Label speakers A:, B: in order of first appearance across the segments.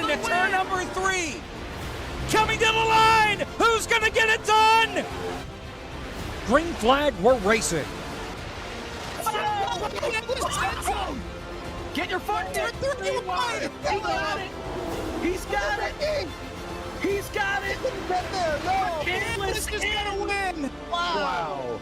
A: into turn number 3. Coming to the line. Who's going to get it done?
B: Green flag, we're racing.
A: Get your foot in. He got it. He's got it. He's got it. Canlis is going to win.
B: Wow.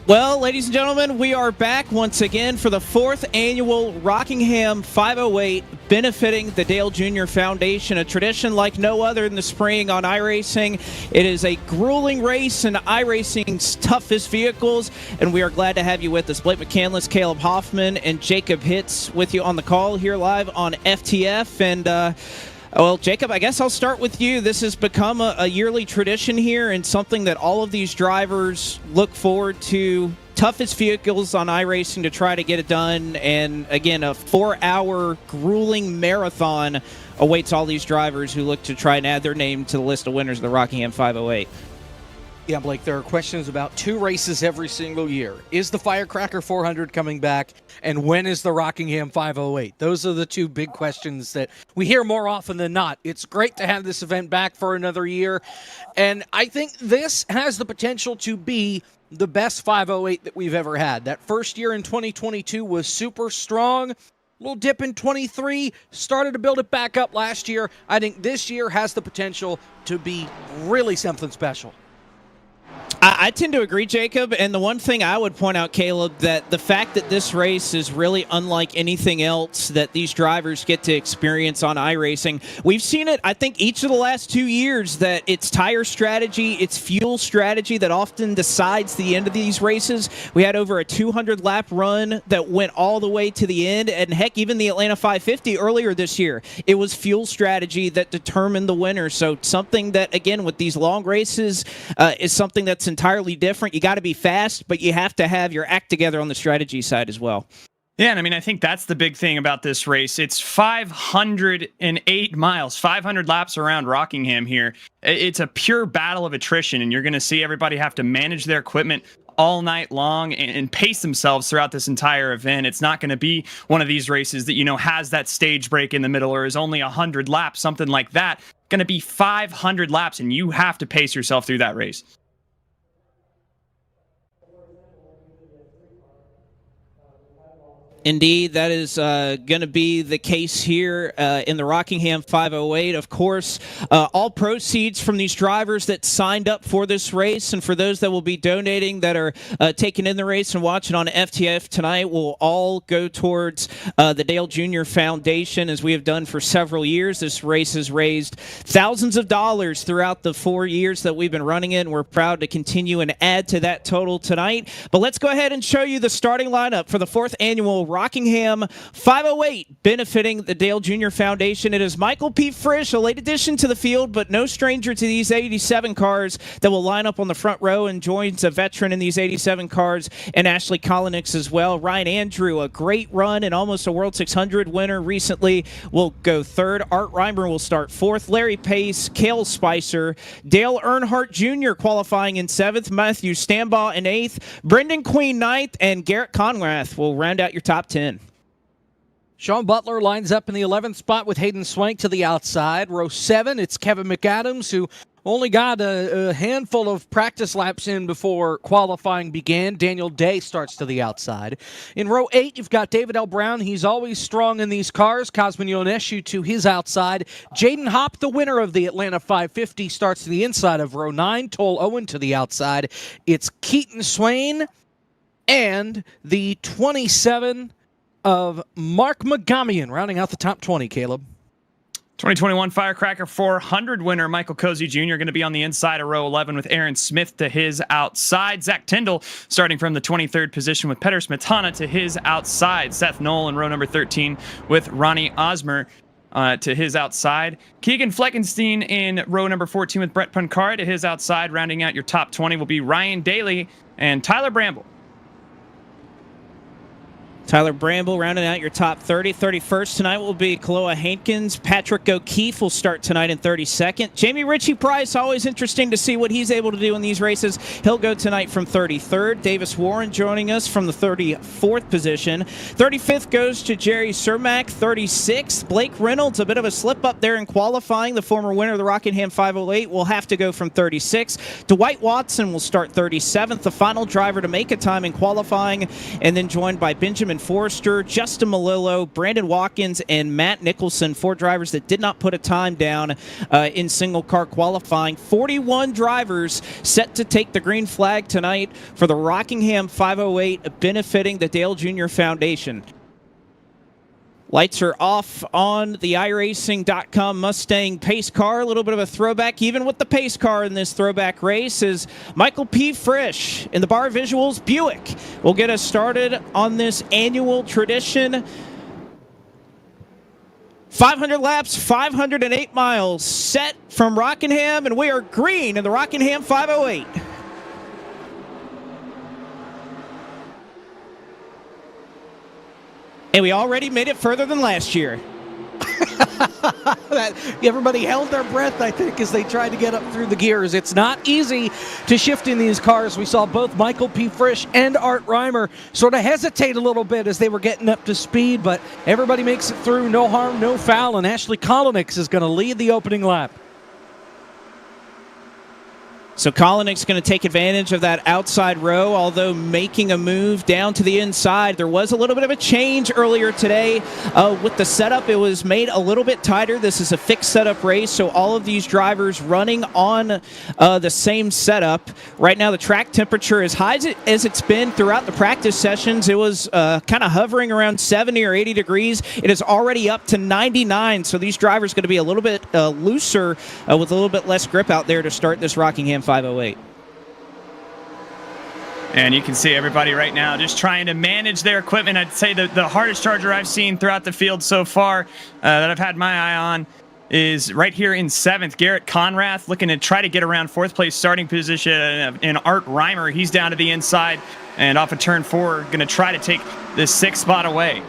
C: Well, ladies and gentlemen, we are back once again for the 4th annual Rockingham 508, benefiting the Dale Jr. Foundation, a tradition like no other in the spring on iRacing. It is a grueling race in iRacing's toughest vehicles, and we are glad to have you with us. Blake McCandless, Caleb Hoffman, and Jacob Hitz with you on the call here live on FTF. And well, Jacob, I guess I'll start with you. This has become a yearly tradition here and something that all of these drivers look forward to. Toughest vehicles on iRacing to try to get it done. And again, a 4-hour grueling marathon awaits all these drivers who look to try and add their name to the list of winners of the Rockingham 508.
B: Yeah, Blake, there are questions about 2 races every single year. Is the Firecracker 400 coming back? And when is the Rockingham 508? Those are the 2 big questions that we hear more often than not. It's great to have this event back for another year. And I think this has the potential to be the best 508 that we've ever had. That first year in 2022 was super strong. A little dip in 23, started to build it back up last year. I think this year has the potential to be really something special.
C: I tend to agree, Jacob, and the one thing I would point out, Caleb, that the fact that this race is really unlike anything else that these drivers get to experience on iRacing. We've seen it, I think, each of the last 2 years, that it's tire strategy, it's fuel strategy that often decides the end of these races. We had over a 200-lap run that went all the way to the end, and heck, even the Atlanta 550 earlier this year, it was fuel strategy that determined the winner. So something that, again, with these long races is something that's entirely different. You got to be fast, but you have to have your act together on the strategy side as well.
D: Yeah, and I mean, I think that's the big thing about this race. It's 508 miles, 500 laps around Rockingham here. It's a pure battle of attrition, and you're going to see everybody have to manage their equipment all night long and pace themselves throughout this entire event. It's not going to be one of these races that, you know, has that stage break in the middle or is only 100 laps, something like that. Going to be 500 laps, and you have to pace yourself through that race.
C: Indeed, that is going to be the case here in the Rockingham 508. Of course, all proceeds from these drivers that signed up for this race and for those that will be donating that are taking in the race and watching on FTF tonight will all go towards the Dale Jr. Foundation, as we have done for several years. This race has raised thousands of dollars throughout the 4 years that we've been running it, and we're proud to continue and add to that total tonight. But let's go ahead and show you the starting lineup for the 4th annual Rockingham 508, benefiting the Dale Jr. Foundation. It is Michael P. Frisch, a late addition to the field, but no stranger to these 87 cars that will line up on the front row and joins a veteran in these 87 cars, and Ashley Kolonix as well. Ryan Andrew, a great run and almost a World 600 winner recently, will go 3rd. Art Reimer will start 4th. Larry Pace, Cale Spicer, Dale Earnhardt Jr. qualifying in 7th. Matthew Stambaugh in 8th. Brendan Queen 9th, and Garrett Conrath will round out your top 10.
B: Sean Butler lines up in the 11th spot with Hayden Swank to the outside. Row 7, it's Kevin McAdams, who only got a handful of practice laps in before qualifying began. Daniel Day starts to the outside. In row 8, you've got David L. Brown. He's always strong in these cars. Cosmin Ionescu to his outside. Jaden Hopp, the winner of the Atlanta 550, starts to the inside of row 9. Toll Owen to the outside. It's Keaton Swain and the 27 of Mark Magamian rounding out the top 20, Caleb.
D: 2021 Firecracker 400 winner Michael Cozy Jr. going to be on the inside of row 11 with Aaron Smith to his outside. Zach Tyndall starting from the 23rd position with Petter Smetana to his outside. Seth Knoll in row number 13 with Ronnie Osmer to his outside. Keegan Fleckenstein in row number 14 with Brett Pankara to his outside. Rounding out your top 20 will be Ryan Daly and Tyler Bramble.
C: Tyler Bramble rounding out your top 30. 31st tonight will be Kaloa Hankins. Patrick O'Keefe will start tonight in 32nd. Jamie Ritchie Price, always interesting to see what he's able to do in these races. He'll go tonight from 33rd. Davis Warren joining us from the 34th position. 35th goes to Jerry Cermak. 36th, Blake Reynolds, a bit of a slip up there in qualifying. The former winner of the Rockingham 508 will have to go from 36. Dwight Watson will start 37th, the final driver to make a time in qualifying, and then joined by Benjamin Forrester, Justin Malillo, Brandon Watkins, and Matt Nicholson, 4 drivers that did not put a time down in single car qualifying. 41 drivers set to take the green flag tonight for the Rockingham 508, benefiting the Dale Jr. Foundation. Lights are off on the iRacing.com Mustang pace car. A little bit of a throwback, even with the pace car in this throwback race, is Michael P. Frisch in the Bar Visuals Buick. Will get us started on this annual tradition. 500 laps, 508 miles set from Rockingham, and we are green in the Rockingham 508. And we already made it further than last year.
B: Everybody held their breath, I think, as they tried to get up through the gears. It's not easy to shift in these cars. We saw both Michael P. Frisch and Art Reimer sort of hesitate a little bit as they were getting up to speed, but everybody makes it through, no harm, no foul, and Ashley Kolinick is going to lead the opening lap.
C: So Kolinick's going to take advantage of that outside row, although making a move down to the inside. There was a little bit of a change earlier today with the setup. It was made a little bit tighter. This is a fixed setup race, so all of these drivers running on the same setup. Right now the track temperature, as high as it's been throughout the practice sessions, it was kind of hovering around 70 or 80 degrees. It is already up to 99, so these drivers are going to be a little bit looser with a little bit less grip out there to start this Rockingham 508.
D: And you can see everybody right now just trying to manage their equipment. I'd say the hardest charger I've seen throughout the field so far that I've had my eye on is right here in 7th. Garrett Conrath looking to try to get around 4th place starting position. And Art Reimer, he's down to the inside and off of turn 4, going to try to take this 6th spot away.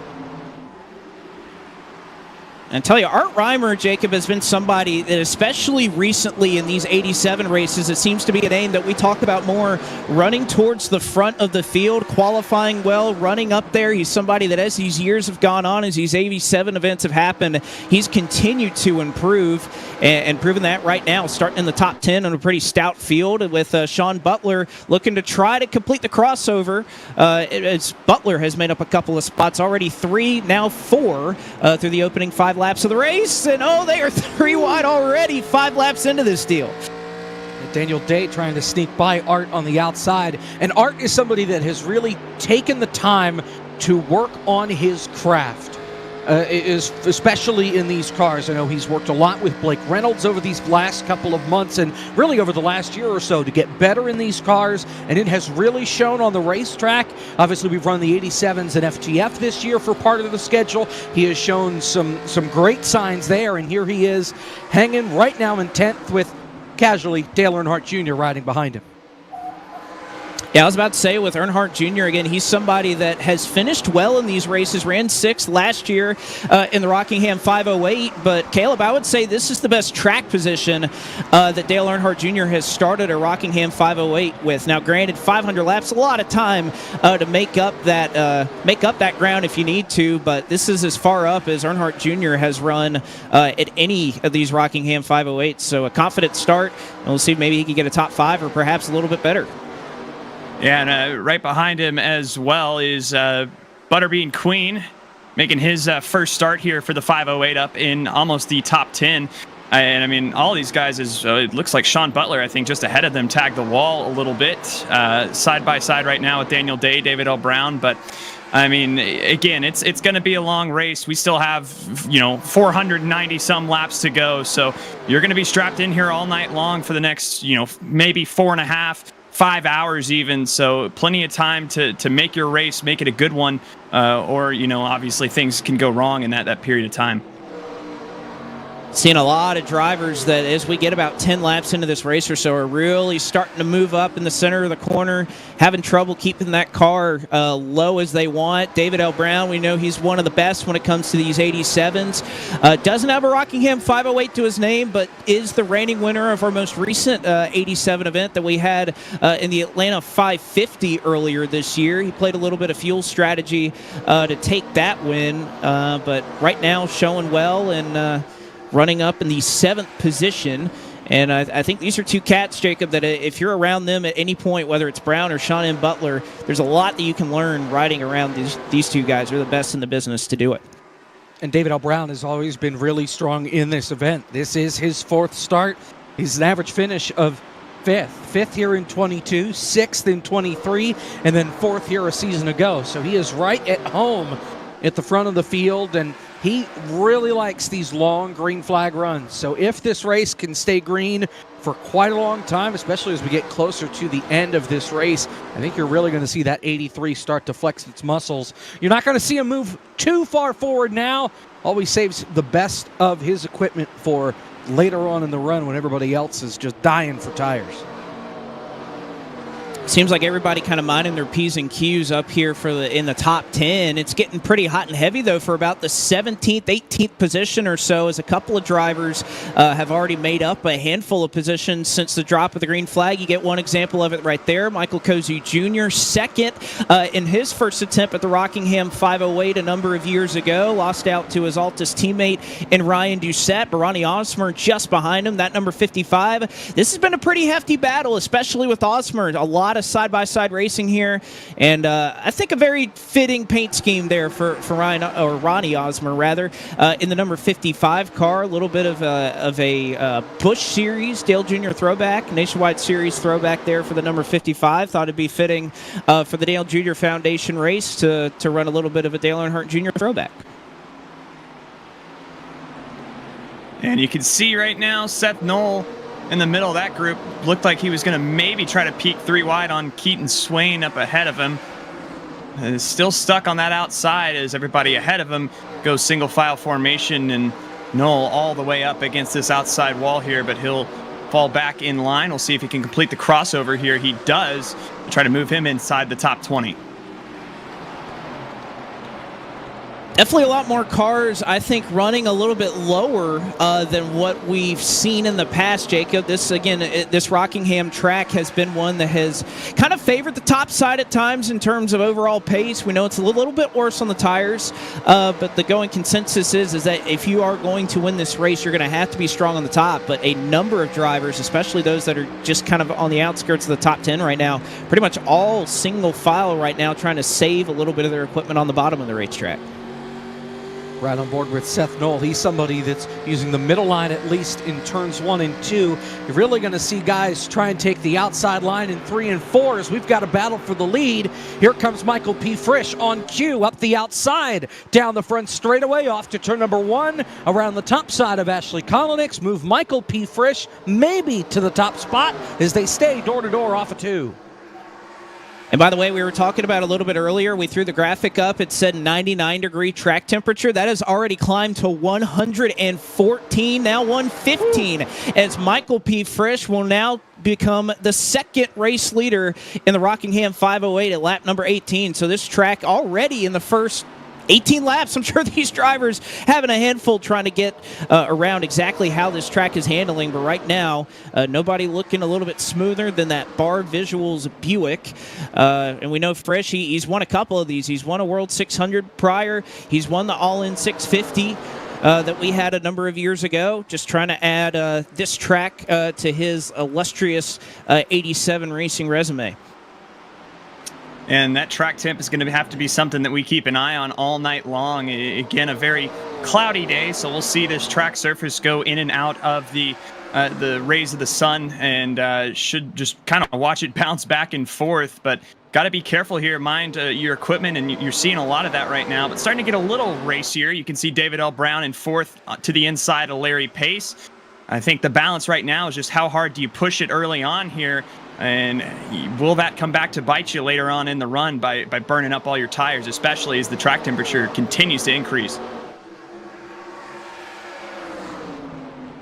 C: And tell you, Art Reimer, Jacob, has been somebody that, especially recently in these 87 races, it seems to be a name that we talk about more, running towards the front of the field, qualifying well, running up there. He's somebody that, as these years have gone on, as these 87 events have happened, he's continued to improve and proven that right now, starting in the top 10 on a pretty stout field with Sean Butler looking to try to complete the crossover. As Butler has made up a couple of spots, already 3, now 4 through the opening 5 laps of the race, and they are 3 wide already, 5 laps into this deal.
B: Daniel Day trying to sneak by Art on the outside, and Art is somebody that has really taken the time to work on his craft, especially in these cars. I know he's worked a lot with Blake Reynolds over these last couple of months and really over the last year or so to get better in these cars, and it has really shown on the racetrack. Obviously, we've run the 87s and FTF this year for part of the schedule. He has shown some great signs there, and here he is hanging right now in 10th with casually Dale Earnhardt Jr. riding behind him.
C: Yeah, I was about to say, with Earnhardt Jr., again, he's somebody that has finished well in these races, ran 6th last year in the Rockingham 508, but Caleb, I would say this is the best track position that Dale Earnhardt Jr. has started a Rockingham 508 with. Now, granted, 500 laps, a lot of time to make up that ground if you need to, but this is as far up as Earnhardt Jr. has run at any of these Rockingham 508s, so a confident start, and we'll see if maybe he can get a top 5 or perhaps a little bit better.
D: Yeah, and right behind him as well is Butterbean Queen, making his first start here for the 508 up in almost the top 10. And I mean, all these guys it looks like Sean Butler, I think, just ahead of them, tagged the wall a little bit, side by side right now with Daniel Day, David L. Brown. But I mean, again, it's going to be a long race. We still have 490 some laps to go, so you're going to be strapped in here all night long for the next maybe 4.5. 5 hours even, so plenty of time to make your race, make it a good one, or obviously things can go wrong in that period of time.
C: Seeing a lot of drivers that as we get about 10 laps into this race or so are really starting to move up in the center of the corner, having trouble keeping that car low as they want. David L. Brown, we know he's one of the best when it comes to these 87s. Doesn't have a Rockingham 508 to his name, but is the reigning winner of our most recent 87 event that we had in the Atlanta 550 earlier this year. He played a little bit of fuel strategy to take that win, but right now showing well and running up in the 7th position. And I think these are two cats, Jacob, that if you're around them at any point, whether it's Brown or Sean M. Butler, there's a lot that you can learn riding around these two guys. They're the best in the business to do it.
B: And David L. Brown has always been really strong in this event. This is his 4th start. He's an average finish of 5th. 5th here in 22, 6th in 23, and then 4th here a season ago. So he is right at home at the front of the field, and he really likes these long green flag runs. So if this race can stay green for quite a long time, especially as we get closer to the end of this race, I think you're really going to see that 83 start to flex its muscles. You're not going to see him move too far forward now. Always saves the best of his equipment for later on in the run when everybody else is just dying for tires.
C: Seems like everybody kind of minding their P's and Q's up here in the top 10. It's getting pretty hot and heavy, though, for about the 17th, 18th position or so, as a couple of drivers have already made up a handful of positions since the drop of the green flag. You get one example of it right there. Michael Cozu Jr., second in his first attempt at the Rockingham 508 a number of years ago. Lost out to his Altus teammate in Ryan Doucette. Ronnie Osmer just behind him, that number 55. This has been a pretty hefty battle, especially with Osmer. A lot of side-by-side racing here, and I think a very fitting paint scheme there for Ronnie Osmer, rather, in the number 55 car. A little bit of a Busch Series Dale Jr. throwback, Nationwide Series throwback there for the number 55. Thought it'd be fitting for the Dale Jr. Foundation race to run a little bit of a Dale Earnhardt Jr. throwback.
D: And you can see right now Seth Knoll in the middle of that group. Looked like he was going to maybe try to peek 3 wide on Keaton Swain up ahead of him. Is still stuck on that outside as everybody ahead of him goes single file formation, and Knoll all the way up against this outside wall here, but he'll fall back in line. We'll see if he can complete the crossover here. He does. Try to move him inside the top 20.
C: Definitely a lot more cars, I think, running a little bit lower than what we've seen in the past, Jacob. This Rockingham track has been one that has kind of favored the top side at times in terms of overall pace. We know it's a little bit worse on the tires, but the going consensus is that if you are going to win this race, you're going to have to be strong on the top. But a number of drivers, especially those that are just kind of on the outskirts of the top 10 right now, pretty much all single file right now, trying to save a little bit of their equipment on the bottom of the racetrack.
B: Right on board with Seth Knoll. He's somebody that's using the middle line, at least in turns 1 and 2. You're really going to see guys try and take the outside line in 3 and 4 as we've got a battle for the lead. Here comes Michael P. Frisch on cue, up the outside, down the front straightaway, off to turn number 1, around the top side of Ashley Kolonix. Move Michael P. Frisch maybe to the top spot as they stay door-to-door off of 2.
C: And by the way, we were talking about a little bit earlier, we threw the graphic up. It said 99-degree track temperature. That has already climbed to 114, now 115, as Michael P. Frisch will now become the second race leader in the Rockingham 508 at lap number 18. So this track already in the first 18 laps. I'm sure these drivers having a handful trying to get around exactly how this track is handling. But right now, nobody looking a little bit smoother than that Bard Visuals Buick. And we know Frisch, he's won a couple of these. He's won a World 600 prior. He's won the All-In 650 that we had a number of years ago. Just trying to add this track to his illustrious 87 racing resume.
D: And that track temp is going to have to be something that we keep an eye on all night long. Again, a very cloudy day, so we'll see this track surface go in and out of the rays of the sun, and should just kind of watch it bounce back and forth. But got to be careful here. Mind your equipment, and you're seeing a lot of that right now. But starting to get a little racier. You can see David L. Brown in 4th to the inside of Larry Pace. I think the balance right now is just how hard do you push it early on here. And will that come back to bite you later on in the run by burning up all your tires, especially as the track temperature continues to increase?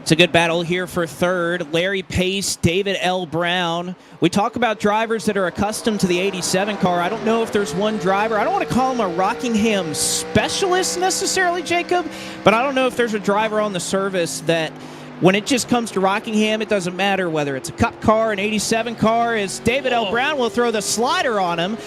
C: It's a good battle here for third. Larry Pace, David L. Brown. We talk about drivers that are accustomed to the 87 car. I don't know if there's one driver. I don't want to call him a Rockingham specialist necessarily, Jacob, but I don't know if there's a driver on the service that when it just comes to Rockingham, it doesn't matter whether it's a Cup car, an 87 car. As David L. Brown will throw the slider on him.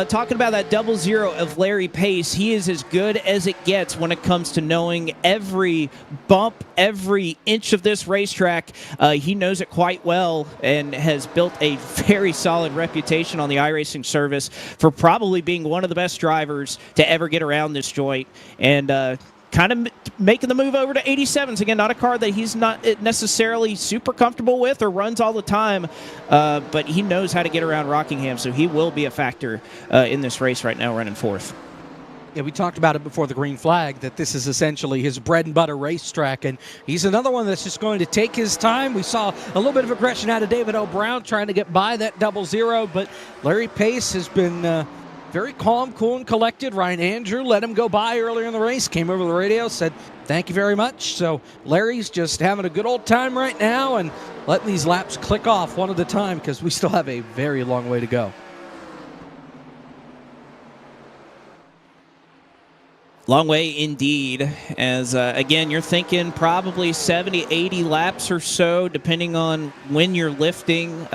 C: Talking about that 00 of Larry Pace, he is as good as it gets when it comes to knowing every bump, every inch of this racetrack. He knows it quite well and has built a very solid reputation on the iRacing service for probably being one of the best drivers to ever get around this joint. And kind of making the move over to 87s. Again, not a car that he's not necessarily super comfortable with or runs all the time, but he knows how to get around Rockingham, so he will be a factor in this race right now, running fourth.
B: Yeah, we talked about it before the green flag, that this is essentially his bread and butter racetrack, and he's another one that's just going to take his time. We saw a little bit of aggression out of David O. Brown trying to get by that 00, but Larry Pace has been very calm, cool, and collected. Ryan Andrew let him go by earlier in the race, came over the radio, said, thank you very much. So Larry's just having a good old time right now and letting these laps click off one at a time because we still have a very long way to go.
C: Long way indeed, as again, you're thinking probably 70, 80 laps or so, depending on when you're lifting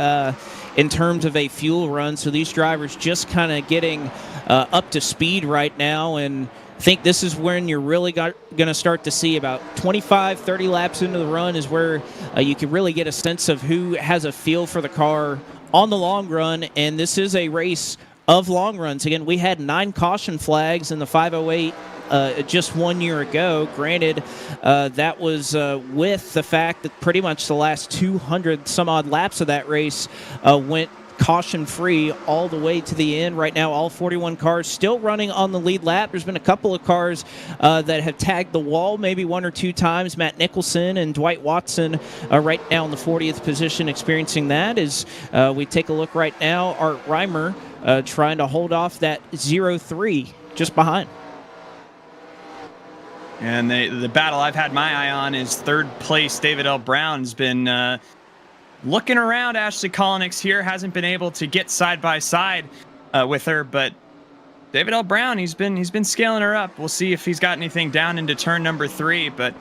C: in terms of a fuel run. So these drivers just kind of getting up to speed right now, and I think this is when you're really going to start to see about 25, 30 laps into the run is where you can really get a sense of who has a feel for the car on the long run, and this is a race of long runs. Again, we had 9 caution flags in the 508 just 1 year ago. Granted, that was with the fact that pretty much the last 200 some odd laps of that race went caution free all the way to the end. Right now, all 41 cars still running on the lead lap. There's been a couple of cars that have tagged the wall maybe 1 or 2 times. Matt Nicholson and Dwight Watson right now in the 40th position experiencing that. As we take a look right now, Art Reimer trying to hold off that 0-3 just behind.
D: And the battle I've had my eye on is third place. David L. Brown's been looking around. Ashley Collins here hasn't been able to get side by side with her, but David L. Brown, he's been scaling her up. We'll see if he's got anything down into turn number 3. But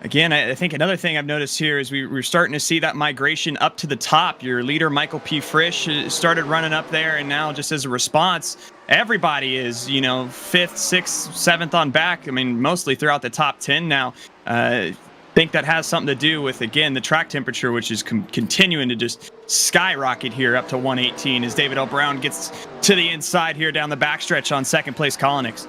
D: again, I think another thing I've noticed here is we're starting to see that migration up to the top. Your leader, Michael P. Frisch, started running up there, and now just as a response, everybody is, 5th, 6th, 7th on back. I mean, mostly throughout the top 10 now. Think that has something to do with, again, the track temperature, which is continuing to just skyrocket here up to 118 as David L. Brown gets to the inside here down the backstretch on second place Colonix.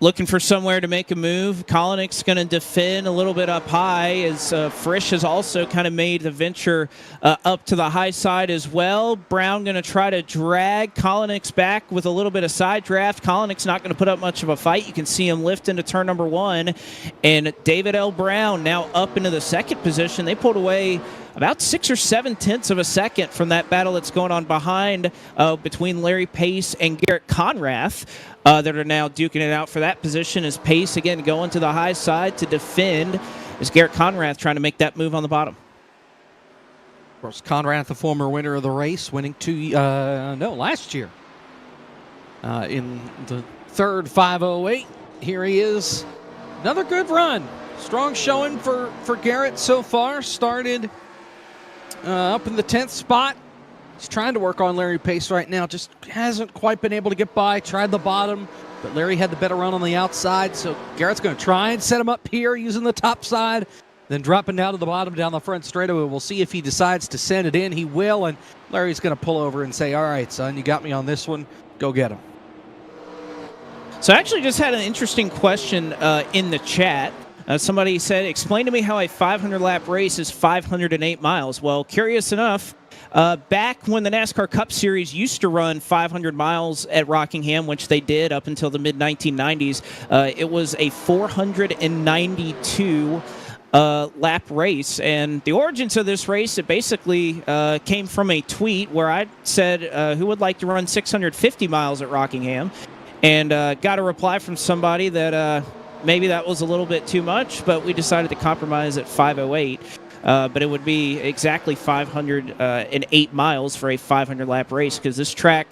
C: Looking for somewhere to make a move. Colonix going to defend a little bit up high as Frisch has also kind of made the venture up to the high side as well. Brown going to try to drag Colonix back with a little bit of side draft. Colonix not going to put up much of a fight. You can see him lift into turn number 1. And David L. Brown now up into the second position. They pulled away about 6 or 7 tenths of a second from that battle that's going on behind between Larry Pace and Garrett Conrath. That are now duking it out for that position as Pace, again, going to the high side to defend as Garrett Conrath trying to make that move on the bottom.
B: Of course, Conrath, the former winner of the race, winning last year in the third 508. Here he is. Another good run. Strong showing for Garrett so far. Started up in the 10th spot. He's trying to work on Larry Pace right now. Just hasn't quite been able to get by. Tried the bottom, but Larry had the better run on the outside. So Garrett's going to try and set him up here using the top side, then dropping down to the bottom down the front straightaway. We'll see if he decides to send it in. He will, and Larry's going to pull over and say, all right, son, you got me on this one. Go get him.
C: So I actually just had an interesting question in the chat. Somebody said, explain to me how a 500-lap race is 508 miles. Well, curious enough, back when the NASCAR Cup Series used to run 500 miles at Rockingham, which they did up until the mid-1990s, it was a 492 lap race. And the origins of this race, it basically came from a tweet where I said, who would like to run 650 miles at Rockingham? And got a reply from somebody that maybe that was a little bit too much, but we decided to compromise at 5:08. But it would be exactly 508 miles for a 500-lap race, because this track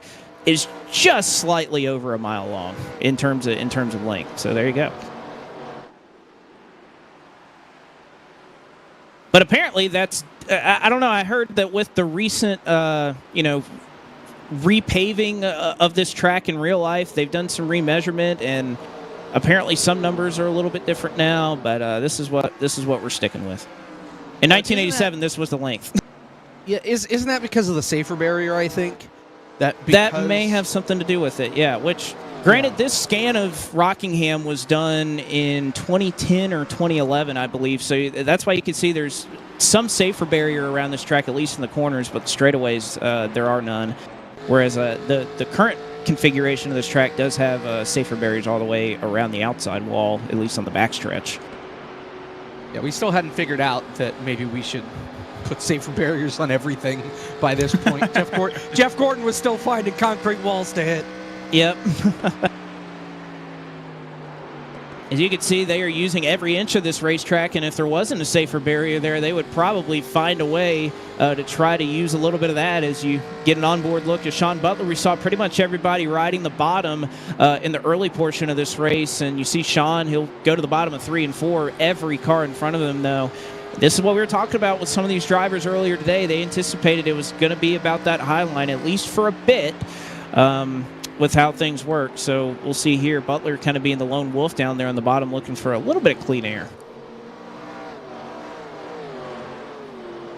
C: is just slightly over a mile long in terms of length. So there you go. But apparently that's I don't know. I heard that with the recent repaving of this track in real life, they've done some remeasurement, and apparently some numbers are a little bit different now. But this is what we're sticking with. In 1987, this was the length.
B: Yeah, isn't that because of the safer barrier? I think that
C: may have something to do with it. Yeah. Which, granted, this scan of Rockingham was done in 2010 or 2011, I believe. So that's why you can see there's some safer barrier around this track, at least in the corners, but the straightaways there are none. Whereas the current configuration of this track does have safer barriers all the way around the outside wall, at least on the backstretch.
B: Yeah, we still hadn't figured out that maybe we should put safer barriers on everything by this point. Jeff Gordon was still finding concrete walls to hit.
C: Yep. As you can see, they are using every inch of this racetrack, and if there wasn't a safer barrier there, they would probably find a way to try to use a little bit of that. As you get an onboard look at Sean Butler, we saw pretty much everybody riding the bottom in the early portion of this race, and you see Sean, he'll go to the bottom of 3 and 4. Every car in front of him, though. This is what we were talking about with some of these drivers earlier today. They anticipated it was going to be about that high line, at least for a bit. With how things work. So we'll see here. Butler kind of being the lone wolf down there on the bottom, looking for a little bit of clean air.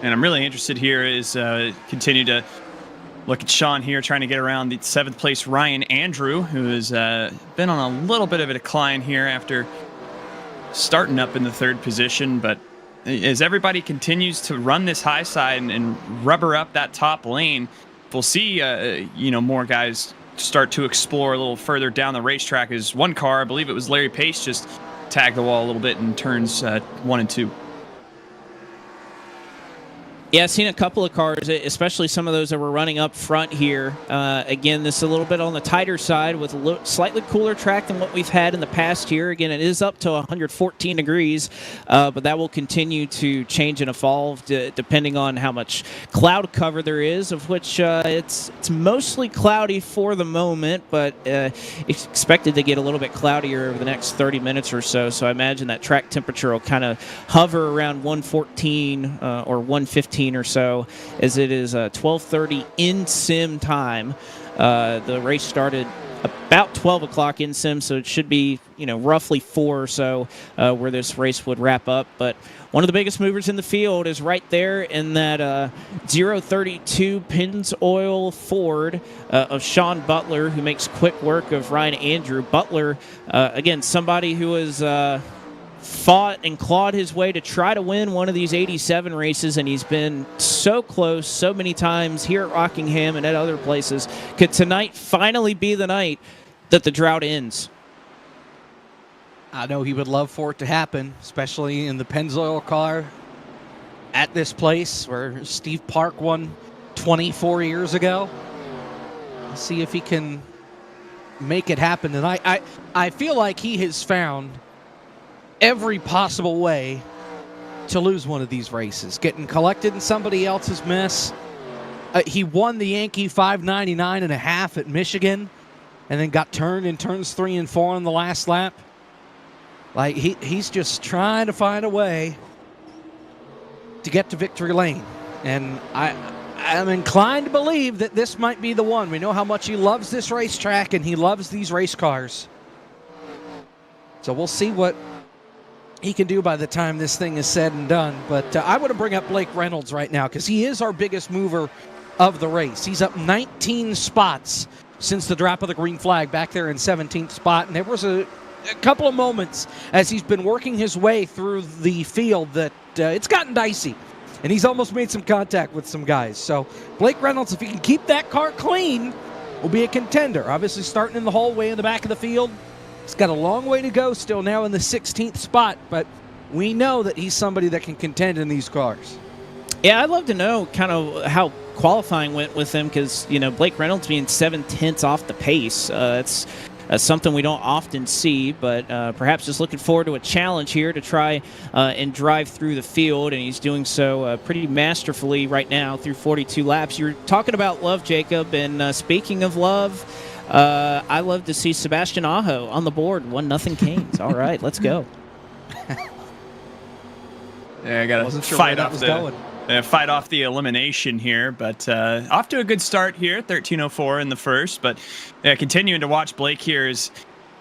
D: And I'm really interested here is continue to look at Sean here trying to get around the 7th place Ryan Andrew, who has been on a little bit of a decline here after starting up in the 3rd position. But as everybody continues to run this high side and rubber up that top lane, we'll see more guys start to explore a little further down the racetrack. As one car, I believe it was Larry Pace, just tagged the wall a little bit in turns 1 and 2.
C: Yeah, I've seen a couple of cars, especially some of those that were running up front here. Again, this is a little bit on the tighter side with a slightly cooler track than what we've had in the past here. Again, it is up to 114 degrees, but that will continue to change and evolve depending on how much cloud cover there is, of which it's mostly cloudy for the moment, but it's expected to get a little bit cloudier over the next 30 minutes or so. So I imagine that track temperature will kind of hover around 114 or 115 or so, as it is 12:30 in sim time. The race started about 12 o'clock in sim, so it should be roughly 4 or so where this race would wrap up. But one of the biggest movers in the field is right there in that 032 Pennzoil Ford of Sean Butler, who makes quick work of Ryan Andrew. Butler, again, somebody who is fought and clawed his way to try to win one of these 87 races, and he's been so close so many times here at Rockingham and at other places. Could tonight finally be the night that the drought ends?
B: I know he would love for it to happen, especially in the Pennzoil car at this place where Steve Park won 24 years ago. Let's see if he can make it happen tonight. I feel like he has found every possible way to lose one of these races, getting collected in somebody else's mess. He won the Yankee 599.5 at Michigan, and then got turned in turns 3 and 4 on the last lap. Like he's just trying to find a way to get to victory lane, and I'm inclined to believe that this might be the one. We know how much he loves this racetrack, and he loves these race cars. So we'll see what he can do by the time this thing is said and done. But I want to bring up Blake Reynolds right now, because he is our biggest mover of the race. He's up 19 spots since the drop of the green flag, back there in 17th spot. And there was a couple of moments as he's been working his way through the field that it's gotten dicey, and he's almost made some contact with some guys. So Blake Reynolds, if he can keep that car clean, will be a contender. Obviously starting in the hallway in the back of the field. He's got a long way to go still, now in the 16th spot, but we know that he's somebody that can contend in these cars.
C: Yeah, I'd love to know kind of how qualifying went with him, because, Blake Reynolds being 7/10 off the pace, it's something we don't often see, but perhaps just looking forward to a challenge here to try and drive through the field, and he's doing so pretty masterfully right now through 42 laps. You're talking about love, Jacob, and speaking of love, I love to see Sebastian Aho on the board. 1-0 Canes. All right, let's go.
D: Yeah, I got to fight off the elimination here, but off to a good start here, 13:04 in the first. But continuing to watch Blake here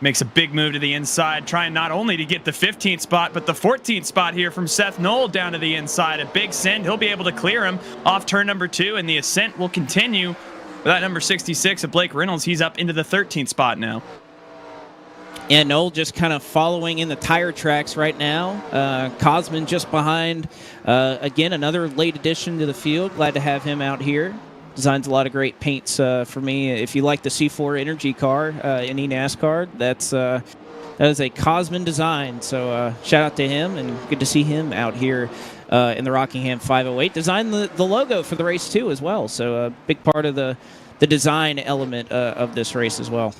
D: makes a big move to the inside, trying not only to get the 15th spot, but the 14th spot here from Seth Knoll down to the inside. A big send. He'll be able to clear him off turn number 2, and the ascent will continue. With that number 66 of Blake Reynolds, he's up into the 13th spot now.
C: And Knoll just kind of following in the tire tracks right now. Cosman just behind. Again, another late addition to the field. Glad to have him out here. Designs a lot of great paints for me. If you like the C4 Energy car in eNASCAR, that is a Cosman design. So shout out to him, and good to see him out here in the Rockingham 508. Designed the logo for the race too as well. So a big part of the design element of this race as well.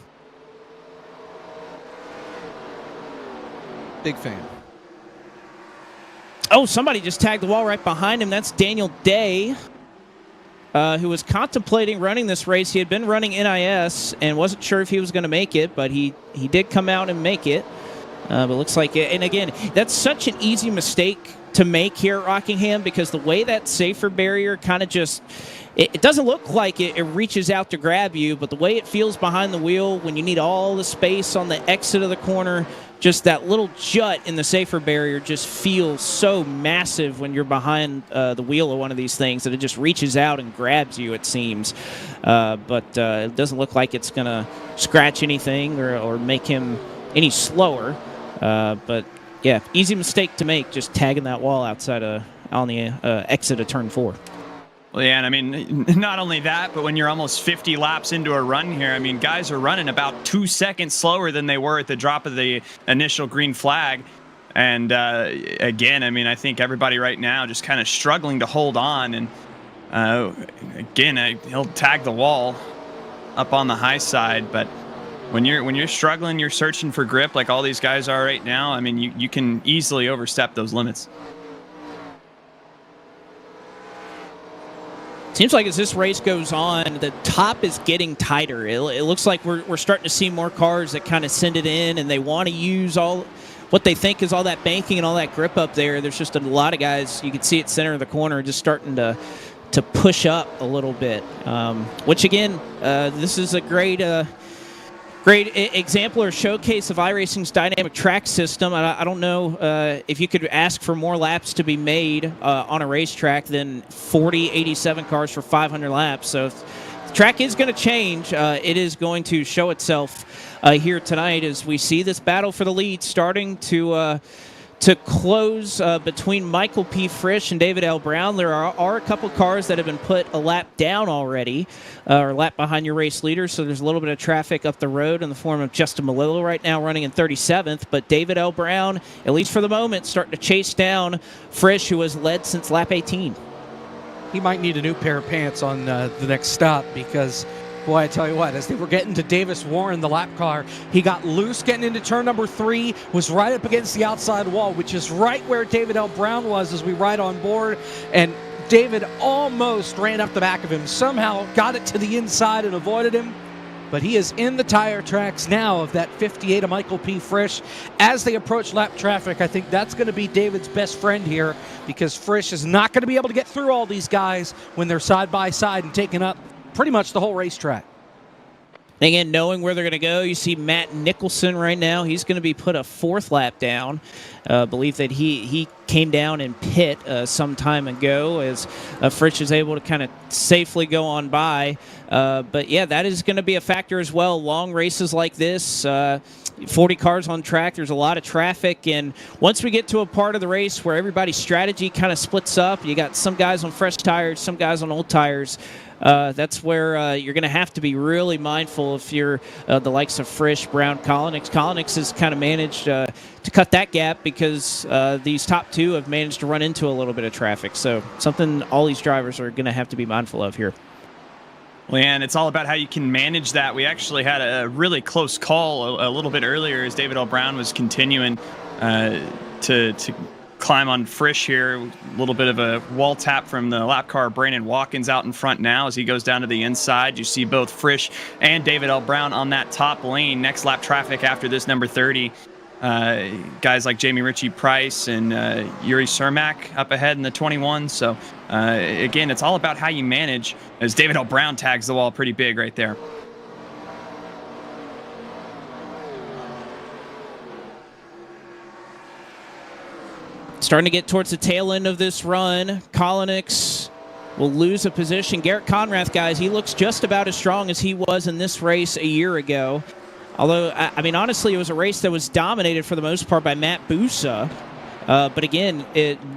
B: Big fan.
C: Oh, somebody just tagged the wall right behind him. That's Daniel Day, who was contemplating running this race. He had been running NIS and wasn't sure if he was going to make it, but he did come out and make it. But looks like it. And again, that's such an easy mistake to make here at Rockingham, because the way that safer barrier kind of just, it doesn't look like it reaches out to grab you, but the way it feels behind the wheel when you need all the space on the exit of the corner, just that little jut in the safer barrier just feels so massive when you're behind the wheel of one of these things that it just reaches out and grabs you, it seems. But it doesn't look like it's going to scratch anything or make him any slower. But yeah, easy mistake to make, just tagging that wall outside on the exit of turn 4.
D: Well, yeah, and I mean, not only that, but when you're almost 50 laps into a run here, I mean, guys are running about 2 seconds slower than they were at the drop of the initial green flag. And again, I mean, I think everybody right now just kind of struggling to hold on. And again, he'll tag the wall up on the high side, but when you're struggling, you're searching for grip like all these guys are right now. I mean, you can easily overstep those limits.
C: Seems like as this race goes on, the top is getting tighter. It looks like we're starting to see more cars that kind of send it in, and they want to use all what they think is all that banking and all that grip up there. There's just a lot of guys, you can see at center of the corner, just starting to push up a little bit. Which again, this is a great example or showcase of iRacing's dynamic track system. I don't know if you could ask for more laps to be made on a racetrack than 87 cars for 500 laps. So if the track is going to change, it is going to show itself here tonight as we see this battle for the lead starting to close between Michael P. Frisch and David L. Brown. There are a couple cars that have been put a lap down already, or a lap behind your race leader, so there's a little bit of traffic up the road in the form of Justin Malillo right now running in 37th, but David L. Brown, at least for the moment, starting to chase down Frisch, who has led since lap 18.
B: He might need a new pair of pants on the next stop, because boy, I tell you what, as they were getting to Davis Warren, the lap car, he got loose getting into turn number 3, was right up against the outside wall, which is right where David L. Brown was as we ride on board, and David almost ran up the back of him, somehow got it to the inside and avoided him, but he is in the tire tracks now of that 58 of Michael P. Frisch. As they approach lap traffic, I think that's going to be David's best friend here, because Frisch is not going to be able to get through all these guys when they're side by side and taking up pretty much the whole racetrack.
C: Again, knowing where they're going to go, you see Matt Nicholson right now. He's going to be put a 4th lap down. Believe that he came down in pit some time ago as Frisch is able to kind of safely go on by. But yeah, that is going to be a factor as well. Long races like this, 40 cars on track, there's a lot of traffic, and once we get to a part of the race where everybody's strategy kind of splits up, you got some guys on fresh tires, some guys on old tires, that's where you're going to have to be really mindful if you're the likes of Frisch, Brown, Collins. Collins has kind of managed to cut that gap because these top two have managed to run into a little bit of traffic. So something all these drivers are going to have to be mindful of here.
D: Leanne, it's all about how you can manage that. We actually had a really close call a little bit earlier as David L. Brown was continuing to climb on Frisch here. A little bit of a wall tap from the lap car. Brandon Watkins out in front now as he goes down to the inside. You see both Frisch and David L. Brown on that top lane. Next lap traffic after this number 30. Guys like Jamie Ritchie Price and Yuri Cermak up ahead in the 21. So again, it's all about how you manage, as David L. Brown tags the wall pretty big right there.
C: Starting to get towards the tail end of this run. Kolonix will lose a position. Garrett Conrath, guys, he looks just about as strong as he was in this race a year ago. Although, I mean, honestly, it was a race that was dominated for the most part by Matt Busa. But again,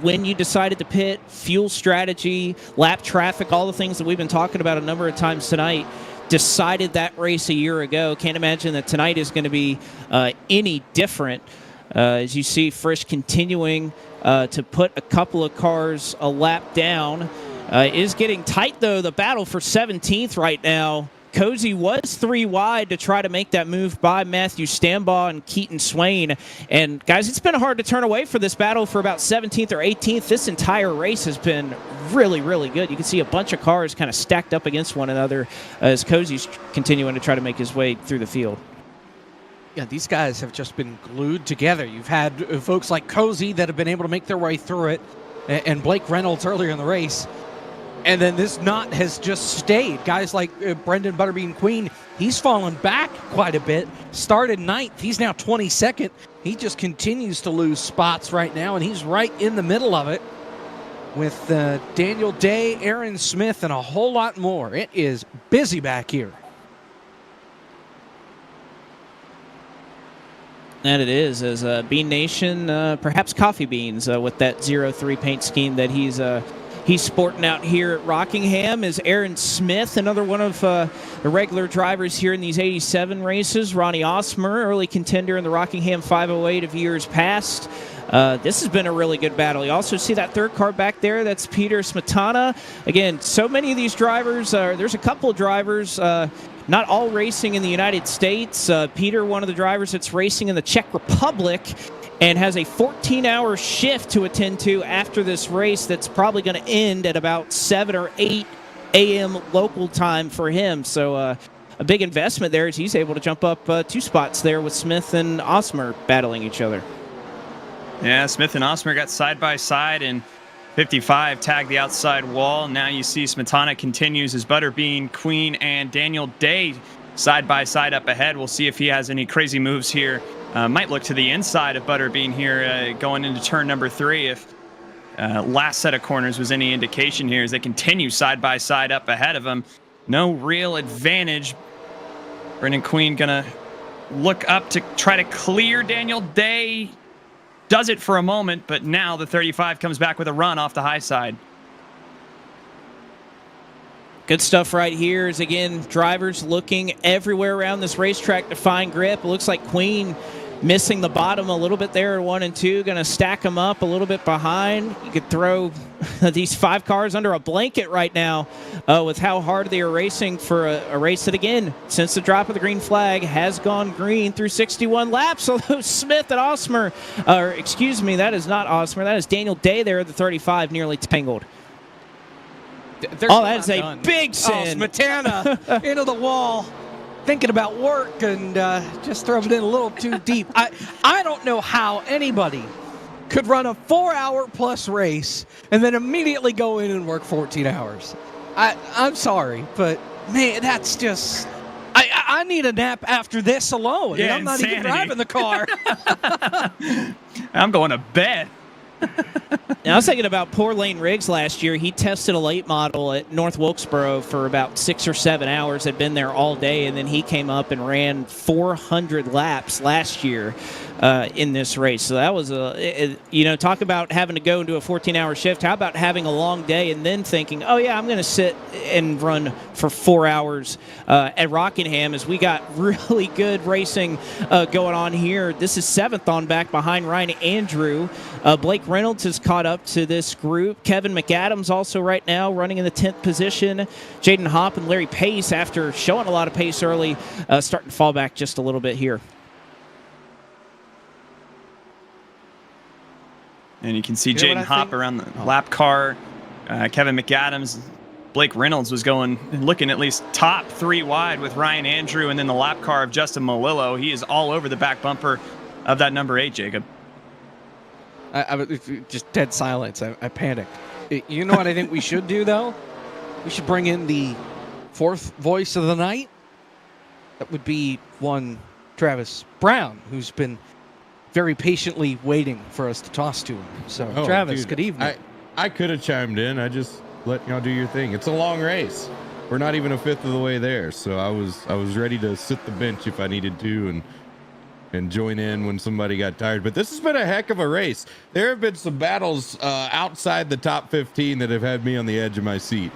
C: when you decided to pit, fuel strategy, lap traffic, all the things that we've been talking about a number of times tonight, decided that race a year ago. Can't imagine that tonight is going to be any different. As you see Frisch continuing to put a couple of cars a lap down. Is getting tight, though, the battle for 17th right now. Cozy was 3 wide to try to make that move by Matthew Stambaugh and Keaton Swain. And, guys, it's been hard to turn away for this battle for about 17th or 18th. This entire race has been really, really good. You can see a bunch of cars kind of stacked up against one another as Cozy's continuing to try to make his way through the field.
B: Yeah, these guys have just been glued together. You've had folks like Cozy that have been able to make their way through it, and Blake Reynolds earlier in the race. And then this knot has just stayed. Guys like Brendan Butterbean Queen, he's fallen back quite a bit. Started 9th. He's now 22nd. He just continues to lose spots right now, and he's right in the middle of it with Daniel Day, Aaron Smith, and a whole lot more. It is busy back here.
C: And it is, as Bean Nation, perhaps Coffee Beans, with that 03 paint scheme that he's sporting out here at Rockingham, is Aaron Smith, another one of the regular drivers here in these 87 races. Ronnie Osmer, early contender in the Rockingham 508 of years past. This has been a really good battle. You also see that third car back there. That's Peter Smetana. Again, so many of these drivers, there's a couple of drivers, not all racing in the United States. Peter, one of the drivers that's racing in the Czech Republic, and has a 14-hour shift to attend to after this race that's probably going to end at about 7 or 8 a.m. local time for him. So a big investment there as he's able to jump up 2 spots there with Smith and Osmer battling each other.
D: Yeah, Smith and Osmer got side by side, and 55 tagged the outside wall. Now you see Smetana continues as Butterbean Queen and Daniel Day side by side up ahead. We'll see if he has any crazy moves here. Might look to the inside of Butterbean here going into turn number 3 if last set of corners was any indication here as they continue side by side up ahead of him. No real advantage. Brendan Queen gonna look up to try to clear Daniel Day. Does it for a moment, but now the 35 comes back with a run off the high side.
C: Good stuff right here is, again, drivers looking everywhere around this racetrack to find grip. It looks like Queen missing the bottom a little bit there at 1 and 2. Going to stack them up a little bit behind. You could throw these 5 cars under a blanket right now with how hard they are racing for a race that, again, since the drop of the green flag, has gone green through 61 laps. Although Smith and Osmer, or excuse me, that is not Osmer. That is Daniel Day there at the 35, nearly tangled. That is a big sin.
B: Smetana into the wall, thinking about work and just throwing it in a little too deep. I don't know how anybody could run a 4-hour-plus race and then immediately go in and work 14 hours. I'm sorry, but, man, that's just... I need a nap after this alone.
D: Yeah,
B: and I'm not even driving the car.
D: I'm going to bed.
C: Now, I was thinking about poor Lane Riggs last year. He tested a late model at North Wilkesboro for about 6 or 7 hours, had been there all day, and then he came up and ran 400 laps last year in this race. So that was talk about having to go into a 14-hour shift. How about having a long day and then thinking, oh yeah, I'm going to sit and run for 4 hours at Rockingham, as we got really good racing going on here. This is 7th on back behind Ryan Andrew. Blake Reynolds has caught up to this group. Kevin McAdams also right now running in the 10th position. Jaden Hopp and Larry Pace, after showing a lot of pace early, starting to fall back just a little bit here.
D: And you can see Jaden Hopp around the lap car. Kevin McAdams, Blake Reynolds was looking at least top 3 wide with Ryan Andrew, and then the lap car of Justin Malillo. He is all over the back bumper of that number 8, Jacob.
B: I just dead silence. I panicked. You know what I think we should do, though? We should bring in the 4th voice of the night. That would be one Travis Brown, who's been very patiently waiting for us to toss to him. So, Travis,
E: dude,
B: good evening.
E: I could have chimed in. I just let y'all do your thing. It's a long race. We're not even a fifth of the way there, so I was ready to sit the bench if I needed to and join in when somebody got tired. But this has been a heck of a race. There have been some battles outside the top 15 that have had me on the edge of my seat.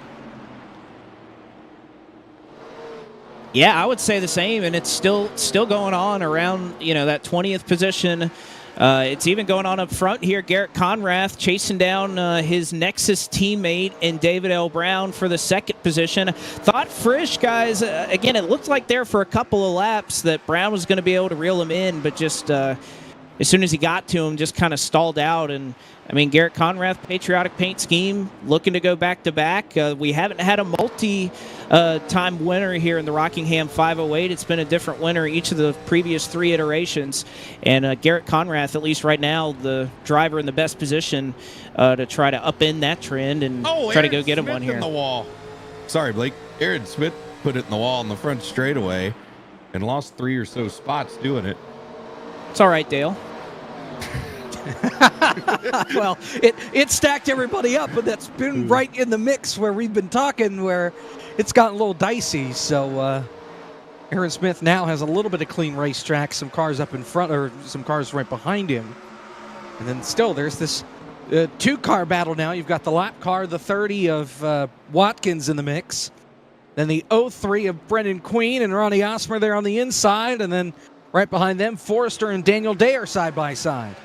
C: Yeah, I would say the same, and it's still going on around that 20th position. It's even going on up front here. Garrett Conrath chasing down his Nexus teammate in David L. Brown for the 2nd position. Thought Frisch, guys, again, it looked like there for a couple of laps that Brown was going to be able to reel him in, but just as soon as he got to him, just kind of stalled out. And I mean, Garrett Conrath, Patriotic Paint Scheme, looking to go back-to-back. We haven't had a multi-time winner here in the Rockingham 508. It's been a different winner each of the previous 3 iterations. And Garrett Conrath, at least right now, the driver in the best position to try to upend that trend and try to go get him one here.
E: In the wall. Sorry, Blake. Aaron Smith put it in the wall in the front straightaway and lost 3 or so spots doing it.
C: It's all right, Dale.
B: Well, it stacked everybody up, but that's been right in the mix where we've been talking, where it's gotten a little dicey. So Aaron Smith now has a little bit of clean racetrack, some cars up in front, or some cars right behind him. And then still there's this 2-car battle now. You've got the lap car, the 30 of Watkins in the mix. Then the 03 of Brendan Queen and Ronnie Osmer there on the inside. And then right behind them, Forrester and Daniel Day are side by side.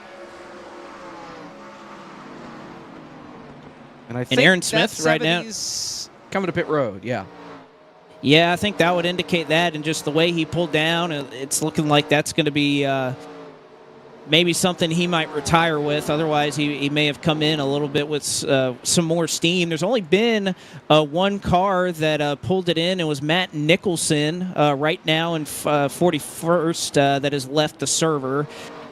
B: And I think
C: Aaron Smith right now
B: coming to pit road. Yeah,
C: I think that would indicate that, and just the way he pulled down, it's looking like that's going to be maybe something he might retire with. Otherwise, he may have come in a little bit with some more steam. There's only been 1 car that pulled it in. It was Matt Nicholson right now in 41st that has left the server.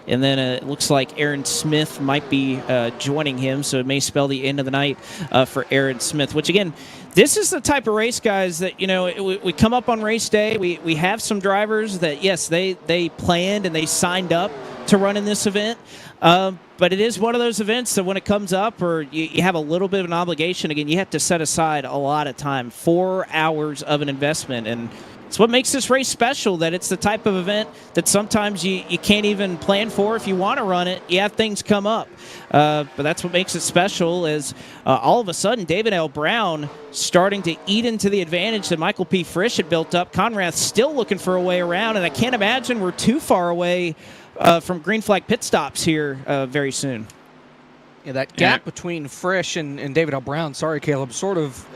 C: And then it looks like Aaron Smith might be joining him, so it may spell the end of the night for Aaron Smith, which, again, this is the type of race, guys, that, we come up on race day. We have some drivers that, yes, they planned and they signed up to run in this event. But it is one of those events that when it comes up or you have a little bit of an obligation, again, you have to set aside a lot of time, 4 hours of an investment. And it's what makes this race special, that it's the type of event that sometimes you can't even plan for. If you want to run it, you have things come up. But that's what makes it special, is all of a sudden David L. Brown starting to eat into the advantage that Michael P. Frisch had built up. Conrath still looking for a way around, and I can't imagine we're too far away from green flag pit stops here very soon.
B: Yeah, that gap between Frisch and David L. Brown, sorry, Caleb, sort of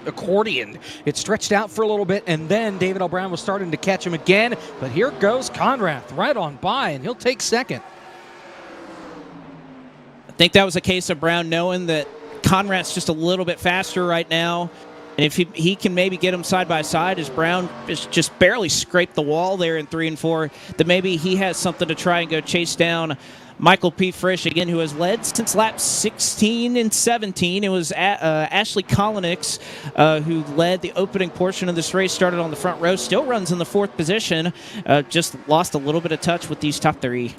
B: accordion. It stretched out for a little bit, and then David L. Brown was starting to catch him again. But here goes Conrath right on by, and he'll take 2nd.
C: I think that was a case of Brown knowing that Conrath's just a little bit faster right now. And if he can maybe get him side by side, as Brown is just barely scraped the wall there in 3 and 4, that maybe he has something to try and go chase down Michael P. Frisch, again, who has led since laps 16 and 17. It was Ashley Kolonix who led the opening portion of this race, started on the front row, still runs in the 4th position, just lost a little bit of touch with these top 3.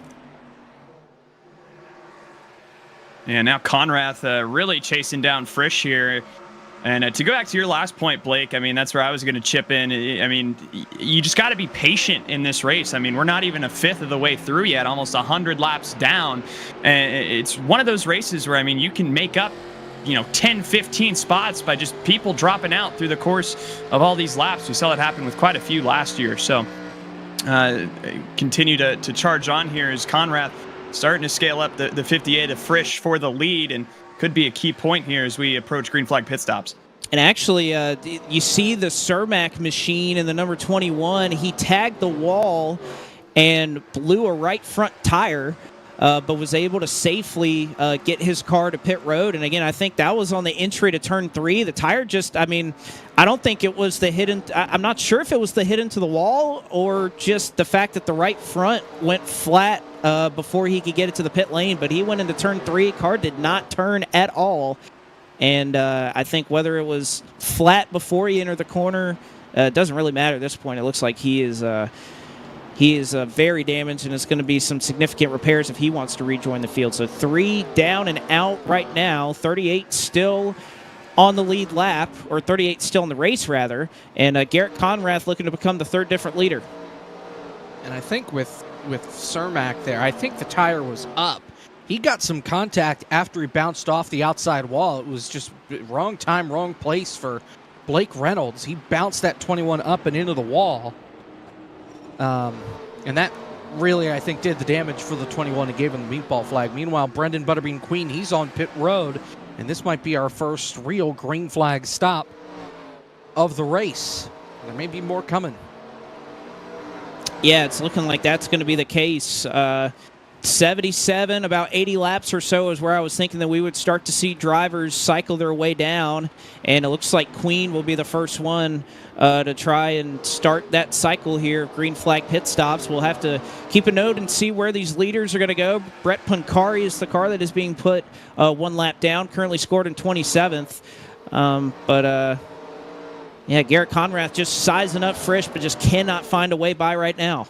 D: And now Conrath really chasing down Frisch here. And to go back to your last point, Blake, I mean, that's where I was going to chip in. I mean, you just got to be patient in this race. I mean, we're not even a fifth of the way through yet, almost 100 laps down. And it's one of those races where, I mean, you can make up, 10, 15 spots by just people dropping out through the course of all these laps. We saw it happen with quite a few last year. So continue to charge on here as Conrath starting to scale up the 58 of Frisch for the lead, and could be a key point here as we approach green flag pit stops.
C: And actually, you see the Cermak machine in the number 21. He tagged the wall and blew a right front tire, but was able to safely get his car to pit road. And again, I think that was on the entry to turn 3. The tire just, I don't think it was the hit. I'm not sure if it was the hit into the wall or just the fact that the right front went flat before he could get it to the pit lane. But he went into turn 3. Car did not turn at all. And I think whether it was flat before he entered the corner, it doesn't really matter at this point. It looks like he is very damaged, and it's going to be some significant repairs if he wants to rejoin the field. So 3 down and out right now. 38 still on the lead lap, or 38 still in the race, rather. And Garrett Conrath looking to become the third different leader.
B: And I think with Cermak there, I think the tire was up. He got some contact after he bounced off the outside wall. It was just wrong time, wrong place for Blake Reynolds. He bounced that 21 up and into the wall. And that really, I think, did the damage for the 21 and gave him the meatball flag. Meanwhile, Brendan Butterbean Queen, he's on pit road, and this might be our first real green flag stop of the race. There may be more coming.
C: Yeah, it's looking like that's going to be the case. 77, about 80 laps or so is where I was thinking that we would start to see drivers cycle their way down, and it looks like Queen will be the first one to try and start that cycle here of green flag pit stops. We'll have to keep a note and see where these leaders are going to go. Brett Pancari is the car that is being put 1 lap down, currently scored in 27th. Yeah, Garrett Conrath just sizing up Frisch, but just cannot find a way by right now.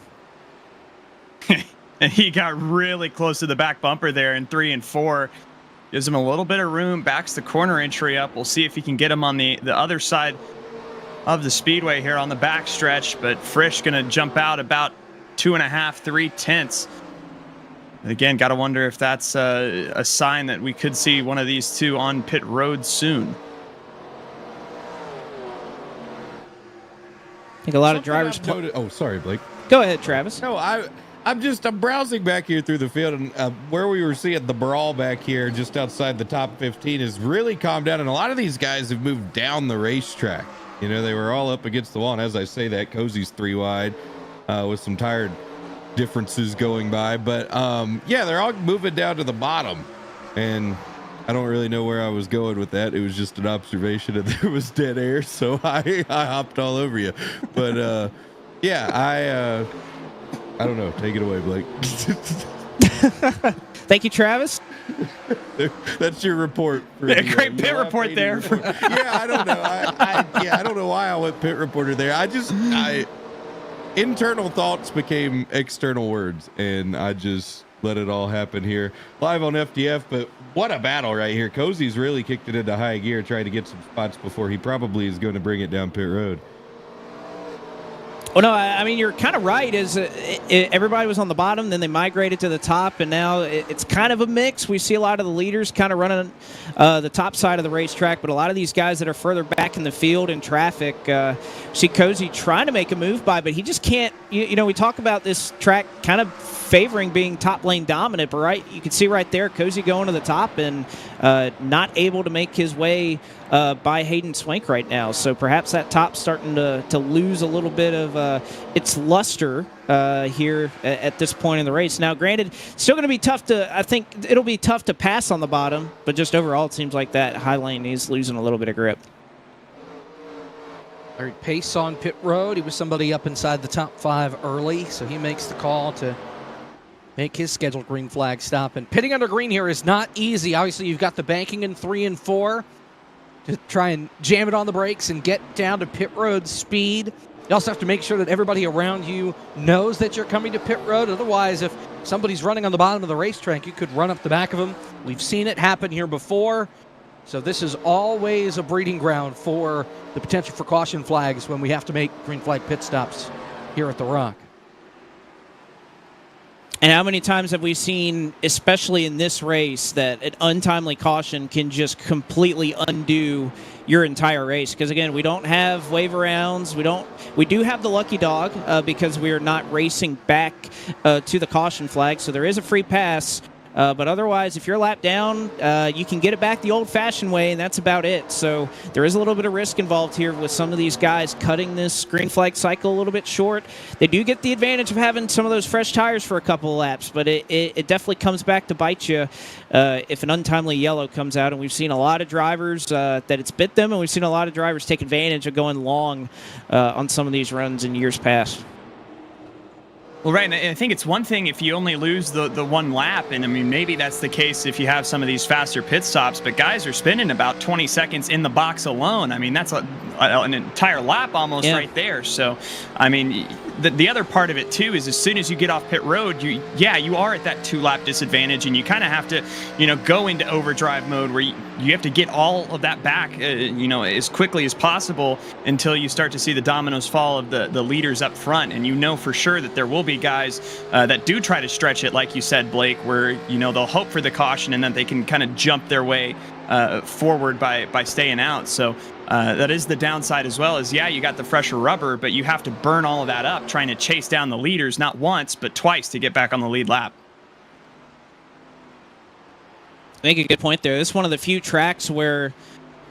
D: And he got really close to the back bumper there in 3 and 4. Gives him a little bit of room, backs the corner entry up. We'll see if he can get him on the other side of the speedway here on the back stretch. But Frisch going to jump out about 2.5, 3 tenths. Again, got to wonder if that's a sign that we could see one of these two on pit road soon.
C: I think a lot of drivers...
E: Oh, sorry, Blake.
C: Go ahead, Travis.
E: No, I'm browsing back here through the field, and where we were seeing the brawl back here just outside the top 15 has really calmed down, and a lot of these guys have moved down the racetrack. They were all up against the wall, and as I say that, Cozy's 3 wide with some tire differences going by, but yeah, they're all moving down to the bottom, and I don't really know where I was going with that. It was just an observation that there was dead air, so I hopped all over you. But yeah, I don't know. Take it away, Blake.
C: Thank you, Travis.
E: That's your report.
D: Great pit report there.
E: Yeah, I don't know. I don't know why I went pit reporter there. Internal thoughts became external words, and I just let it all happen here live on FDF. But what a battle right here. Cozy's really kicked it into high gear, trying to get some spots before he probably is going to bring it down pit road.
C: Well, no, I mean, you're kind of right. Everybody was on the bottom, then they migrated to the top, and now it's kind of a mix. We see a lot of the leaders kind of running the top side of the racetrack, but a lot of these guys that are further back in the field in traffic, see Cozy trying to make a move by, but he just can't. We talk about this track kind of favoring being top lane dominant, but right, you can see right there, Cozy going to the top and not able to make his way by Hayden Swank right now. So perhaps that top's starting to lose a little bit of its luster here at this point in the race. Now, granted, still going to be tough I think it'll be tough to pass on the bottom, but just overall, it seems like that high lane is losing a little bit of grip.
B: Larry Pace on pit road. He was somebody up inside the top 5 early, so he makes the call to make his scheduled green flag stop. And pitting under green here is not easy. Obviously, you've got the banking in 3 and 4 to try and jam it on the brakes and get down to pit road speed. You also have to make sure that everybody around you knows that you're coming to pit road. Otherwise, if somebody's running on the bottom of the racetrack, you could run up the back of them. We've seen it happen here before. So this is always a breeding ground for the potential for caution flags when we have to make green flag pit stops here at the Rock.
C: And how many times have we seen, especially in this race, that an untimely caution can just completely undo your entire race? Because again, we don't have wave arounds. We do have the lucky dog because we are not racing back to the caution flag. So there is a free pass. But otherwise, if you're a lap down, you can get it back the old-fashioned way, and that's about it. So there is a little bit of risk involved here with some of these guys cutting this green flag cycle a little bit short. They do get the advantage of having some of those fresh tires for a couple of laps, but it definitely comes back to bite you if an untimely yellow comes out. And we've seen a lot of drivers that it's bit them, and we've seen a lot of drivers take advantage of going long on some of these runs in years past.
D: Well, right, and I think it's one thing if you only lose the one lap, and I mean, maybe that's the case if you have some of these faster pit stops, but guys are spending about 20 seconds in the box alone. I mean, that's an entire lap almost right there. So, I mean, the other part of it, too, is as soon as you get off pit road, you are at that 2-lap disadvantage, and you kind of have to, go into overdrive mode where you have to get all of that back, as quickly as possible until you start to see the dominoes fall of the leaders up front, and for sure that there will be guys that do try to stretch it, like you said, Blake, where they'll hope for the caution and then they can kind of jump their way forward by staying out. So that is the downside as well. Is you got the fresher rubber, but you have to burn all of that up trying to chase down the leaders, not once but twice, to get back on the lead lap.
C: Make a good point there. This is one of the few tracks where,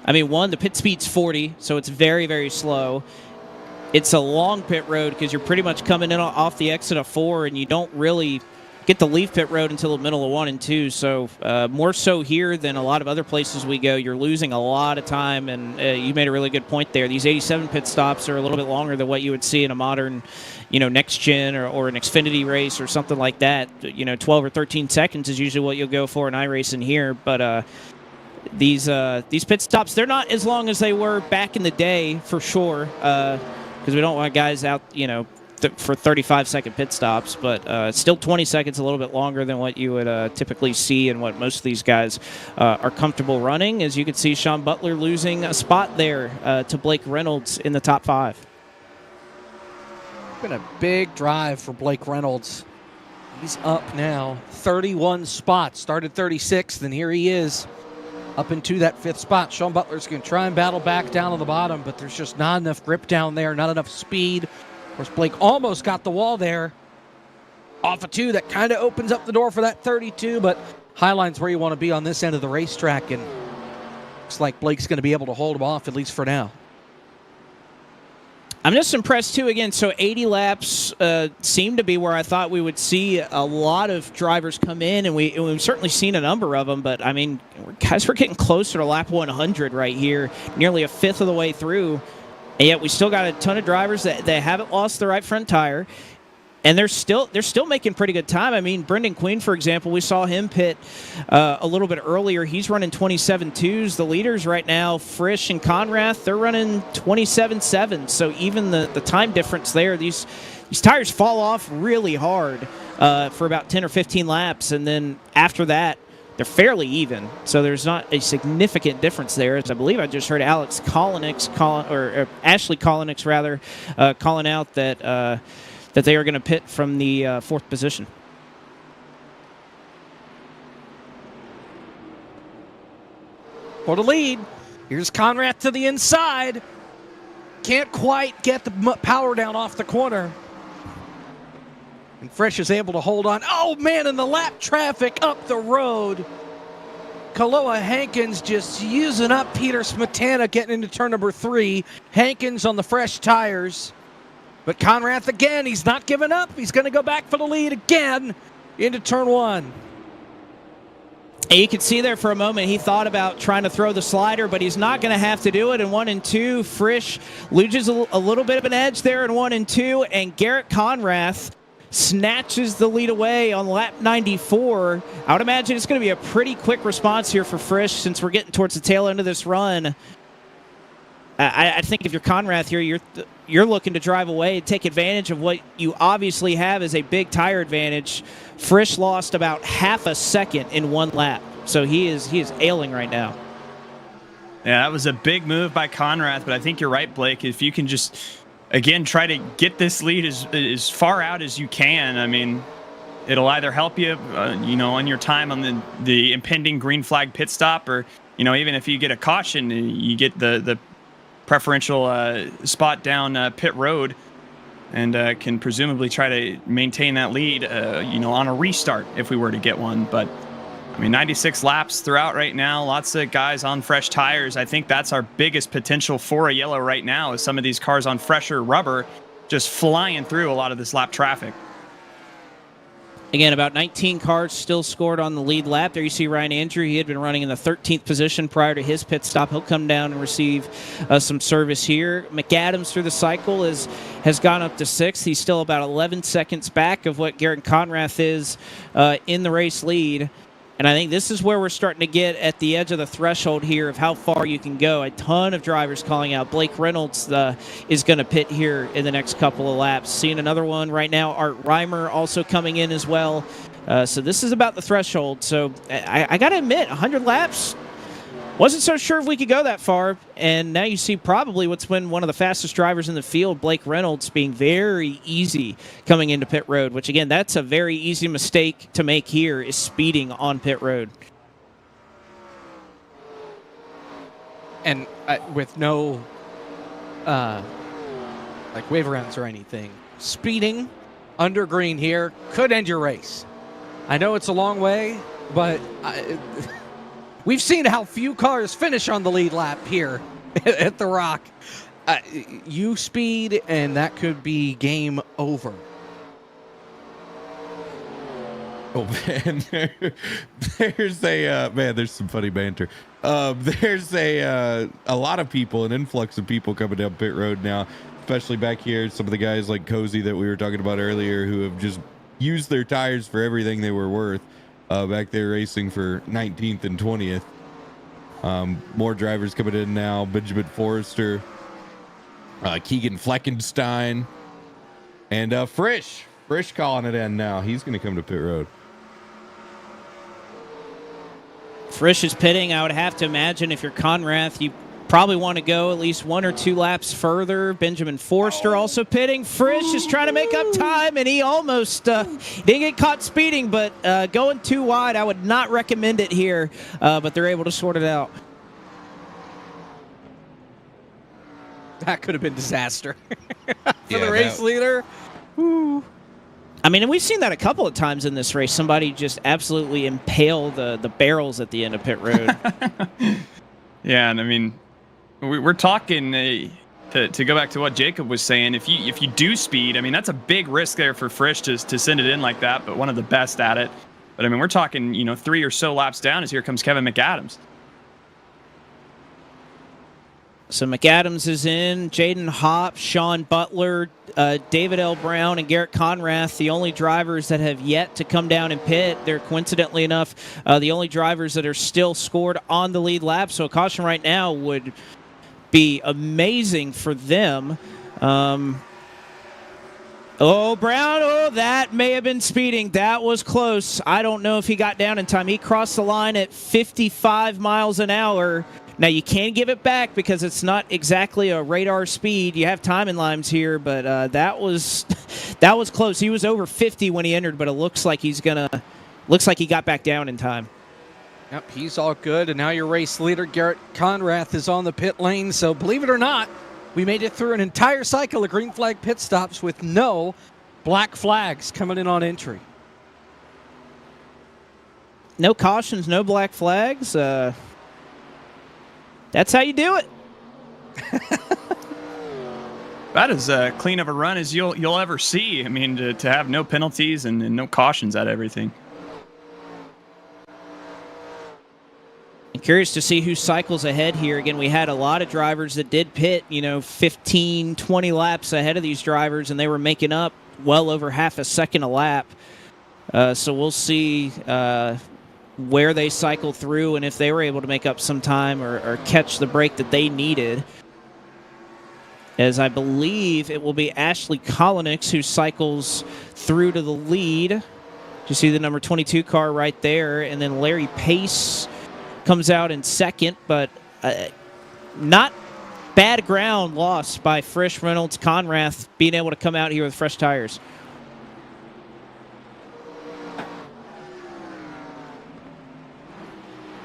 C: the pit speed's 40, so it's very, very slow. It's a long pit road because you're pretty much coming in off the exit of 4, and you don't really get to leave pit road until the middle of 1 and 2. So more so here than a lot of other places we go, you're losing a lot of time, and you made a really good point there. These 87 pit stops are a little bit longer than what you would see in a modern, next gen or an Xfinity race or something like that. 12 or 13 seconds is usually what you'll go for in iRacing here, but these pit stops, they're not as long as they were back in the day for sure. Because we don't want guys out, for 35-second pit stops, but still 20 seconds, a little bit longer than what you would typically see and what most of these guys are comfortable running. As you can see, Sean Butler losing a spot there to Blake Reynolds in the top 5.
B: Been a big drive for Blake Reynolds. He's up now 31 spots. Started 36th, and here he is up into that 5th spot. Sean Butler's going to try and battle back down on the bottom, but there's just not enough grip down there, not enough speed. Of course, Blake almost got the wall there off of 2. That kind of opens up the door for that 32, but Highline's where you want to be on this end of the racetrack, and looks like Blake's going to be able to hold him off, at least for now.
C: I'm just impressed, too. Again, so 80 laps seem to be where I thought we would see a lot of drivers come in, and we've certainly seen a number of them. But, guys, we're getting closer to lap 100 right here, nearly a fifth of the way through. And yet we still got a ton of drivers that haven't lost the right front tire. And they're still making pretty good time. Brendan Queen, for example, we saw him pit a little bit earlier. He's running 27.2s. The leaders right now, Frisch and Conrath, they're running 27.7s. So even the time difference there, these tires fall off really hard for about 10 or 15 laps. And then after that, they're fairly even. So there's not a significant difference there. As I believe I just heard Ashley Kolinix, calling out that they are going to pit from the 4th position.
B: For the lead, here's Conrath to the inside. Can't quite get the power down off the corner. And Frisch is able to hold on. Oh, man, in the lap traffic up the road. Kaloa Hankins just using up Peter Smetana getting into turn number 3. Hankins on the fresh tires. But Conrath again, he's not giving up. He's going to go back for the lead again into turn 1.
C: And you can see there for a moment he thought about trying to throw the slider, but he's not going to have to do it in 1 and 2. Frisch loses a little bit of an edge there in 1 and 2, and Garrett Conrath snatches the lead away on lap 94. I would imagine it's going to be a pretty quick response here for Frisch since we're getting towards the tail end of this run. I think if you're Conrath here, you're looking to drive away and take advantage of what you obviously have as a big tire advantage. Frisch lost about half a second in 1 lap, so he is ailing right now.
D: Yeah, that was a big move by Conrath, but I think you're right, Blake. If you can just, again, try to get this lead as far out as you can, I mean, it'll either help you, on your time on the impending green flag pit stop, or, even if you get a caution, you get the preferential spot down pit road, and can presumably try to maintain that lead, on a restart if we were to get one. But, 96 laps throughout right now, lots of guys on fresh tires. I think that's our biggest potential for a yellow right now, is some of these cars on fresher rubber just flying through a lot of this lap traffic.
C: Again, about 19 cars still scored on the lead lap. There you see Ryan Andrew. He had been running in the 13th position prior to his pit stop. He'll come down and receive some service here. McAdams through the cycle has gone up to 6th. He's still about 11 seconds back of what Garrett Conrath is in the race lead. And I think this is where we're starting to get at the edge of the threshold here of how far you can go. A ton of drivers calling out. Blake Reynolds is going to pit here in the next couple of laps. Seeing another one right now, Art Reimer also coming in as well. So this is about the threshold. So I got to admit, 100 laps, wasn't so sure if we could go that far. And now you see probably what's been one of the fastest drivers in the field, Blake Reynolds, being very easy coming into pit road, which, again, that's a very easy mistake to make here, is speeding on pit road.
B: And with no wave rounds or anything, speeding under green here could end your race. I know it's a long way, but we've seen how few cars finish on the lead lap here at the Rock. You speed, and that could be game over.
E: Oh man, there's there's some funny banter. There's a lot of people, an influx of people coming down pit road now, especially back here. Some of the guys like Cozy that we were talking about earlier, who have just used their tires for everything they were worth. Back there racing for 19th and 20th. More drivers coming in now. Benjamin Forrester, Keegan Fleckenstein, and Frisch calling it in now. He's going to come to pit road.
C: Frisch is pitting. I would have to imagine if you're Conrath, you probably want to go at least 1 or 2 laps further. Benjamin Forrester also pitting. Frisch is trying to make up time, and he almost didn't get caught speeding, but going too wide, I would not recommend it here, but they're able to sort it out.
B: That could have been disaster for the race leader. Woo.
C: I mean, and we've seen that a couple of times in this race. Somebody just absolutely impale the barrels at the end of pit road.
D: Yeah, and I mean, we're talking to go back to what Jacob was saying. If you do speed, I mean, that's a big risk there for Frisch to send it in like that, but one of the best at it. But I mean, we're talking 3 or so laps down as here comes Kevin McAdams.
C: So McAdams is in, Jaden Hopp, Sean Butler, David L. Brown, and Garrett Conrath, the only drivers that have yet to come down and pit. They're, coincidentally enough, the only drivers that are still scored on the lead lap. So a caution right now would be amazing for them. Brown, that may have been speeding. That was close. I don't know if he got down in time. He crossed the line at 55 miles an hour. Now, you can give it back because it's not exactly a radar speed. You have timing lines here, but that was close. He was over 50 when he entered, but it looks like he got back down in time.
B: Yep, he's all good, and now your race leader, Garrett Conrath, is on the pit lane. So believe it or not, we made it through an entire cycle of green flag pit stops with no black flags coming in on entry.
C: No cautions, no black flags. That's how you do it.
D: About as clean of a run as you'll ever see. I mean, to have no penalties and no cautions at everything.
C: I'm curious to see who cycles ahead here. Again, we had a lot of drivers that did pit, 15, 20 laps ahead of these drivers, and they were making up well over half a second a lap. So we'll see where they cycle through and if they were able to make up some time or catch the break that they needed. As I believe it will be Ashley Kolonix who cycles through to the lead. You see the number 22 car right there, and then Larry Pace comes out in second, but not bad ground lost by Frisch, Reynolds, Conrath being able to come out here with fresh tires.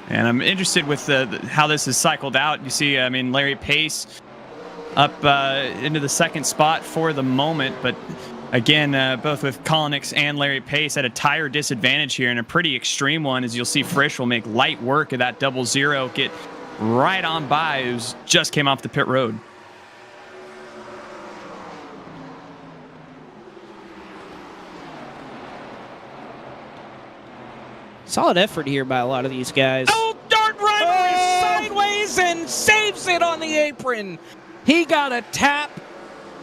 D: And I'm interested with how this is cycled out. You see, I mean, Larry Pace up into the second spot for the moment, but again, both with Kolonix and Larry Pace at a tire disadvantage here, and a pretty extreme one, as you'll see Frisch will make light work of that 00, get right on by who's just came off the pit road.
C: Solid effort here by a lot of these guys.
B: Oh, dart run sideways and saves it on the apron. He got a tap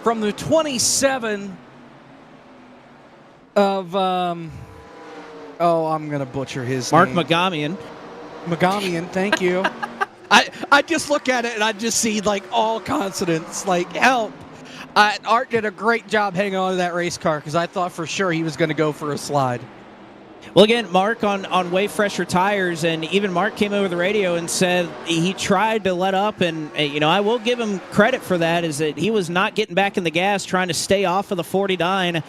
B: from the 27 of, I'm going to butcher his
C: Mark
B: name.
C: Magamian.
B: Magamian, thank you. I just look at it and I just see like all consonants, like help. Art did a great job hanging on to that race car because I thought for sure he was going to go for a slide.
C: Well, again, Mark on way fresher tires, and even Mark came over the radio and said he tried to let up, and I will give him credit for that, is that he was not getting back in the gas, trying to stay off of the 49.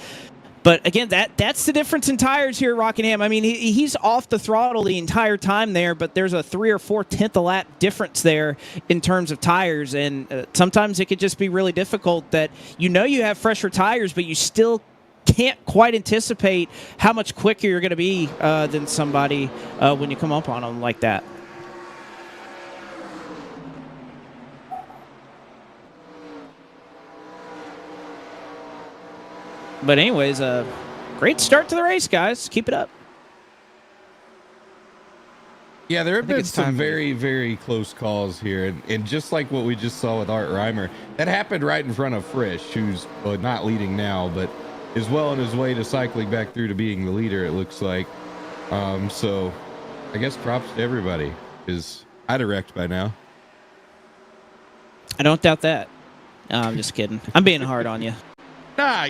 C: But again, that's the difference in tires here at Rockingham. I mean, he's off the throttle the entire time there, but there's a 3 or 4 tenth a lap difference there in terms of tires, and sometimes it could just be really difficult that you have fresher tires, but you still can't quite anticipate how much quicker you're going to be than somebody when you come up on them like that. But anyways, great start to the race, guys. Keep it up.
E: Yeah, there have
B: think
E: been
B: it's
E: some
B: time for-
E: very, very close calls here. And just like what we just saw with Art Reimer, that happened right in front of Frisch, who's not leading now, but is well on his way to cycling back through to being the leader, it looks like. So I guess props to everybody, because I'd have wrecked by now.
C: I don't doubt that. No, I'm just kidding. I'm being hard on you.
E: Nah,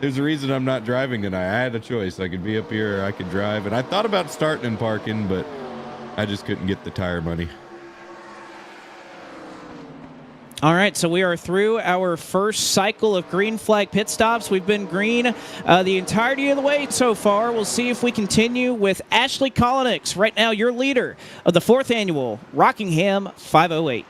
E: there's a reason I'm not driving tonight. I had a choice. I could be up here or I could drive. And I thought about starting and parking, but I just couldn't get the tire money.
C: All right, so we are through our first cycle of green flag pit stops. We've been green the entirety of the way so far. We'll see if we continue with Ashley Kolonix, right now your leader of the 4th annual Rockingham 508.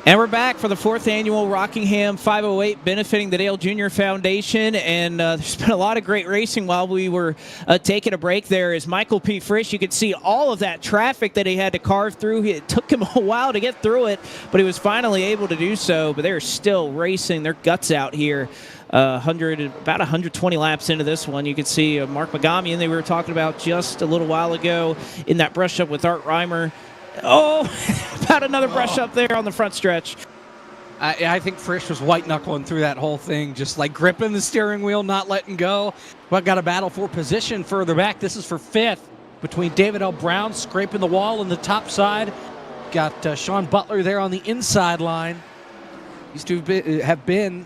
C: And we're back for the 4th annual Rockingham 508 benefiting the Dale Jr. Foundation. And there's been a lot of great racing while we were taking a break there. As Michael P. Frisch, you could see all of that traffic that he had to carve through. It took him a while to get through it, but he was finally able to do so. But they're still racing their guts out here. About 120 laps into this one. You can see Mark Magamian, they were talking about just a little while ago in that brush up with Art Reimer. Oh, about another brush up there on the front stretch.
B: I think Frisch was white-knuckling through that whole thing, just like gripping the steering wheel, not letting go. But got a battle for position further back. This is for 5th between David L. Brown scraping the wall on the top side. Got Sean Butler there on the inside line. These two have been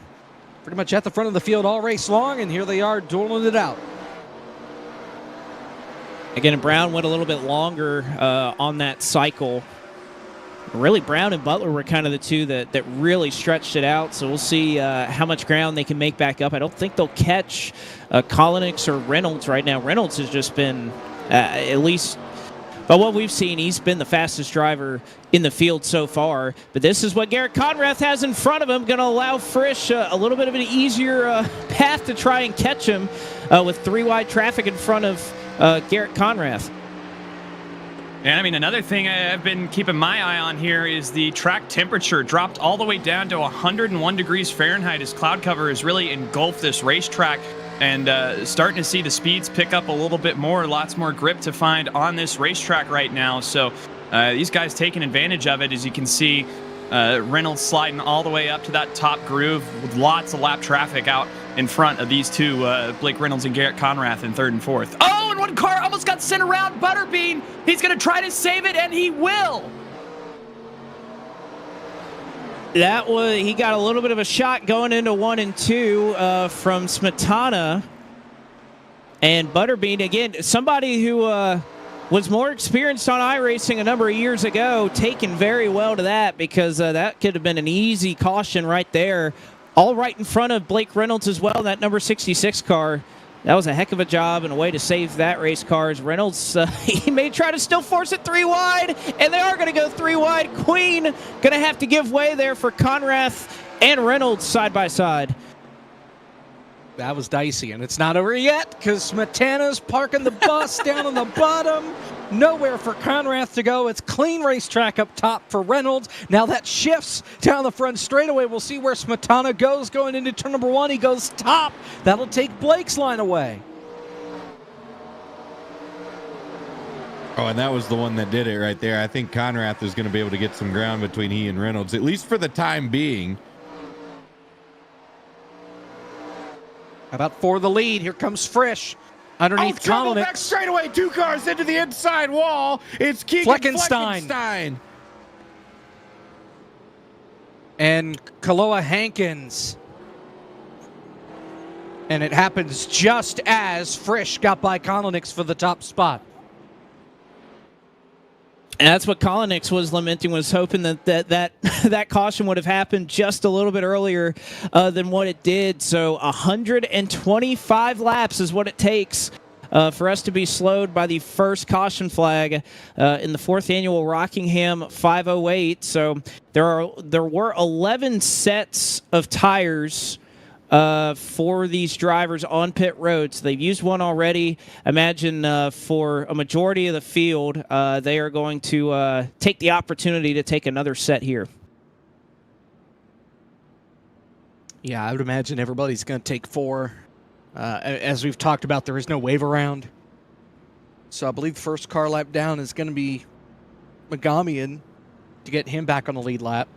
B: pretty much at the front of the field all race long, and here they are dueling it out.
C: Again, Brown went a little bit longer on that cycle. Really, Brown and Butler were kind of the two that really stretched it out, so we'll see how much ground they can make back up. I don't think they'll catch Kolonix or Reynolds right now. Reynolds has just been, at least by what we've seen, he's been the fastest driver in the field so far. But this is what Garrett Conrath has in front of him, going to allow Frisch a little bit of an easier path to try and catch him with 3 wide traffic in front of Garrett Conrath.
D: And I mean, another thing I've been keeping my eye on here is the track temperature dropped all the way down to 101 degrees Fahrenheit as cloud cover has really engulfed this racetrack, and starting to see the speeds pick up a little bit more, lots more grip to find on this racetrack right now. So these guys taking advantage of it. As you can see, Reynolds sliding all the way up to that top groove with lots of lap traffic out in front of these two, Blake Reynolds and Garrett Conrath in 3rd and 4th. Oh, and one car almost got sent around Butterbean. He's going to try to save it, and he will.
C: He got a little bit of a shot going into 1 and 2 from Smetana. And Butterbean, again, somebody who was more experienced on iRacing a number of years ago, taken very well to that, because that could have been an easy caution right there. All right in front of Blake Reynolds as well, that number 66 car. That was a heck of a job and a way to save that race car. As Reynolds, he may try to still force it 3 wide, and they are going to go 3 wide. Queen going to have to give way there for Conrath and Reynolds side by side.
B: That was dicey, and it's not over yet because Smetana's parking the bus down on the bottom. Nowhere for Conrath to go. It's clean racetrack up top for Reynolds. Now that shifts down the front straightaway. We'll see where Smetana goes going into turn number 1. He goes top. That'll take Blake's line away.
E: Oh, and that was the one that did it right there. I think Conrath is going to be able to get some ground between he and Reynolds, at least for the time being.
B: How about for the lead? Here comes Frisch underneath
E: trouble
B: Kolonix.
E: back straightaway. 2 cars into the inside wall. It's Keegan Fleckenstein.
B: And Kaloa Hankins. And it happens just as Frisch got by Kolonix for the top spot.
C: And that's what Kolonix was lamenting, was hoping that caution would have happened just a little bit earlier than what it did. So 125 laps is what it takes for us to be slowed by the first caution flag in the 4th annual Rockingham 508. So there were 11 sets of tires for these drivers on pit roads. They've used one already. Imagine for a majority of the field, they are going to take the opportunity to take another set here.
B: Yeah, I would imagine everybody's going to take 4. As we've talked about, there is no wave around. So I believe the first car lap down is going to be Magamian to get him back on the lead lap.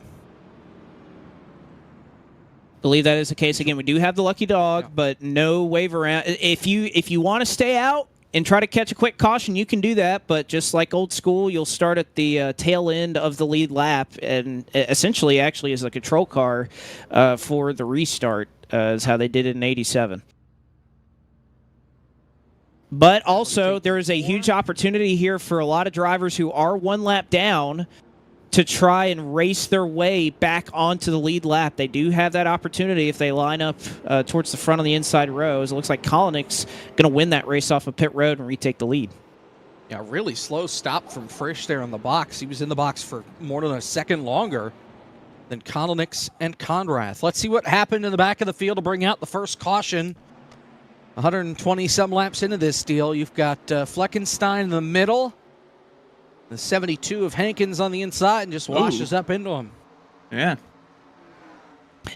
C: Believe that is the case. Again, we do have the lucky dog, but no wave around. If you want to stay out and try to catch a quick caution, you can do that. But just like old school, you'll start at the tail end of the lead lap, and essentially, actually, as a control car for the restart, is how they did it in '87. But also, there is a huge opportunity here for a lot of drivers who are 1 lap down to try and race their way back onto the lead lap. They do have that opportunity if they line up towards the front of the inside rows. It looks like Kolonix going to win that race off of pit road and retake the lead.
B: Yeah, really slow stop from Frisch there on the box. He was in the box for more than a second longer. then Kolonix and Conrath. Let's see what happened in the back of the field to bring out the first caution. 120-some laps into this deal. You've got Fleckenstein in the middle. The 72 of Hankins on the inside and just washes up into him.
D: Yeah.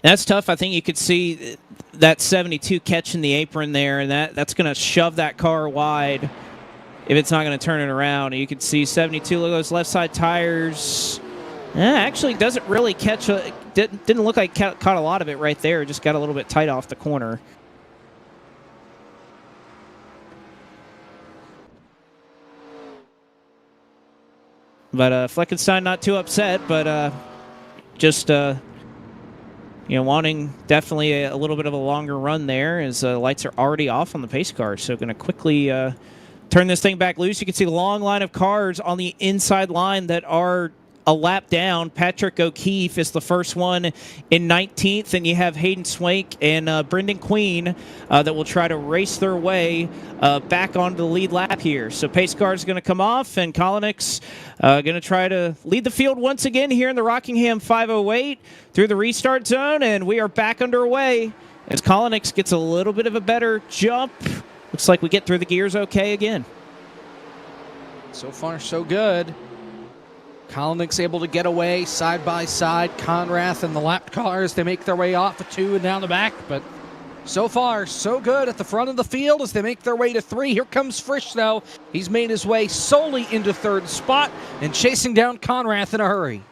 C: That's tough. I think you could see that 72 catching the apron there, and that's going to shove that car wide if it's not going to turn it around. You can see 72, look at those left side tires. Actually doesn't really catch, didn't look like caught a lot of it right there. Just got a little bit tight off the corner. But Fleckenstein not too upset, but just wanting definitely a little bit of a longer run there as lights are already off on the pace car. So going to quickly turn this thing back loose. You can see the long line of cars on the inside line that are a lap down. Patrick O'Keefe is the first one in 19th, and you have Hayden Swank and Brendan Queen that will try to race their way back onto the lead lap here. So pace car is going to come off, and Kolonix going to try to lead the field once again here in the Rockingham 508 through the restart zone, and we are back underway as Kolonix gets a little bit of a better jump. Looks like we get through the gears okay again.
B: So far, so good. Kolonix able to get away side by side. Conrath and the lapped cars, they make their way off of 2 and down the back. But so far, so good at the front of the field as they make their way to 3. Here comes Frisch, though. He's made his way solely into 3rd spot and chasing down Conrath in a hurry.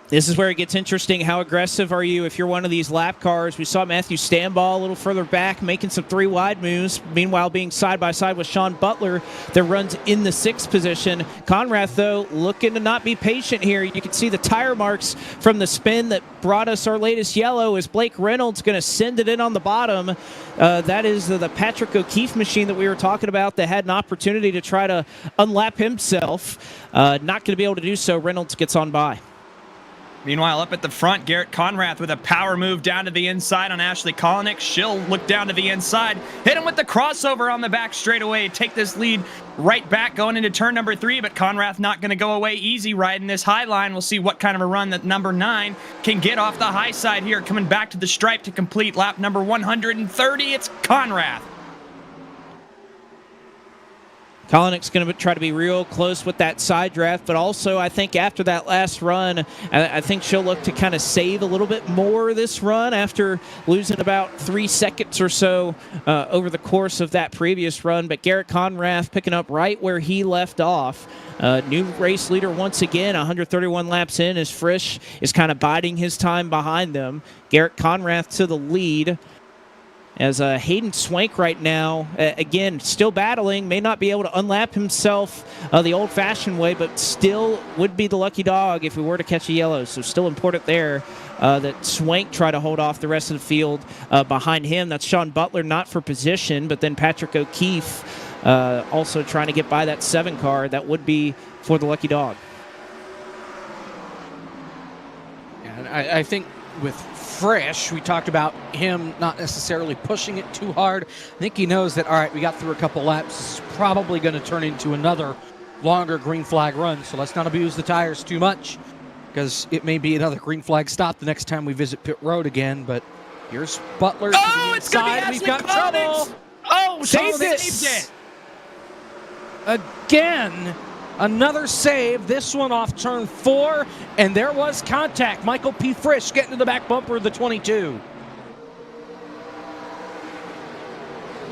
C: This is where it gets interesting. How aggressive are you if you're one of these lap cars? We saw Matthew Stambaugh a little further back making some 3 wide moves, meanwhile being side by side with Sean Butler that runs in the 6th position. Conrath, though, looking to not be patient here. You can see the tire marks from the spin that brought us our latest yellow as Blake Reynolds going to send it in on the bottom. That is the Patrick O'Keefe machine that we were talking about that had an opportunity to try to unlap himself. Not going to be able to do so. Reynolds gets on by.
D: Meanwhile, up at the front, Garrett Conrath with a power move down to the inside on Ashley Kolonix. She'll look down to the inside, hit him with the crossover on the back straightaway, take this lead right back going into turn number 3, but Conrath not going to go away easy riding this high line. We'll see what kind of a run that number 9 can get off the high side here, coming back to the stripe to complete lap number 130. It's Conrath.
C: Kolonix going to try to be real close with that side draft, but also I think after that last run, I think she'll look to kind of save a little bit more this run after losing about 3 seconds or so over the course of that previous run. But Garrett Conrath picking up right where he left off. New race leader once again, 131 laps in as Frisch is kind of biding his time behind them. Garrett Conrath to the lead. As Hayden Swank right now, again, still battling, may not be able to unlap himself the old-fashioned way, but still would be the lucky dog if we were to catch a yellow. So still important there that Swank try to hold off the rest of the field behind him. That's Sean Butler, not for position, but then Patrick O'Keefe also trying to get by that 7 car. That would be for the lucky dog.
B: And I think with Frisch, we talked about him not necessarily pushing it too hard. I think he knows that, all right, we got through a couple laps. This is probably going to turn into another longer green flag run, so let's not abuse the tires too much because it may be another green flag stop the next time we visit pit road again. But here's Butler.
D: Oh, it's going to be Ashley
B: We've got
D: Kolonix.
B: trouble.
D: Oh,
B: Saved
D: it.
B: Again. Another save, this one off turn 4, and there was contact. Michael P. Frisch getting to the back bumper of the 22.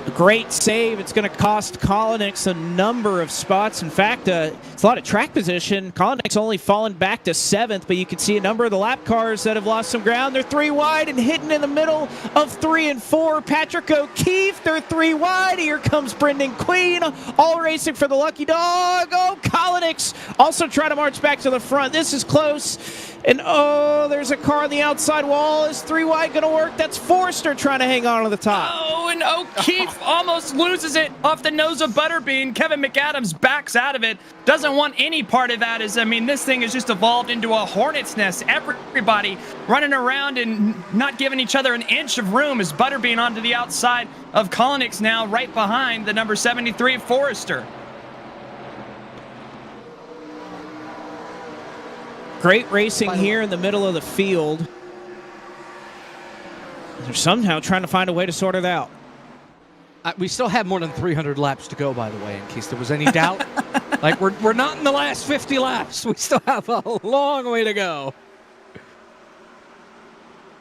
C: A great save. It's going to cost Kolonix a number of spots. In fact, it's a lot of track position. Kolonix only fallen back to 7th, but you can see a number of the lap cars that have lost some ground. They're 3 wide and hidden in the middle of 3 and 4. Patrick O'Keefe, they're 3 wide. Here comes Brendan Queen, all racing for the lucky dog. Oh, Kolonix also trying to march back to the front. This is close. And oh, there's a car on the outside wall. Is 3 wide going to work? That's Forster trying to hang on to the top.
D: Oh, and O'Keefe almost loses it off the nose of Butterbean. Kevin McAdams backs out of it. Doesn't want any part of that. This thing has just evolved into a hornet's nest. Everybody running around and not giving each other an inch of room as Butterbean onto the outside of Kolonix now, right behind the number 73 Forrester.
C: Great racing here in the middle of the field. They're somehow trying to find a way to sort it out.
B: We still have more than 300 laps to go, by the way, in case there was any doubt. Like, we're not in the last 50 laps. We still have a long way to go.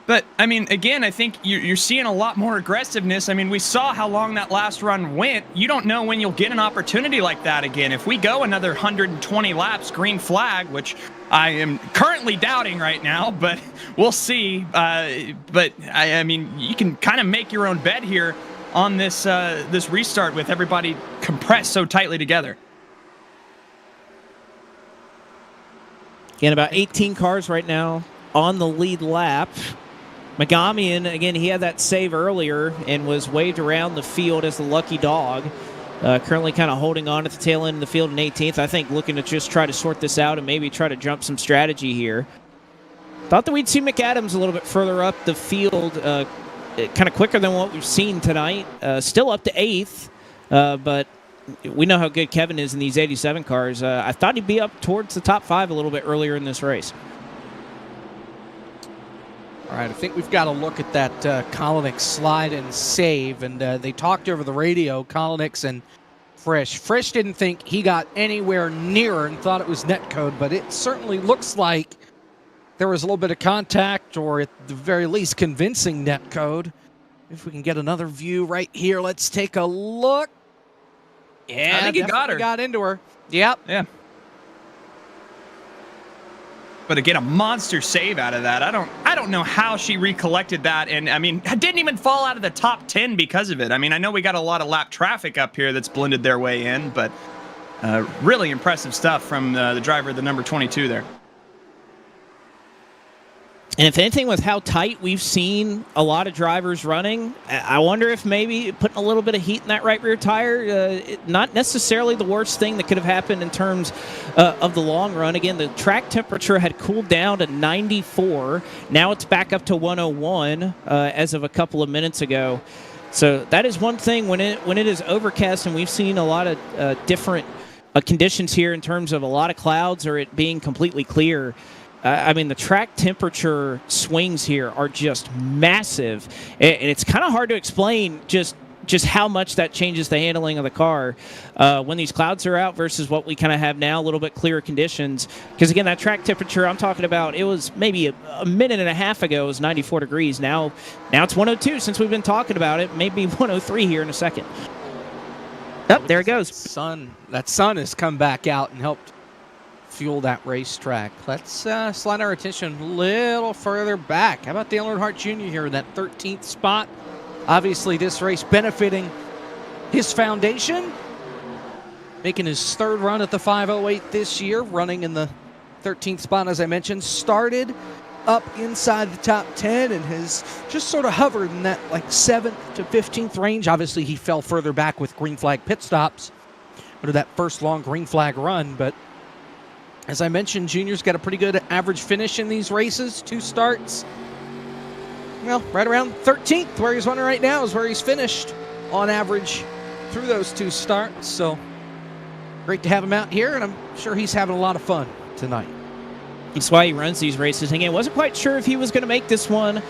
D: But, I mean, again, I think you're seeing a lot more aggressiveness. I mean, we saw how long that last run went. You don't know when you'll get an opportunity like that again. If we go another 120 laps, green flag, which I am currently doubting right now, but we'll see. But, I mean, you can kind of make your own bet here on this this restart with everybody compressed so tightly together.
C: Again, about 18 cars right now on the lead lap. Megamian, again, he had that save earlier and was waved around the field as the lucky dog. Currently kind of holding on at the tail end of the field in 18th. I think looking to just try to sort this out and maybe try to jump some strategy here. Thought that we'd see McAdams a little bit further up the field, kind of quicker than what we've seen tonight. Still up to 8th, but we know how good Kevin is in these 87 cars. I thought he'd be up towards the top 5 a little bit earlier in this race.
B: All right, I think we've got to look at that Kolonix slide and save, and they talked over the radio, Kolonix and Frisch. Frisch didn't think he got anywhere nearer and thought it was netcode, but it certainly looks like there was a little bit of contact, or at the very least convincing netcode. If we can get another view right here, let's take a look. Yeah,
D: I think he got her.
B: Got into her. Yep.
D: Yeah. But to get a monster save out of that, I don't know how she recollected that. And I mean, I didn't even fall out of the top 10 because of it. I mean, I know we got a lot of lap traffic up here that's blended their way in, but really impressive stuff from the driver, the number 22 there.
C: And if anything, with how tight we've seen a lot of drivers running, I wonder if maybe putting a little bit of heat in that right rear tire, not necessarily the worst thing that could have happened in terms of the long run. Again, the track temperature had cooled down to 94. Now it's back up to 101 as of a couple of minutes ago. So that is one thing when it is overcast, and we've seen a lot of different conditions here in terms of a lot of clouds or it being completely clear. I mean, the track temperature swings here are just massive, and it's kind of hard to explain just how much that changes the handling of the car when these clouds are out versus what we kind of have now, a little bit clearer conditions. Because, again, that track temperature I'm talking about, it was maybe a minute and a half ago, it was 94 degrees. Now it's 102 since we've been talking about it, maybe 103 here in a second. Oh, there it goes.
B: That sun has come back out and helped fuel that racetrack. Let's slide our attention a little further back. How about Dale Earnhardt Jr. here in that 13th spot? Obviously, this race benefiting his foundation, making his third run at the 508 this year, running in the 13th spot, as I mentioned. Started up inside the top 10 and has just sort of hovered in that like 7th to 15th range. Obviously, he fell further back with green flag pit stops under that first long green flag run, but as I mentioned, Junior's got a pretty good average finish in these races, 2 starts. Well, right around 13th, where he's running right now, is where he's finished on average through those 2 starts. So great to have him out here, and I'm sure he's having a lot of fun tonight.
C: That's why he runs these races. Again, wasn't quite sure if he was going to make this one,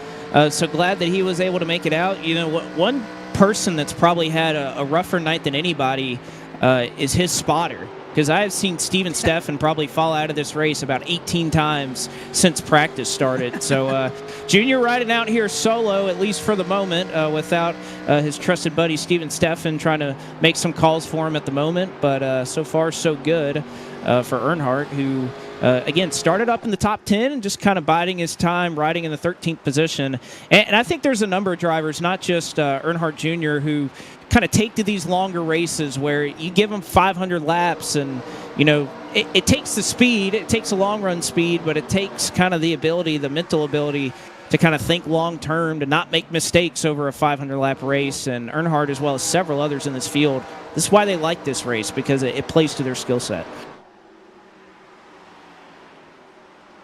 C: so glad that he was able to make it out. You know, one person that's probably had a rougher night than anybody is his spotter. Because I have seen Steven Steffen probably fall out of this race about 18 times since practice started. So Junior riding out here solo, at least for the moment, without his trusted buddy Steven Steffen trying to make some calls for him at the moment. But so far, so good for Earnhardt, who, again, started up in the top 10 and just kind of biding his time, riding in the 13th position. And I think there's a number of drivers, not just Earnhardt Jr., who kind of take to these longer races where you give them 500 laps and, you know, it takes the speed, it takes a long run speed, but it takes kind of the ability, the mental ability to kind of think long term, to not make mistakes over a 500 lap race. And Earnhardt, as well as several others in this field, this is why they like this race, because it plays to their skill set.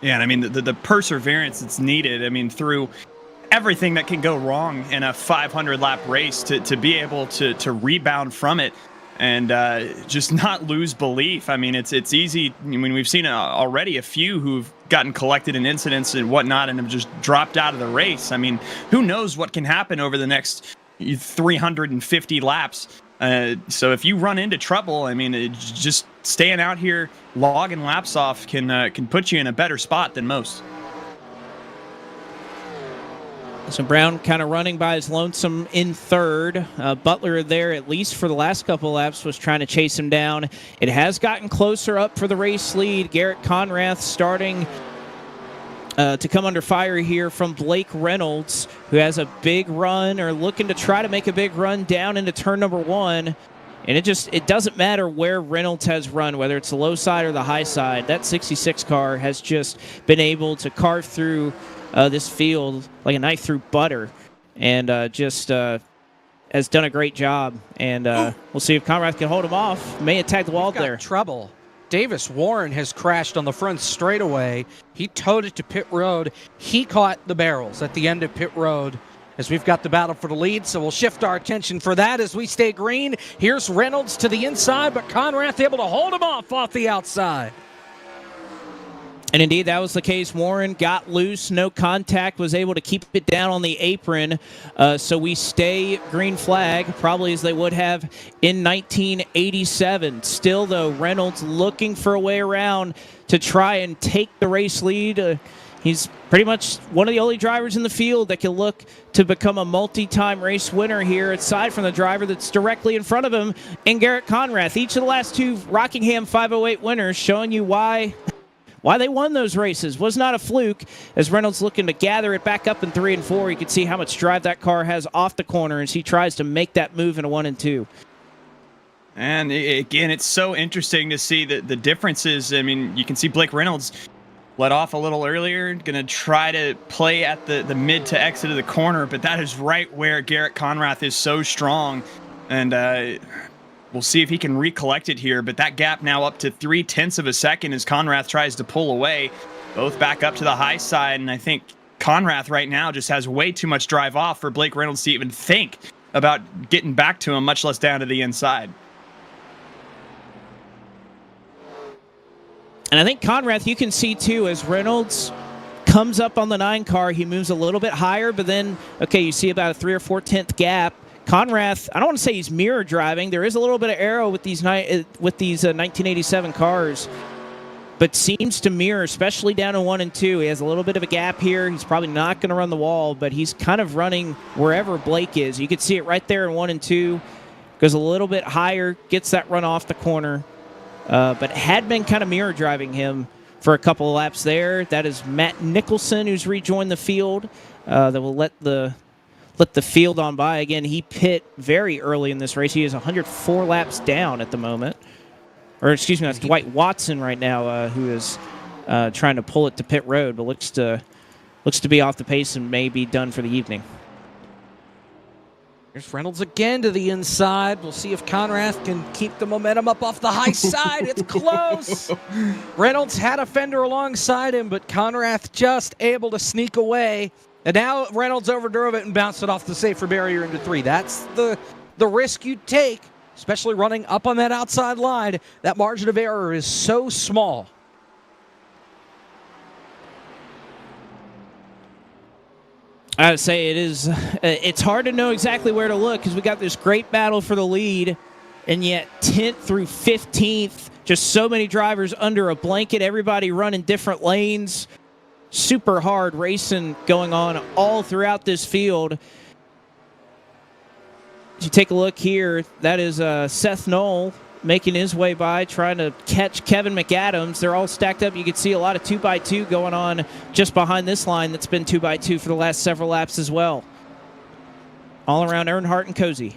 D: Yeah, and I mean, the perseverance that's needed, I mean, through everything that can go wrong in a 500 lap race to be able to rebound from it. and just not lose belief. I mean, it's easy. I mean, we've seen already a few who've gotten collected in incidents and whatnot and have just dropped out of the race. I mean, who knows what can happen over the next 350 laps. So if you run into trouble, I mean, just staying out here logging laps off can put you in a better spot than most.
C: So Brown kind of running by his lonesome in third. Butler there, at least for the last couple of laps, was trying to chase him down. It has gotten closer up for the race lead. Garrett Conrath starting to come under fire here from Blake Reynolds, who has a big run or looking to try to make a big run down into turn number 1. And it doesn't matter where Reynolds has run, whether it's the low side or the high side. That 66 car has just been able to carve through this field like a knife through butter, and has done a great job. And we'll see if Conrath can hold him off. May attack the wall there.
B: Trouble. Davis Warren has crashed on the front straightaway. He towed it to pit road. He caught the barrels at the end of pit road as we've got the battle for the lead. So we'll shift our attention for that as we stay green. Here's Reynolds to the inside, but Conrath able to hold him off the outside.
C: And indeed, that was the case. Warren got loose, no contact, was able to keep it down on the apron. So we stay green flag, probably as they would have in 1987. Still, though, Reynolds looking for a way around to try and take the race lead. He's pretty much one of the only drivers in the field that can look to become a multi-time race winner here, aside from the driver that's directly in front of him, and Garrett Conrath. Each of the last 2 Rockingham 508 winners, showing you why they won those races. Was not a fluke, as Reynolds looking to gather it back up in 3 and 4. You can see how much drive that car has off the corner as he tries to make that move into 1 and 2.
D: And again, it's so interesting to see the differences. I mean, you can see Blake Reynolds let off a little earlier, going to try to play at the mid to exit of the corner, but that is right where Garrett Conrath is so strong. And we'll see if he can recollect it here, but that gap now up to 0.3 of a second as Conrath tries to pull away. Both back up to the high side, and I think Conrath right now just has way too much drive off for Blake Reynolds to even think about getting back to him, much less down to the inside.
C: And I think Conrath, you can see too, as Reynolds comes up on the 9 car, he moves a little bit higher, but then, okay, you see about a 3 or 4/10 gap. Conrath, I don't want to say he's mirror driving. There is a little bit of aero with these 1987 cars, but seems to mirror, especially down in 1 and 2. He has a little bit of a gap here. He's probably not going to run the wall, but he's kind of running wherever Blake is. You can see it right there in 1 and 2. Goes a little bit higher, gets that run off the corner, but had been kind of mirror driving him for a couple of laps there. That is Matt Nicholson, who's rejoined the field. That will let the field on by. Again, he pit very early in this race. He is 104 laps down at the moment. Or excuse me, that's Dwight Watson right now, who is trying to pull it to pit road, but looks to be off the pace and may be done for the evening.
B: Here's Reynolds again to the inside. We'll see if Conrath can keep the momentum up off the high side. It's close. Reynolds had a fender alongside him, but Conrath just able to sneak away. And now Reynolds overdrove it and bounced it off the safer barrier into 3. That's the risk you take, especially running up on that outside line. That margin of error is so small.
C: I would say it's hard to know exactly where to look because we got this great battle for the lead, and yet 10th through 15th, just so many drivers under a blanket, everybody running different lanes. Super hard racing going on all throughout this field. As you take a look here, that is Seth Knoll making his way by, trying to catch Kevin McAdams. They're all stacked up. You can see a lot of 2x2 going on just behind this line that's been 2x2 for the last several laps as well. All around Earnhardt and Cozy.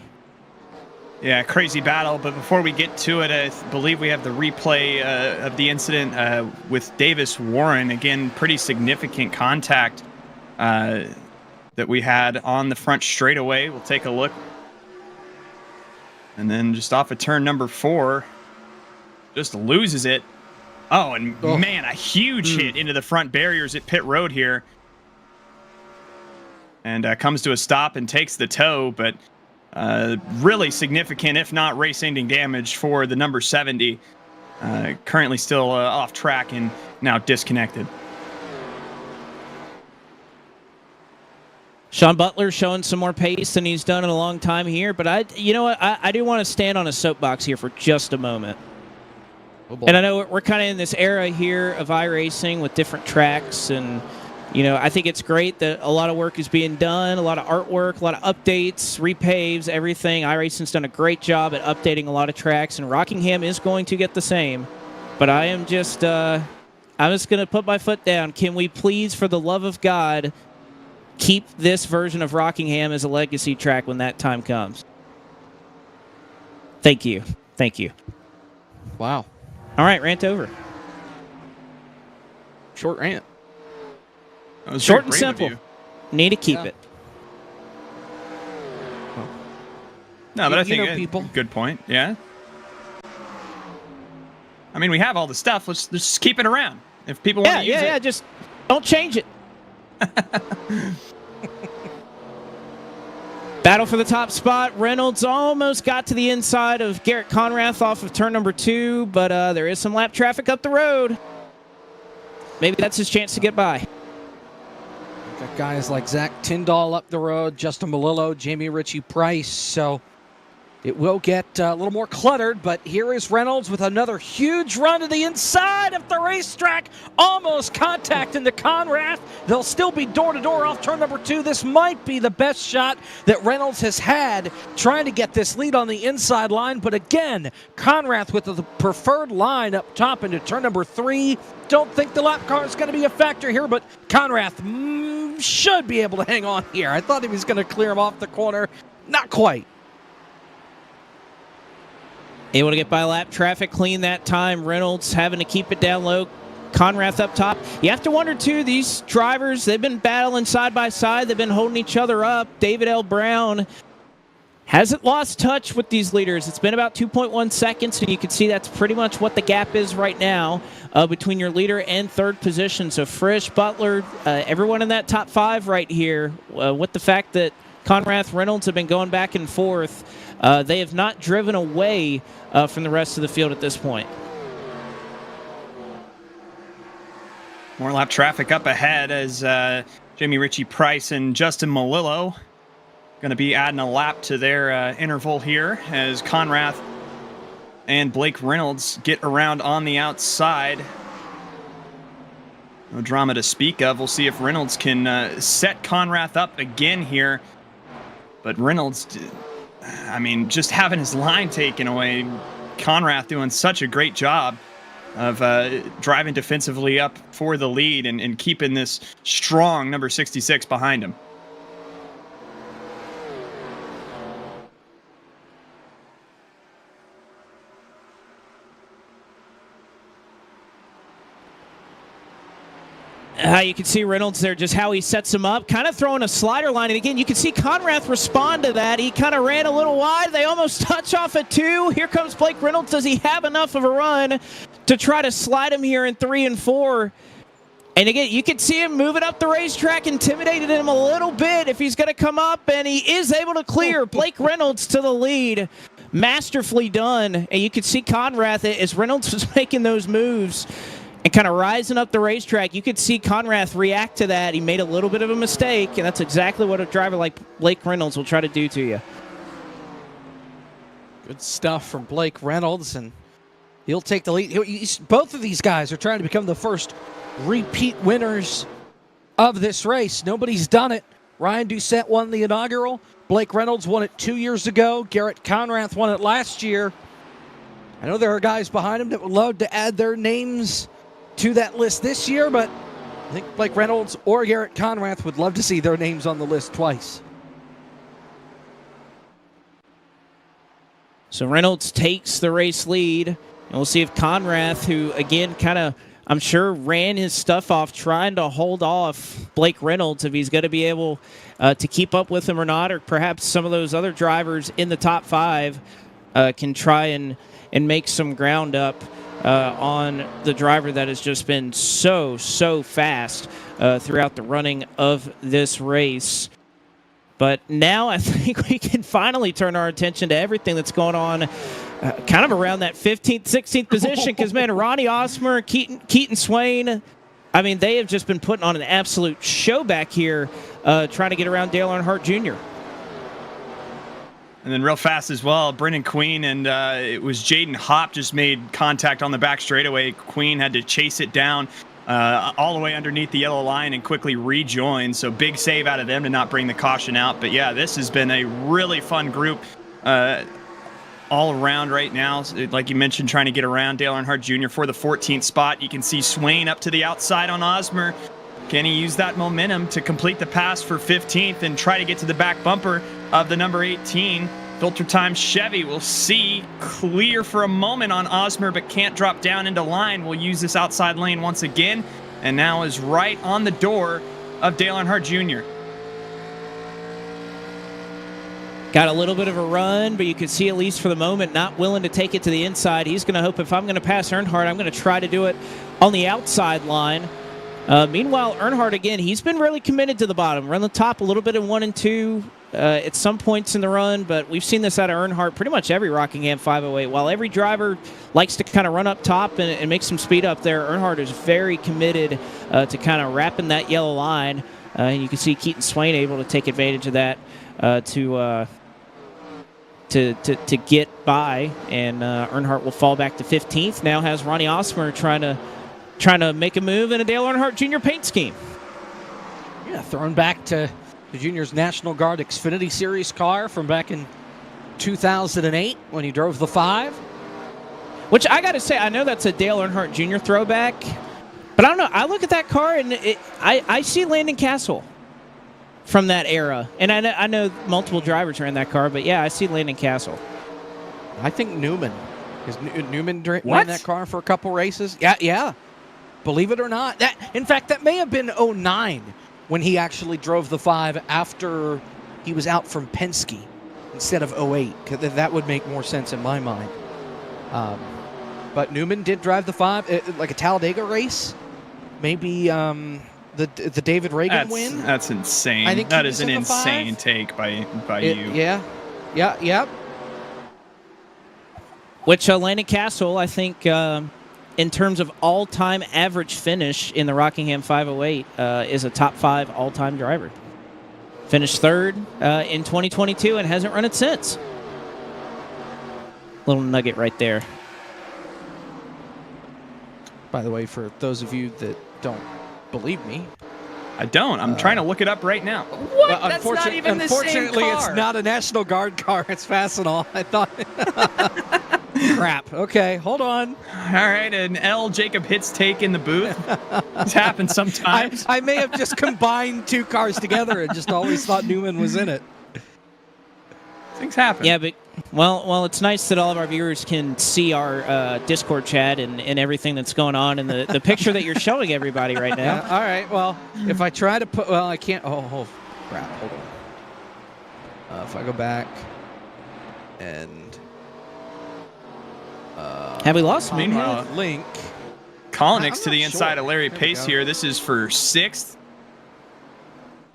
D: Yeah, crazy battle. But before we get to it, I believe we have the replay of the incident with Davis Warren. Again, pretty significant contact that we had on the front straightaway. We'll take a look. And then just off of turn number 4, just loses it. Oh, and man, a huge hit into the front barriers at pit road here. And comes to a stop and takes the tow, but Really significant, if not race-ending damage for the number 70. Currently still off track and now disconnected.
C: Sean Butler showing some more pace than he's done in a long time here, but you know what? I do want to stand on a soapbox here for just a moment.
B: Oh,
C: And I know we're kind of in this era here of iRacing with different tracks, and I think it's great that a lot of work is being done, a lot of artwork, a lot of updates, repaves, everything. iRacing's done a great job at updating a lot of tracks, and Rockingham is going to get the same. But I'm just going to put my foot down. Can we please, for the love of God, keep this version of Rockingham as a legacy track when that time comes? Thank you. Thank you.
B: Wow.
C: All right, rant over.
B: Short rant.
D: That was
C: Short
D: very
C: and
D: brave of
C: simple.
D: you.
C: Need to keep
B: Yeah.
C: it.
D: No, but I
B: You
D: think
B: know people.
D: Good point. Yeah. I mean, we have all the stuff. Let's just keep it around. If people want to use it.
C: Just don't change it. Battle for the top spot. Reynolds almost got to the inside of Garrett Conrath off of turn number 2, but there is some lap traffic up the road. Maybe that's his chance to get by.
B: Got guys like Zach Tyndall up the road, Justin Melillo, Jamie Ritchie Price. So it will get a little more cluttered, but here is Reynolds with another huge run to the inside of the racetrack. Almost contacting the Conrath. They'll still be door-to-door off turn number 2. This might be the best shot that Reynolds has had trying to get this lead on the inside line. But again, Conrath with the preferred line up top into turn number 3. Don't think the lap car is going to be a factor here, but Conrath should be able to hang on here. I thought he was going to clear him off the corner. Not quite.
C: Able to get by lap traffic clean that time. Reynolds having to keep it down low. Conrath up top. You have to wonder, too, these drivers, they've been battling side by side. They've been holding each other up. David L. Brown hasn't lost touch with these leaders. It's been about 2.1 seconds, and you can see that's pretty much what the gap is right now between your leader and third position. So Frisch, Butler, everyone in that top 5 right here, with the fact that Conrath, Reynolds have been going back and forth, they have not driven away from the rest of the field at this point.
D: More lap traffic up ahead as Jamie Ritchie Price and Justin Melillo going to be adding a lap to their interval here as Conrath and Blake Reynolds get around on the outside. No drama to speak of. We'll see if Reynolds can set Conrath up again here. But Reynolds, I mean, just having his line taken away. Conrath doing such a great job of driving defensively up for the lead and keeping this strong number 66 behind him.
C: You can see Reynolds there, just how he sets him up, kind of throwing a slider line. And again, you can see Conrath respond to that. He kind of ran a little wide. They almost touch off at 2. Here comes Blake Reynolds. Does he have enough of a run to try to slide him here in 3 and 4? And again, you can see him moving up the racetrack, intimidated him a little bit if he's going to come up, and he is able to clear Blake Reynolds to the lead. Masterfully done. And you can see Conrath, as Reynolds was making those moves and kind of rising up the racetrack, you could see Conrath react to that. He made a little bit of a mistake, and that's exactly what a driver like Blake Reynolds will try to do to you.
B: Good stuff from Blake Reynolds, and he'll take the lead. Both of these guys are trying to become the first repeat winners of this race. Nobody's done it. Ryan Doucette won the inaugural. Blake Reynolds won it 2 years ago. Garrett Conrath won it last year. I know there are guys behind him that would love to add their names to that list this year, but I think Blake Reynolds or Garrett Conrath would love to see their names on the list twice.
C: So Reynolds takes the race lead, and we'll see if Conrath, who again kind of, I'm sure, ran his stuff off trying to hold off Blake Reynolds, if he's going to be able to keep up with him or not, or perhaps some of those other drivers in the top 5 can try and make some ground up on the driver that has just been so fast throughout the running of this race. But now I think we can finally turn our attention to everything that's going on kind of around that 15th, 16th position because, man, Ronnie Osmer, Keaton Swain, I mean, they have just been putting on an absolute show back here trying to get around Dale Earnhardt Jr.
D: And then real fast as well, Brendan Queen and it was Jaden Hopp just made contact on the back straightaway. Queen had to chase it down all the way underneath the yellow line and quickly rejoin. So big save out of them to not bring the caution out. But yeah, this has been a really fun group all around right now. Like you mentioned, trying to get around Dale Earnhardt Jr. for the 14th spot. You can see Swain up to the outside on Osmer. Can he use that momentum to complete the pass for 15th and try to get to the back bumper of the number 18? Filter Time Chevy will see clear for a moment on Osmer, but can't drop down into line. Will use this outside lane once again, and now is right on the door of Dale Earnhardt Jr.
C: Got a little bit of a run, but you can see at least for the moment not willing to take it to the inside. He's going to hope if I'm going to pass Earnhardt, I'm going to try to do it on the outside line. Meanwhile, Earnhardt, again, he's been really committed to the bottom. Run the top a little bit in 1 and 2 at some points in the run, but we've seen this out of Earnhardt pretty much every Rockingham 508. While every driver likes to kind of run up top and make some speed up there, Earnhardt is very committed to kind of wrapping that yellow line. And you can see Keaton Swain able to take advantage of that to get by, and Earnhardt will fall back to 15th. Now has Ronnie Osmer trying to make a move in a Dale Earnhardt Jr. paint scheme.
B: Yeah, thrown back to the Junior's National Guard Xfinity Series car from back in 2008 when he drove the 5.
C: Which I got to say, I know that's a Dale Earnhardt Jr. throwback, but I don't know. I look at that car and I see Landon Castle from that era. And I know multiple drivers ran that car, but yeah, I see Landon Castle.
B: I think Newman. Newman ran that car for a couple races? Yeah. Believe it or not. In fact, that may have been 09 when he actually drove the 5 after he was out from Penske instead of 08. That would make more sense in my mind. But Newman did drive the 5, like a Talladega race. Maybe the David Reagan win.
D: That's insane.
B: I think
D: that is an insane take by you.
B: Yeah.
C: Which Landon Castle, I think, in terms of all-time average finish in the Rockingham 508, is a top 5 all-time driver. Finished 3rd in 2022 and hasn't run it since. Little nugget right there.
B: By the way, for those of you that don't believe me,
D: I don't. I'm trying to look it up right now.
A: What? Well, that's not even the same
B: unfortunately,
A: car.
B: it's not a National Guard car. It's Fastenal. I thought. Crap. Okay, hold on.
D: All right, an L. Jacob Hitz take in the booth. It's happened sometimes.
B: I may have just combined 2 cars together and just always thought Newman was in it.
D: Things happen.
C: Yeah, but well, it's nice that all of our viewers can see our Discord chat and everything that's going on and the picture that you're showing everybody right now.
B: Yeah, all right. Well, if I try to put, I can't. Oh crap! Hold on. If I go back and
C: have we lost him?
D: Meanwhile,
B: link.
D: Collins to the inside of Larry Pace here. This is for 6th.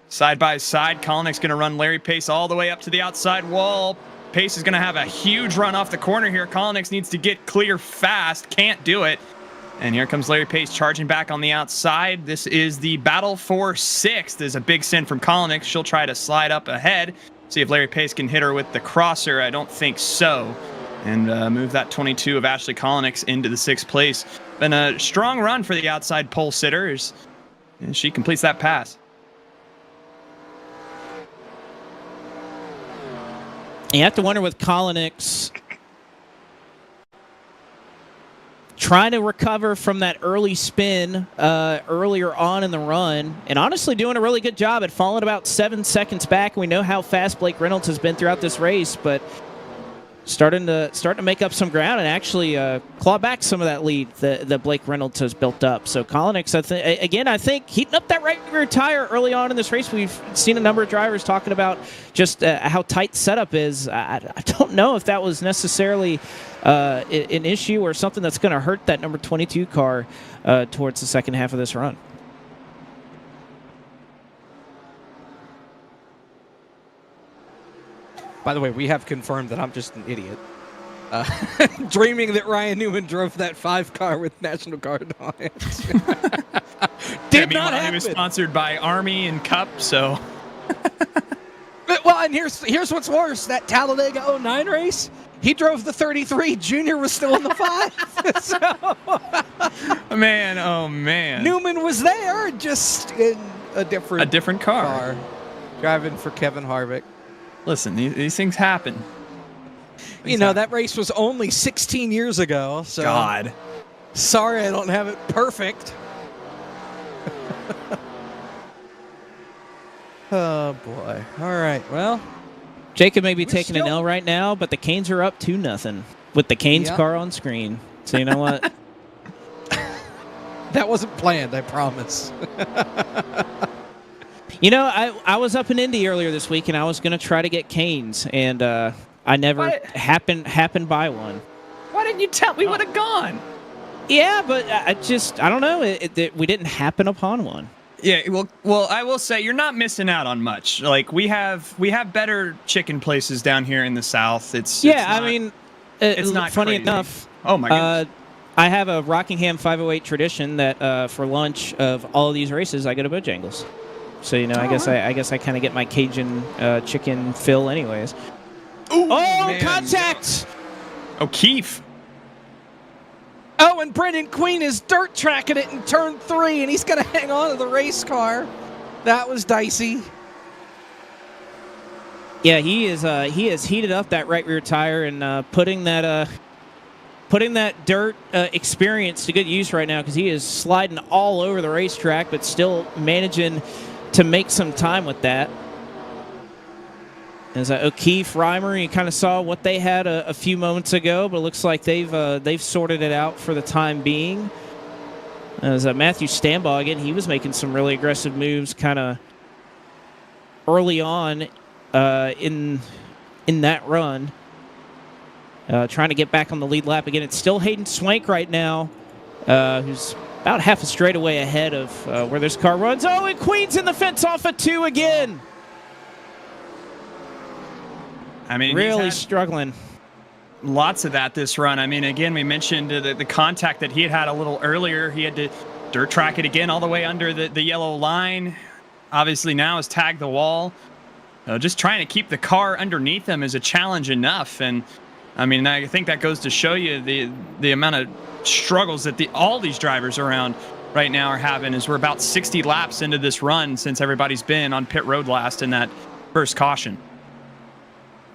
D: Side by side, Kalanick's going to run Larry Pace all the way up to the outside wall. Pace is going to have a huge run off the corner here. Kalanick needs to get clear fast. Can't do it. And here comes Larry Pace charging back on the outside. This is the battle for 6th. There's a big sin from Kalanick. She'll try to slide up ahead. See if Larry Pace can hit her with the crosser. I don't think so. And move that 22 of Ashley Kalanick into the 6th place. Been a strong run for the outside pole sitters. And she completes that pass.
C: You have to wonder with Kalanick's trying to recover from that early spin earlier on in the run, and honestly doing a really good job at falling about 7 seconds back. We know how fast Blake Reynolds has been throughout this race, but starting to make up some ground and actually claw back some of that lead that Blake Reynolds has built up. So Kalanick, I think heating up that right rear tire early on in this race. We've seen a number of drivers talking about just how tight setup is. I don't know if that was necessarily an issue or something that's going to hurt that number 22 car towards the second half of this run.
B: By the way, we have confirmed that I'm just an idiot. Dreaming that Ryan Newman drove that 5 car with National Guard on it. Did not happen.
D: He was sponsored by Army and Cup, so.
B: Well, and here's what's worse. That Talladega 09 race, he drove the 33. Junior was still in the 5. So,
D: man, oh man.
B: Newman was there, just in a different
D: car.
B: Driving for Kevin Harvick.
D: Listen, these things happen.
B: That race was only 16 years ago. So
D: God.
B: Sorry I don't have it perfect. Oh, boy. All right, well.
C: Jacob may be taking an L right now, but the Canes are up 2-0 with the Canes car on screen. So you know what?
B: That wasn't planned, I promise.
C: I was up in Indy earlier this week, and I was going to try to get Canes, and I never happened by one.
D: Why didn't you tell? We would have gone.
C: Yeah, but I don't know. We didn't happen upon one.
D: Yeah, well, I will say you're not missing out on much. Like we have better chicken places down here in the South. It's not
C: funny
D: crazy.
C: enough.
D: Oh my goodness.
C: I have a Rockingham 508 tradition that for lunch of all of these races I go to Bojangles. So I guess I kind of get my Cajun chicken fill anyways.
D: Ooh,
C: contact!
D: O'Keefe.
B: Oh, and Brendan Queen is dirt tracking it in turn 3, and he's going to hang on to the race car. That was dicey.
C: Yeah, he has heated up that right rear tire and putting that dirt experience to good use right now because he is sliding all over the racetrack, but still managing to make some time with that. As O'Keefe, Reimer, you kind of saw what they had a few moments ago, but it looks like they've sorted it out for the time being. As Matthew Stambaugh, again, he was making some really aggressive moves kind of early on in that run, trying to get back on the lead lap again. It's still Hayden Swank right now, who's about half a straightaway ahead of where this car runs. Oh, and Queen's in the fence off of 2 again.
D: I mean,
C: really struggling.
D: Lots of that this run. I mean, again, we mentioned the contact that he had a little earlier. He had to dirt track it again all the way under the yellow line. Obviously now has tagged the wall. Just trying to keep the car underneath him is a challenge enough. And I mean, I think that goes to show you the amount of struggles that all these drivers around right now are having as we're about 60 laps into this run since everybody's been on pit road last in that first caution.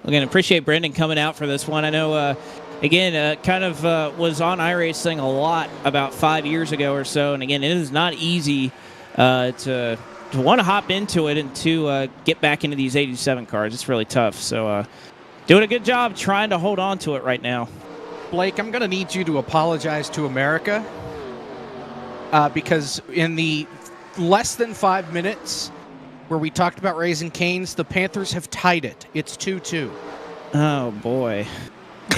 C: Again, appreciate Brendan coming out for this one. I know, was on iRacing a lot about 5 years ago or so. And again, it is not easy to want to hop into it and to get back into these 87 cars. It's really tough. So doing a good job trying to hold on to it right now.
B: Blake, I'm going to need you to apologize to America because in the less than 5 minutes where we talked about Raising Cane's, the Panthers have tied it. It's 2-2.
C: Oh, boy.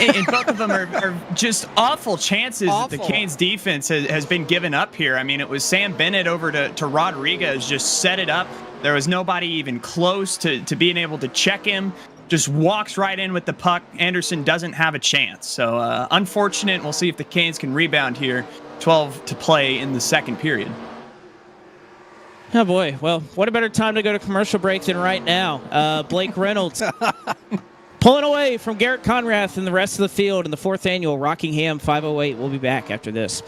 D: And both of them are just awful chances that the Canes defense has been given up here. I mean, it was Sam Bennett over to Rodriguez, just set it up. There was nobody even close to being able to check him. Just walks right in with the puck. Anderson doesn't have a chance. So unfortunate. We'll see if the Canes can rebound here. 12 to play in the second period.
C: Oh, boy. Well, what a better time to go to commercial break than right now. Blake Reynolds pulling away from Garrett Conrath and the rest of the field in the 4th annual Rockingham 508. We'll be back after this.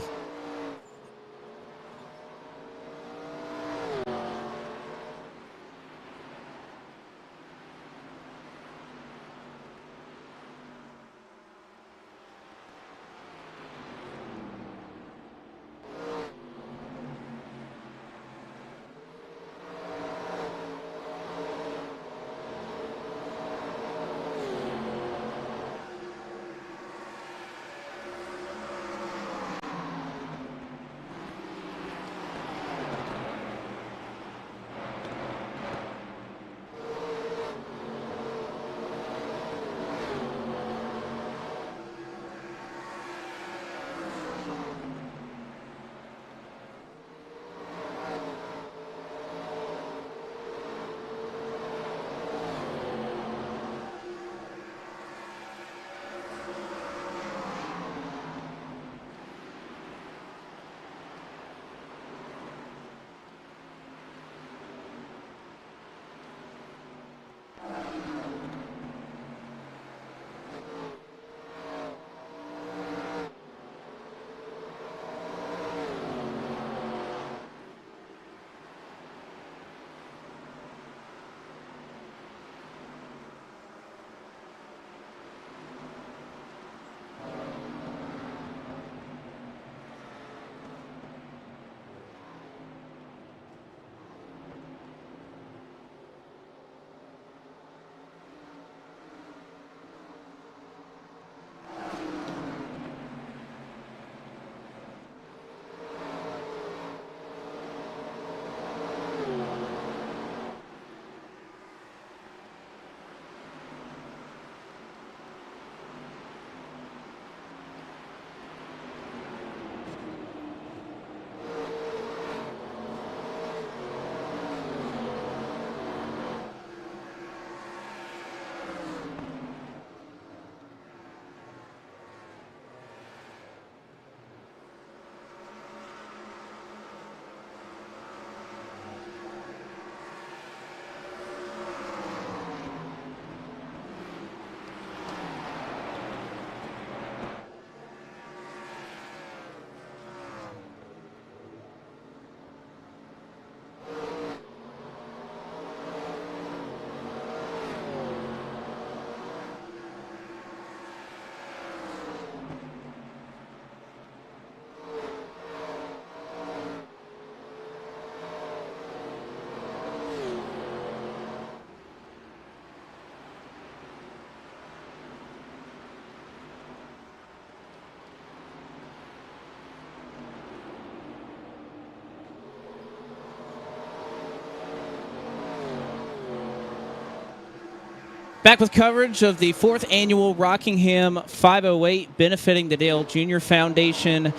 C: Back with coverage of the 4th annual Rockingham 508 benefiting the Dale Jr. Foundation.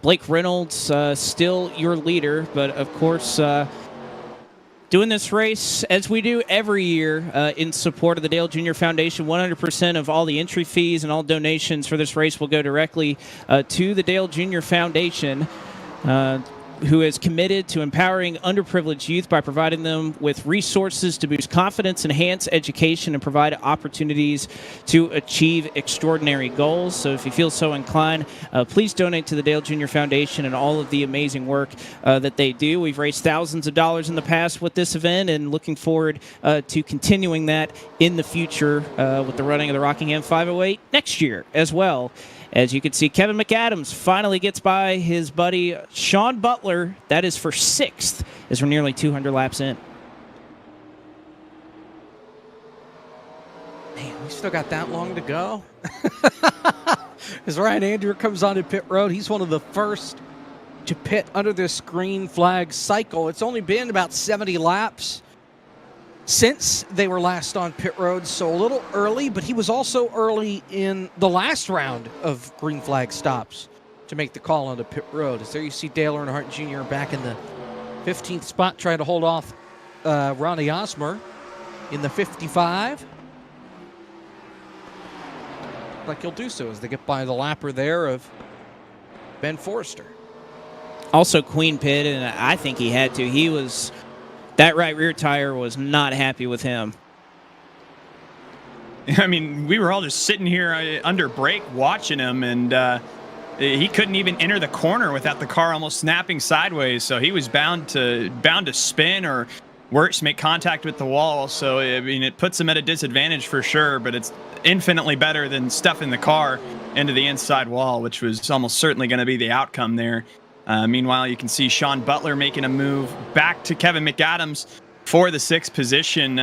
C: Blake Reynolds still your leader, but of course doing this race as we do every year in support of the Dale Jr. Foundation. 100% of all the entry fees and all donations for this race will go directly to the Dale Jr. Foundation, who is committed to empowering underprivileged youth by providing them with resources to boost confidence, enhance education, and provide opportunities to achieve extraordinary goals. So if you feel so inclined, please donate to the Dale Jr. Foundation and all of the amazing work that they do. We've raised thousands of dollars in the past with this event and looking forward to continuing that in the future with the running of the Rockingham 508 next year as well. As you can see, Kevin McAdams finally gets by his buddy Sean Butler. That is for 6th as we're nearly 200 laps in.
B: Man, we still got that long to go. As Ryan Andrew comes onto pit road, he's one of the first to pit under this green flag cycle. It's only been about 70 laps since they were last on pit road, so a little early, but he was also early in the last round of green flag stops to make the call onto pit road. As there you see Dale Earnhardt Jr. back in the 15th spot, trying to hold off Ronnie Osmer in the 55. Like he'll do so as they get by the lapper there of Ben Forrester.
C: Also, Queen pit, and I think he had to. That right rear tire was not happy with him.
D: I mean, we were all just sitting here under brake watching him, and he couldn't even enter the corner without the car almost snapping sideways. So he was bound to spin or worse, make contact with the wall. So I mean, it puts him at a disadvantage for sure. But it's infinitely better than stuffing the car into the inside wall, which was almost certainly going to be the outcome there. Meanwhile, you can see Sean Butler making a move back to Kevin McAdams for the 6th position.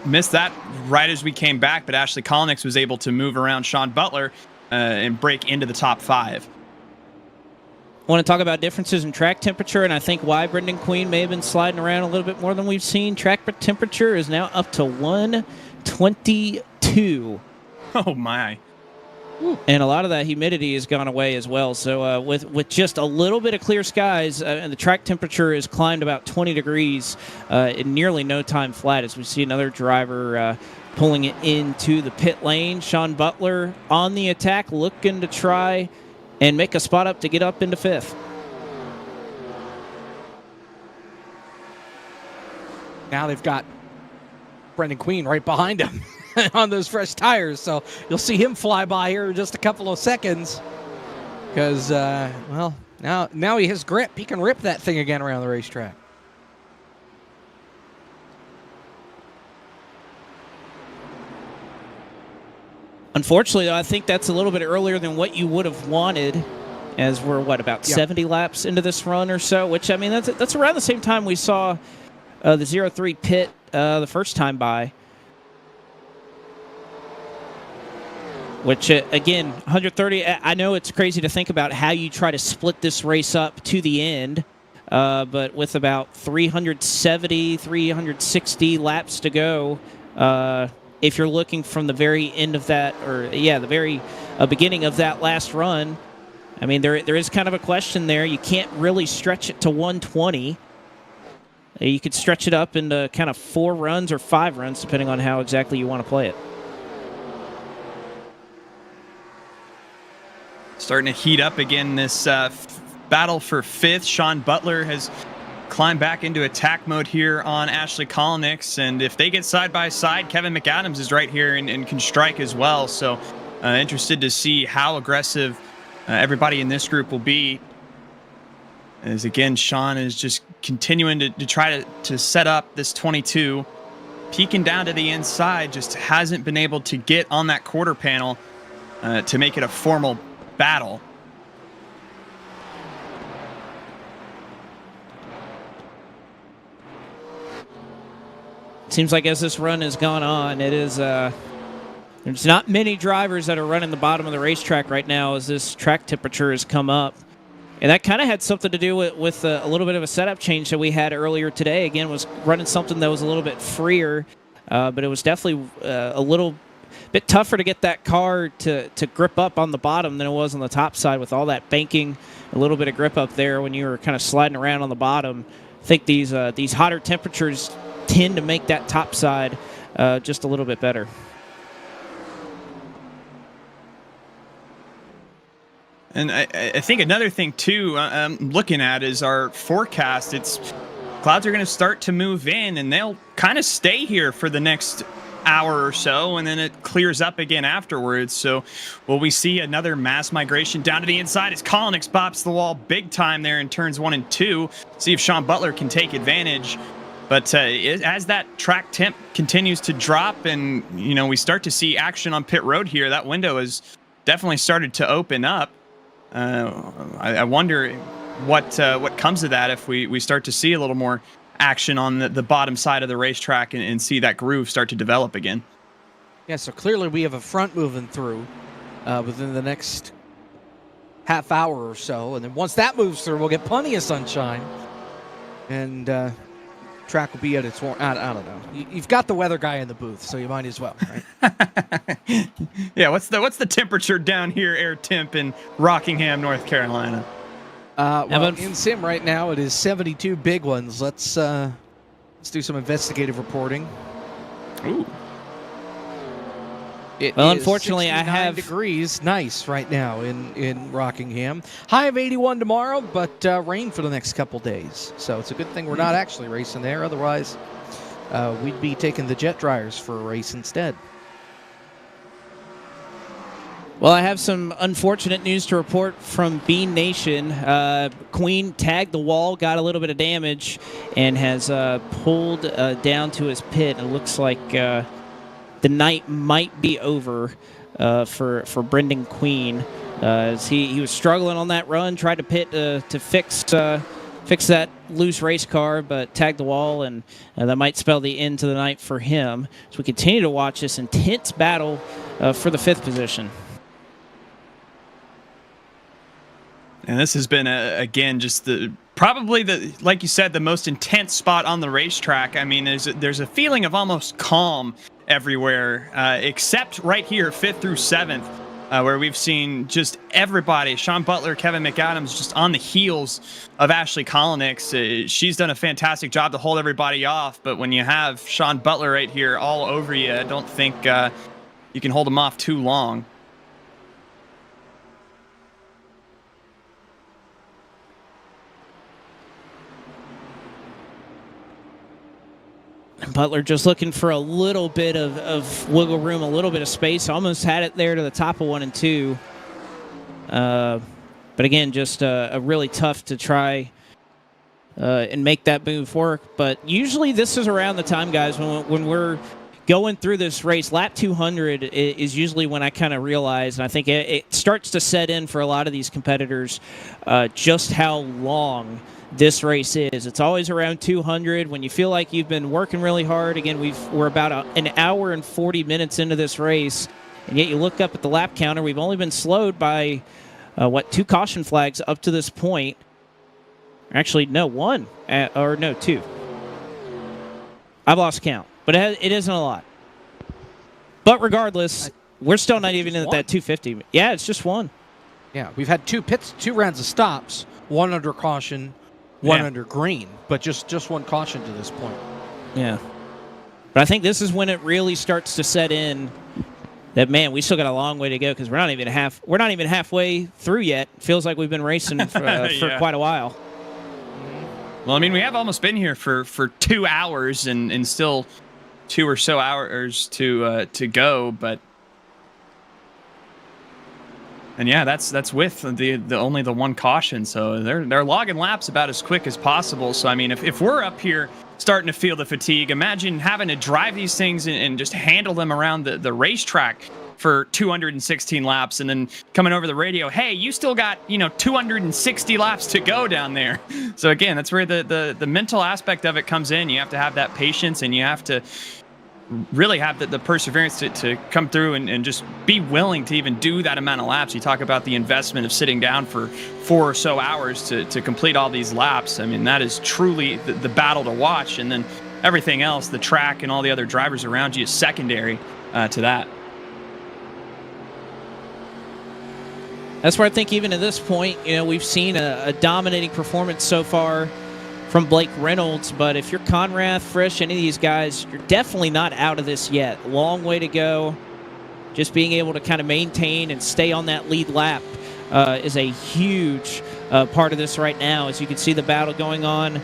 D: Missed that right as we came back, but Ashley Collins was able to move around Sean Butler and break into the top 5.
C: I want to talk about differences in track temperature, and I think why Brendan Queen may have been sliding around a little bit more than we've seen. Track temperature is now up to 122.
D: Oh, my.
C: And a lot of that humidity has gone away as well. So with just a little bit of clear skies, and the track temperature has climbed about 20 degrees in nearly no time flat as we see another driver pulling it into the pit lane. Sean Butler on the attack, looking to try and make a spot up to get up into 5th.
B: Now they've got Brendan Queen right behind him on those fresh tires, so you'll see him fly by here in just a couple of seconds because, well, now he has grip. He can rip that thing again around the racetrack.
C: Unfortunately, though, I think that's a little bit earlier than what you would have wanted, as we're, about 70 laps into this run or so, which, I mean, that's around the same time we saw the 0-3 pit the first time by. Which, again, 130, I know it's crazy to think about how you try to split this race up to the end, but with about 370, 360 laps to go, if you're looking from the very end of that, the very beginning of that last run, I mean, there is kind of a question there. You can't really stretch it to 120. You could stretch it up into kind of 4 runs or 5 runs, depending on how exactly you want to play it.
D: Starting to heat up again, this battle for 5th. Sean Butler has climbed back into attack mode here on Ashley Collins, and if they get side by side, Kevin McAdams is right here and can strike as well. So interested to see how aggressive everybody in this group will be. As again, Sean is just continuing to try to set up this 22, peeking down to the inside, just hasn't been able to get on that quarter panel to make it a formal battle.
C: Seems like as this run has gone on, it is there's not many drivers that are running the bottom of the racetrack right now as this track temperature has come up. And that kind of had something to do with a little bit of a setup change that we had earlier today. Again, was running something that was a little bit freer but it was definitely a little bit tougher to get that car to grip up on the bottom than it was on the top side with all that banking, a little bit of grip up there when you were kind of sliding around on the bottom. I think these hotter temperatures tend to make that top side just a little bit better.
D: And I think another thing too I'm looking at is our forecast. Clouds are going to start to move in, and they'll kind of stay here for the next hour or so, and then it clears up again afterwards. So will we see another mass migration down to the inside as Collinix bops the wall big time there in turns 1 and 2? See if Sean Butler can take advantage. But as that track temp continues to drop, and we start to see action on pit road here, that window has definitely started to open up. I wonder what comes of that if we start to see a little more action on the bottom side of the racetrack and see that groove start to develop again.
B: Yeah, so clearly we have a front moving through within the next half hour or so, and then once that moves through, we'll get plenty of sunshine, and track will be at its warm. I don't know. You've got the weather guy in the booth, so you might as well, right?
D: Yeah. What's the temperature down here, air temp in Rockingham, North Carolina?
B: Well, in sim right now, it is 72 big ones. Let's do some investigative reporting.
D: Ooh.
C: Well, unfortunately, I
B: 69
C: have
B: degrees nice right now in Rockingham. High of 81 tomorrow, but rain for the next couple days. So it's a good thing we're not actually racing there. Otherwise, we'd be taking the jet dryers for a race instead.
C: Well, I have some unfortunate news to report from Bean Nation. Queen tagged the wall, got a little bit of damage, and has pulled down to his pit. It looks like the night might be over for Brendan Queen. As he was struggling on that run, tried to pit to fix that loose race car, but tagged the wall, and that might spell the end to the night for him. So we continue to watch this intense battle for the 5th position.
D: And this has been again just probably like you said, the most intense spot on the racetrack. I mean, there's a feeling of almost calm everywhere, except right here, 5th through 7th, where we've seen just everybody. Sean Butler, Kevin McAdams, just on the heels of Ashley Collinix. She's done a fantastic job to hold everybody off, but when you have Sean Butler right here all over you, I don't think you can hold him off too long.
C: Butler just looking for a little bit of wiggle room, a little bit of space. Almost had it there to the top of 1 and 2. But again, just a really tough to try and make that move work. But usually this is around the time, guys, when we're going through this race. Lap 200 is usually when I kind of realize, and I think it starts to set in for a lot of these competitors, just how long this race is. It's always around 200 when you feel like you've been working really hard. Again, we're about an hour and 40 minutes into this race, and yet you look up at the lap counter, we've only been slowed by 2 caution flags up to this point. Actually, no, 1 or no, 2. I've lost count, but it isn't a lot. But regardless, we're still not even in that 250. Yeah, it's just 1.
B: Yeah, we've had 2 rounds of stops, 1 under caution, 1 under green, but just 1 caution to this point.
C: Yeah. But I think this is when it really starts to set in that, man, we still got a long way to go because we're not even halfway through yet. Feels like we've been racing for quite a while.
D: Well, I mean, we have almost been here for 2 hours and still 2 or so hours to go, but and yeah, that's with the only the 1 caution, so they're logging laps about as quick as possible. So I mean, if we're up here starting to feel the fatigue, imagine having to drive these things and just handle them around the racetrack for 216 laps, and then coming over the radio, hey, you still got 260 laps to go down there. So again, that's where the mental aspect of it comes in. You have to have that patience, and you have to really have the perseverance to come through and just be willing to even do that amount of laps. You talk about the investment of sitting down for 4 or so hours to complete all these laps. I mean, that is truly the battle to watch. And then everything else, the track and all the other drivers around you, is secondary to that.
C: That's where I think even at this point, we've seen a dominating performance so far from Blake Reynolds. But if you're Conrath, Frisch, any of these guys, you're definitely not out of this yet. Long way to go. Just being able to kind of maintain and stay on that lead lap is a huge part of this right now. As you can see the battle going on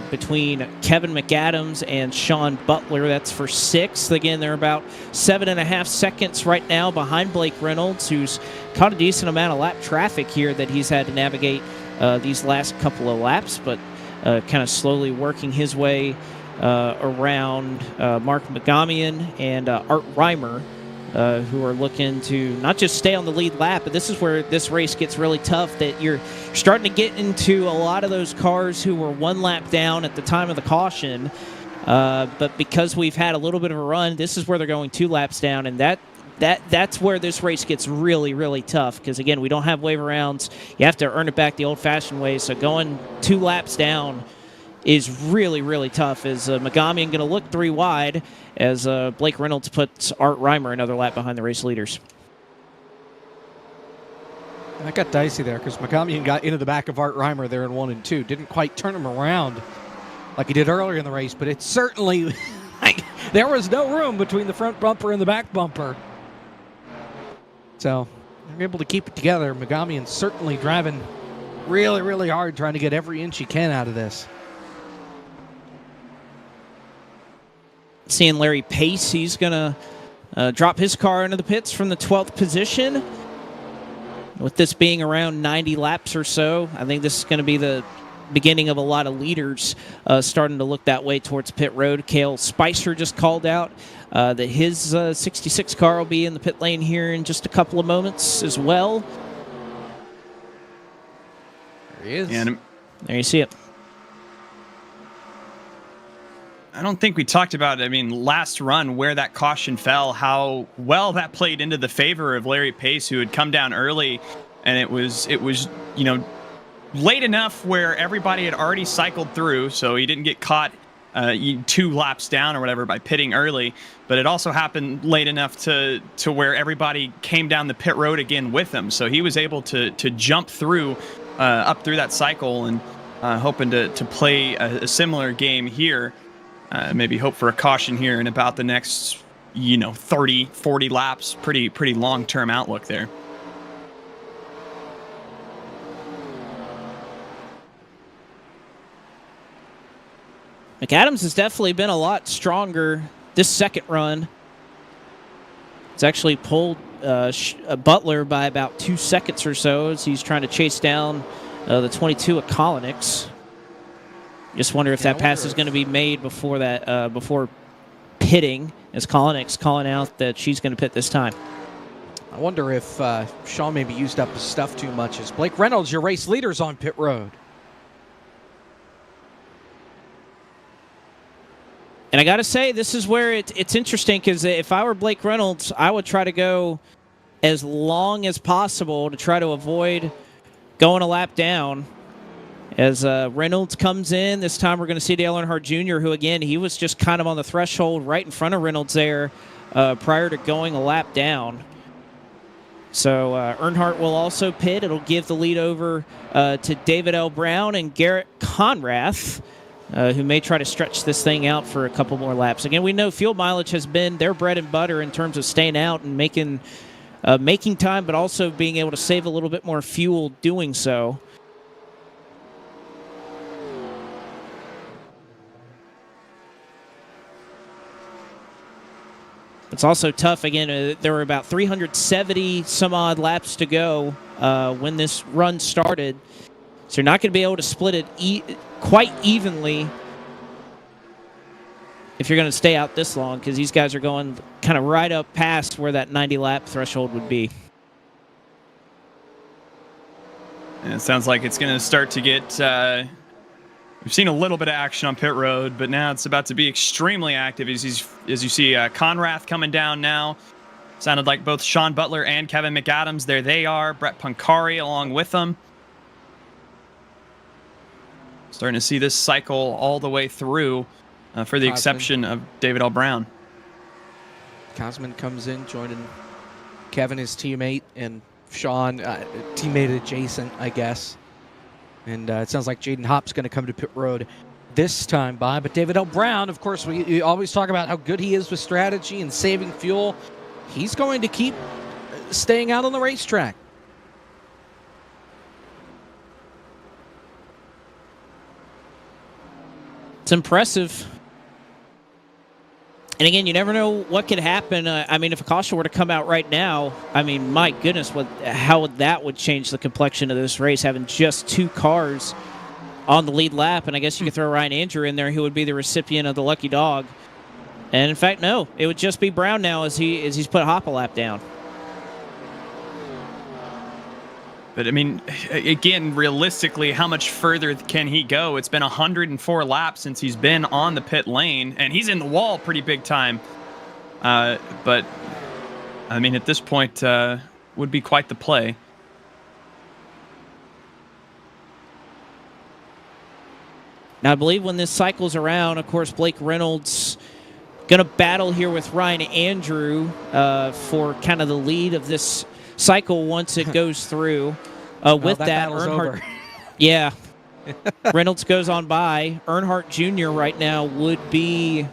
C: between Kevin McAdams and Sean Butler. That's for 6th. Again, they're about 7.5 seconds right now behind Blake Reynolds, who's caught a decent amount of lap traffic here that he's had to navigate these last couple of laps, but kind of slowly working his way around Mark Magamian and Art Reimer, who are looking to not just stay on the lead lap, but this is where this race gets really tough, that you're starting to get into a lot of those cars who were 1 lap down at the time of the caution, but because we've had a little bit of a run, this is where they're going 2 laps down, and that's where this race gets really, really tough, because again, we don't have wave rounds. You have to earn it back the old-fashioned way, so going 2 laps down is really, really tough. As Magamian going to look 3 wide as Blake Reynolds puts Art Reimer another lap behind the race leaders.
B: That got dicey there because Magamian got into the back of Art Reimer there in 1 and 2. Didn't quite turn him around like he did earlier in the race, but it certainly, there was no room between the front bumper and the back bumper. So they're able to keep it together. Magamian certainly driving really, really hard, trying to get every inch he can out of this.
C: Seeing Larry Pace, he's going to drop his car into the pits from the 12th position. With this being around 90 laps or so, I think this is going to be the beginning of a lot of leaders starting to look that way towards pit road. Cale Spicer just called out that his 66 car will be in the pit lane here in just a couple of moments as well.
B: There he is.
D: And
C: there you see it.
D: I don't think we talked about, last run where that caution fell, how well that played into the favor of Larry Pace, who had come down early, and it was late enough where everybody had already cycled through, so he didn't get caught 2 laps down or whatever by pitting early, but it also happened late enough to where everybody came down the pit road again with him, so he was able to jump through up through that cycle, and hoping to play a similar game here. Maybe hope for a caution here in about the next, 30, 40 laps. Pretty long-term outlook there.
C: McAdams has definitely been a lot stronger this second run. It's actually pulled Butler by about 2 seconds or so as he's trying to chase down the 22 at Colonix. Just wonder if that pass is going to be made before that, before pitting, as Colonix calling out that she's going to pit this time.
B: I wonder if Sean maybe used up his stuff too much. As Blake Reynolds, your race leader's on pit road.
C: And I got to say, this is where it's interesting, because if I were Blake Reynolds, I would try to go as long as possible to try to avoid going a lap down. As Reynolds comes in, this time we're going to see Dale Earnhardt Jr., who, again, he was just kind of on the threshold right in front of Reynolds there prior to going a lap down. So Earnhardt will also pit. It'll give the lead over to David L. Brown and Garrett Conrath, who may try to stretch this thing out for a couple more laps. Again, we know fuel mileage has been their bread and butter in terms of staying out and making time, but also being able to save a little bit more fuel doing so. It's also tough. Again, there were about 370 some odd laps to go when this run started. So you're not going to be able to split it quite evenly if you're going to stay out this long, because these guys are going kind of right up past where that 90 lap threshold would be.
D: And it sounds like it's going to start to get... We've seen a little bit of action on pit road, but now it's about to be extremely active as you see Conrath coming down now. Sounded like both Sean Butler and Kevin McAdams. There they are. Brett Pancari along with them. Starting to see this cycle all the way through. for the
B: Cosman.
D: exception of David L. Brown.
B: Cosman comes in, joining Kevin, his teammate, and Sean, teammate adjacent, I guess. And it sounds like Jaden Hop's going to come to pit road this time by. But David L. Brown, of course, we always talk about how good he is with strategy and saving fuel. He's going to keep staying out on the racetrack.
C: It's impressive. And again, you never know what could happen. I mean, if a caution were to come out right now, I mean, my goodness, how that would change the complexion of this race, having just 2 cars on the lead lap. And I guess you could throw Ryan Andrew in there, who would be the recipient of the lucky dog. And in fact, no, it would just be Brown now as he's put Hop a lap down.
D: But I mean, again, realistically, how much further can he go? It's been 104 laps since he's been on the pit lane, and he's in the wall pretty big time. But I mean, at this point, would be quite the play.
C: Now, I believe when this cycles around, of course, Blake Reynolds going to battle here with Ryan Andrew for kind of the lead of this cycle once it goes through. With that Earnhardt, yeah, Reynolds goes on by. Earnhardt Jr. right now would be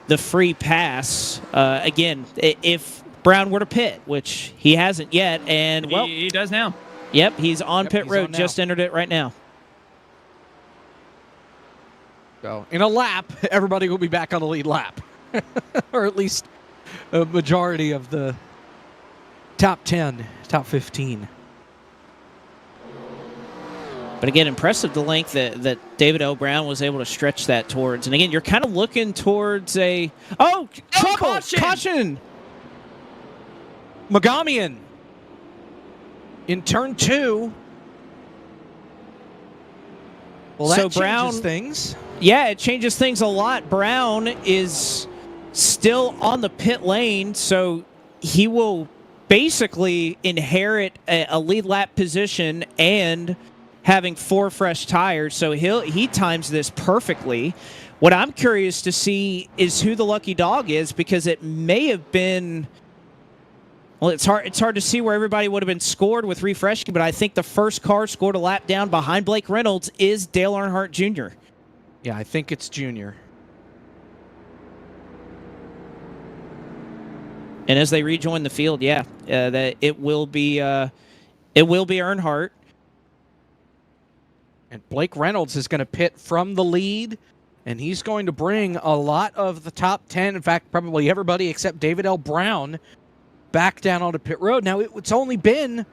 C: the free pass. Again, if Brown were to pit, which he hasn't yet, and well,
D: he does now.
C: Yep, he's on pit road.
B: On now.
C: Just entered it right now.
B: So in a lap, everybody will be back on the lead lap, or at least a majority of the top 10, top 15.
C: But again, impressive the length that David L. Brown was able to stretch that towards. And again, you're kind of looking towards a... Oh, trouble! Caution!
B: Magamian in turn 2. Well, that
C: So
B: changes
C: Brown-
B: things.
C: Yeah, it changes things a lot. Brown is still on the pit lane, so he will basically inherit a lead lap position and having 4 fresh tires, so he times this perfectly. What I'm curious to see is who the lucky dog is, because it may have been... Well, it's hard to see where everybody would have been scored with refreshing, but I think the first car scored a lap down behind Blake Reynolds is Dale Earnhardt Jr.
B: Yeah, I think it's Junior.
C: And as they rejoin the field, yeah, that it will be Earnhardt.
B: And Blake Reynolds is going to pit from the lead, and he's going to bring a lot of the top 10, in fact, probably everybody except David L. Brown, back down onto pit road. Now, it's only been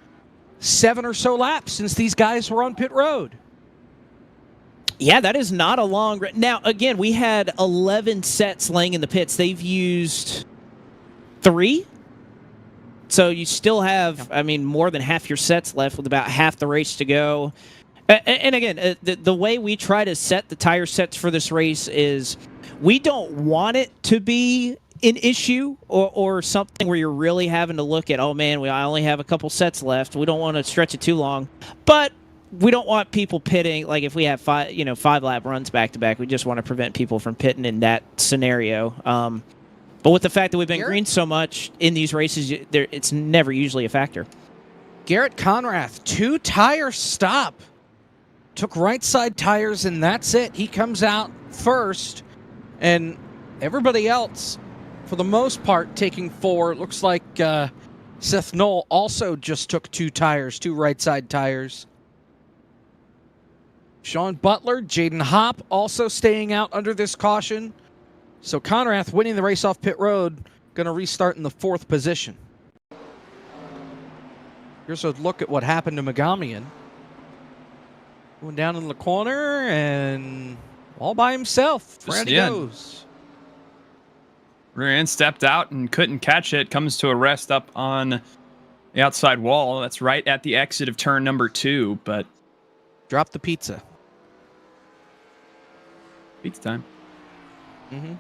B: 7 or so laps since these guys were on pit road.
C: Yeah, that is not a long... Now, again, we had 11 sets laying in the pits. They've used 3. So you still have, I mean, more than half your sets left with about half the race to go. And again, the way we try to set the tire sets for this race is we don't want it to be an issue or something where you're really having to look at, oh man, I only have a couple sets left. We don't want to stretch it too long. But we don't want people pitting, like if we have 5 lap runs back to back, we just want to prevent people from pitting in that scenario. But with the fact that we've been green so much in these races, it's never usually a factor.
B: Garrett Conrath, 2 tire stop. Took right side tires, and that's it. He comes out first, and everybody else, for the most part, taking 4. It looks like Seth Knoll also just took 2 tires, 2 right side tires. Sean Butler, Jaden Hop also staying out under this caution. So Conrath winning the race off pit road, going to restart in the 4th position. Here's a look at what happened to Magamian. Going down in the corner and all by himself. Randy goes.
D: Rear end stepped out and couldn't catch it. Comes to a rest up on the outside wall. That's right at the exit of turn number 2, but
B: Drop the pizza.
D: pizza time.
B: Mm-hmm.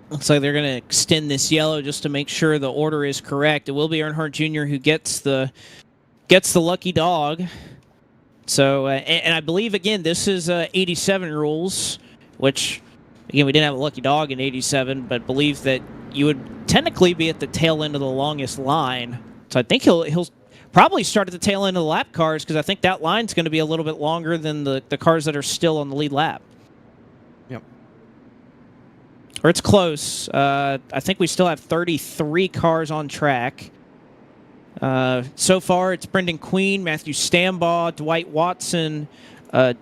C: Looks like they're going to extend this yellow just to make sure the order is correct. It will be Earnhardt Jr. who gets the gets the lucky dog. So, and I believe, again, this is 87 rules, which, again, we didn't have a lucky dog in 87, but believe that you would technically be at the tail end of the longest line. So I think he'll probably start at the tail end of the lap cars, because I think that line's going to be a little bit longer than the cars that are still on the lead lap.
B: Yep.
C: Or it's close. I think we still have 33 cars on track. So far, it's Brendan Queen, Matthew Stambaugh, Dwight Watson,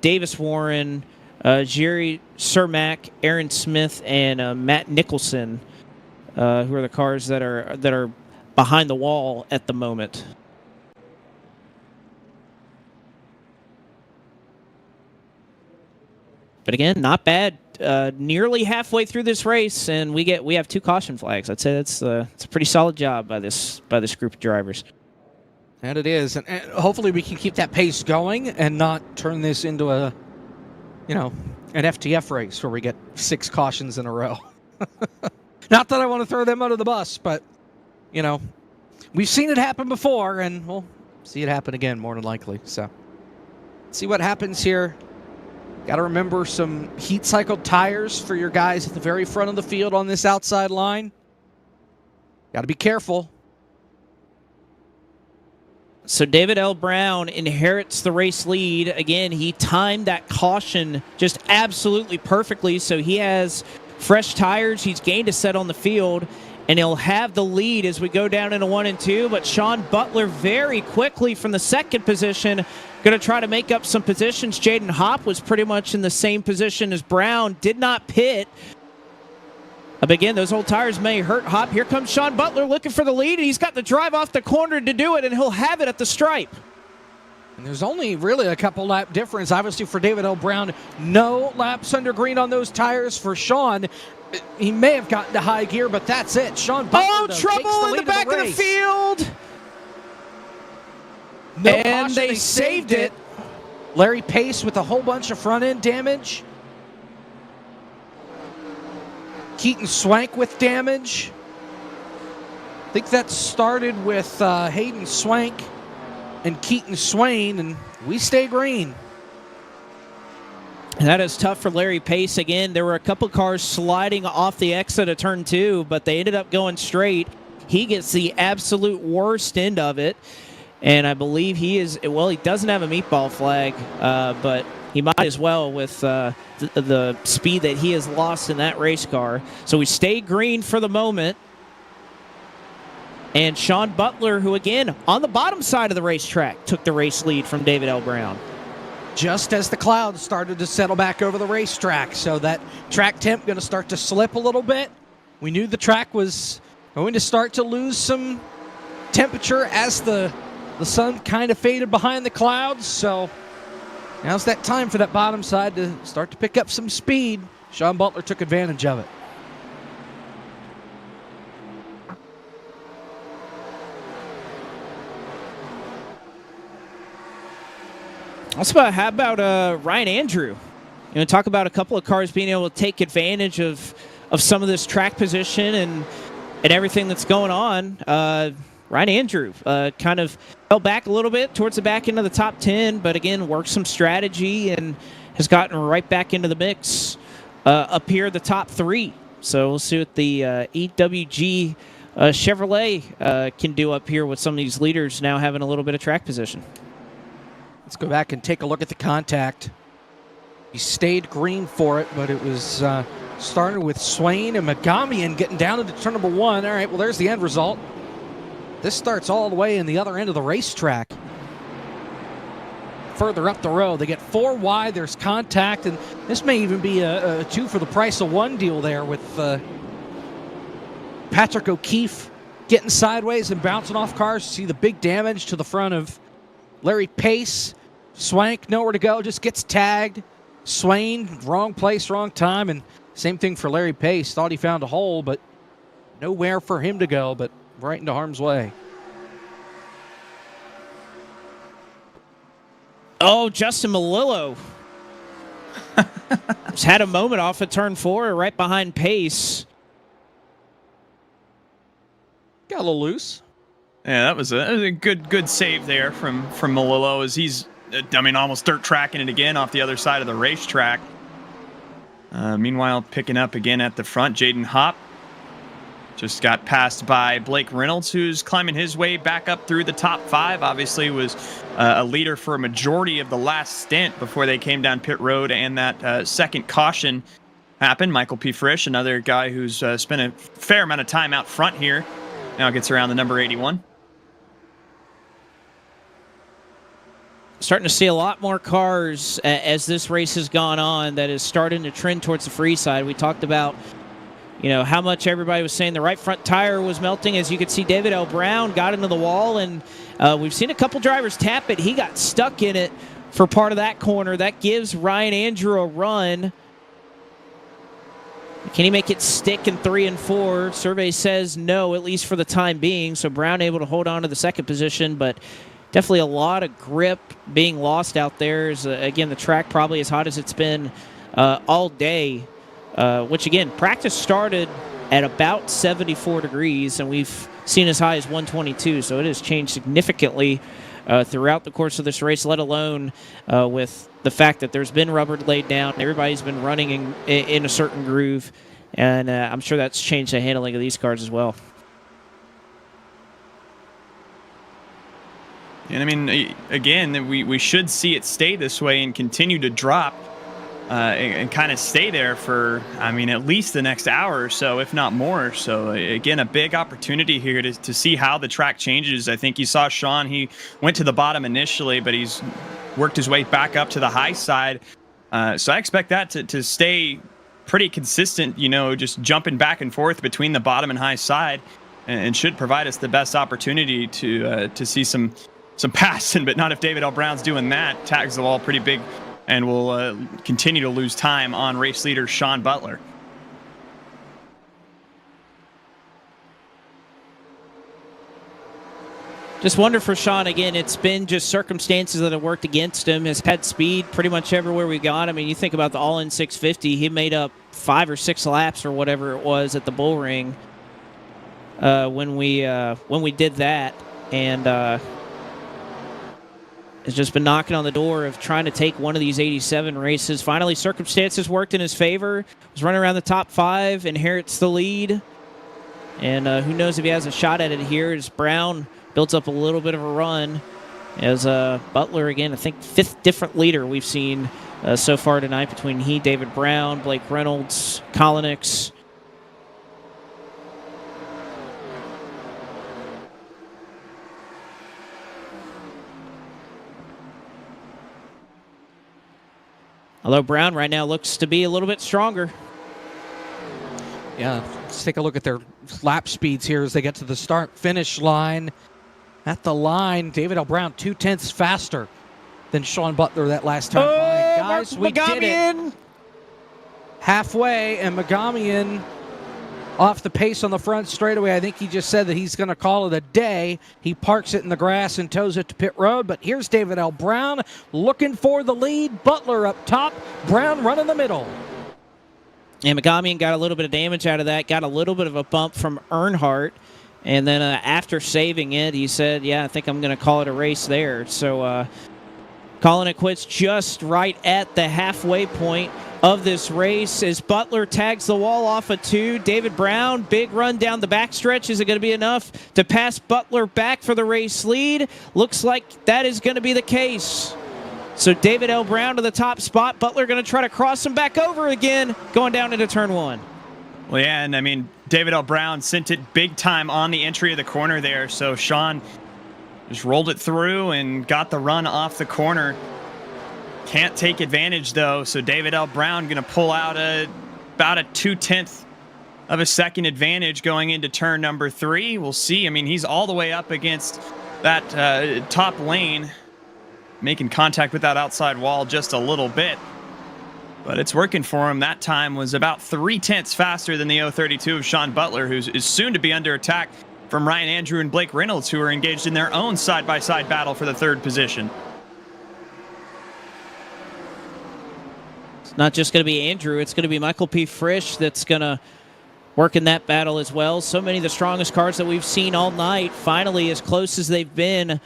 C: Davis Warren, Jerry Cermak, Aaron Smith, and Matt Nicholson, who are the cars that are behind the wall at the moment. But again, not bad. Nearly halfway through this race, and we have 2 caution flags. I'd say that's a pretty solid job by this group of drivers.
B: And it is, and hopefully we can keep that pace going and not turn this into an FTF race where we get 6 cautions in a row. Not that I want to throw them under the bus, but we've seen it happen before, and we'll see it happen again more than likely. So, let's see what happens here. Got to remember some heat-cycled tires for your guys at the very front of the field on this outside line. Got to be careful.
C: So David L. Brown inherits the race lead. Again, he timed that caution just absolutely perfectly, so he has fresh tires. He's gained a set on the field, and he'll have the lead as we go down into 1 and 2. But Sean Butler very quickly from the second position going to try to make up some positions. Jaden Hopp was pretty much in the same position as Brown, did not pit. But again, those old tires may hurt Hopp. Here comes Sean Butler looking for the lead, and he's got the drive off the corner to do it, and he'll have it at the stripe.
B: And there's only really a couple lap difference, obviously, for David L. Brown. No laps under green on those tires for Sean. He may have gotten to high gear, but that's it. Sean Butler
C: trouble in the back of the field.
B: No
C: and
B: caution,
C: they saved it.
B: Larry Pace with a whole bunch of front-end damage. Keaton Swank with damage. I think that started with Hayden Swank and Keaton Swain, and we stay green.
C: And that is tough for Larry Pace. Again, there were a couple cars sliding off the exit of turn 2, but they ended up going straight. He gets the absolute worst end of it. And I believe he doesn't have a meatball flag, but he might as well with the speed that he has lost in that race car. So we stay green for the moment. And Sean Butler, who again, on the bottom side of the racetrack, took the race lead from David L. Brown.
B: Just as the clouds started to settle back over the racetrack, so that track temp going to start to slip a little bit. We knew the track was going to start to lose some temperature as the sun kind of faded behind the clouds, so now's that time for that bottom side to start to pick up some speed. Sean Butler took advantage of it.
C: How about Ryan Andrew? Talk about a couple of cars being able to take advantage of some of this track position and everything that's going on. Ryan Andrew kind of fell back a little bit towards the back end of the top 10, but again, worked some strategy and has gotten right back into the mix up here, the top 3. So we'll see what the EWG Chevrolet can do up here with some of these leaders now having a little bit of track position.
B: Let's go back and take a look at the contact. He stayed green for it, but it was started with Swain and Megamian getting down into turn number 1. All right, well, there's the end result. This starts all the way in the other end of the racetrack. Further up the road, they get 4 wide. There's contact, and this may even be a 2 for the price of 1 deal there with Patrick O'Keefe getting sideways and bouncing off cars. See the big damage to the front of Larry Pace. Swank, nowhere to go, just gets tagged. Swain, wrong place, wrong time, and same thing for Larry Pace. Thought he found a hole, but nowhere for him to go, but right into harm's way.
C: Oh, Justin Malillo just had a moment off of turn 4 right behind Pace.
B: Got a little loose.
D: Yeah, that was a good save there from Melillo as he's, almost dirt tracking it again off the other side of the racetrack. Meanwhile, picking up again at the front, Jaden Hopp just got passed by Blake Reynolds, who's climbing his way back up through the top 5. Obviously was a leader for a majority of the last stint before they came down pit road and that second caution happened. Michael P. Frisch, another guy who's spent a fair amount of time out front here, now gets around the number 81.
C: Starting to see a lot more cars as this race has gone on that is starting to trend towards the free side. We talked about, how much everybody was saying the right front tire was melting. As you could see, David L. Brown got into the wall, and we've seen a couple drivers tap it. He got stuck in it for part of that corner. That gives Ryan Andrew a run. Can he make it stick in 3 and 4? Survey says no, at least for the time being. So Brown able to hold on to the second position, but definitely a lot of grip being lost out there. Again, the track probably as hot as it's been all day, which, again, practice started at about 74 degrees, and we've seen as high as 122. So it has changed significantly throughout the course of this race, let alone with the fact that there's been rubber laid down. Everybody's been running in a certain groove, and I'm sure that's changed the handling of these cars as well.
D: And again, we should see it stay this way and continue to drop and kind of stay there for, at least the next hour or so, if not more. So, again, a big opportunity here to see how the track changes. I think you saw Sean, he went to the bottom initially, but he's worked his way back up to the high side. So I expect that to stay pretty consistent, just jumping back and forth between the bottom and high side, and should provide us the best opportunity to see some passing, but not if David L. Brown's doing that. Tags the wall pretty big and will continue to lose time on race leader Sean Butler.
C: Just wonder for Sean, again, it's been just circumstances that have worked against him. Has had speed pretty much everywhere we got. You think about the all-in 650, he made up 5 or 6 laps or whatever it was at the bull ring when we did that, and has just been knocking on the door of trying to take one of these 87 races. Finally, circumstances worked in his favor. Was running around the top 5, inherits the lead. And who knows if he has a shot at it here as Brown builds up a little bit of a run. As Butler, again, I think 5th different leader we've seen so far tonight between he, David Brown, Blake Reynolds, Collinix. Although Brown right now looks to be a little bit stronger.
B: Yeah, let's take a look at their lap speeds here as they get to the start-finish line. At the line, David L. Brown 0.2 faster than Sean Butler that last time. Guys, we did it. Halfway, and Magamian off the pace on the front straightaway. I think he just said that he's going to call it a day. He parks it in the grass and tows it to pit road. But here's David L. Brown looking for the lead. Butler up top. Brown running the middle.
C: And Magamian got a little bit of damage out of that. Got a little bit of a bump from Earnhardt. And then after saving it, he said, yeah, I think I'm going to call it a race there. So calling it quits just right at the halfway point of this race as Butler tags the wall off of 2. David Brown, big run down the backstretch. Is it going to be enough to pass Butler back for the race lead? Looks like that is going to be the case. So David L. Brown to the top spot. Butler going to try to cross him back over again, going down into turn 1.
D: Well, yeah, and David L. Brown sent it big time on the entry of the corner there. So Sean just rolled it through and got the run off the corner. Can't take advantage, though, so David L. Brown going to pull out about a 0.2 of a second advantage going into turn number 3. We'll see. He's all the way up against that top lane, making contact with that outside wall just a little bit. But it's working for him. That time was about 0.3 faster than the 0.32 of Sean Butler, who is soon to be under attack from Ryan Andrew and Blake Reynolds, who are engaged in their own side-by-side battle for the 3rd position.
C: Not just going to be Andrew, it's going to be Michael P. Frisch that's going to working that battle as well. So many of the strongest cars that we've seen all night, finally as close as they've been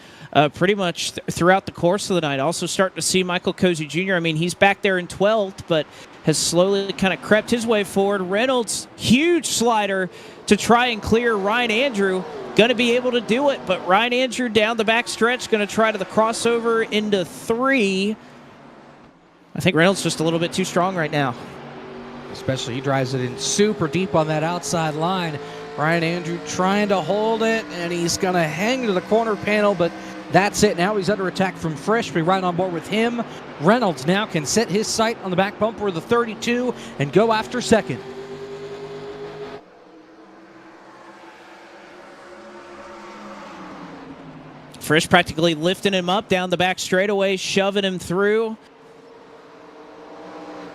C: pretty much throughout the course of the night. Also starting to see Michael Cozy Jr. I mean, he's back there in 12th, but has slowly kind of crept his way forward. Reynolds, huge slider to try and clear Ryan Andrew. Going to be able to do it, but Ryan Andrew down the back stretch, going to try to the crossover into 3. I think Reynolds just a little bit too strong right now.
B: Especially he drives it in super deep on that outside line. Ryan Andrew trying to hold it, and he's going to hang to the corner panel, but that's it. Now he's under attack from Frisch. Be right on board with him. Reynolds now can set his sight on the back bumper of the 32 and go after second.
C: Frisch practically lifting him up down the back straightaway, shoving him through.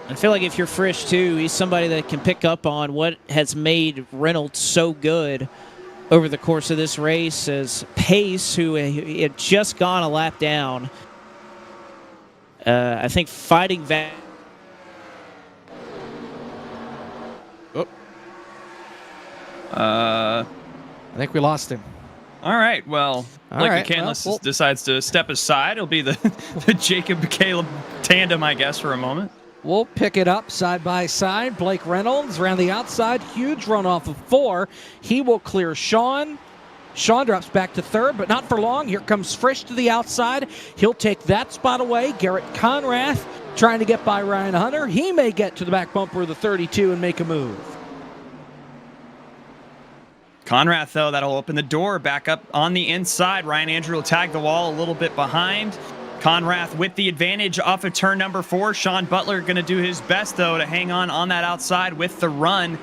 C: I feel like if you're Frisch too, he's somebody that can pick up on what has made Reynolds so good over the course of this race, as Pace, who had just gone a lap down, I think fighting that.
B: I think we lost him.
D: All right. Well, Blake McCandless decides to step aside. It'll be the Jacob Caleb tandem, I guess, for a moment.
B: We'll pick it up side by side. Blake Reynolds around the outside. Huge runoff of 4. He will clear Sean. Sean drops back to 3rd, but not for long. Here comes Frisch to the outside. He'll take that spot away. Garrett Conrath trying to get by Ryan Hunter. He may get to the back bumper of the 32 and make a move.
D: Conrath, though, that'll open the door back up on the inside. Ryan Andrew will tag the wall a little bit behind. Conrath with the advantage off of turn number 4. Sean Butler going to do his best, though, to hang on that outside with the run.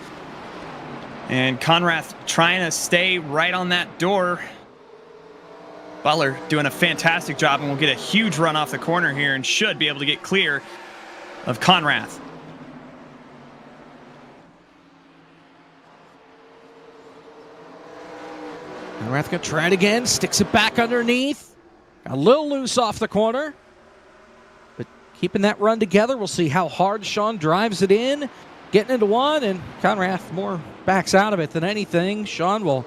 D: And Conrath trying to stay right on that door. Butler doing a fantastic job, and will get a huge run off the corner here and should be able to get clear of Conrath.
B: Conrath going to try it again. Sticks it back underneath. A little loose off the corner, but keeping that run together. We'll see how hard Sean drives it in. Getting into 1, and Conrath more backs out of it than anything. Sean will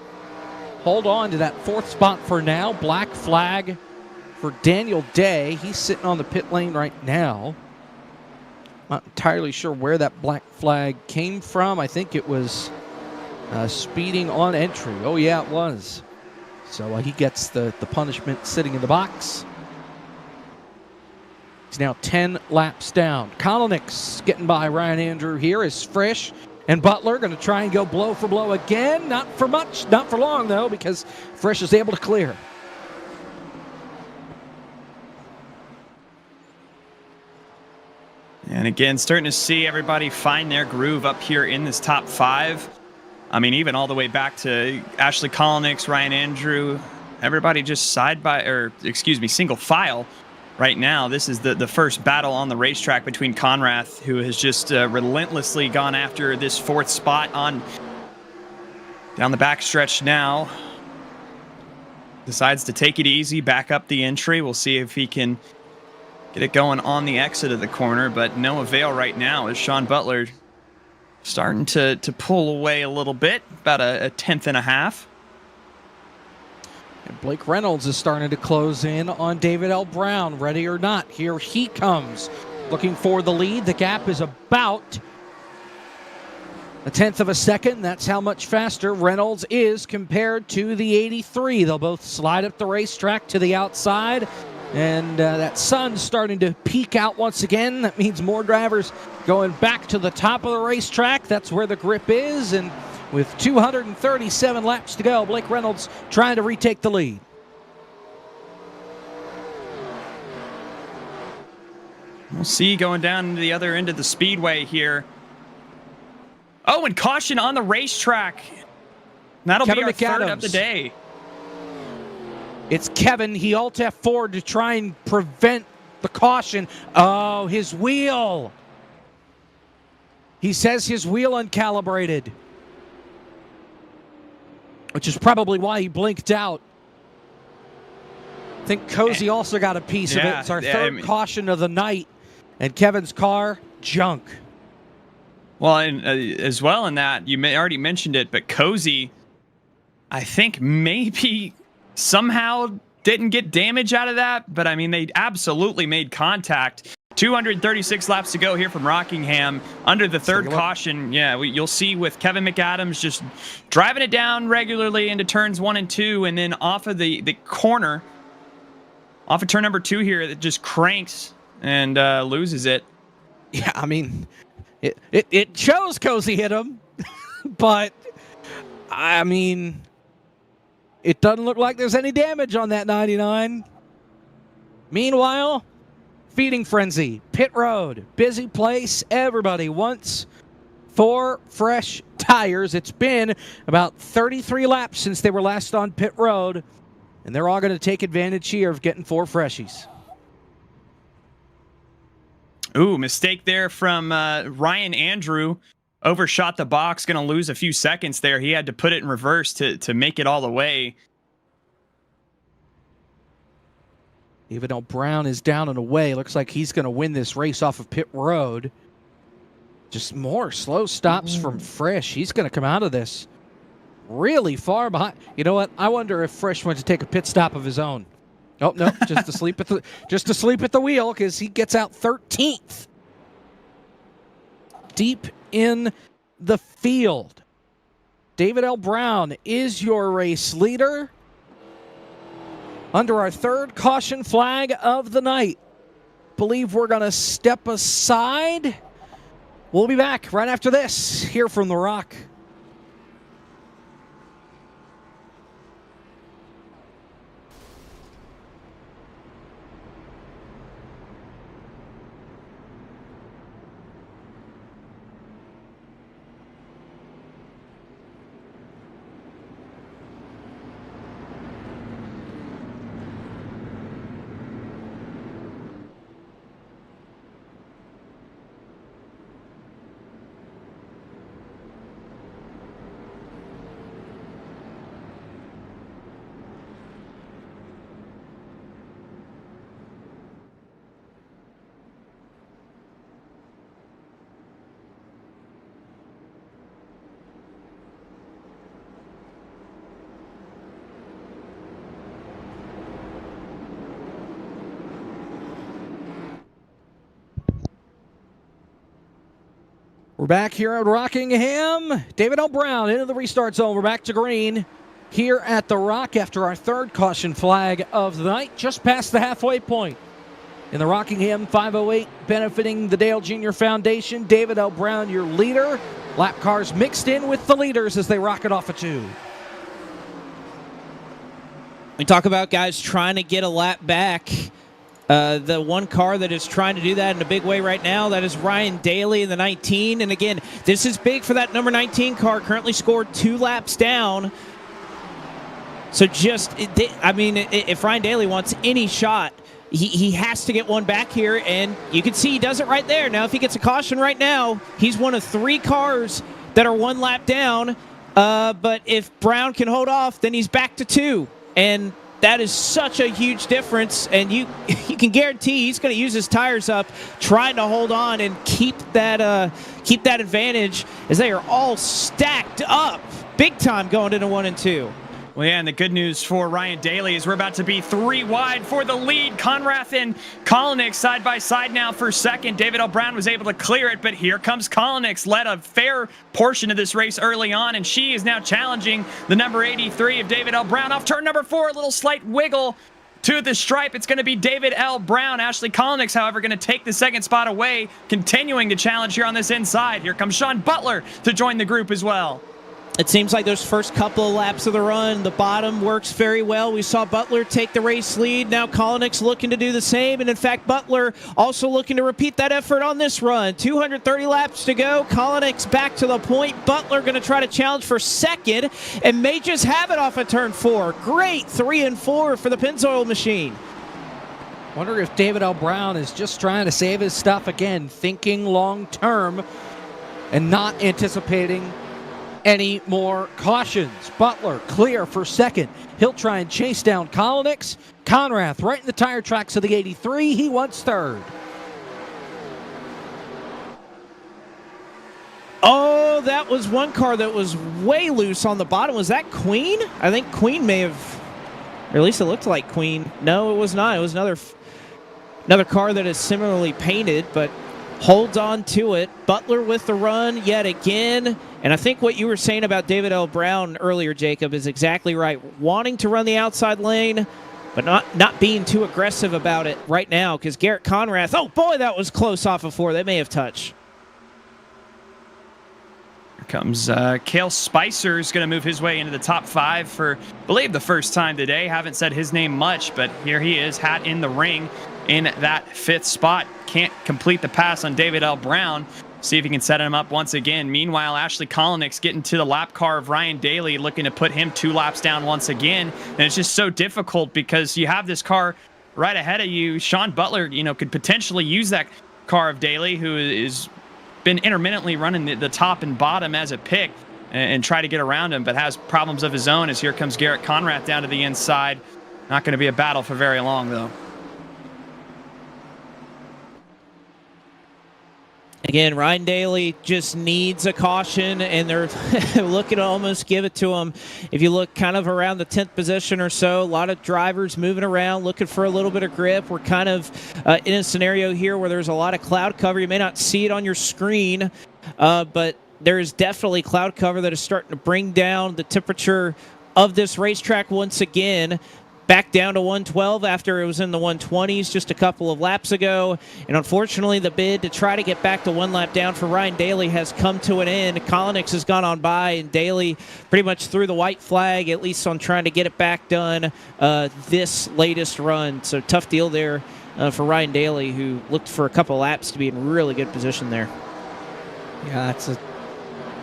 B: hold on to that 4th spot for now. Black flag for Daniel Day. He's sitting on the pit lane right now. Not entirely sure where that black flag came from. I think it was speeding on entry. Oh, yeah, it was. So he gets the punishment sitting in the box. He's now 10 laps down. Kolnick's getting by Ryan Andrew here as Frisch and Butler going to try and go blow for blow again. Not for much, not for long, though, because Frisch is able to clear.
D: And again, starting to see everybody find their groove up here in this top 5. I mean, even all the way back to Ashley Kolnick, Ryan Andrew, everybody just single file right now. This is the first battle on the racetrack between Conrath, who has just relentlessly gone after this 4th spot on down the backstretch now. Decides to take it easy, back up the entry. We'll see if he can get it going on the exit of the corner, but no avail right now as Sean Butler starting to pull away a little bit, about a 10th and a half.
B: And Blake Reynolds is starting to close in on David L. Brown. Ready or not, here he comes. Looking for the lead. The gap is about a 10th of a second. That's how much faster Reynolds is compared to the 83. They'll both slide up the racetrack to the outside. And that sun's starting to peek out once again. That means more drivers going back to the top of the racetrack. That's where the grip is. And with 237 laps to go, Blake Reynolds trying to retake the lead.
D: We'll see going down to the other end of the speedway here. Oh, and caution on the racetrack. That'll
B: Kevin
D: be our
B: McAdams.
D: third of the day.
B: It's Kevin. He alt F4 to try and prevent the caution. Oh, his wheel. He says his wheel uncalibrated, which is probably why he blinked out. I think Cozy also got a piece of it. It's our third caution of the night, and Kevin's car, junk.
D: Well, and as well in that, you already mentioned it, but Cozy, I think maybe somehow didn't get damage out of that, but I mean, they absolutely made contact. 236 laps to go here from Rockingham under the third caution. Yeah, you'll see with Kevin McAdams just driving it down regularly into turns 1 and 2, and then off of the corner, off of turn number 2 here, it just cranks and loses it.
B: Yeah, I mean, it shows Cozy hit him, but I mean, it doesn't look like there's any damage on that 99. Meanwhile, feeding frenzy, pit road, busy place. Everybody wants 4 fresh tires. It's been about 33 laps since they were last on pit road, and they're all going to take advantage here of getting 4 freshies.
D: Ooh, mistake there from Ryan Andrew. Overshot the box, going to lose a few seconds there. He had to put it in reverse to make it all the way.
B: Even though Brown is down and away, looks like he's going to win this race off of pit road. Just more slow stops from Fresh. He's going to come out of this really far behind. You know what? I wonder if Fresh went to take a pit stop of his own. Oh no, just to sleep at the wheel, because he gets out 13th. Deep in the field. David L. Brown is your race leader. Under our third caution flag of the night. Believe we're going to step aside. We'll be back right after this here from The Rock. We're back here at Rockingham. David L. Brown into the restart zone. We're back to green here at The Rock after our third caution flag of the night, just past the halfway point. In the Rockingham 508, benefiting the Dale Jr. Foundation, David L. Brown, your leader. Lap cars mixed in with the leaders as they rocket off a 2.
C: We talk about guys trying to get a lap back. The one car that is trying to do that in a big way right now, that is Ryan Daly in the 19. And again, this is big for that number 19 car, currently scored 2 laps down. So I mean, if Ryan Daly wants any shot, he has to get one back here, and you can see he does it right there. Now, if he gets a caution right now, he's one of 3 cars that are 1 lap down. But if Brown can hold off, then he's back to 2. And that is such a huge difference, and you can guarantee he's going to use his tires up, trying to hold on and keep that advantage, as they are all stacked up big time going into 1 and 2.
D: Well, yeah, and the good news for Ryan Daly is we're about to be 3 wide for the lead. Conrath and Kolinick side by side now for second. David L. Brown was able to clear it, but here comes Kolinick. Led a fair portion of this race early on, and she is now challenging the number 83 of David L. Brown. Off turn number 4, a little slight wiggle to the stripe. It's going to be David L. Brown. Ashley Kolinick, however, going to take the second spot away, continuing to challenge here on this inside. Here comes Sean Butler to join the group as well.
C: It seems like those first couple of laps of the run, the bottom works very well. We saw Butler take the race lead. Now Kolinick's looking to do the same. And in fact, Butler also looking to repeat that effort on this run. 230 laps to go. Kolinick's back to the point. Butler going to try to challenge for second and may just have it off of turn 4. Great 3 and 4 for the Pennzoil machine.
B: Wonder if David L. Brown is just trying to save his stuff again, thinking long term and not anticipating any more cautions. Butler clear for second. He'll try and chase down Kolinick. Conrath right in the tire tracks of the 83. He wants third.
C: that was one car that was way loose on the bottom. Was that Queen? I think Queen may have, or at least it looked like Queen. No, it was not. It was another car that is similarly painted, but holds on to it. Butler with the run yet again. And I think what you were saying about David L. Brown earlier, Jacob, is exactly right. Wanting to run the outside lane, but not being too aggressive about it right now, because Garrett Conrath, oh boy, that was close off of 4. They may have touched.
D: Here comes Cale Spicer, is going to move his way into the top 5 for, I believe, the first time today. Haven't said his name much, but here he is, hat in the ring in that 5th spot. Can't complete the pass on David L. Brown. See if he can set him up once again. Meanwhile, Ashley Kolinick's getting to the lap car of Ryan Daly, looking to put him 2 laps down once again. And it's just so difficult because you have this car right ahead of you. Sean Butler, could potentially use that car of Daly, who is been intermittently running the top and bottom as a pick, and try to get around him, but has problems of his own as here comes Garrett Conrath down to the inside. Not going to be a battle for very long, though.
C: Again, Ryan Daly just needs a caution, and they're looking to almost give it to him. If you look kind of around the 10th position or so, a lot of drivers moving around, looking for a little bit of grip. We're kind of in a scenario here where there's a lot of cloud cover. You may not see it on your screen, but there is definitely cloud cover that is starting to bring down the temperature of this racetrack once again. Back down to 112 after it was in the 120s just a couple of laps ago. And unfortunately, the bid to try to get back to 1 lap down for Ryan Daly has come to an end. Kolinick has gone on by, and Daly pretty much threw the white flag, at least on trying to get it back done this latest run. So tough deal there for Ryan Daly, who looked for a couple laps to be in really good position there.
B: Yeah,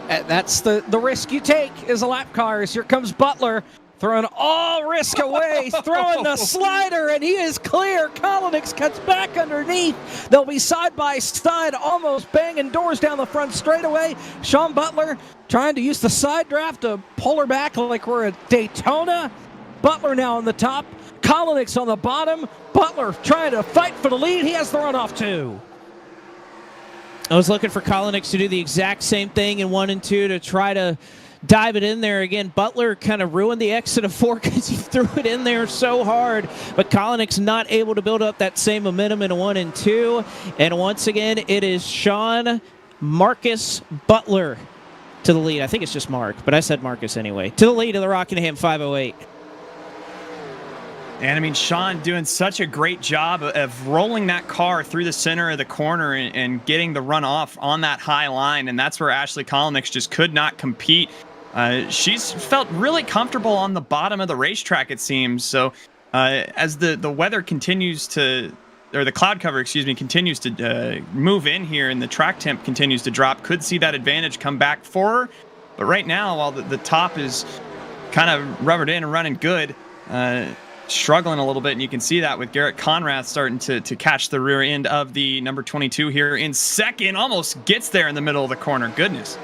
B: that's the risk you take as a lap car. As here comes Butler, throwing all risk away, throwing the slider, and he is clear. Kolinick cuts back underneath. They'll be side by side, almost banging doors down the front straightaway. Sean Butler trying to use the side draft to pull her back like we're at Daytona. Butler now on the top. Kolinick on the bottom. Butler trying to fight for the lead. He has the runoff too.
C: I was looking for Kolinick to do the exact same thing in 1 and 2 to try to dive it in there again. Butler kind of ruined the exit of 4 because he threw it in there so hard, but Kolinick's not able to build up that same momentum in 1 and 2. And once again, it is Sean Marcus Butler to the lead. I think it's just Mark, but I said Marcus anyway. To the lead of the Rockingham 508.
D: And I mean, Sean doing such a great job of rolling that car through the center of the corner and getting the run off on that high line. And that's where Ashley Kolinick just could not compete. She's felt really comfortable on the bottom of the racetrack, it seems. So as the weather continues to, or the cloud cover, excuse me, continues to move in here and the track temp continues to drop, could see that advantage come back for her. But right now, while the top is kind of rubbered in and running good, struggling a little bit, and you can see that with Garrett Conrath starting to catch the rear end of the number 22 here in second. Almost gets there in the middle of the corner. Goodness.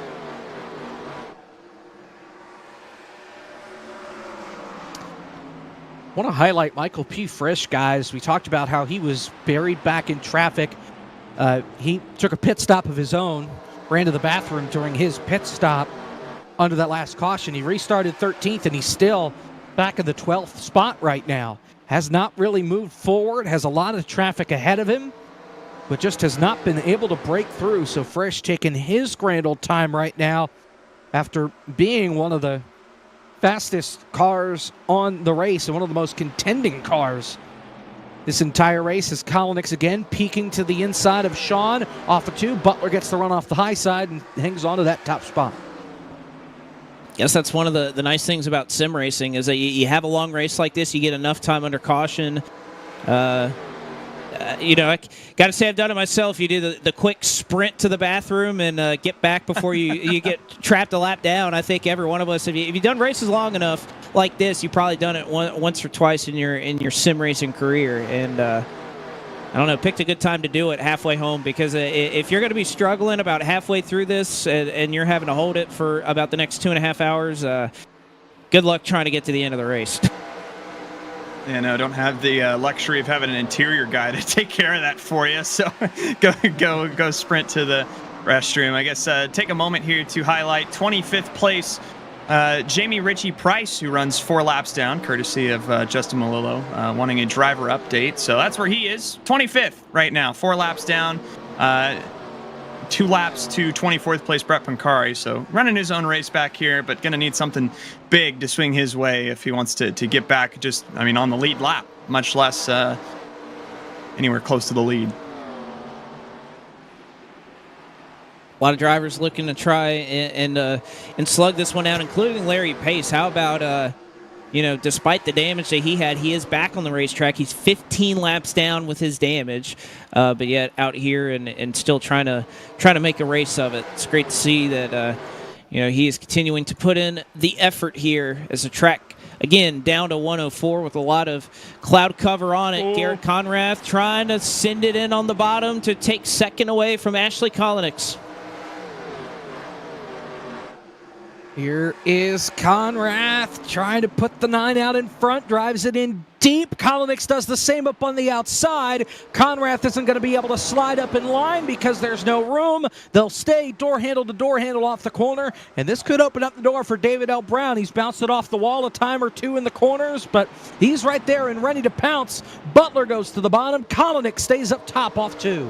B: Want to highlight Michael P. Frisch, guys. We talked about how he was buried back in traffic. He took a pit stop of his own, ran to the bathroom during his pit stop under that last caution. He restarted 13th, and he's still back in the 12th spot right now. Has not really moved forward, has a lot of traffic ahead of him, but just has not been able to break through. So Frisch taking his grand old time right now after being one of the fastest cars on the race and one of the most contending cars this entire race. As Kolinick again peeking to the inside of Sean off of 2. Butler gets the run off the high side and hangs on to that top spot.
C: Yes, that's one of the nice things about sim racing is that you have a long race like this, you get enough time under caution. I got to say I've done it myself. You do the quick sprint to the bathroom and get back before you get trapped a lap down. I think every one of us, if you've done races long enough like this, you've probably done it once or twice in your sim racing career. And I don't know, picked a good time to do it halfway home, because if you're going to be struggling about halfway through this and you're having to hold it for about the next 2.5 hours, good luck trying to get to the end of the race.
D: Yeah, no, don't have the luxury of having an interior guy to take care of that for you. So go sprint to the restroom. I guess take a moment here to highlight 25th place Jamie Ritchie Price, who runs 4 laps down, courtesy of Justin Malillo, wanting a driver update. So that's where he is, 25th right now, 4 laps down, 2 laps to 24th place Brett Pancari. So running his own race back here, but going to need something big to swing his way if he wants to get back just, on the lead lap, much less anywhere close to the lead.
C: A lot of drivers looking to try and slug this one out, including Larry Pace. How about, despite the damage that he had, he is back on the racetrack. He's 15 laps down with his damage, but yet out here and still trying to make a race of it. It's great to see that, he is continuing to put in the effort here as the track, again, down to 104 with a lot of cloud cover on it. Garrett Conrath trying to send it in on the bottom to take second away from Ashley Kolonix.
B: Here is Conrath trying to put the 9 out in front, drives it in deep. Kolonix does the same up on the outside. Conrath isn't going to be able to slide up in line because there's no room. They'll stay door handle to door handle off the corner, and this could open up the door for David L. Brown. He's bounced it off the wall a time or two in the corners, but he's right there and ready to pounce. Butler goes to the bottom. Kolonix stays up top off 2.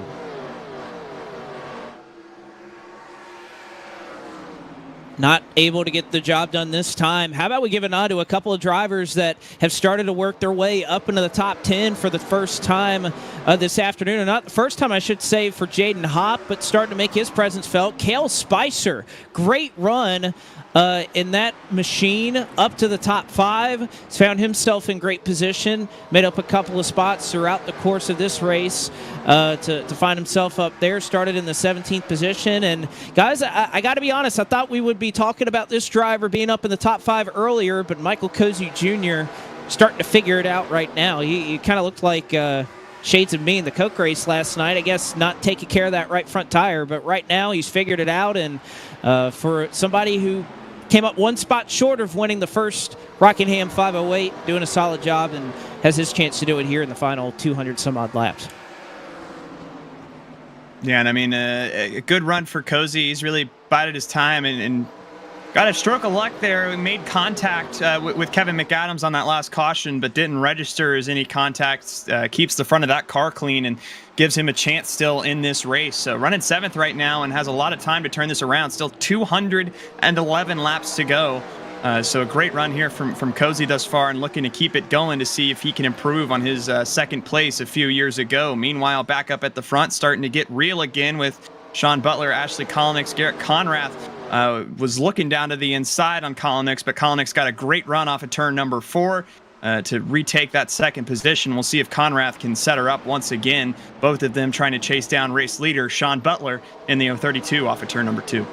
C: Not able to get the job done this time. How about we give a nod to a couple of drivers that have started to work their way up into the top 10 for the first time this afternoon. Or not the first time, I should say, for Jaden Hopp, but starting to make his presence felt. Cale Spicer, great run in that machine up to the top 5. He's found himself in great position, made up a couple of spots throughout the course of this race to find himself up there. Started in the 17th position. And guys, I got to be honest, I thought we would be talking about this driver being up in the top 5 earlier, but Michael Cozy Jr. starting to figure it out right now. He kind of looked like shades of me in the Coke race last night. I guess not taking care of that right front tire, but right now he's figured it out. And for somebody who came up 1 spot short of winning the first Rockingham 508, doing a solid job and has his chance to do it here in the final 200 some odd laps.
D: Yeah, and a good run for Cozy. He's really bided his time and got a stroke of luck there. We made contact with Kevin McAdams on that last caution, but didn't register as any contacts. Keeps the front of that car clean and gives him a chance still in this race. So running 7th right now and has a lot of time to turn this around. Still 211 laps to go. So a great run here from Cozy thus far, and looking to keep it going to see if he can improve on his second place a few years ago. Meanwhile, back up at the front, starting to get real again with Sean Butler, Ashley Kolonix, Garrett Conrath. Was looking down to the inside on Kolonix, but Kolonix got a great run off of turn number 4 to retake that second position. We'll see if Conrath can set her up once again. Both of them trying to chase down race leader Sean Butler in the 032 off of turn number 2.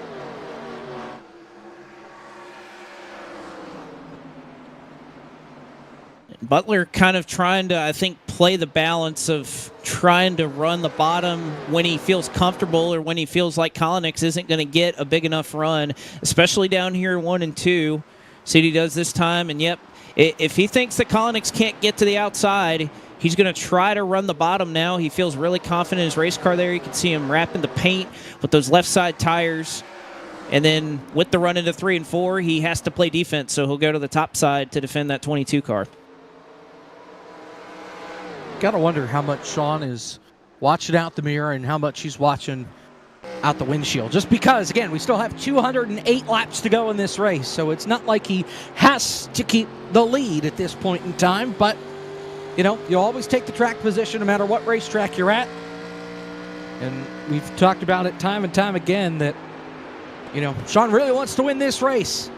C: Butler kind of trying to, I think, play the balance of trying to run the bottom when he feels comfortable or when he feels like Kolonix isn't going to get a big enough run, especially down here 1 and 2. See what he does this time. And, yep, if he thinks that Kolonix can't get to the outside, he's going to try to run the bottom now. He feels really confident in his race car there. You can see him wrapping the paint with those left side tires. And then with the run into 3 and 4, he has to play defense, so he'll go to the top side to defend that 22 car.
B: Gotta wonder how much Sean is watching out the mirror and how much he's watching out the windshield. Just because, again, we still have 208 laps to go in this race, so it's not like he has to keep the lead at this point in time. But, you always take the track position no matter what racetrack you're at. And we've talked about it time and time again that, Sean really wants to win this race.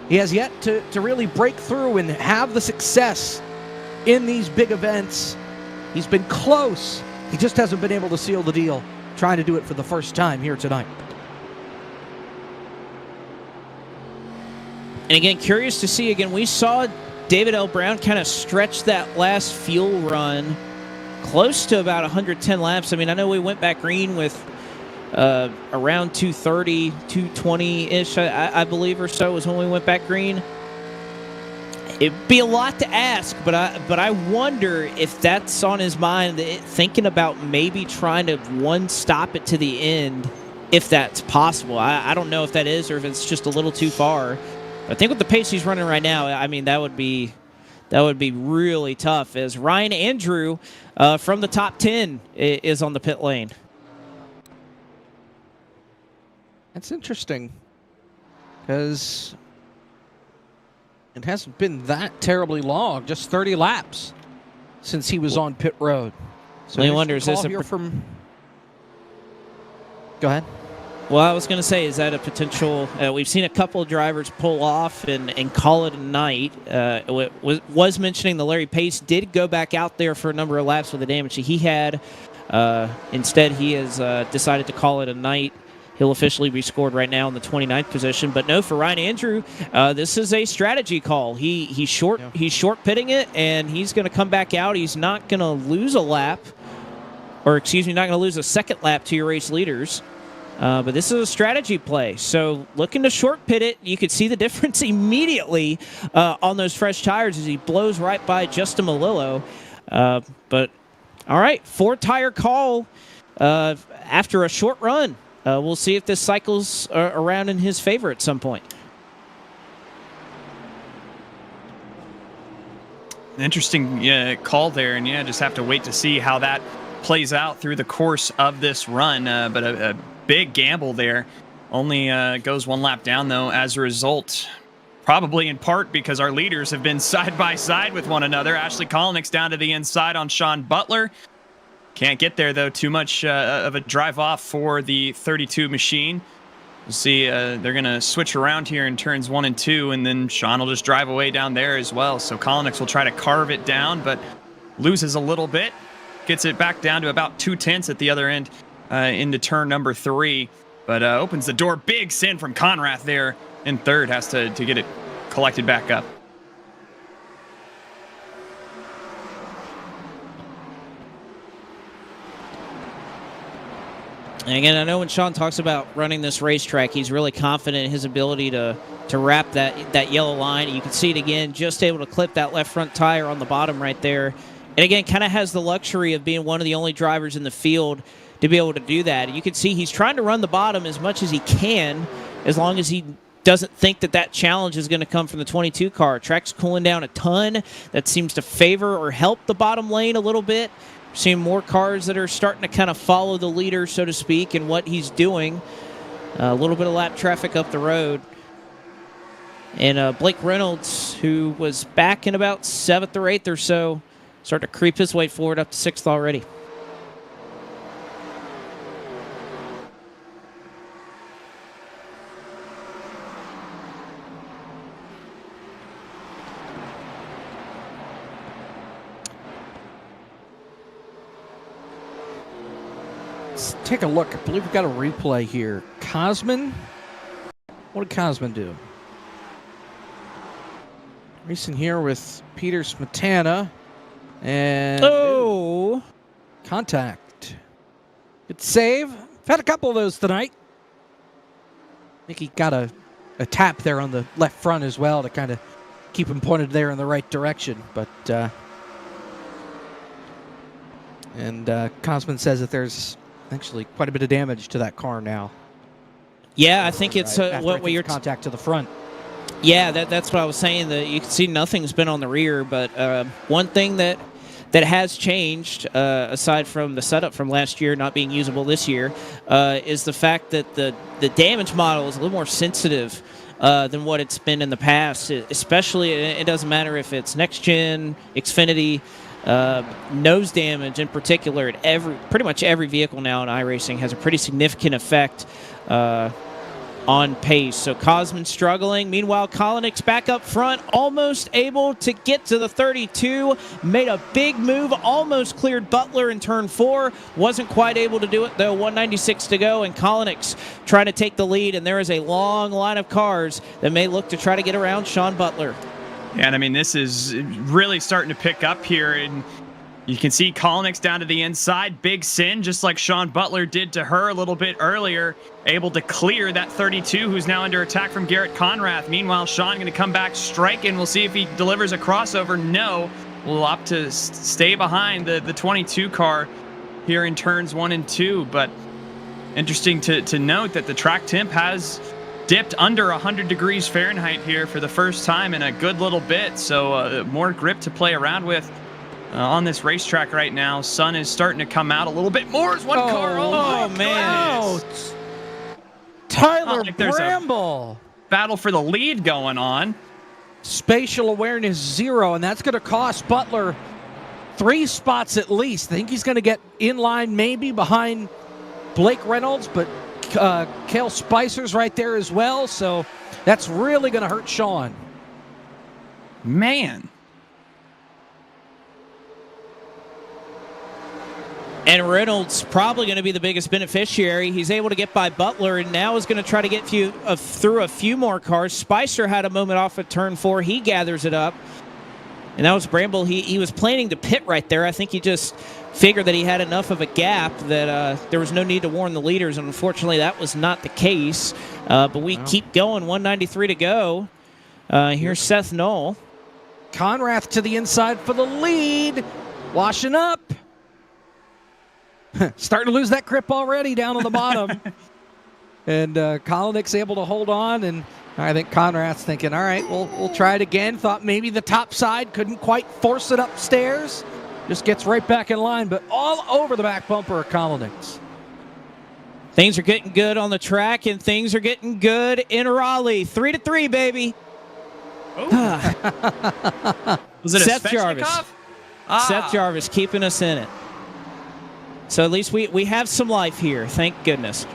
B: He has yet to really break through and have the success in these big events. He's been close. He just hasn't been able to seal the deal, trying to do it for the first time here tonight.
C: And again, curious to see, we saw David L. Brown kind of stretch that last fuel run close to about 110 laps. I know we went back green with around 230, 220-ish, I believe, or so was when we went back green. It'd be a lot to ask, but I wonder if that's on his mind, thinking about maybe trying to stop it to the end if that's possible. I don't know if that is or if it's just a little too far. I think with the pace he's running right now, I mean, that would be really tough, as Ryan Andrew from the top 10 is on the pit lane.
B: That's interesting, because it hasn't been that terribly long, just 30 laps since he was on pit road. So
C: I wonder, is this
B: here from... Go ahead.
C: Well, I was going to say, is that a potential... we've seen a couple of drivers pull off and call it a night. Was mentioning that Larry Pace did go back out there for a number of laps with the damage he had. Instead, he has decided to call it a night. He'll officially be scored right now in the 29th position. But no, for Ryan Andrew, this is a strategy call. He's short pitting it, and he's going to come back out. He's not going to lose a lap, or excuse me, not going to lose a second lap to your race leaders. But this is a strategy play. So looking to short pit it, you could see the difference immediately on those fresh tires as he blows right by Justin Malillo. But all right, 4-tire call after a short run. We'll see if this cycles around in his favor at some point.
D: Interesting call there, and just have to wait to see how that plays out through the course of this run. But a big gamble there. Only goes one lap down, though, as a result. Probably in part because our leaders have been side by side with one another. Ashley Kolnick's down to the inside on Sean Butler. Can't get there, though. Too much of a drive off for the 32 machine. We'll see. They're going to switch around here in turns 1 and 2, and then Sean will just drive away down there as well. So Kolnick will try to carve it down, but loses a little bit. Gets it back down to about 2/10 at the other end into turn number 3. But opens the door. Big sin from Conrath there in third. Has to get it collected back up.
C: And again, I know when Sean talks about running this racetrack, he's really confident in his ability to wrap that yellow line. You can see it again, just able to clip that left front tire on the bottom right there. And again, kind of has the luxury of being one of the only drivers in the field to be able to do that. And you can see he's trying to run the bottom as much as he can, as long as he doesn't think that challenge is going to come from the 22 car. Track's cooling down a ton. That seems to favor or help the bottom lane a little bit. Seeing more cars that are starting to kind of follow the leader, so to speak, and what he's doing. A little bit of lap traffic up the road. And Blake Reynolds, who was back in about 7th or 8th or so, starting to creep his way forward up to 6th already.
B: Let's take a look. I believe we've got a replay here. Cosman? What did Cosman do? Racing here with Peter Smetana. And contact. Good save. I've had a couple of those tonight. I think he got a tap there on the left front as well to kind of keep him pointed there in the right direction. But Cosman says that there's actually quite a bit of damage to that car now.
C: Yeah, I think it's
B: what you're contact to the front.
C: Yeah, that's what I was saying. That you can see nothing's been on the rear, but one thing that has changed, aside from the setup from last year not being usable this year, is the fact that the damage model is a little more sensitive than what it's been in the past. Especially, it doesn't matter if it's next gen, Xfinity. Nose damage in particular at pretty much every vehicle now in iRacing has a pretty significant effect on pace. So Cosman struggling. Meanwhile, Kolnick's back up front, almost able to get to the 32. Made a big move, almost cleared Butler in turn 4. Wasn't quite able to do it, though. 196 to go, and Kolnick's trying to take the lead, and there is a long line of cars that may look to try to get around Sean Butler.
D: Yeah, and I mean, this is really starting to pick up here, and you can see Kolnick's down to the inside. Big sin, just like Sean Butler did to her a little bit earlier, able to clear that 32, who's now under attack from Garrett Conrath. Meanwhile, Sean going to come back striking. We'll see if he delivers a crossover. No, we'll opt to stay behind the 22 car here in turns 1 and 2, but Interesting to note that the track temp has dipped under 100 degrees Fahrenheit here for the first time in a good little bit. So more grip to play around with on this racetrack right now. Sun is starting to come out a little bit more as one car. Oh,
C: man.
D: goodness.
B: Tyler
D: like there's a-
B: Bramble.
D: Battle for the lead going on.
B: Spatial awareness 0, and that's going to cost Butler 3 spots at least. I think he's going to get in line maybe behind Blake Reynolds, but Cale Spicer's right there as well, so that's really going to hurt Sean.
D: Man.
C: And Reynolds probably going to be the biggest beneficiary. He's able to get by Butler and now is going to try to get through a few more cars. Spicer had a moment off at turn 4. He gathers it up. And that was Bramble. He was planning to pit right there. I think he just figured that he had enough of a gap that there was no need to warn the leaders. And unfortunately, that was not the case. But we keep going. 193 to go. Here's Seth Knoll.
B: Conrath to the inside for the lead. Washing up. Starting to lose that grip already down on the bottom. And Kolnick's able to hold on, and I think Conrad's thinking, all right, we'll try it again. Thought maybe the top side couldn't quite force it upstairs. Just gets right back in line, but all over the back bumper of Kolnick's.
C: Things are getting good on the track, and things are getting good in Raleigh. 3-3, baby.
D: Was it
C: Seth
D: a
C: Jarvis.
D: Svechnikov?
C: Seth Jarvis keeping us in it. So at least we have some life here. Thank goodness.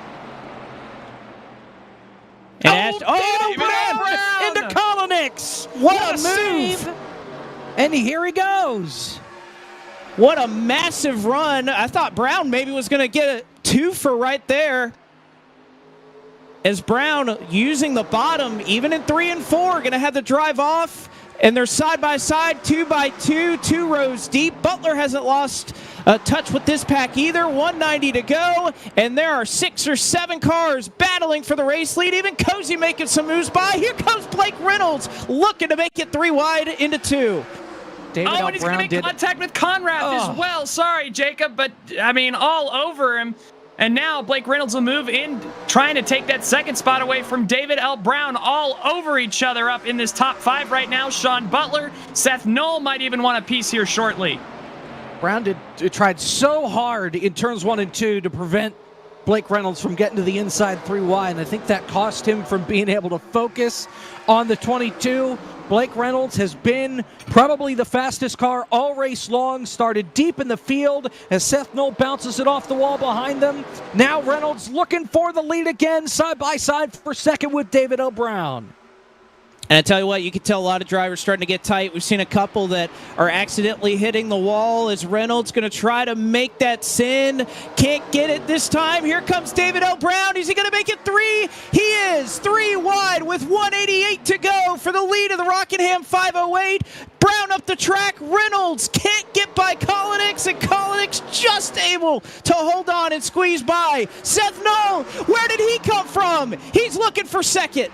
C: And
B: Brown into Kolnick's. What a move. And here he goes.
C: What a massive run. I thought Brown maybe was going to get a 2 for right there. As Brown using the bottom, even in 3 and 4, going to have the drive off. And they're side by side, 2 by 2, 2 rows deep. Butler hasn't lost touch with this pack either. 190 to go, and there are 6 or 7 cars battling for the race lead. Even Cozy making some moves by. Here comes Blake Reynolds looking to make it 3 wide into 2.
B: David
D: and he's going to make contact with Conrad as well. Sorry, Jacob, but I mean, all over him. And now Blake Reynolds will move in, trying to take that second spot away from David L. Brown. All over each other up in this top 5 right now. Sean Butler, Seth Knoll might even want a piece here shortly.
B: Brown tried so hard in turns 1 and 2 to prevent Blake Reynolds from getting to the inside 3 wide, and I think that cost him from being able to focus on the 22. Blake Reynolds has been probably the fastest car all race long, started deep in the field as Seth Knoll bounces it off the wall behind them. Now Reynolds looking for the lead again, side by side for second with David L. Brown.
C: And I tell you what, you can tell a lot of drivers starting to get tight. We've seen a couple that are accidentally hitting the wall as Reynolds going to try to make that sin. Can't get it this time. Here comes David L. Brown. Is he going to make it 3? He is 3 wide with 188 to go for the lead of the Rockingham 508. Brown up the track. Reynolds can't get by Kolnick's, and Kolnick's just able to hold on and squeeze by. Seth Knoll, where did he come from? He's looking for second.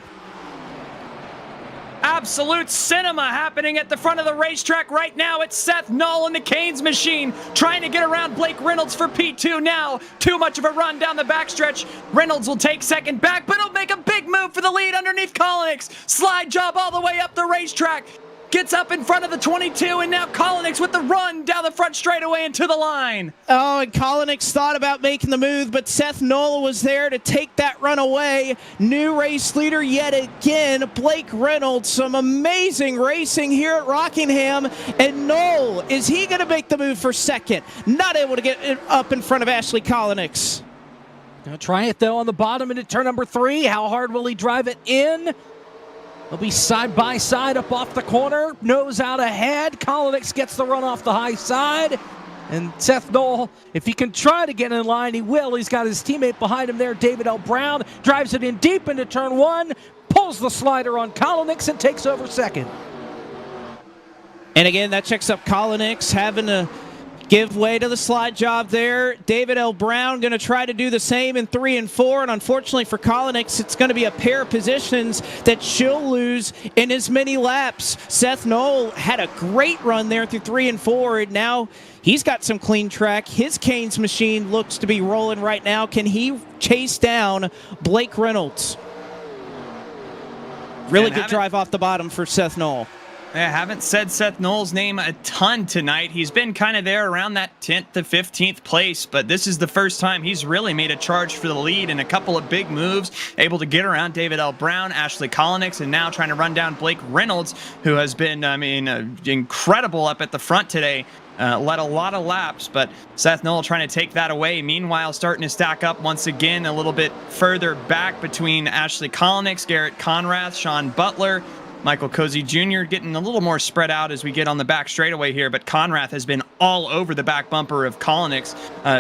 D: Absolute cinema happening at the front of the racetrack right now. It's Seth Knoll and the Canes machine trying to get around Blake Reynolds for P2 now. Too much of a run down the backstretch. Reynolds will take second back, but he'll make a big move for the lead underneath Kolnick's. Slide job all the way up the racetrack. Gets up in front of the 22, and now Kolnick's with the run down the front straightaway and to the line.
C: Oh, and Kolnick's thought about making the move, but Seth Knoll was there to take that run away. New race leader yet again, Blake Reynolds. Some amazing racing here at Rockingham. And Knoll, is he going to make the move for second? Not able to get it up in front of Ashley Kolnick's.
B: Gonna try it, though, on the bottom into turn number 3. How hard will he drive it in? They'll be side by side up off the corner. Nose out ahead. Kolnick's gets the run off the high side. And Seth Knoll, if he can try to get in line, he will. He's got his teammate behind him there, David L. Brown. Drives it in deep into turn 1. Pulls the slider on Kolnick's and takes over second.
C: And again, that checks up Kolnick's having to Give way to the slide job there. David L. Brown going to try to do the same in 3 and 4. And unfortunately for Collinix, it's going to be a pair of positions that she'll lose in as many laps. Seth Knoll had a great run there through 3 and 4. And now he's got some clean track. His Canes machine looks to be rolling right now. Can he chase down Blake Reynolds? Really good drive off the bottom for Seth Knoll.
D: I haven't said Seth Knoll's name a ton tonight. He's been kind of there around that 10th to 15th place, but this is the first time he's really made a charge for the lead in a couple of big moves, able to get around David L. Brown, Ashley Collinix, and now trying to run down Blake Reynolds, who has been, incredible up at the front today. Led a lot of laps, but Seth Knoll trying to take that away. Meanwhile, starting to stack up once again a little bit further back between Ashley Collinix, Garrett Conrath, Sean Butler, Michael Cozy Jr. getting a little more spread out as we get on the back straightaway here, but Conrath has been all over the back bumper of Collinix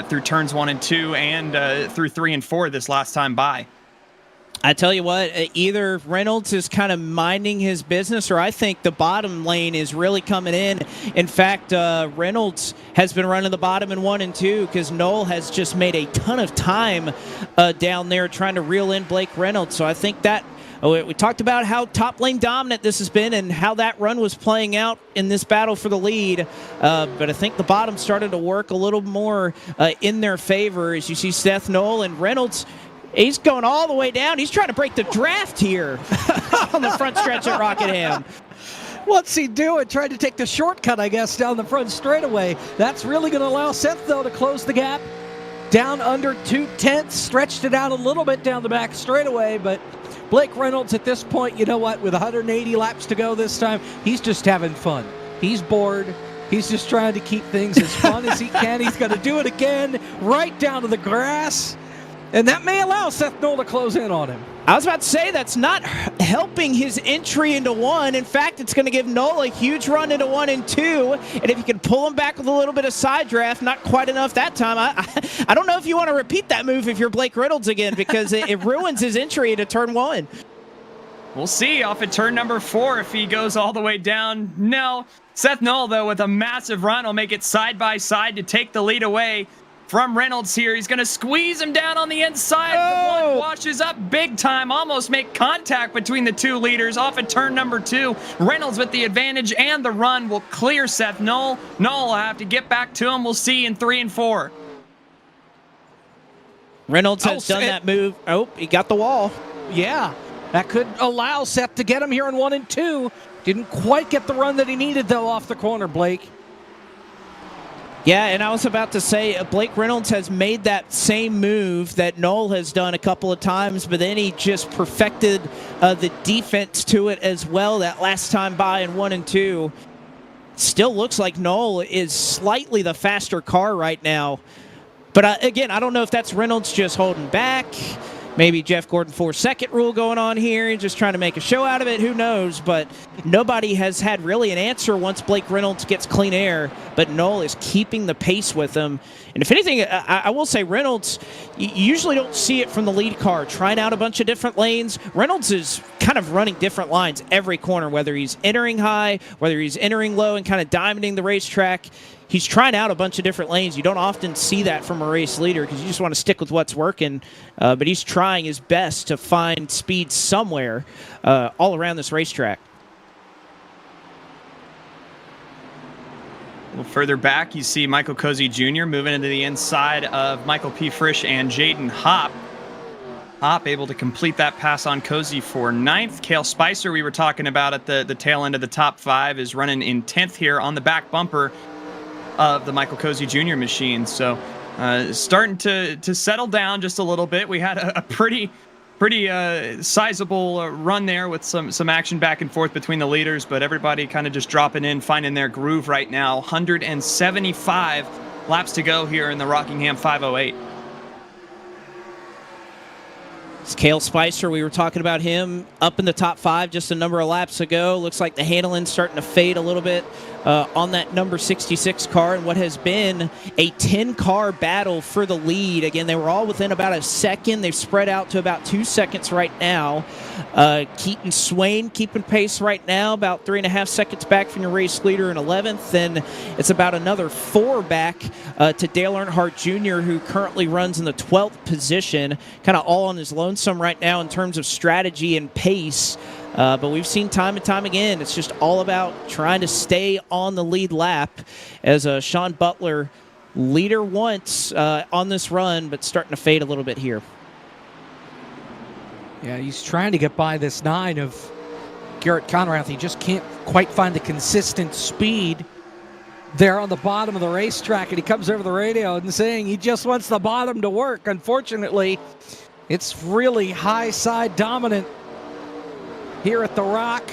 D: through turns 1 and 2 and through 3 and 4 this last time by.
C: I tell you what, either Reynolds is kind of minding his business, or I think the bottom lane is really coming in. In fact, Reynolds has been running the bottom in 1 and 2 because Knoll has just made a ton of time down there trying to reel in Blake Reynolds. So I think that we talked about how top lane dominant this has been and how that run was playing out in this battle for the lead. But I think the bottom started to work a little more in their favor as you see Seth Knoll and Reynolds. He's going all the way down. He's trying to break the draft here on the front stretch at Rockingham.
B: What's he doing? Trying to take the shortcut, I guess, down the front straightaway. That's really going to allow Seth, though, to close the gap. Down under 2/10, stretched it out a little bit down the back straightaway, but Blake Reynolds at this point, you know what, with 180 laps to go this time, he's just having fun. He's bored. He's just trying to keep things as fun as he can. He's going to do it again, right down to the grass. And that may allow Seth Knoll to close in on him.
C: I was about to say that's not helping his entry into 1. In fact, it's going to give Knoll a huge run into 1 and 2. And if you can pull him back with a little bit of side draft, not quite enough that time. I don't know if you want to repeat that move if you're Blake Reynolds again, because it ruins his entry into turn 1.
D: We'll see off at turn number 4 if he goes all the way down. No. Seth Knoll, though, with a massive run, will make it side by side to take the lead away from Reynolds here. He's going to squeeze him down on the inside. The one washes up big time, almost make contact between the two leaders off at turn number 2. Reynolds with the advantage, and the run will clear Seth Knoll. Knoll will have to get back to him. We'll see in 3 and 4.
C: Reynolds has done that move. Oh, he got the wall.
B: Yeah, that could allow Seth to get him here in 1 and 2. Didn't quite get the run that he needed, though, off the corner, Blake.
C: Yeah, and I was about to say, Blake Reynolds has made that same move that Knoll has done a couple of times, but then he just perfected the defense to it as well that last time by in 1 and 2. Still looks like Knoll is slightly the faster car right now. But again, I don't know if that's Reynolds just holding back. Maybe Jeff Gordon 4-second rule going on here, just trying to make a show out of it. Who knows? But nobody has had really an answer once Blake Reynolds gets clean air. But Knoll is keeping the pace with him. And if anything, I will say Reynolds, you usually don't see it from the lead car, trying out a bunch of different lanes. Reynolds is kind of running different lines every corner, whether he's entering high, whether he's entering low and kind of diamonding the racetrack. He's trying out a bunch of different lanes. You don't often see that from a race leader because you just want to stick with what's working. But he's trying his best to find speed somewhere all around this racetrack.
D: A little further back, you see Michael Cozy Jr. moving into the inside of Michael P. Frisch and Jaden Hopp. Hopp able to complete that pass on Cozy for 9th. Cale Spicer, we were talking about at the tail end of the top 5, is running in 10th here on the back bumper of the Michael Cozy Jr. machine. So starting to settle down just a little bit. We had a pretty sizable run there with some action back and forth between the leaders, but everybody kind of just dropping in, finding their groove right now. 175 laps to go here in the Rockingham 508.
C: It's Cale Spicer. We were talking about him up in the top 5 just a number of laps ago. Looks like the handling's starting to fade a little bit on that number 66 car, and what has been a 10-car battle for the lead. Again, they were all within about a second. They've spread out to about 2 seconds right now. Keaton Swain keeping pace right now, about 3.5 seconds back from your race leader in 11th, and it's about another 4 back to Dale Earnhardt Jr., who currently runs in the 12th position, kind of all on his lonesome right now in terms of strategy and pace. But we've seen time and time again, it's just all about trying to stay on the lead lap, as Sean Butler, leader once on this run, but starting to fade a little bit here.
B: Yeah, he's trying to get by this 9 of Garrett Conrath. He just can't quite find the consistent speed there on the bottom of the racetrack, and he comes over the radio and saying he just wants the bottom to work. Unfortunately, it's really high side dominant here at the Rock,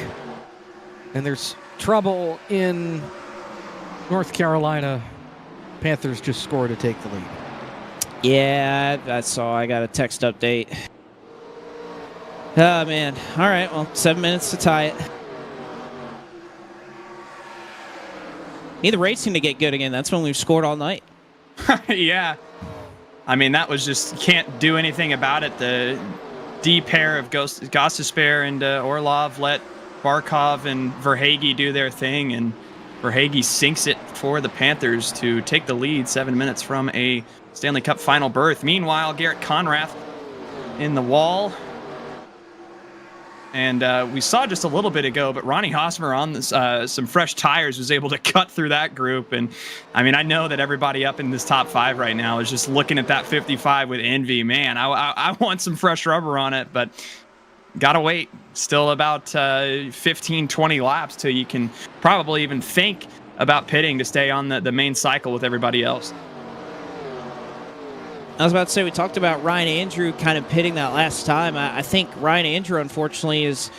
B: and there's trouble in North Carolina. Panthers just score to take the lead.
C: Yeah, I saw. I got a text update. Oh, man. All right, well, 7 minutes to tie it. Need the racing to get good again. That's when we've scored all night.
D: Yeah. I mean, that was just, can't do anything about it. The D pair of Gostisbehere and Orlov let Barkov and Verhage do their thing, and Verhage sinks it for the Panthers to take the lead 7 minutes from a Stanley Cup final berth. Meanwhile, Garrett Conrath in the wall. And we saw just a little bit ago, but Ronnie Hosmer on this, some fresh tires was able to cut through that group. And I mean, I know that everybody up in this top 5 right now is just looking at that 55 with envy. Man, I want some fresh rubber on it, but gotta wait. Still about 15, 20 laps till you can probably even think about pitting to stay on the main cycle with everybody else.
C: I was about to say, we talked about Ryan Andrew kind of pitting that last time. I think Ryan Andrew, unfortunately, is...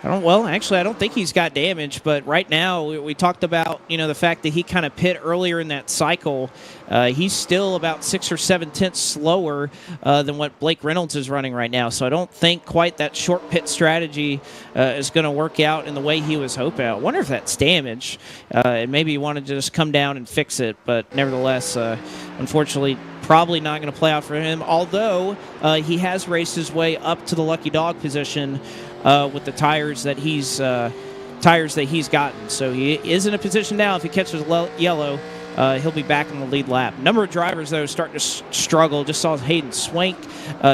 C: I don't think he's got damage, but right now we talked about, the fact that he kind of pit earlier in that cycle. He's still about 6 or 7 tenths slower than what Blake Reynolds is running right now. So I don't think quite that short pit strategy is going to work out in the way he was hoping. I wonder if that's damage, and maybe he wanted to just come down and fix it. But nevertheless, unfortunately, probably not going to play out for him, although he has raced his way up to the lucky dog position with the tires that he's gotten. So he is in a position now, if he catches yellow, he'll be back in the lead lap. Number of drivers, though, starting to struggle. Just saw Hayden Swank.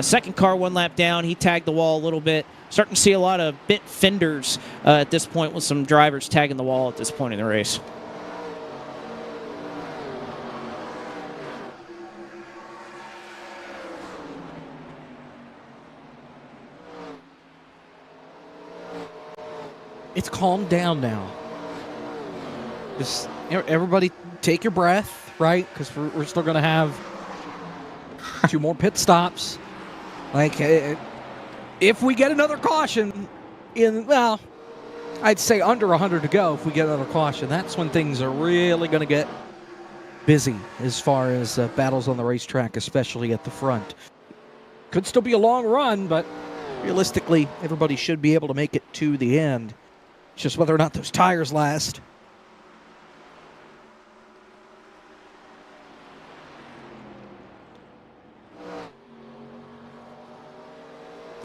C: Second car 1 lap down. He tagged the wall a little bit. Starting to see a lot of bit fenders at this point, with some drivers tagging the wall at this point in the race.
B: It's calmed down now. Just everybody take your breath, right? Because we're still going to have 2 more pit stops. Like, if we get another caution I'd say under 100 to go. If we get another caution, that's when things are really going to get busy as far as battles on the racetrack, especially at the front. Could still be a long run, but realistically, everybody should be able to make it to the end. It's just whether or not those tires last.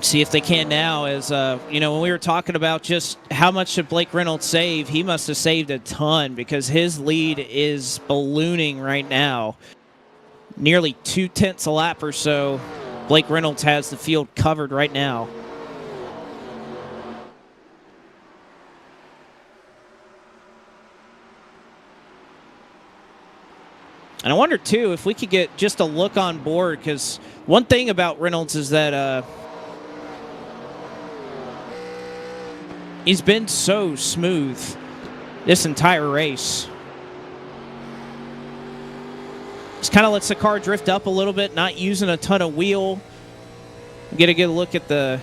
C: See if they can now, as when we were talking about just how much did Blake Reynolds save, he must have saved a ton, because his lead is ballooning right now. Nearly 2 tenths a lap or so. Blake Reynolds has the field covered right now. And I wonder, too, if we could get just a look on board, because one thing about Reynolds is that he's been so smooth this entire race. Just kind of lets the car drift up a little bit, not using a ton of wheel. Get a good look at the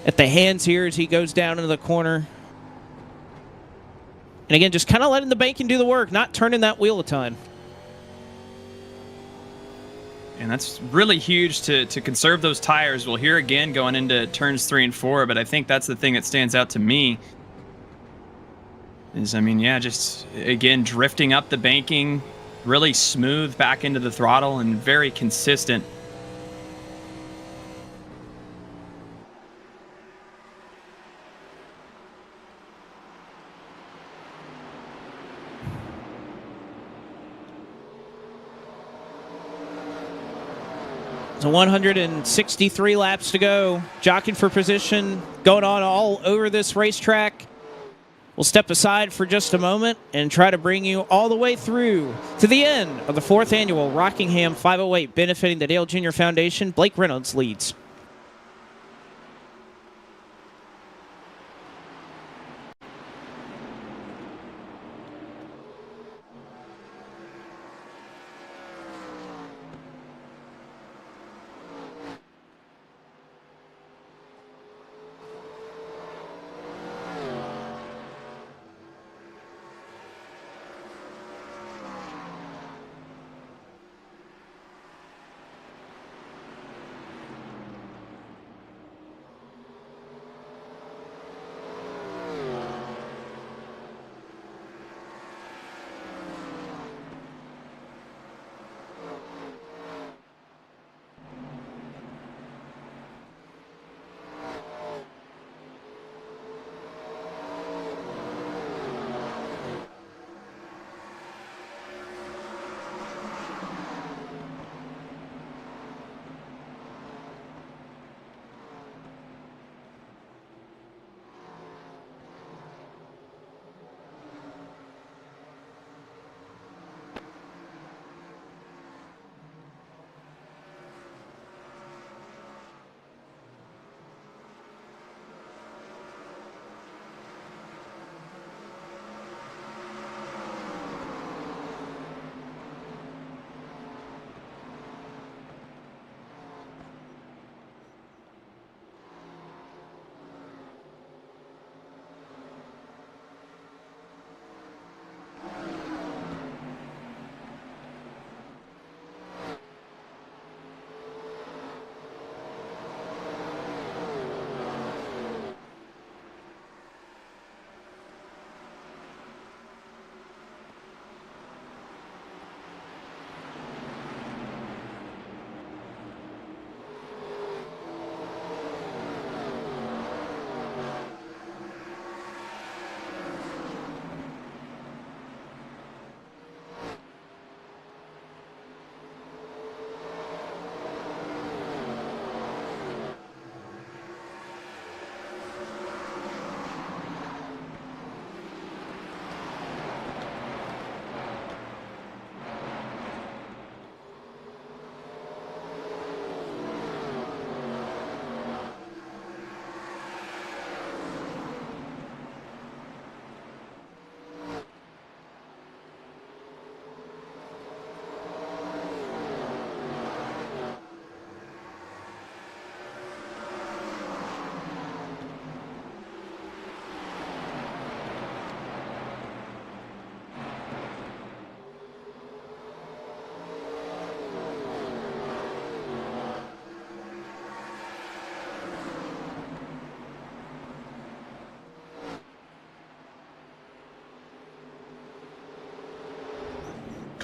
C: hands here as he goes down into the corner. And again, just kind of letting the bacon do the work, not turning that wheel a ton.
D: And that's really huge to conserve those tires. We'll hear again going into turns 3 and 4, but I think that's the thing that stands out to me is, I mean, yeah, just, again, drifting up the banking, really smooth back into the throttle and very consistent.
C: So 163 laps to go. Jockeying for position, going on all over this racetrack. We'll step aside for just a moment and try to bring you all the way through to the end of the 4th annual Rockingham 508 benefiting the Dale Jr. Foundation. Blake Reynolds leads.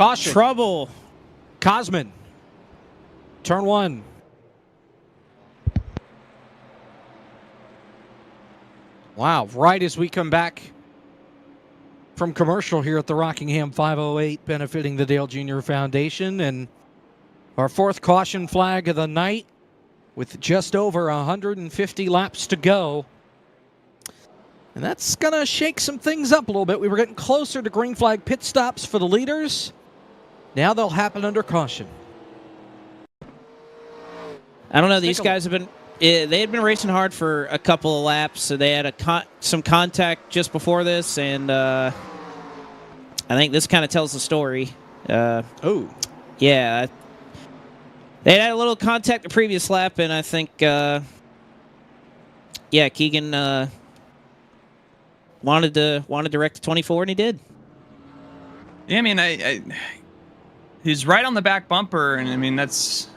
B: Caution.
C: Trouble.
B: Cosman. Turn 1. Wow, right as we come back from commercial here at the Rockingham 508 benefiting the Dale Jr. Foundation, and our 4th caution flag of the night with just over 150 laps to go. And that's going to shake some things up a little bit. We were getting closer to green flag pit stops for the leaders. Now they'll happen under caution.
C: I don't know. These guys have been they had been racing hard for a couple of laps, so they had some contact just before this, and I think this kind of tells the story.
B: Oh.
C: Yeah. They had a little contact the previous lap, and I think, yeah, Keegan wanted to wreck the 24, and he did.
D: Yeah, I mean, he's right on the back bumper, and I mean that's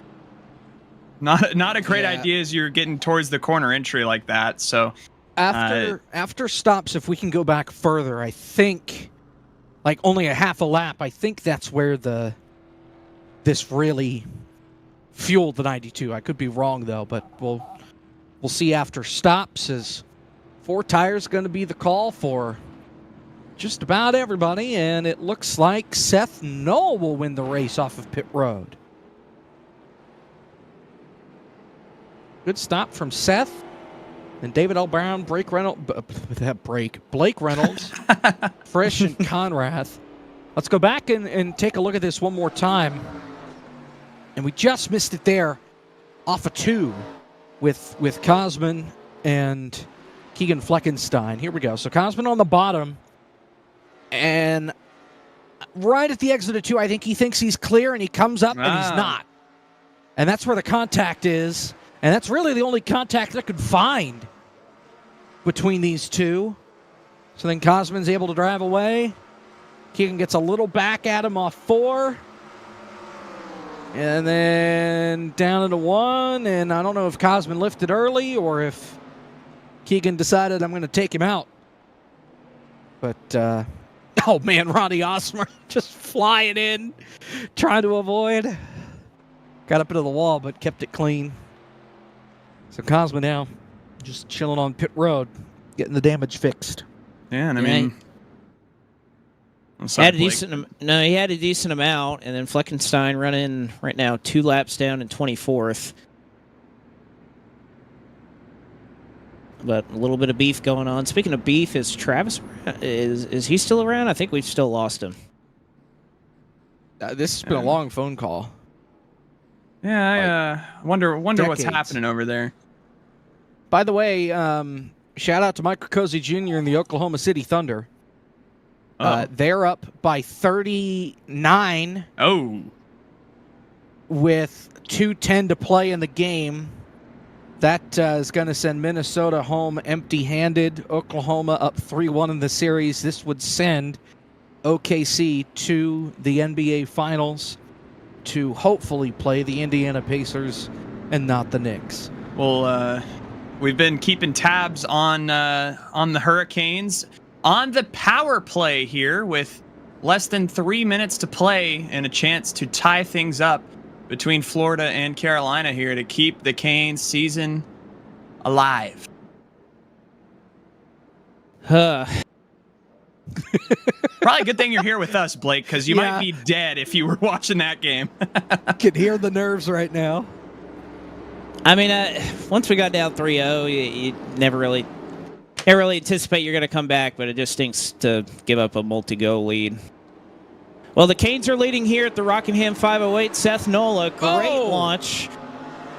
D: not a great
B: Yeah.
D: idea as you're getting towards the corner entry like that. So
B: After stops, if we can go back further, I think, like only a half a lap, I think that's where this really fueled the 92. I could be wrong though, but we'll see after stops, as 4 tires going to be the call for just about everybody, and it looks like Seth Knoll will win the race off of pit road. Good stop from Seth. And David L. Brown, Blake Reynolds, Frisch, and Conrath. Let's go back and take a look at this one more time. And we just missed it there off of 2 with Cosman and Keegan Fleckenstein. Here we go. So Cosman on the bottom. And right at the exit of 2, I think he thinks he's clear, and he comes up and he's not. And that's where the contact is. And that's really the only contact I could find between these two. So then Cosman's able to drive away. Keegan gets a little back at him off 4. And then down into 1. And I don't know if Cosman lifted early or if Keegan decided I'm going to take him out. But, oh man, Ronnie Osmer just flying in, trying to avoid. Got up into the wall, but kept it clean. So Cosman now just chilling on pit road, getting the damage fixed.
D: Yeah, and I mean,
C: he had a decent amount, and then Fleckenstein running right now 2 laps down in 24th. But a little bit of beef going on. Speaking of beef, is Travis is he still around? I think we've still lost him.
B: This has been a long phone call.
D: Yeah, I wonder
B: decades.
D: what's happening over there.
B: By the way, shout out to Michael Cozy Jr. and the Oklahoma City Thunder. They're up by 39 with 2:10 to play in the game. That is going to send Minnesota home empty-handed. Oklahoma up 3-1 in the series. This would send OKC to the NBA Finals to hopefully play the Indiana Pacers and not the Knicks.
D: Well, we've been keeping tabs on the Hurricanes on the power play here with less than 3 minutes to play and a chance to tie things up between Florida and Carolina here to keep the Canes season alive.
B: Huh.
D: Probably a good thing you're here with us, Blake, because you might be dead if you were watching that game.
B: Can hear the nerves right now.
C: I mean, once we got down 3-0, you never really anticipate you're going to come back, but it just stinks to give up a multi-goal lead. Well, the Canes are leading here at the Rockingham 508. Seth Knoll, great launch.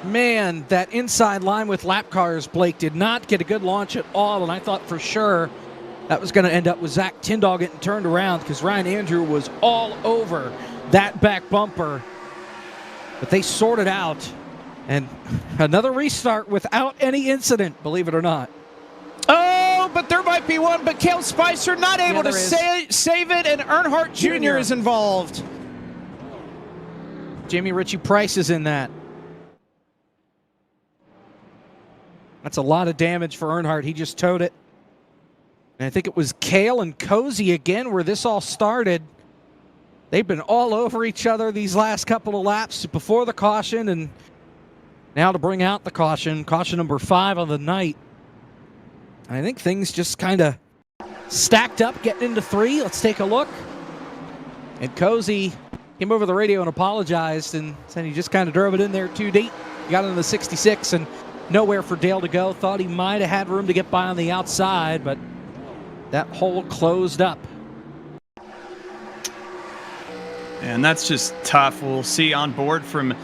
B: Man, that inside line with lap cars, Blake, did not get a good launch at all, and I thought for sure that was going to end up with Zach Tyndall getting turned around because Ryan Andrew was all over that back bumper. But they sorted out, and another restart without any incident, believe it or not.
C: Oh, but there might be one, but Cale Spicer not able to save it, and Earnhardt Jr. is involved.
B: Jamie Ritchie Price is in that. That's a lot of damage for Earnhardt. He just towed it. And I think it was Cale and Cozy again where this all started. They've been all over each other these last couple of laps before the caution, and now to bring out the caution number 5 on the night. I think things just kind of stacked up getting into 3. Let's take a look. And Cozy came over the radio and apologized and said he just kind of drove it in there too deep. He got into the 66 and nowhere for Dale to go. Thought he might have had room to get by on the outside, but that hole closed up.
D: And that's just tough. We'll see on board from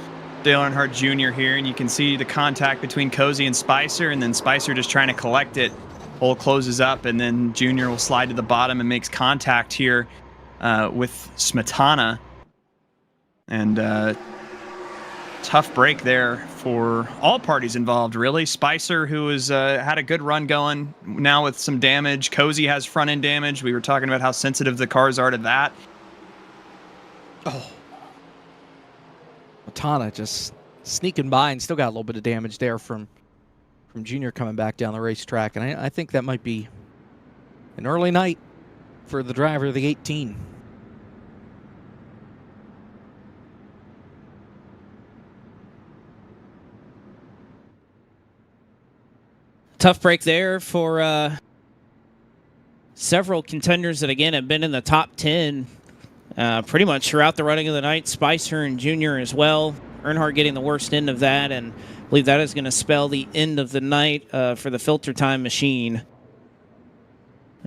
D: Dale Earnhardt Jr. here, and you can see the contact between Cozy and Spicer, and then Spicer just trying to collect it. Hole closes up, and then Jr. will slide to the bottom and makes contact here with Smetana. And tough break there for all parties involved, really. Spicer, who has had a good run going, now with some damage. Cozy has front-end damage. We were talking about how sensitive the cars are to that.
B: Oh. Matana just sneaking by and still got a little bit of damage there from Junior coming back down the racetrack. And I think that might be an early night for the driver of the 18.
C: Tough break there for several contenders that, again, have been in the top 10 pretty much throughout the running of the night. Spicer and Junior as well. Earnhardt getting the worst end of that, and I believe that is going to spell the end of the night for the filter time machine.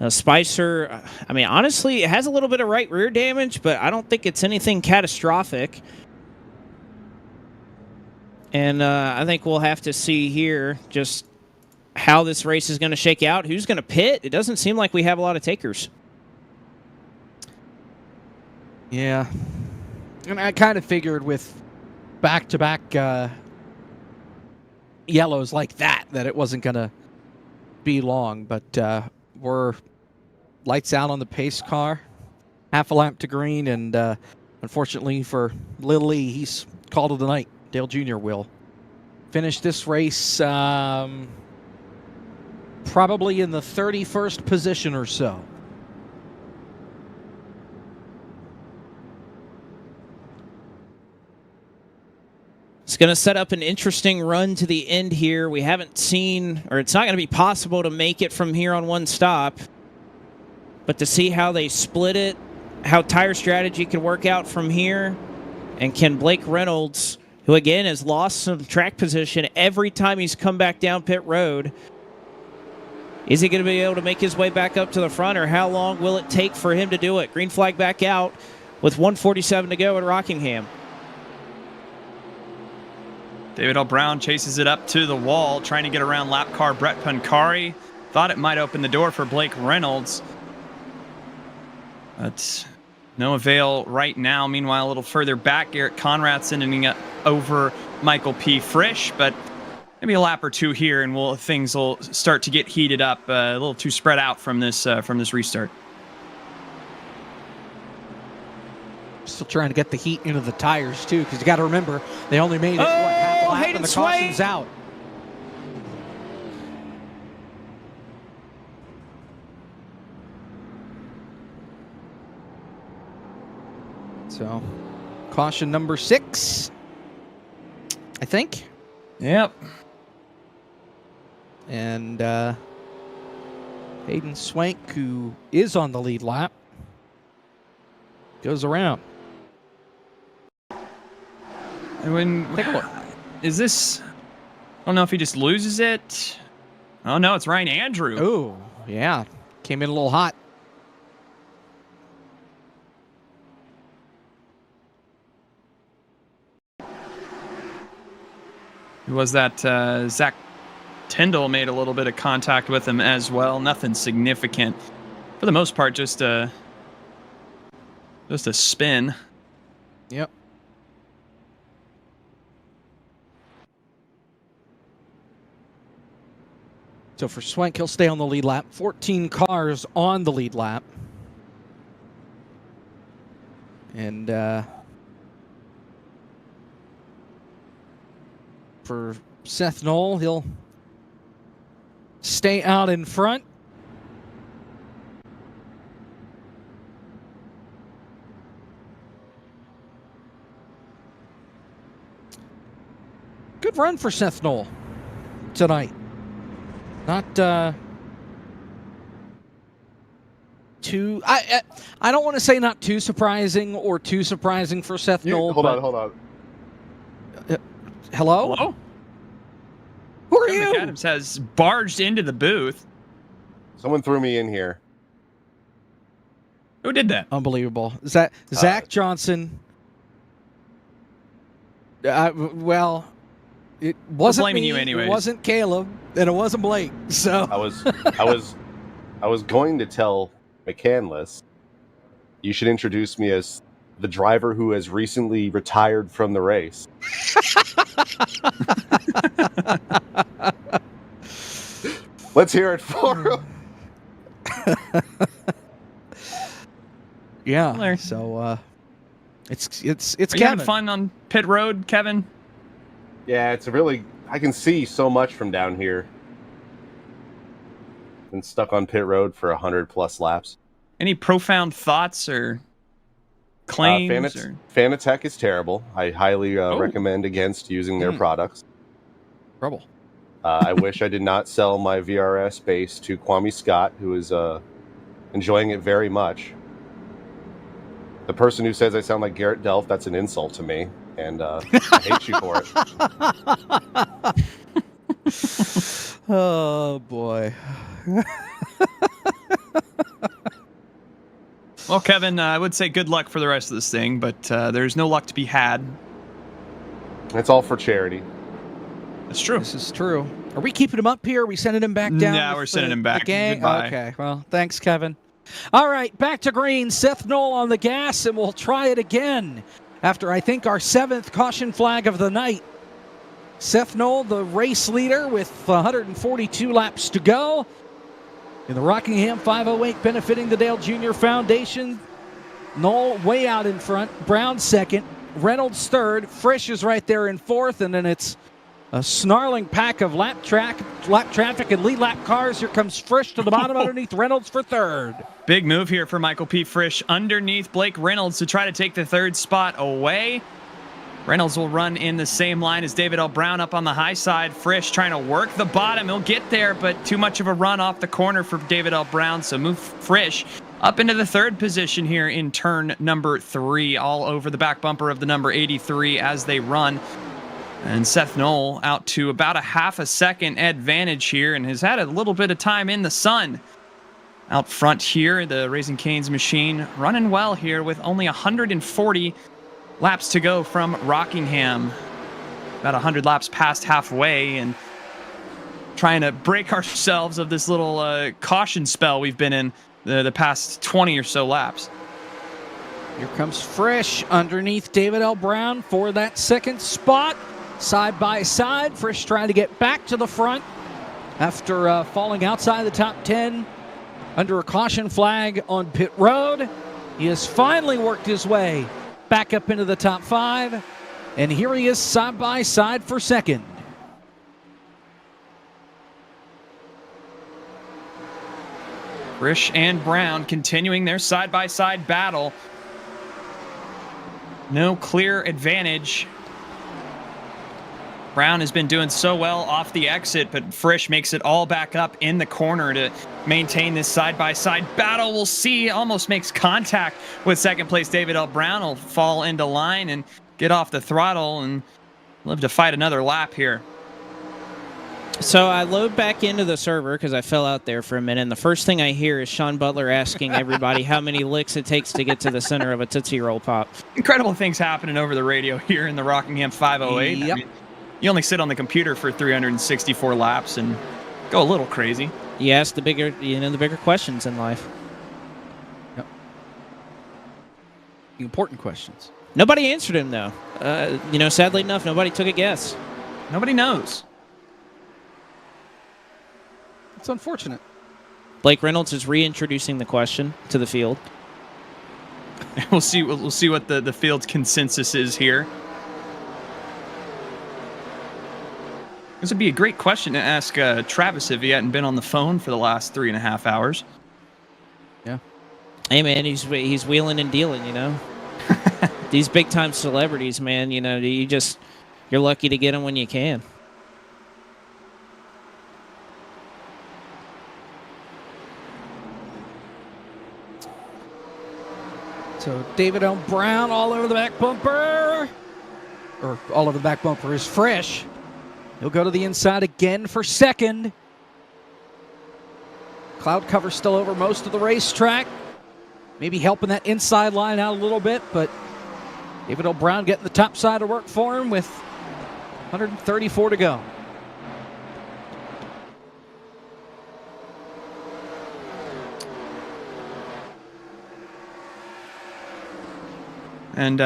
C: Spicer, I mean, honestly, it has a little bit of right rear damage, but I don't think it's anything catastrophic. And I think we'll have to see here just how this race is going to shake out. Who's going to pit? It doesn't seem like we have a lot of takers.
B: Yeah. And I kind of figured with back-to-back yellows like that it wasn't going to be long, but we're lights out on the pace car, half a lap to green, and unfortunately for Lily, he's called it a night. Dale Jr. will finish this race probably in the 31st position or so.
C: It's going to set up an interesting run to the end here. We haven't seen, or it's not going to be possible to make it from here on one stop. But to see how they split it, how tire strategy can work out from here, and can Blake Reynolds, who again has lost some track position every time he's come back down pit road, is he going to be able to make his way back up to the front, or how long will it take for him to do it? Green flag back out with 1:47 to go at Rockingham.
D: David L. Brown chases it up to the wall, trying to get around lap car Brett Pancari. Thought it might open the door for Blake Reynolds, but no avail right now. Meanwhile, a little further back, Garrett Conrad's sending it over Michael P. Frisch, but maybe a lap or two here, and things will start to get heated up. A little too spread out from this restart.
B: Still trying to get the heat into the tires, too, because you got to remember, they only made it, half a lap, and the caution's out. So, caution number 6, I think.
D: Yep.
B: And Hayden Swank, who is on the lead lap, goes around.
D: Is this? I don't know if he just loses it. Oh no, it's Ryan Andrew.
B: Oh, yeah. Came in a little hot.
D: Who was that? Zach Tyndall made a little bit of contact with him as well. Nothing significant. For the most part, just a spin.
B: Yep. So for Swank, he'll stay on the lead lap. 14 cars on the lead lap. And for Seth Knoll, he'll stay out in front. Good run for Seth Knoll tonight. Not too. I don't want to say not too surprising or too surprising for Seth Knoll.
F: Hold on.
B: Hello?
D: Hello?
B: Who are
D: Kevin
B: you?
D: McAdams has barged into the booth.
F: Someone threw me in here.
D: Who did that?
B: Unbelievable. Is that Zach Johnson? Well, it wasn't
D: blaming
B: me,
D: you anyways.
B: It wasn't Caleb, and it wasn't Blake. So
F: I was going to tell McCandless, you should introduce me as the driver who has recently retired from the race. Let's hear it for him.
B: yeah.
D: Well,
B: So It's
D: Are you
B: Kevin.
D: having fun on pit road, Kevin?
F: Yeah, it's a really. I can see so much from down here. Been stuck on pit road for 100+ laps.
D: Any profound thoughts or claims?
F: Fanatec is terrible. I highly recommend against using their products.
B: Trouble.
F: I wish I did not sell my VRS base to Kwame Scott, who is enjoying it very much. The person who says I sound like Garrett Delph, that's an insult to me, and I hate you for it.
B: Oh boy.
D: Well, Kevin, I would say good luck for the rest of this thing, but there's no luck to be had.
F: It's all for charity.
D: That's true.
B: This is true. Are we keeping him up here? Are we sending him back down?
D: Yeah, we're sending him back.
B: The gang?
D: Goodbye.
B: Okay. Well, thanks, Kevin. All right, back to green. Seth Knoll on the gas, and we'll try it again after, I think, our 7th caution flag of the night. Seth Knoll, the race leader, with 142 laps to go. In the Rockingham 508, benefiting the Dale Jr. Foundation. Knoll way out in front. Brown second. Reynolds third. Frisch is right there in fourth, and then it's a snarling pack of lap traffic and lead lap cars. Here comes Frisch to the bottom underneath Reynolds for third.
D: Big move here for Michael P. Frisch underneath Blake Reynolds to try to take the third spot away. Reynolds will run in the same line as David L. Brown up on the high side. Frisch trying to work the bottom. He'll get there, but too much of a run off the corner for David L. Brown. So move Frisch up into the third position here in turn number 3, all over the back bumper of the number 83 as they run. And Seth Knoll out to about a half a second advantage here and has had a little bit of time in the sun. Out front here, the Raising Cane's machine running well here with only 140 laps to go from Rockingham. About 100 laps past halfway and trying to break ourselves of this little caution spell we've been in the past 20 or so laps.
B: Here comes Frisch underneath David L. Brown for that second spot. Side by side, Frisch trying to get back to the front after falling outside the top 10 under a caution flag on pit road. He has finally worked his way back up into the top 5, and here he is side by side for second.
D: Frisch and Brown continuing their side-by-side battle. No clear advantage. Brown has been doing so well off the exit, but Frisch makes it all back up in the corner to maintain this side-by-side battle. We'll see. Almost makes contact with second place David L. Brown. Will fall into line and get off the throttle and live to fight another lap here.
C: So I load back into the server because I fell out there for a minute, and the first thing I hear is Sean Butler asking everybody how many licks it takes to get to the center of a Tootsie Roll Pop.
D: Incredible things happening over the radio here in the Rockingham 508.
B: Yep.
D: I mean, you only sit on the computer for 364 laps and go a little crazy.
C: You ask the bigger questions in life.
B: Yep. The important questions.
C: Nobody answered him, though. Sadly enough, nobody took a guess.
D: Nobody knows.
B: It's unfortunate.
C: Blake Reynolds is reintroducing the question to the field.
D: We'll see what the field's consensus is here. This would be a great question to ask Travis if he hadn't been on the phone for the last 3.5 hours.
B: Yeah.
C: Hey, man, he's wheeling and dealing, you know. These big-time celebrities, man, you're lucky to get them when you can.
B: So David L. Brown all over the back bumper. Or all over the back bumper is Frisch. He'll go to the inside again for second. Cloud cover still over most of the racetrack. Maybe helping that inside line out a little bit, but David L. Brown getting the top side of work for him with 134 to go.
D: And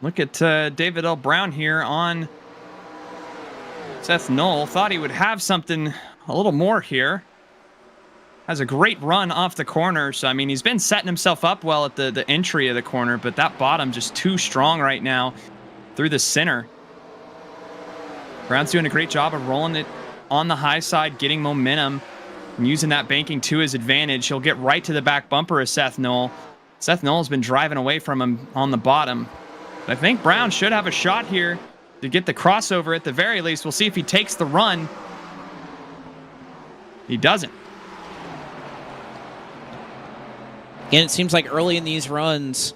D: look at David L. Brown here on Seth Knoll. Thought he would have something a little more here. has a great run off the corner. So, I mean, he's been setting himself up well at the entry of the corner, but that bottom just too strong right now through the center. Brown's doing a great job of rolling it on the high side, getting momentum, and using that banking to his advantage. He'll get right to the back bumper of Seth Knoll. Seth Knoll's been driving away from him on the bottom. But I think Brown should have a shot here to get the crossover at the very least. We'll see if he takes the run. He doesn't.
C: Again, it seems like early in these runs,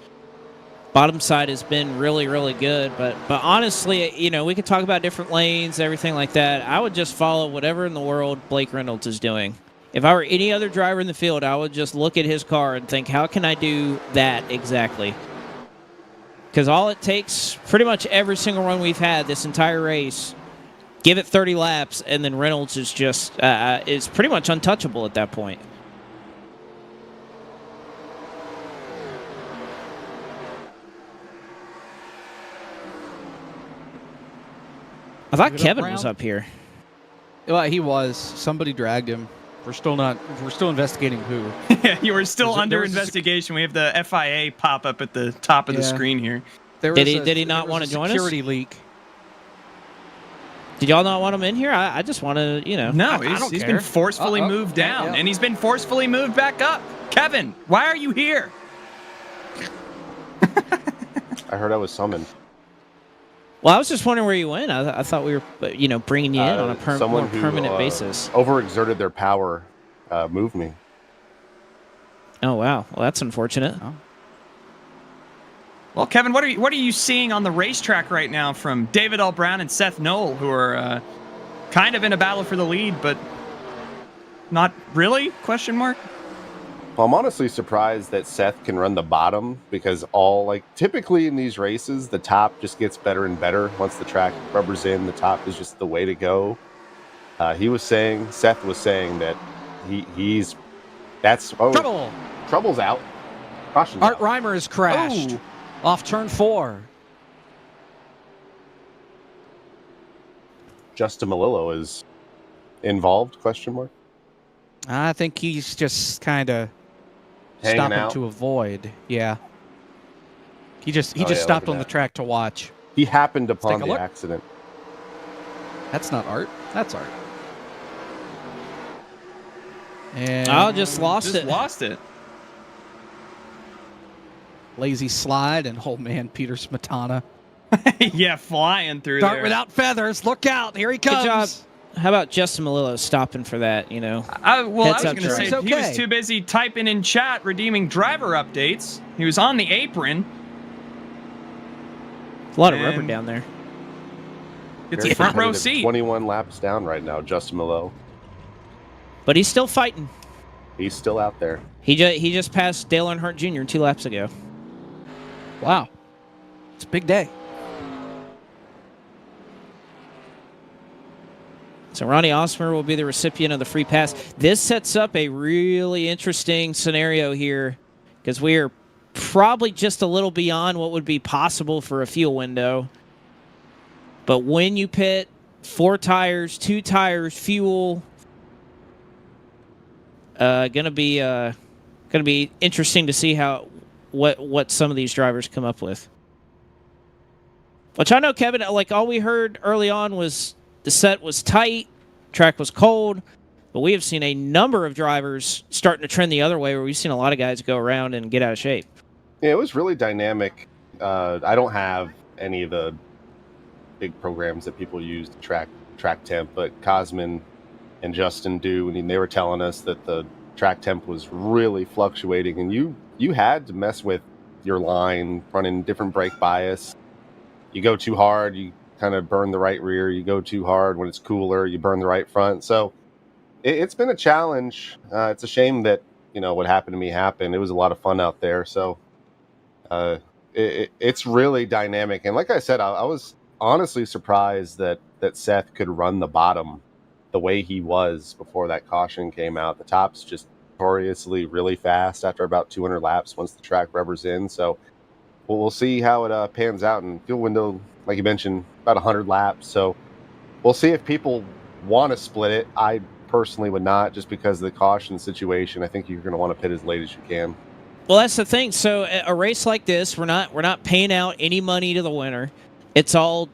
C: bottom side has been really, really good. But honestly, you know, we could talk about different lanes, everything like that. I would just follow whatever in the world Blake Reynolds is doing. If I were any other driver in the field, I would just look at his car and think, how can I do that exactly? Because all it takes, pretty much every single run we've had this entire race, give it 30 laps, and then Reynolds is just is pretty much untouchable at that point. I thought Kevin was up here.
B: Well, he was. Somebody dragged him. We're still investigating who.
D: Yeah, you were still under investigation. We have the FIA pop up at the top of the screen here.
C: Did he not want to join us?
B: Security leak.
C: Did y'all not want him in here? I just want to, you know.
D: No, he's been forcefully moved down, and he's been forcefully moved back up. Kevin, why are you here?
F: I heard I was summoned.
C: Well, I was just wondering where you went. I thought we were, you know, bringing you in on a more permanent basis.
F: Overexerted their power, moved me.
C: Oh wow, well that's unfortunate.
B: Oh.
D: Well, Kevin, what are you seeing on the racetrack right now from David L. Brown and Seth Knoll, who are kind of in a battle for the lead, but not really? Question mark.
F: Well, I'm honestly surprised that Seth can run the bottom because typically in these races, the top just gets better and better. Once the track rubbers in, the top is just the way to go. Seth was saying that trouble's out. Caution's
B: Art
F: out.
B: Reimer has crashed off turn 4.
F: Justin Malillo is involved? Question mark.
B: I think he's just kind of
F: Hanging
B: stopping
F: out.
B: to avoid. Yeah. He just
F: look
B: stopped
F: at
B: on the
F: that.
B: track to watch.
F: He happened upon
B: take a
F: the
B: look.
F: accident.
B: That's not Art. That's Art. And
C: I just lost it.
D: Lost it.
B: lazy slide and old man Peter Smetana.
D: Yeah, flying through
B: Dart
D: there.
B: without feathers. Look out. Here he comes.
C: Good job. How about Justin Malillo stopping for that, you know?
D: I was
C: Heads up
D: going to say,
C: drive.
D: he was
B: Okay.
D: too busy typing in chat, redeeming driver updates. He was on the apron.
C: A lot of
D: And-
C: rubber down there.
D: It's
F: Very
D: a front row
F: competitive.
D: seat.
F: 21 laps down right now, Justin Malillo.
C: But he's still fighting.
F: He's still out there.
C: He just passed Dale Earnhardt Jr. 2 laps ago.
B: Wow. It's a big day.
C: So Ronnie Osmer will be the recipient of the free pass. This sets up a really interesting scenario here because we are probably just a little beyond what would be possible for a fuel window. But when you pit 4 tires, 2 tires, fuel, gonna be interesting to see what some of these drivers come up with. Which I know, Kevin, like all we heard early on was the set was tight, track was cold, but we have seen a number of drivers starting to trend the other way where we've seen a lot of guys go around and get out of shape.
F: Yeah, it was really dynamic. I don't have any of the big programs that people use to track temp, but Cosman and Justin do, and they were telling us that the track temp was really fluctuating, and you had to mess with your line, running different brake bias. You go too hard, you kind of burn the right rear. You go too hard when it's cooler, you burn the right front. So it's been a challenge. It's a shame that what happened to me happened. It was a lot of fun out there. So it's really dynamic. And like I said, I was honestly surprised that Seth could run the bottom the way he was before that caution came out. The top's just notoriously really fast after about 200 laps once the track rubbers in. So we'll see how it pans out. And fuel window, like you mentioned, about 100 laps. So we'll see if people want to split it. I personally would not, just because of the caution situation. I think you're going to want to pit as late as you can.
C: Well, that's the thing. So a race like this, we're not paying out any money to the winner. It's all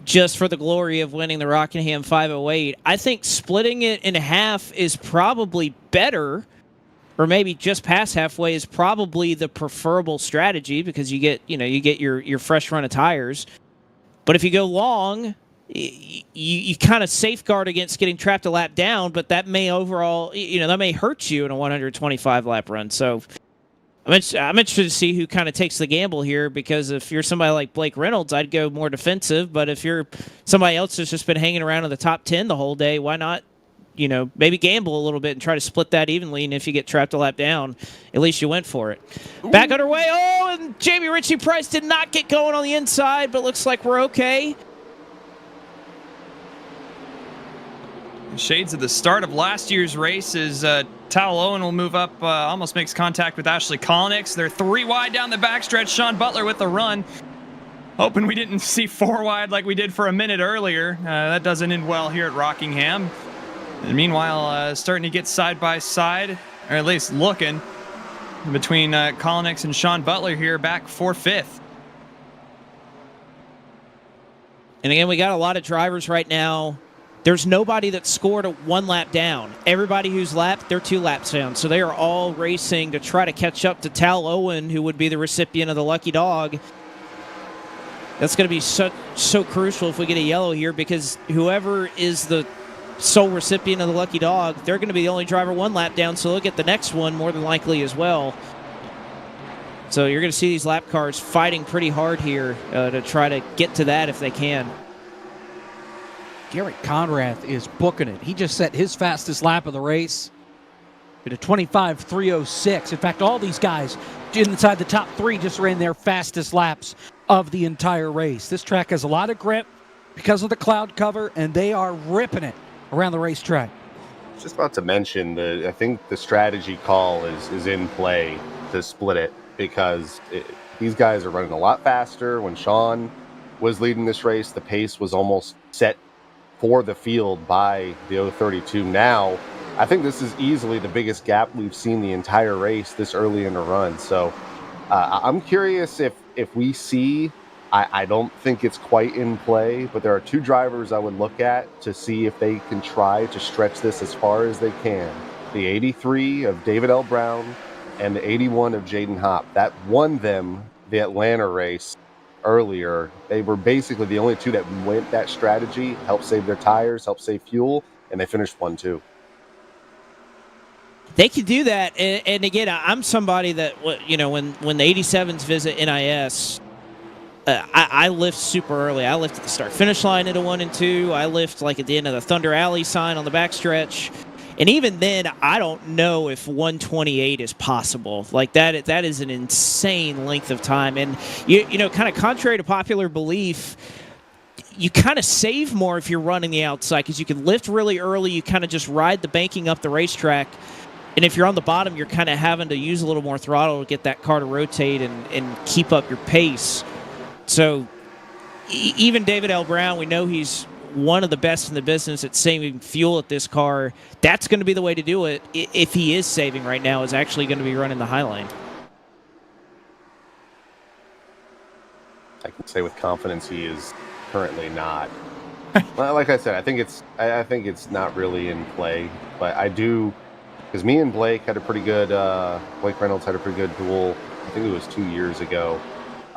C: just for the glory of winning the Rockingham 508. I think splitting it in half is probably better, or maybe just past halfway is probably the preferable strategy, because you get your fresh run of tires. But if you go long, you kind of safeguard against getting trapped a lap down, but that may overall, that may hurt you in a 125 lap run. So I'm interested to see who kind of takes the gamble here, because if you're somebody like Blake Reynolds, I'd go more defensive. But if you're somebody else that's just been hanging around in the top 10 the whole day, why not, maybe gamble a little bit and try to split that evenly? And if you get trapped a lap down, at least you went for it. Back underway. Oh, and Jamie Ritchie Price did not get going on the inside, but looks like we're okay.
D: Shades of the start of last year's race as Tal Owen will move up, almost makes contact with Ashley Kolnix. They're 3 wide down the backstretch. Sean Butler with the run. Hoping we didn't see 4 wide like we did for a minute earlier. That doesn't end well here at Rockingham. And meanwhile, starting to get side by side, or at least looking, between Kolnix and Sean Butler here, back for 5th.
C: And again, we got a lot of drivers right now. There's nobody that scored a 1 lap down. Everybody who's lapped, they're 2 laps down. So they are all racing to try to catch up to Tal Owen, who would be the recipient of the lucky dog. That's going to be so crucial if we get a yellow here, because whoever is the sole recipient of the lucky dog, they're going to be the only driver 1 lap down, so they'll get the next one more than likely as well. So you're going to see these lap cars fighting pretty hard here to try to get to that if they can.
B: Garrett Conrath is booking it. He just set his fastest lap of the race at a 25.306. In fact, all these guys inside the top 3 just ran their fastest laps of the entire race. This track has a lot of grip because of the cloud cover, and they are ripping it around the racetrack.
F: Just about to mention, I think the strategy call is in play to split it, because these guys are running a lot faster. When Sean was leading this race, the pace was almost set for the field by the 032. Now, I think this is easily the biggest gap we've seen the entire race this early in the run. So I'm curious if we see, I don't think it's quite in play, but there are 2 drivers I would look at to see if they can try to stretch this as far as they can. The 83 of David L. Brown and the 81 of Jaden Hopp. That won them the Atlanta race earlier. They were basically the only 2 that went that strategy, helped save their tires, helped save fuel, and they finished 1-2.
C: They can do that, and again, I'm somebody that, when the 87s visit NIS, I lift super early. I lift at the start-finish line at a 1 and 2. I lift like at the end of the Thunder Alley sign on the backstretch. And even then, I don't know if 128 is possible. Like that is an insane length of time. And kind of contrary to popular belief, you kind of save more if you're running the outside, because you can lift really early. You kind of just ride the banking up the racetrack. And if you're on the bottom, you're kind of having to use a little more throttle to get that car to rotate and keep up your pace. So even David L. Brown, we know he's one of the best in the business at saving fuel at this car. That's going to be the way to do it. If he is saving right now, is actually going to be running the high lane.
F: I can say with confidence he is currently not. Well, like I said, I think it's not really in play, but I do, because me and Blake had a pretty good Blake Reynolds had a pretty good duel. I think it was 2 years ago.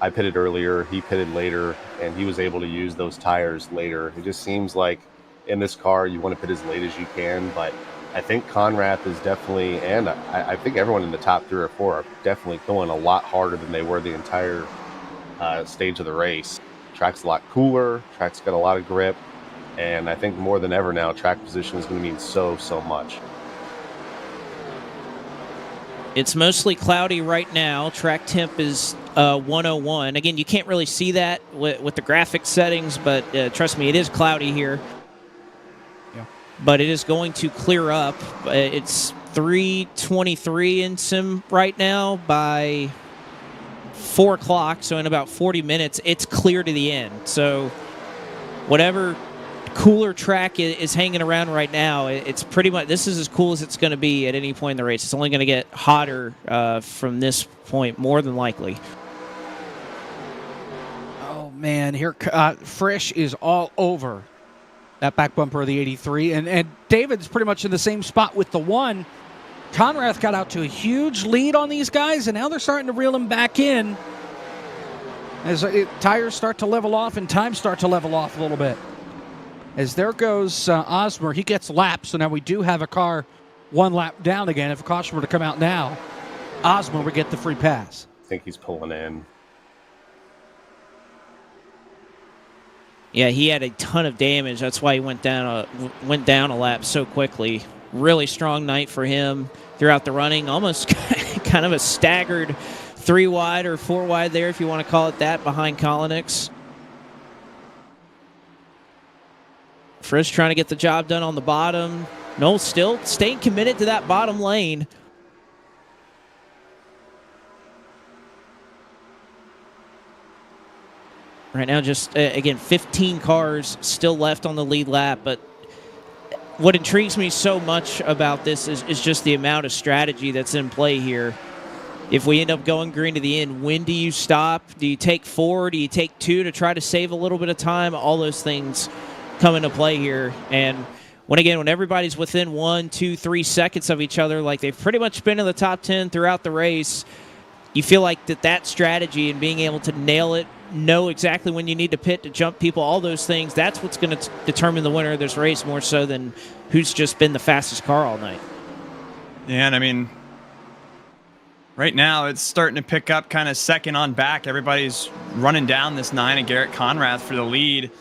F: I pitted earlier, he pitted later, and he was able to use those tires later. It just seems like in this car you want to pit as late as you can, but I think Conrath is definitely, and I think everyone in the top 3 or 4 are definitely going a lot harder than they were the entire stage of the race. Track's a lot cooler, track's got a lot of grip, and I think more than ever now, track position is going to mean so much.
C: It's mostly cloudy right now. Track temp is 101. Again, you can't really see that with the graphics settings, but trust me, it is cloudy here.
B: Yeah.
C: But it is going to clear up. It's 3:23 in sim right now. By 4 o'clock, so in about 40 minutes, it's clear to the end. So whatever cooler track is hanging around right now. It's pretty much, this is as cool as it's going to be at any point in the race. It's only going to get hotter from this point, more than likely.
B: Oh man, here Frisch is all over that back bumper of the 83, and David's pretty much in the same spot with the 1. Conrath got out to a huge lead on these guys, and now they're starting to reel him back in as tires start to level off and times start to level off a little bit. As there goes Osmer, he gets lapped, so now we do have a car 1 lap down again. If a caution were to come out now, Osmer would get the free pass.
F: I think he's pulling in.
C: Yeah, he had a ton of damage. That's why he went down a lap so quickly. Really strong night for him throughout the running. Almost kind of a staggered 3 wide or 4 wide there, if you want to call it that, behind Kolonix. Frisch trying to get the job done on the bottom. Noel still staying committed to that bottom lane. Right now, just, again, 15 cars still left on the lead lap, but what intrigues me so much about this is just the amount of strategy that's in play here. If we end up going green to the end, when do you stop? Do you take 4? Do you take 2 to try to save a little bit of time? All those things come into play here. And when everybody's within 1, 2, 3 seconds of each other, like they've pretty much been in the top 10 throughout the race, you feel like that strategy and being able to nail it, know exactly when you need to pit to jump people, all those things, that's what's going to determine the winner of this race more so than who's just been the fastest car all night.
D: Yeah, and I mean, right now it's starting to pick up kind of second on back. Everybody's running down this 9 and Garrett Conrath for the lead.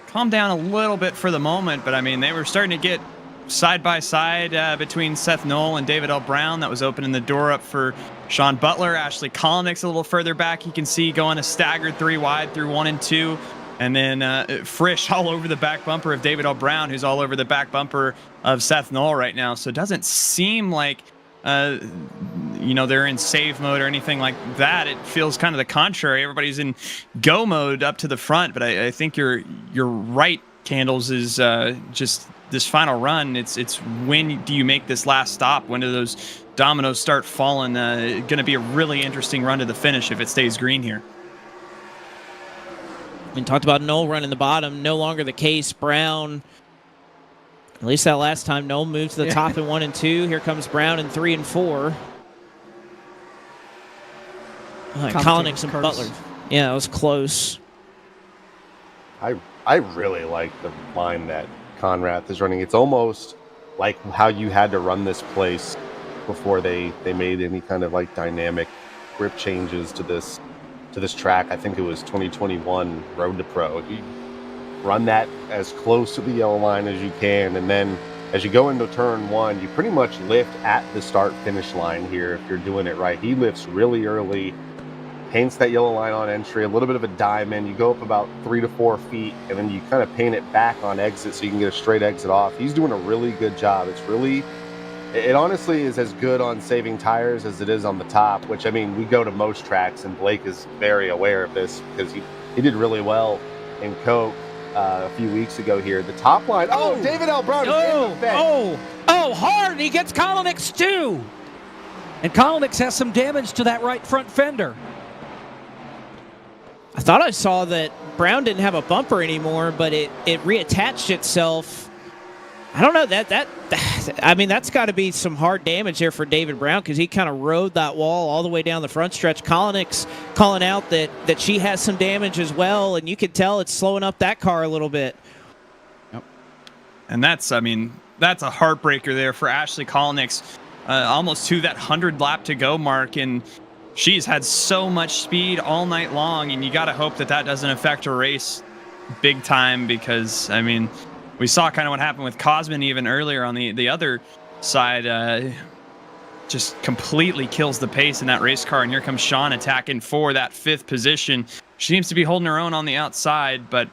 D: Calm down a little bit for the moment, but I mean, they were starting to get side by side between Seth Knoll and David L. Brown. That was opening the door up for Sean Butler. Ashley Kolonix a little further back. You can see going a staggered 3 wide through 1 and 2. And then Frisch all over the back bumper of David L. Brown, who's all over the back bumper of Seth Knoll right now. So it doesn't seem like, they're in save mode or anything like that. It feels kind of the contrary. Everybody's in go mode up to the front. But I think you're right, Candles, is just this final run. It's when do you make this last stop? When do those dominoes start falling? Going to be a really interesting run to the finish if it stays green here.
C: We talked about Knoll running the bottom. No longer the case. Brown, at least that last time, Knoll moved to the top in 1 and 2. Here comes Brown in 3 and 4. Kolonix and Butler. Yeah, it was close.
F: I really like the line that Conrath is running. It's almost like how you had to run this place before they made any kind of like dynamic grip changes to this track. I think it was 2021 Road to Pro. You run that as close to the yellow line as you can, and then as you go into turn 1, you pretty much lift at the start finish line here if you're doing it right. He lifts really early, paints that yellow line on entry, a little bit of a diamond. You go up about 3 to 4 feet, and then you kind of paint it back on exit so you can get a straight exit off. He's doing a really good job. It honestly is as good on saving tires as it is on the top, which, I mean, we go to most tracks, and Blake is very aware of this because he did really well in Coke a few weeks ago here. The top line, David L. Brown is in the fence.
B: Hard. He gets Kolonix too. And Kolonix has some damage to that right front fender.
C: I thought I saw that Brown didn't have a bumper anymore, but it reattached itself. I don't know, that's got to be some hard damage there for David Brown because he kind of rode that wall all the way down the front stretch. Kolonix calling out that she has some damage as well, and you can tell it's slowing up that car a little bit.
D: Yep. And that's a heartbreaker there for Ashley Kolonix, almost to that 100 lap to go mark, and she's had so much speed all night long, and you got to hope that doesn't affect her race big time because, I mean, we saw kind of what happened with Cosman even earlier on the other side. Just completely kills the pace in that race car. And here comes Sean attacking for that 5th position. She seems to be holding her own on the outside, but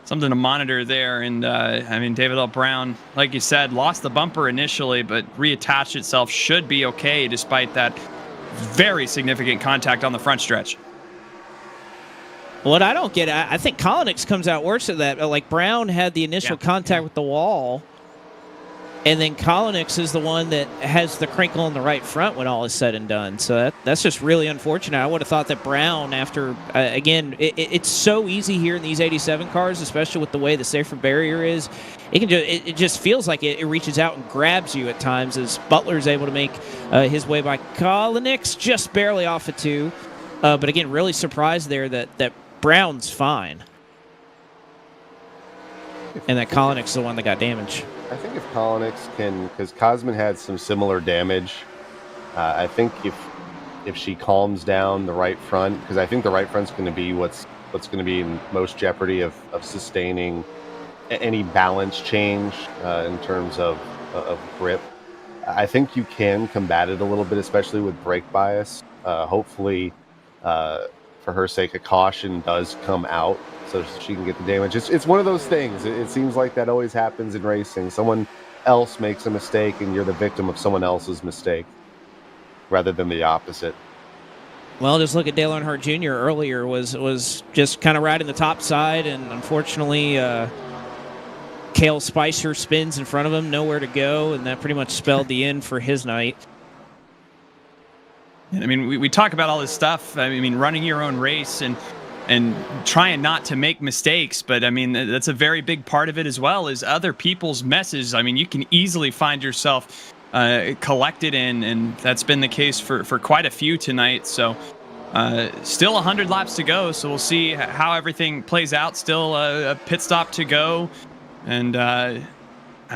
D: something to monitor there. And I mean, David L. Brown, like you said, lost the bumper initially, but reattached itself. Should be okay despite that very significant contact on the front stretch.
C: What I don't get, I think Kolonix comes out worse at that. Like Brown had the initial contact with the wall, and then Kolonix is the one that has the crinkle in the right front when all is said and done. So that's just really unfortunate. I would have thought that Brown, after, again, it's so easy here in these 87 cars, especially with the way the safer barrier is. It just feels like it reaches out and grabs you at times, as Butler's able to make his way by Kolonix, just barely off of 2. But again, really surprised there that Brown's fine. And that Kolonix is the one that got damaged.
F: I think if Kolonix can, because Cosman had some similar damage, I think if she calms down the right front, because I think the right front's going to be what's going to be in most jeopardy of sustaining any balance change in terms of grip. I think you can combat it a little bit, especially with brake bias. Hopefully, for her sake, a caution does come out so she can get the damage. It's one of those things. It seems like that always happens in racing. Someone else makes a mistake and you're the victim of someone else's mistake rather than the opposite.
C: Well, just look at Dale Earnhardt Jr. earlier was just kind of riding the top side, and unfortunately Cale Spicer spins in front of him, nowhere to go, and that pretty much spelled the end for his night.
D: I mean, we talk about all this stuff. I mean, running your own race and trying not to make mistakes, but I mean, that's a very big part of it as well, is other people's messes. I mean, you can easily find yourself collected in, and that's been the case for quite a few tonight. So still 100 laps to go, so we'll see how everything plays out. Still a pit stop to go, and I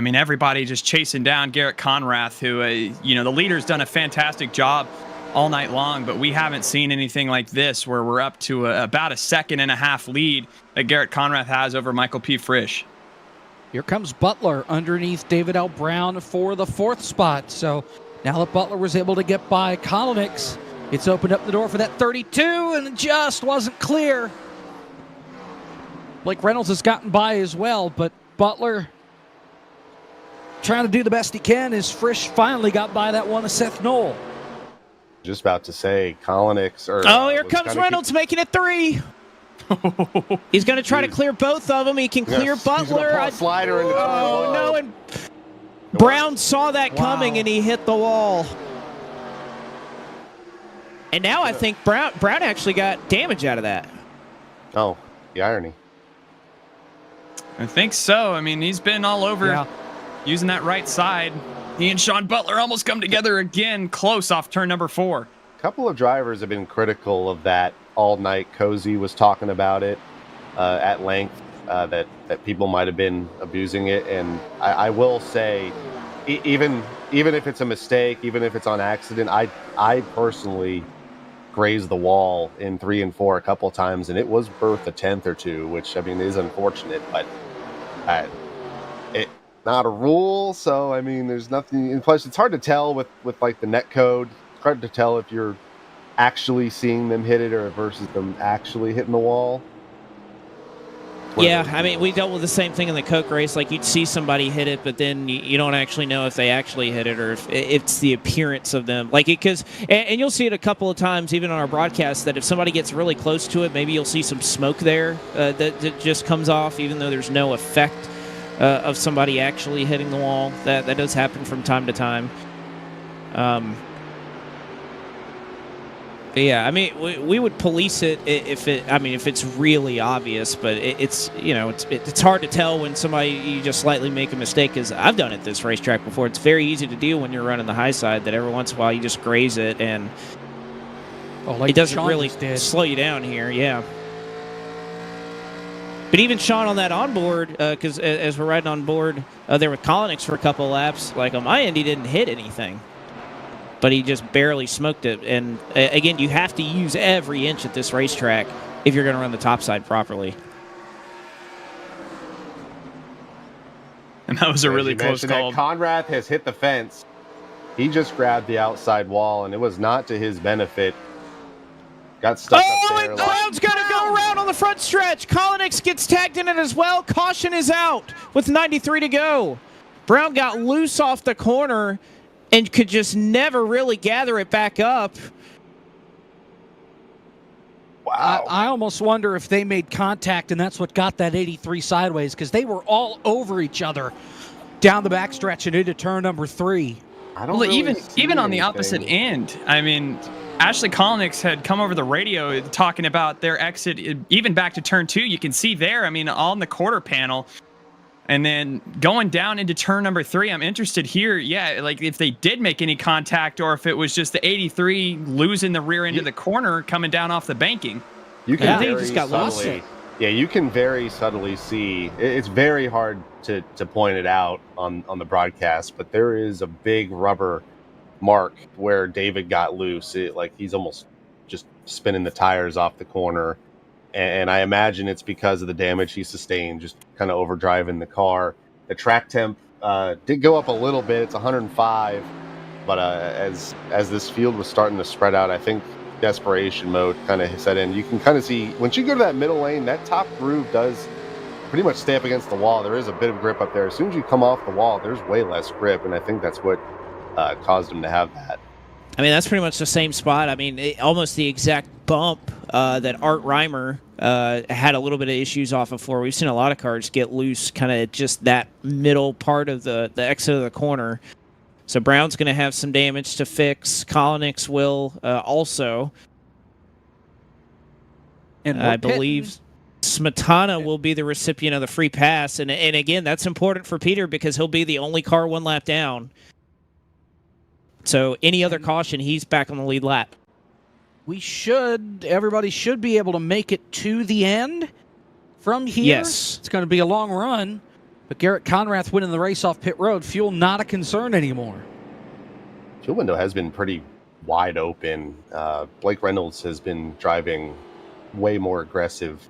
D: mean, everybody just chasing down Garrett Conrath, who the leader's done a fantastic job all night long, but we haven't seen anything like this where we're up to about a 1.5 second lead that Garrett Conrath has over Michael P. Frisch.
B: Here comes Butler underneath David L. Brown for the 4th spot. So now that Butler was able to get by Kolonix, it's opened up the door for that 32, and it just wasn't clear. Blake Reynolds has gotten by as well, but Butler trying to do the best he can as Frisch finally got by that one of Seth Knoll.
F: Just about to say Kolonix.
C: Here comes Reynolds making it 3. He's going to try to clear both of them. He can clear Butler.
F: Pull a slider into
C: no, and Brown saw that coming and he hit the wall. And now I think Brown actually got damage out of that.
F: Oh, the irony.
D: I think so. I mean, he's been all over using that right side. He and Sean Butler almost come together again, close off turn number 4.
F: A couple of drivers have been critical of that all night. Cozy was talking about it at length, that people might have been abusing it. And I will say, even if it's a mistake, even if it's on accident, I personally grazed the wall in 3 and 4 a couple of times, and it was worth a 10th or 2, which, I mean, is unfortunate, but it not a rule. So I mean, there's nothing. And plus, it's hard to tell with like the net code. It's hard to tell if you're actually seeing them hit it or versus them actually hitting the wall.
C: Yeah, I mean, we dealt with the same thing in the Coke race. Like, you'd see somebody hit it, but then you don't actually know if they actually hit it or if it's the appearance of them. Like, because, and you'll see it a couple of times, even on our broadcast, that if somebody gets really close to it, maybe you'll see some smoke there that just comes off, even though there's no effect of somebody actually hitting the wall. That does happen from time to time. But yeah, I mean, we would police it if it's really obvious, but it's hard to tell when you just slightly make a mistake, because I've done it this racetrack before. It's very easy to deal when you're running the high side, that every once in a while you just graze it, and it doesn't
B: Sean
C: really slow you down here, yeah. But even Sean on that onboard, because as we're riding on board there with Kolonix for a couple of laps, like on my end, he didn't hit anything. But he just barely smoked it. And again, you have to use every inch at this racetrack if you're going to run the top side properly.
D: And that was a really close call.
F: Conrath has hit the fence. He just grabbed the outside wall, and it was not to his benefit. Got stuck up there.
C: And Brown's got to go around on the front stretch. Kolonix gets tagged in it as well. Caution is out with 93 to go. Brown got loose off the corner and could just never really gather it back up.
F: Wow.
B: I almost wonder if they made contact and that's what got that 83 sideways, because they were all over each other down the backstretch and into turn number 3.
F: I don't
D: Well,
F: really see
D: even on the opposite
F: anything.
D: end, I mean, Ashley Kolnix had come over the radio talking about their exit, even back to turn 2. You can see there, I mean, on the quarter panel, and then going down into turn number 3. I'm interested here, yeah, like if they did make any contact or if it was just the 83 losing the rear end of the corner coming down off the banking.
F: You can
C: Yeah, I think he
F: very
C: just got lost
F: subtly,
C: it.
F: yeah, you can very subtly see. It's very hard to point it out on the broadcast, but there is a big rubber mark where David got loose. Like he's almost just spinning the tires off the corner, and I imagine it's because of the damage he sustained, just kind of overdriving the car. The track temp did go up a little bit. It's 105, but as this field was starting to spread out, I think desperation mode kind of set in. You can kind of see once you go to that middle lane, that top groove does pretty much stay up against the wall. There is a bit of grip up there. As soon as you come off the wall, there's way less grip, and I think that's what caused him to have that.
C: I mean, that's pretty much the same spot. I mean, almost the exact bump that Art Reimer had a little bit of issues off of for. We've seen a lot of cars get loose, kind of just that middle part of the exit of the corner. So Brown's going to have some damage to fix. Kolnix will also.
B: And
C: I believe Smetana will be the recipient of the free pass. And again, that's important for Peter because he'll be the only car one lap down. So any other caution, he's back on the lead lap.
B: Everybody should be able to make it to the end from here.
C: Yes.
B: It's going to be a long run, but Garrett Conrath winning the race off pit road. Fuel not a concern anymore.
F: Fuel window has been pretty wide open. Blake Reynolds has been driving way more aggressive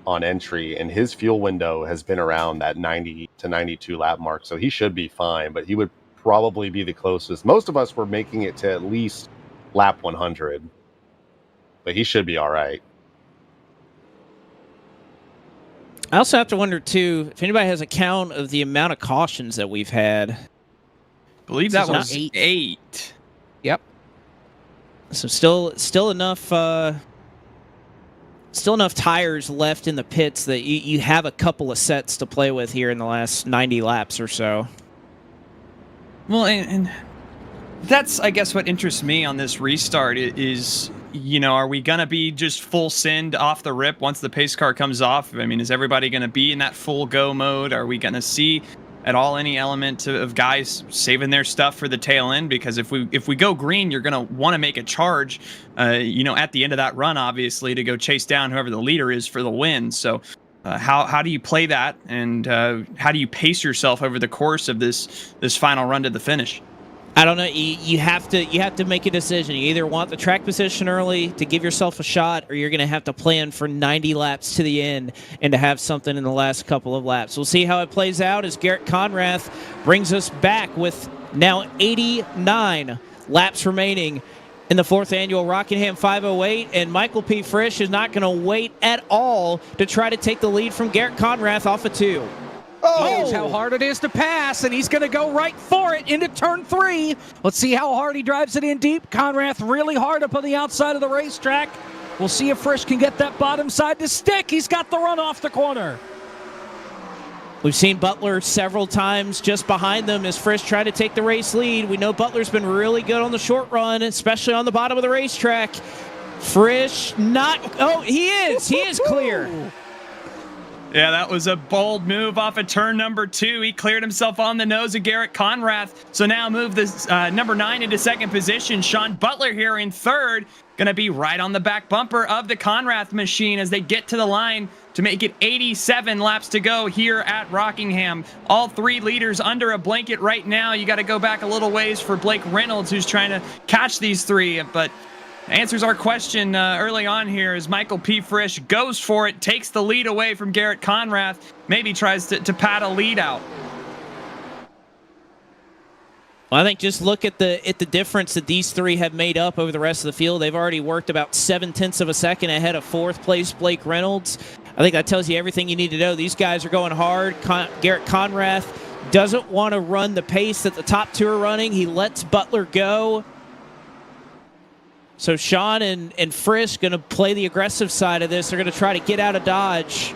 F: on entry, and his fuel window has been around that 90 to 92 lap mark, so he should be fine, but he would probably be the closest. Most of us were making it to at least lap 100, but he should be all right.
C: I also have to wonder, too, if anybody has a count of the amount of cautions that we've had.
D: I believe
B: This
D: that
B: is
D: was
B: on 8.
D: 8.
B: Yep.
C: So still enough tires left in the pits that you have a couple of sets to play with here in the last 90 laps or so.
D: Well, and that's, I guess, what interests me on this restart is, you know, are we going to be just full send off the rip once the pace car comes off? I mean, is everybody going to be in that full go mode? Are we going to see at all any element of guys saving their stuff for the tail end? Because if we go green, you're going to want to make a charge, you know, at the end of that run, obviously, to go chase down whoever the leader is for the win. So how do you play that, and how do you pace yourself over the course of this final run to the finish?
C: I don't know. You have to make a decision. You either want the track position early to give yourself a shot, or you're going to have to plan for 90 laps to the end and to have something in the last couple of laps. We'll see how it plays out as Garrett Conrath brings us back with now 89 laps remaining in the 4th annual Rockingham 508, and Michael P. Frisch is not going to wait at all to try to take the lead from Garrett Conrath off of 2.
B: Here's how hard it is to pass, and he's going to go right for it into turn 3. Let's see how hard he drives it in deep. Conrath really hard up on the outside of the racetrack. We'll see if Frisch can get that bottom side to stick. He's got the run off the corner.
C: We've seen Butler several times just behind them as Frisch tried to take the race lead. We know Butler's been really good on the short run, especially on the bottom of the racetrack. Frisch he is clear.
D: Yeah, that was a bold move off of turn number 2. He cleared himself on the nose of Garrett Conrath. So now move this number 9 into 2nd position. Sean Butler here in 3rd. Going to be right on the back bumper of the Conrath machine as they get to the line to make it 87 laps to go here at Rockingham. All 3 leaders under a blanket right now. You got to go back a little ways for Blake Reynolds, who's trying to catch these 3, but answers our question early on here as Michael P. Frisch goes for it, takes the lead away from Garrett Conrath, maybe tries to pad a lead out.
C: Well, I think just look at the difference that these 3 have made up over the rest of the field. They've already worked about 0.7 of a second ahead of 4th place Blake Reynolds. I think that tells you everything you need to know. These guys are going hard. Garrett Conrath doesn't want to run the pace that the top 2 are running. He lets Butler go. So Sean and Frisch going to play the aggressive side of this. They're going to try to get out of Dodge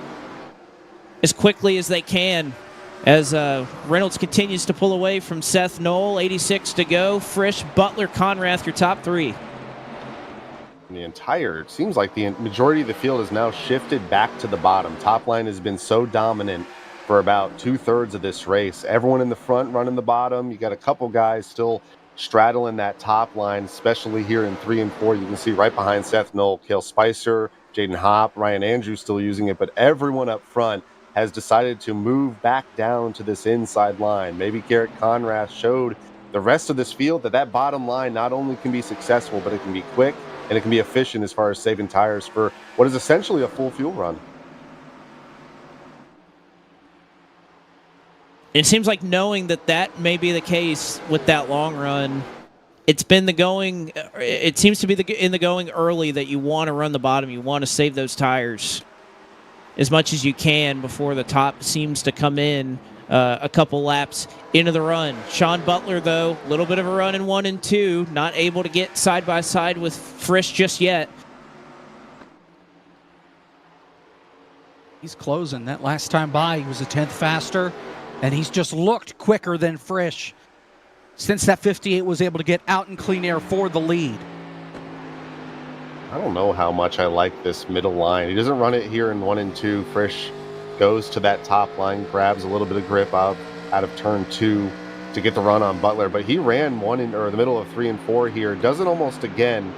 C: as quickly as they can. As Reynolds continues to pull away from Seth Knoll, 86 to go. Frisch, Butler, Conrath, your top three.
F: It seems like the majority of the field has now shifted back to the bottom. Top line has been so dominant for about 2/3 of this race. Everyone in the front running the bottom. You got a couple guys still straddling that top line, especially here in 3 and 4. You can see right behind Seth Knoll, Cale Spicer, Jaden Hopp, Ryan Andrews still using it, but everyone up front has decided to move back down to this inside line. Maybe Garrett Conrath showed the rest of this field that bottom line not only can be successful, but it can be quick and it can be efficient as far as saving tires for what is essentially a full fuel run.
C: It seems like knowing that may be the case with that long run, it's been the going. It seems to be in the going early that you want to run the bottom. You want to save those tires as much as you can before the top seems to come in a couple laps into the run. Sean Butler, though, a little bit of a run in 1 and 2, not able to get side by side with Frisch just yet.
B: He's closing. That last time by, he was a 10th faster, and he's just looked quicker than Frisch since that 58 was able to get out in clean air for the lead.
F: I don't know how much I like this middle line. He doesn't run it here in 1 and 2. Frisch goes to that top line, grabs a little bit of grip out of turn 2 to get the run on Butler, but he ran the middle of 3 and 4 here. Does it almost again.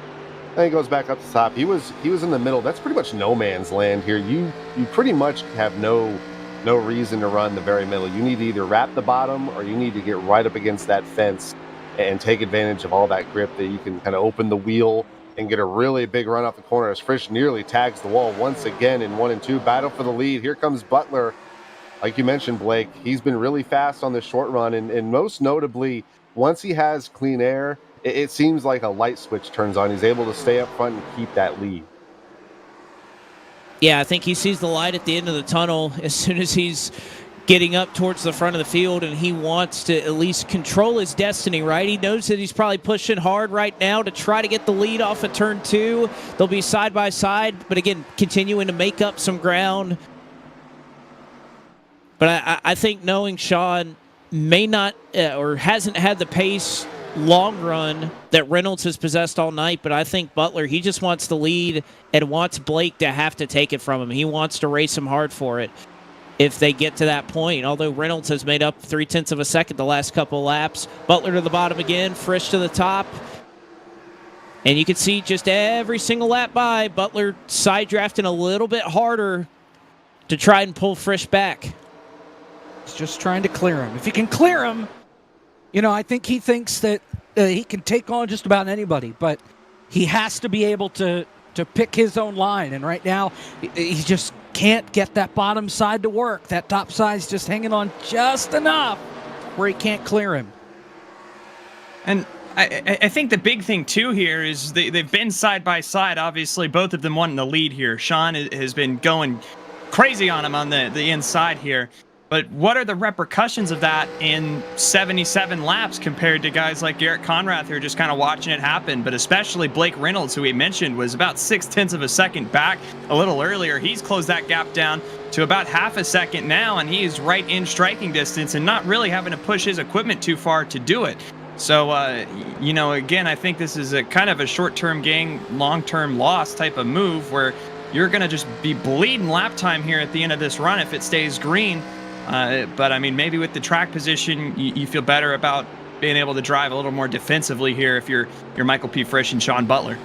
F: Then he goes back up the top. He was in the middle. That's pretty much no man's land here. You pretty much have no reason to run the very middle. You need to either wrap the bottom or you need to get right up against that fence and take advantage of all that grip that you can kind of open the wheel and get a really big run off the corner as Frisch nearly tags the wall once again in 1 and 2. Battle for the lead. Here comes Butler. Like you mentioned, Blake, he's been really fast on this short run, and most notably, once he has clean air, it seems like a light switch turns on. He's able to stay up front and keep that lead.
C: Yeah, I think he sees the light at the end of the tunnel as soon as he's getting up towards the front of the field, and he wants to at least control his destiny, right? He knows that he's probably pushing hard right now to try to get the lead off of turn 2. They'll be side by side, but again, continuing to make up some ground. But I think knowing Sean may not or hasn't had the pace long run that Reynolds has possessed all night, but I think Butler, he just wants the lead and wants Blake to have to take it from him. He wants to race him hard for it if they get to that point. Although Reynolds has made up 0.3 of a second the last couple of laps. Butler to the bottom again, Frisch to the top. And you can see just every single lap by, Butler side drafting a little bit harder to try and pull Frisch back.
B: He's just trying to clear him. If he can clear him, I think he thinks that he can take on just about anybody, but he has to be able to pick his own line. And right now, he just can't get that bottom side to work. That top side's just hanging on just enough where he can't clear him.
D: And I think the big thing, too, here is they've been side by side. Obviously, both of them wanting the lead here. Sean has been going crazy on him on the inside here. But what are the repercussions of that in 77 laps compared to guys like Garrett Conrath who are just kind of watching it happen? But especially Blake Reynolds, who we mentioned was about 0.6 of a second back a little earlier. He's closed that gap down to about half a second now, and he's right in striking distance and not really having to push his equipment too far to do it. So, again, I think this is a kind of a short-term gain, long-term loss type of move where you're going to just be bleeding lap time here at the end of this run if it stays green. But, I mean, maybe with the track position, you feel better about being able to drive a little more defensively here if you're Michael P. Frisch and Sean Butler.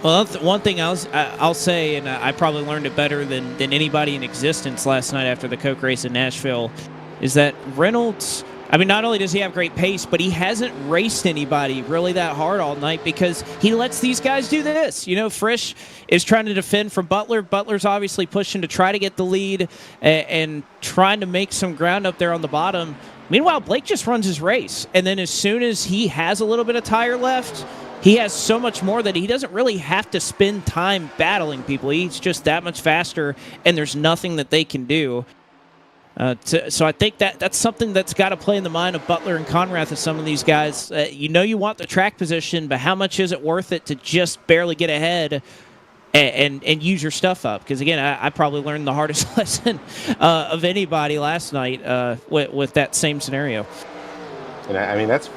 C: Well, that's one thing I'll say, and I probably learned it better than anybody in existence last night after the Coke race in Nashville, is that Reynolds, I mean, not only does he have great pace, but he hasn't raced anybody really that hard all night because he lets these guys do this. Frisch is trying to defend from Butler. Butler's obviously pushing to try to get the lead and trying to make some ground up there on the bottom. Meanwhile, Blake just runs his race. And then as soon as he has a little bit of tire left, he has so much more that he doesn't really have to spend time battling people. He's just that much faster, and there's nothing that they can do. So I think that's something that's got to play in the mind of Butler and Conrath of some of these guys. You want the track position, but how much is it worth it to just barely get ahead and use your stuff up? Because again, I probably learned the hardest lesson of anybody last night with that same scenario.
F: And I mean, that's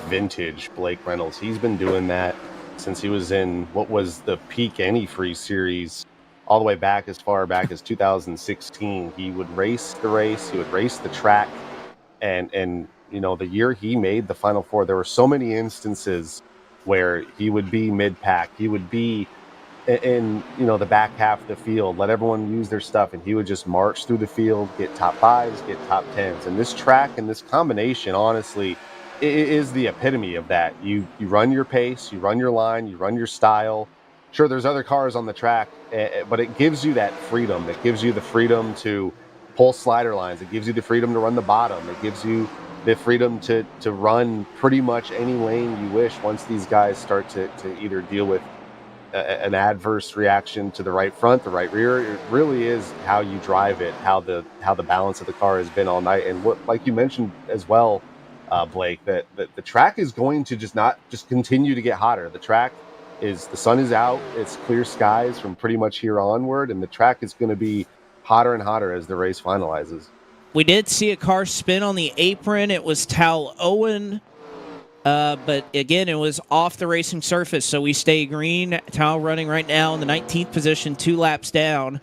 F: vintage Blake Reynolds. He's been doing that since he was in what was the peak Antifreeze series, all the way back as far back as 2016. He would race the race, he would race the track, and the year he made the Final Four, there were so many instances where he would be mid-pack, he would be in the back half of the field, let everyone use their stuff, and he would just march through the field, get top 5s, get top 10s. And this track and this combination, honestly, it is the epitome of that. You run your pace, you run your line, you run your style. Sure, there's other cars on the track, but it gives you that freedom. It gives you the freedom to pull slider lines. It gives you the freedom to run the bottom. It gives you the freedom to run pretty much any lane you wish once these guys start to either deal with an adverse reaction to the right front, the right rear. It really is how you drive it, how the balance of the car has been all night. And what, like you mentioned as well, Blake, that the track is going to just continue to get hotter. The sun is out, it's clear skies from pretty much here onward, and the track is going to be hotter and hotter as the race finalizes.
C: We did see a car spin on the apron. It was Tal Owen, but again, it was off the racing surface, so we stay green. Tal running right now in the 19th position, 2 laps down.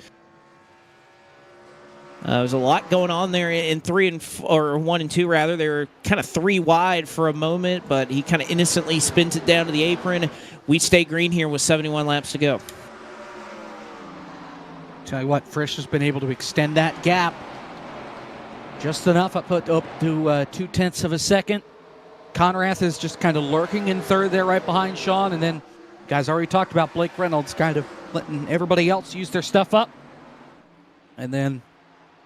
C: There's a lot going on there in 1 and 2 rather. They were kind of 3 wide for a moment, but he kind of innocently spins it down to the apron. We stay green here with 71 laps to go.
B: Tell you what, Frisch has been able to extend that gap just enough up to 0.2 of a second. Conrath is just kind of lurking in third there right behind Sean, and then guys already talked about Blake Reynolds kind of letting everybody else use their stuff up and then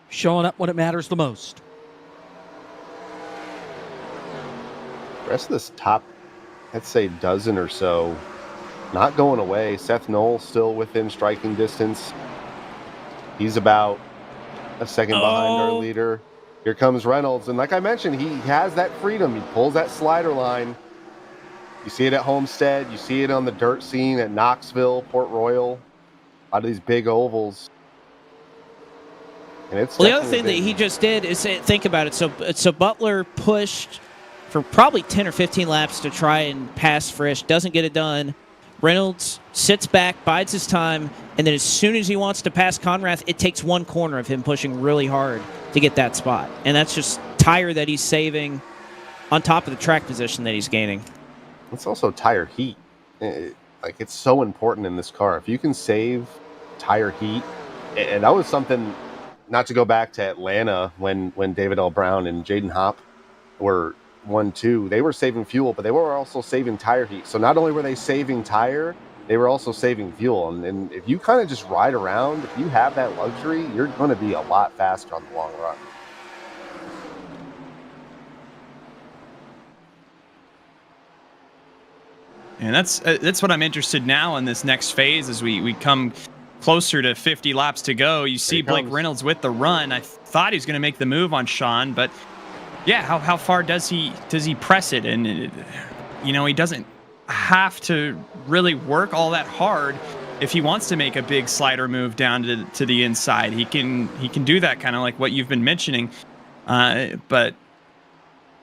B: showing up when it matters the most.
F: The rest of this top, I'd say, dozen or so, not going away. Seth Knoll still within striking distance. He's about a second behind our leader. Here comes Reynolds, and like I mentioned, he has that freedom. He pulls that slider line. You see it at Homestead. You see it on the dirt scene at Knoxville, Port Royal. A lot of these big ovals. And it's
C: the other thing that he just did is think about it. So Butler pushed for probably 10 or 15 laps to try and pass Frisch. Doesn't get it done. Reynolds sits back, bides his time, and then as soon as he wants to pass Conrath, it takes one corner of him pushing really hard to get that spot. And that's just tire that he's saving on top of the track position that he's gaining.
F: It's also tire heat. It's so important in this car. If you can save tire heat, and that was something, not to go back to Atlanta when David L. Brown and Jaden Hopp were 1-2, they were saving fuel, but they were also saving tire heat. So not only were they saving tire, they were also saving fuel. And if you kind of just ride around, if you have that luxury, you're going to be a lot faster on the long run.
D: And that's what I'm interested now in this next phase as we come closer to 50 laps to go. You see Blake Reynolds with the run. I thought he was going to make the move on Sean, but yeah, how far does he press it? And he doesn't have to really work all that hard if he wants to make a big slider move down to the inside. He can do that, kind of like what you've been mentioning. But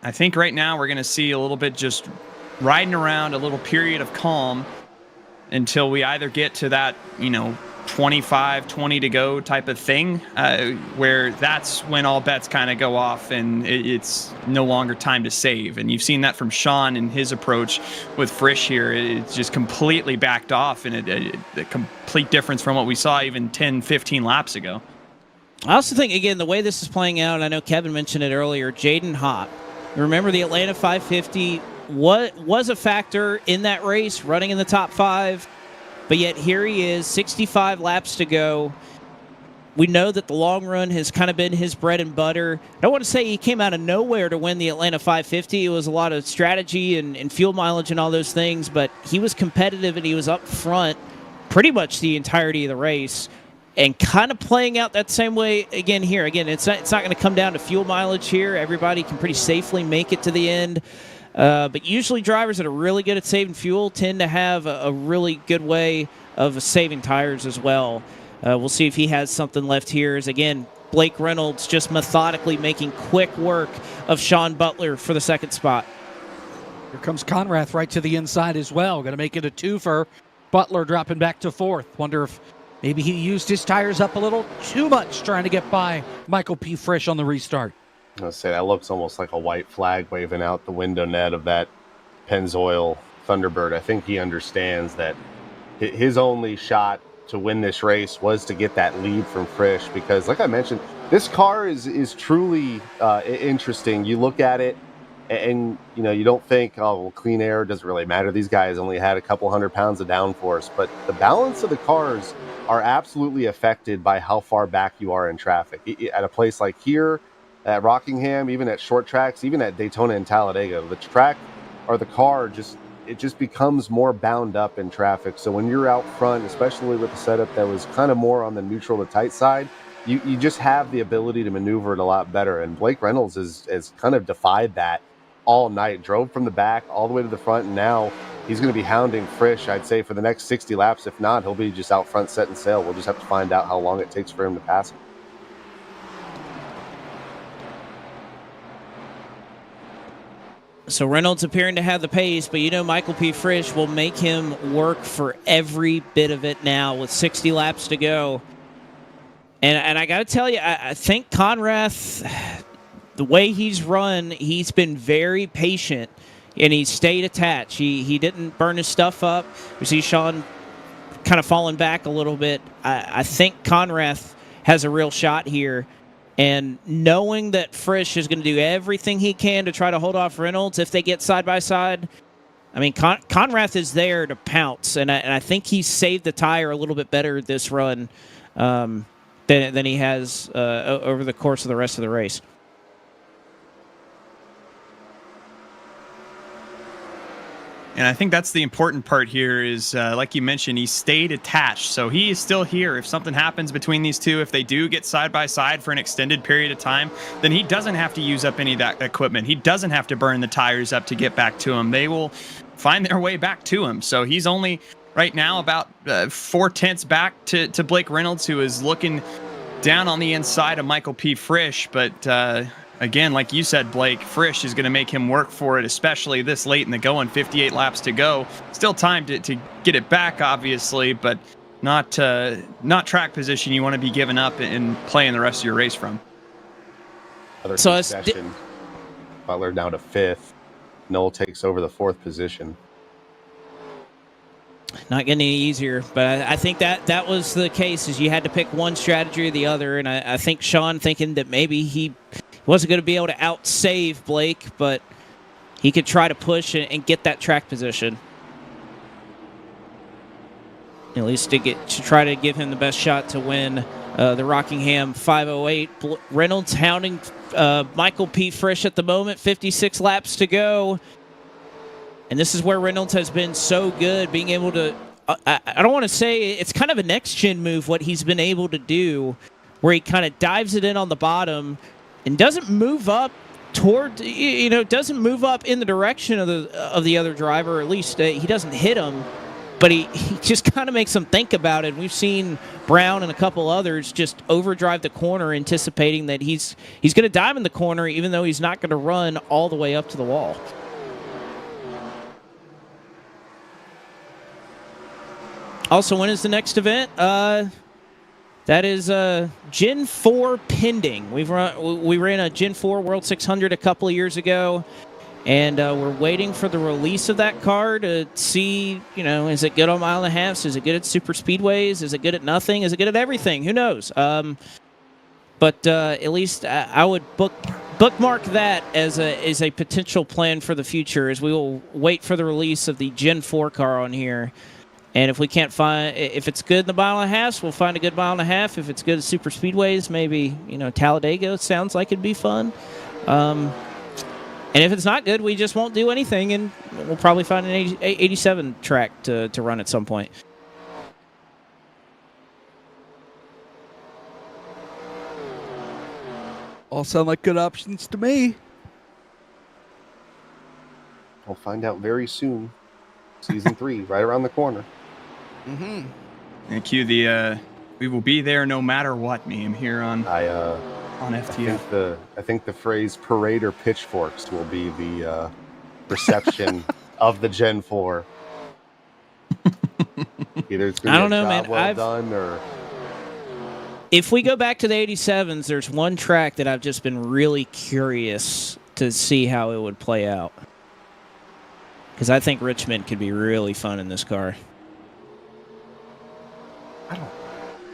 D: I think right now we're going to see a little bit just riding around, a little period of calm until we either get to that 25, 20 to go type of thing, where that's when all bets kind of go off and it's no longer time to save. And you've seen that from Sean and his approach with Frisch here. It's just completely backed off, and a complete difference from what we saw even 10, 15 laps ago.
C: I also think, again, the way this is playing out, I know Kevin mentioned it earlier, Jaden Hopp. Remember the Atlanta 550 what was a factor in that race, running in the top 5. But yet here he is, 65 laps to go. We know that the long run has kind of been his bread and butter. I don't want to say he came out of nowhere to win the Atlanta 550. It was a lot of strategy and fuel mileage and all those things, but he was competitive and he was up front pretty much the entirety of the race. and kind of playing out that same way again here. Again, it's not going to come down to fuel mileage here. Everybody can pretty safely make it to the end. But usually drivers that are really good at saving fuel tend to have a really good way of saving tires as well. We'll see if he has something left here. As again, Blake Reynolds just methodically making quick work of Sean Butler for the second spot.
B: Here comes Conrath right to the inside as well. Going to make it a twofer. Butler dropping back to fourth. Wonder if maybe he used his tires up a little too much trying to get by Michael P. Frisch on the restart.
F: I was say that looks almost like a white flag waving out the window net of that Pennzoil Thunderbird. I think he understands that his only shot to win this race was to get that lead from Frisch, because like I mentioned, this car is truly interesting. You look at it and you don't think, oh, well, clean air doesn't really matter. These guys only had a couple 100 pounds of downforce, but the balance of the cars are absolutely affected by how far back you are in traffic. At a place like here, at Rockingham, even at short tracks, even at Daytona and Talladega, the track or the car just becomes more bound up in traffic. So when you're out front, especially with the setup that was kind of more on the neutral to tight side, you just have the ability to maneuver it a lot better. And Blake Reynolds has kind of defied that all night, drove from the back all the way to the front, and now he's going to be hounding Frisch, I'd say, for the next 60 laps. If not, he'll be just out front setting sail. We'll just have to find out how long it takes for him to pass him.
C: So Reynolds appearing to have the pace, but Michael P. Frisch will make him work for every bit of it now with 60 laps to go. And I got to tell you, I think Conrath, the way he's run, he's been very patient, and he's stayed attached. He didn't burn his stuff up. We see Sean kind of falling back a little bit. I think Conrath has a real shot here. And knowing that Frisch is going to do everything he can to try to hold off Reynolds if they get side by side, I mean, Conrath is there to pounce, and I think he's saved the tire a little bit better this run than he has over the course of the rest of the race.
D: And I think that's the important part here is, like you mentioned, he stayed attached. So he is still here. If something happens between these two, if they do get side by side for an extended period of time, then he doesn't have to use up any of that equipment. He doesn't have to burn the tires up to get back to him. They will find their way back to him. So he's only right now about 4/10 back to Blake Reynolds, who is looking down on the inside of Michael P. Frisch. But again, like you said, Blake, Frisch is going to make him work for it, especially this late in the going, 58 laps to go. Still time to get it back, obviously, but not track position you want to be giving up and playing the rest of your race from.
C: So
F: concession. Butler down to 5th. Noel takes over the 4th position.
C: Not getting any easier, but I think that was the case, is you had to pick one strategy or the other, and I think Sean thinking that maybe he wasn't going to be able to outsave Blake, but he could try to push and get that track position. At least to try to give him the best shot to win the Rockingham 508. Reynolds hounding Michael P. Frisch at the moment, 56 laps to go. And this is where Reynolds has been so good, being able to, I don't want to say, it's kind of a next-gen move, what he's been able to do, where he kind of dives it in on the bottom and doesn't move up toward, doesn't move up in the direction of the other driver, or at least he doesn't hit him, but he just kind of makes them think about it. We've seen Brown and a couple others just overdrive the corner, anticipating that he's going to dive in the corner, even though he's not going to run all the way up to the wall. Also, when is the next event? That is Gen 4 pending. We ran a Gen 4 World 600 a couple of years ago, and we're waiting for the release of that car to see, is it good on mile and a half? Is it good at super speedways? Is it good at nothing? Is it good at everything? Who knows? But at least I would bookmark that as a potential plan for the future, as we will wait for the release of the Gen 4 car on here. And if we can't find, if it's good in the mile and a half, we'll find a good mile and a half. If it's good at super speedways, maybe, Talladega sounds like it'd be fun. And if it's not good, we just won't do anything, and we'll probably find an 87 track to run at some point.
A: All sound like good options to me.
F: We'll find out very soon. Season 3, right around the corner.
A: Mm-hmm.
D: And cue the "we will be there no matter what" meme here on FTF.
F: I think the phrase "parade or pitchforks" will be the reception of the Gen 4. Either it's going to be a job well done, or
C: if we go back to the 87s, there's one track that I've just been really curious to see how it would play out. Because I think Richmond could be really fun in this car.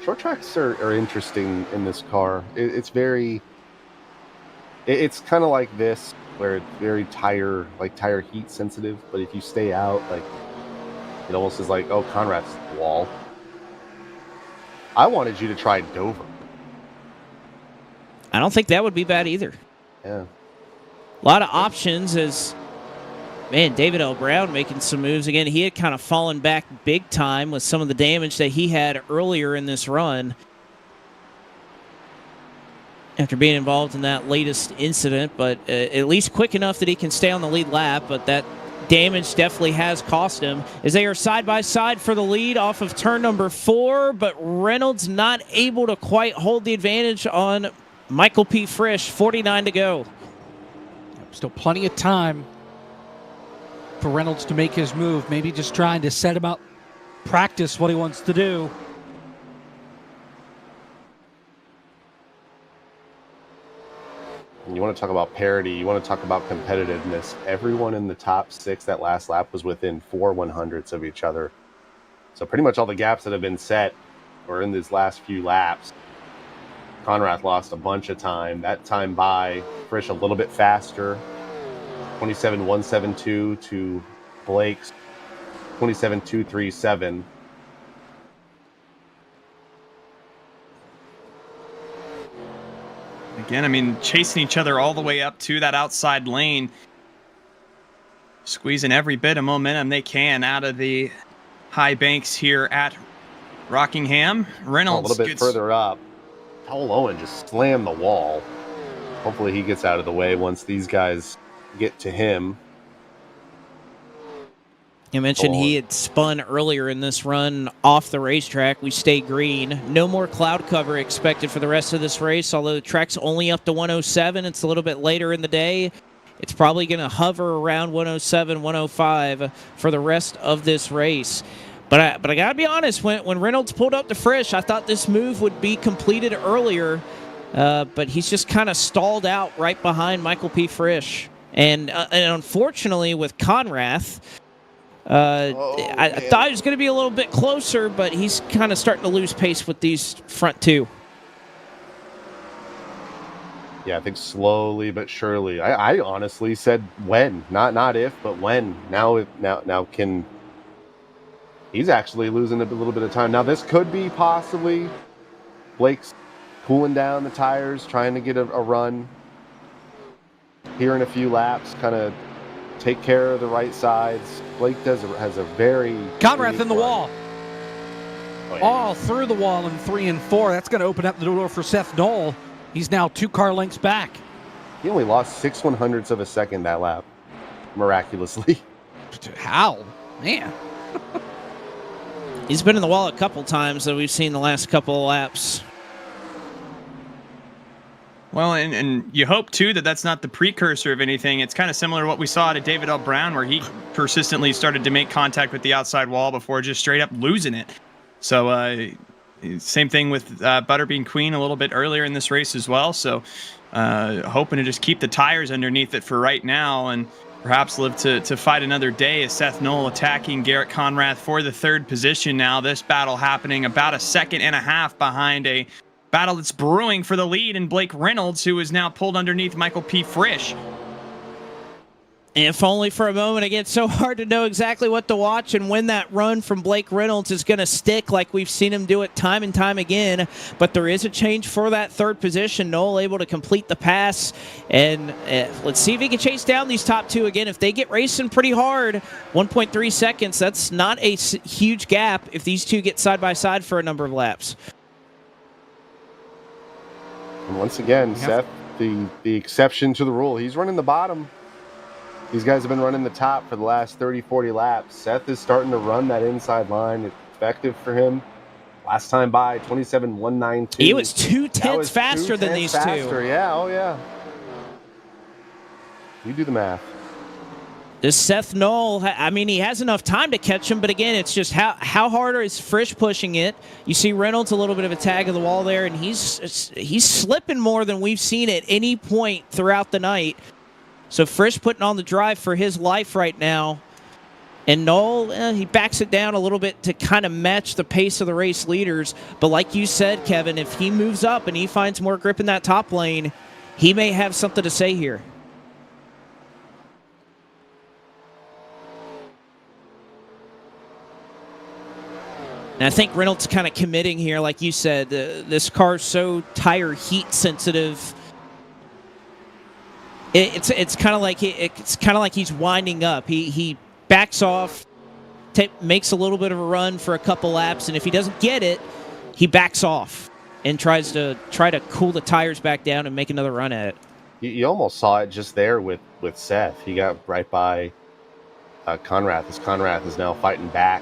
F: Short tracks are interesting in this car. It's very. It's kind of like this, where it's very tire heat sensitive. But if you stay out, like, it almost is like, oh, Conrad's wall. I wanted you to try Dover.
C: I don't think that would be bad either.
F: Yeah.
C: A lot of options as, man, David L. Brown making some moves again. He had kind of fallen back big time with some of the damage that he had earlier in this run after being involved in that latest incident, but at least quick enough that he can stay on the lead lap, but that damage definitely has cost him as they are side by side for the lead off of turn number 4, but Reynolds not able to quite hold the advantage on Michael P. Frisch. 49 to go.
B: Still plenty of time for Reynolds to make his move. Maybe just trying to set him up, practice what he wants to do.
F: You want to talk about parity, you want to talk about competitiveness. Everyone in the top 6 that last lap was within 4 100ths of each other. So pretty much all the gaps that have been set were in these last few laps. Conrad lost a bunch of time. That time by Frisch a little bit faster. 27.172 to Blake's 27.237.
D: Again, I mean, chasing each other all the way up to that outside lane, squeezing every bit of momentum they can out of the high banks here at Rockingham. Reynolds
F: a little bit further up. Howell Owen just slammed the wall. Hopefully he gets out of the way once these guys get to him.
C: You mentioned he had spun earlier in this run off the racetrack. We stay green. No more cloud cover expected for the rest of this race, although the track's only up to 107. It's a little bit later in the day. It's probably going to hover around 107, 105 for the rest of this race. But I got to be honest, when Reynolds pulled up to Frisch, I thought this move would be completed earlier, but he's just kind of stalled out right behind Michael P. Frisch. And unfortunately with Conrath, I thought he was going to be a little bit closer, but he's kind of starting to lose pace with these front two.
F: Yeah, I think slowly but surely. I honestly said when, not if, but when. Now can. He's actually losing a little bit of time. Now this could be possibly Blake's cooling down the tires, trying to get a run here in a few laps, kind of take care of the right sides. Blake has a very
B: Conrath in the
F: run.
B: wall.
F: Oh, yeah.
B: All through the wall in 3 and 4. That's going to open up the door for Seth Knoll. He's now 2 car lengths back.
F: He only lost 6 100ths of a second that lap, miraculously.
B: How? Man.
C: He's been in the wall a couple times that we've seen the last couple of laps.
D: Well, and you hope, too, that that's not the precursor of anything. It's kind of similar to what we saw to David L. Brown, where he persistently started to make contact with the outside wall before just straight up losing it. So same thing with Butterbean Queen a little bit earlier in this race as well. So hoping to just keep the tires underneath it for right now and perhaps live to fight another day as Seth Knoll attacking Garrett Conrath for the 3rd position now. This battle happening about a second and a half behind a battle that's brewing for the lead in Blake Reynolds, who is now pulled underneath Michael P. Frisch.
C: If only for a moment. Again, so hard to know exactly what to watch and when that run from Blake Reynolds is going to stick like we've seen him do it time and time again. But there is a change for that 3rd position. Knoll able to complete the pass. And let's see if he can chase down these top 2 again. If they get racing pretty hard, 1.3 seconds, that's not a huge gap if these two get side by side for a number of laps.
F: And once again, Seth the exception to the rule. He's running the bottom. These guys have been running the top for the last 30, 40 laps. Seth is starting to run that inside line. It's effective for him. Last time by, 27.192.
C: He was 2/10 faster than these two.
F: Yeah, oh yeah. You do the math.
C: This Seth Knoll, I mean, he has enough time to catch him, but again, it's just how hard is Frisch pushing it? You see Reynolds a little bit of a tag of the wall there, and he's slipping more than we've seen at any point throughout the night. So Frisch putting on the drive for his life right now. And Knoll, he backs it down a little bit to kind of match the pace of the race leaders. But like you said, Kevin, if he moves up and he finds more grip in that top lane, he may have something to say here. And I think Reynolds kind of committing here, like you said. This car's so tire heat sensitive. It's kind of like he's winding up. He backs off, makes a little bit of a run for a couple laps, and if he doesn't get it, he backs off and tries to cool the tires back down and make another run at it.
F: You almost saw it just there with Seth. He got right by Conrath. As Conrath is now fighting back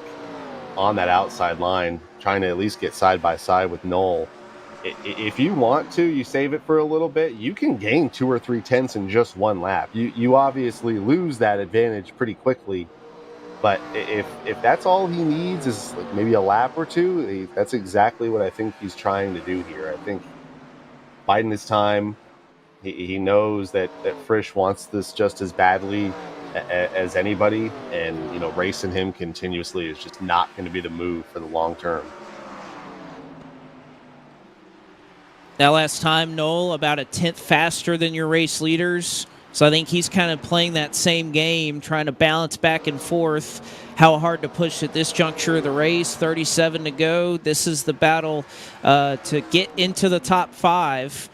F: on that outside line, trying to at least get side by side with Knoll. If you want to, you save it for a little bit. You can gain 2 or 3 tenths in just one lap. You obviously lose that advantage pretty quickly, but if that's all he needs is like maybe a lap or two, that's exactly what I think he's trying to do here. I think biding his time. He knows that Frisch wants this just as badly as anybody, and racing him continuously is just not going to be the move for the long term.
C: That last time, Knoll, about a 10th faster than your race leaders. So I think he's kind of playing that same game, trying to balance back and forth how hard to push at this juncture of the race. 37 to go. This is the battle to get into the top 5.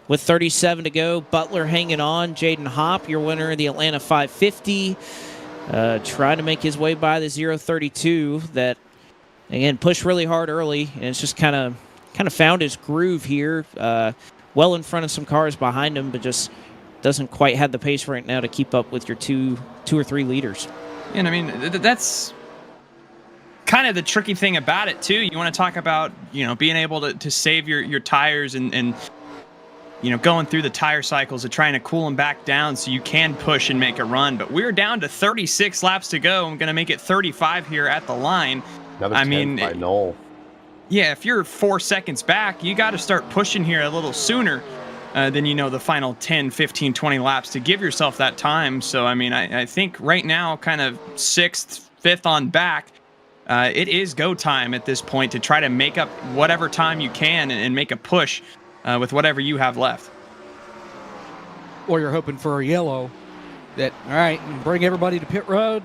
C: With 37 to go, Butler hanging on. Jaden Hopp, your winner of the Atlanta 550. Trying to make his way by the 0.32 that, again, pushed really hard early, and it's just kind of found his groove here, well in front of some cars behind him, but just doesn't quite have the pace right now to keep up with your two or three leaders.
D: And I mean, that's kind of the tricky thing about it too. You want to talk about, being able to save your tires and going through the tire cycles of trying to cool them back down so you can push and make a run. But we're down to 36 laps to go. I'm going to make it 35 here at the line.
F: Another 10 by Knoll.
D: Yeah, if you're 4 seconds back, you got to start pushing here a little sooner than the final 10, 15, 20 laps to give yourself that time. So, I mean, I think right now, kind of 6th, 5th on back, it is go time at this point to try to make up whatever time you can and make a push with whatever you have left.
B: Or you're hoping for a yellow that, all right, bring everybody to pit road,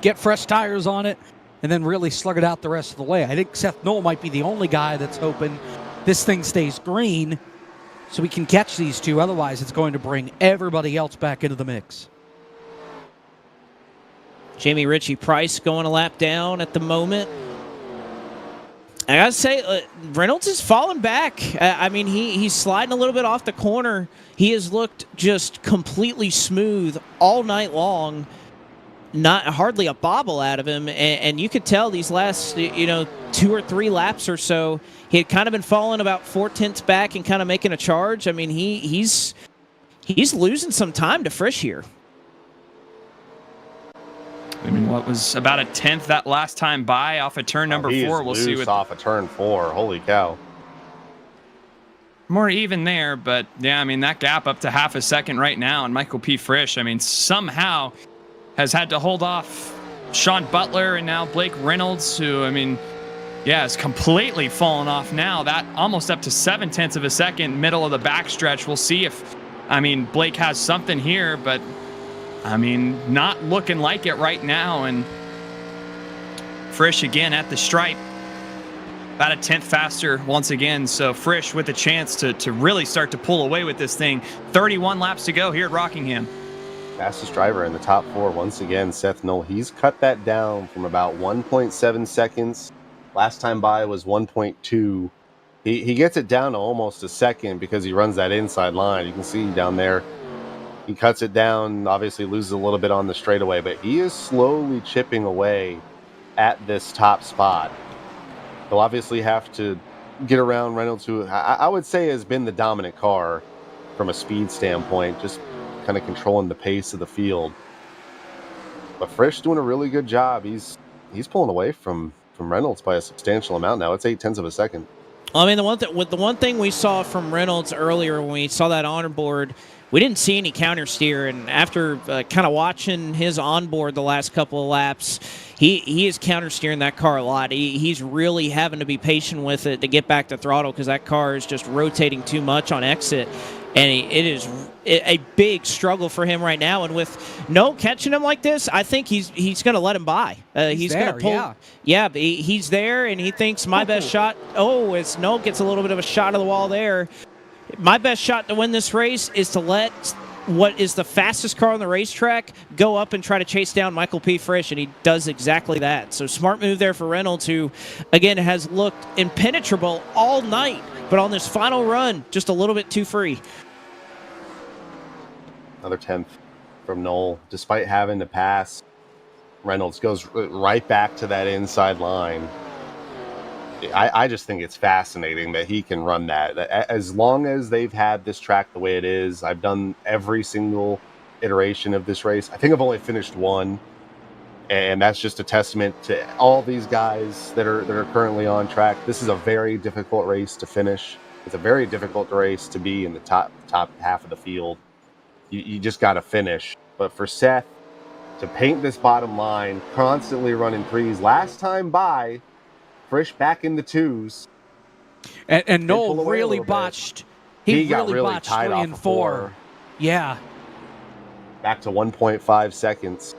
B: get fresh tires on it, and then really slug it out the rest of the way. I think Seth Knoll might be the only guy that's hoping this thing stays green so we can catch these two. Otherwise, it's going to bring everybody else back into the mix.
C: Jamie Ritchie Price going a lap down at the moment. I gotta say, Reynolds is falling back. I mean, he's sliding a little bit off the corner. He has looked just completely smooth all night long. Not hardly a bobble out of him, and you could tell these last 2 or 3 laps or so, he had kind of been falling about 4/10 back and kind of making a charge. I mean, he's losing some time to Frisch here.
D: I mean, what was about a 10th that last time by off of turn number 4? We'll see.
F: Off of turn 4. Holy cow.
D: More even there, but yeah, I mean, that gap up to half a second right now, and Michael P. Frisch, I mean, somehow has had to hold off Sean Butler and now Blake Reynolds, who, I mean, has completely fallen off now. That almost up to 0.7 of a second, middle of the backstretch. We'll see if, Blake has something here, but, not looking like it right now. And Frisch again at the stripe, about a 10th faster once again. So Frisch with a chance to really start to pull away with this thing. 31 laps to go here at Rockingham.
F: Fastest driver in the top 4 once again, Seth Knoll. He's cut that down from about 1.7 seconds. Last time by was 1.2. He gets it down to almost a second because he runs that inside line. You can see down there, he cuts it down, obviously loses a little bit on the straightaway, but he is slowly chipping away at this top spot. He'll obviously have to get around Reynolds, who I would say has been the dominant car from a speed standpoint, just kind of controlling the pace of the field. But Frisch doing a really good job. He's pulling away from Reynolds by a substantial amount now. It's 0.8 of a second.
C: I mean, the one thing we saw from Reynolds earlier when we saw that onboard, we didn't see any counter steer, and after kind of watching his onboard the last couple of laps, he is counter steering that car a lot. He's really having to be patient with it to get back to throttle because that car is just rotating too much on exit, and it is a big struggle for him right now. And with no catching him like this, I think he's going to let him by. He's going to pull. Yeah, he's there, and he thinks my best shot. Oh, it's no gets a little bit of a shot of the wall there. My best shot to win this race is to let what is the fastest car on the racetrack go up and try to chase down Michael P. Frisch, and he does exactly that. So smart move there for Reynolds, who, again, has looked impenetrable all night, but on this final run, just a little bit too free.
F: Another 10th from Knoll. Despite having to pass, Reynolds goes right back to that inside line. I just think it's fascinating that he can run that. As long as they've had this track the way it is, I've done every single iteration of this race. I think I've only finished one, and that's just a testament to all these guys that are currently on track. This is a very difficult race to finish. It's a very difficult race to be in the top half of the field. You just got to finish. But for Seth to paint this bottom line, constantly running threes, last time by, Frisch back in the twos.
B: And Knoll really botched. He
F: got
B: really botched
F: tied
B: 3
F: off
B: and
F: of
B: 4. Yeah.
F: Back to 1.5 seconds.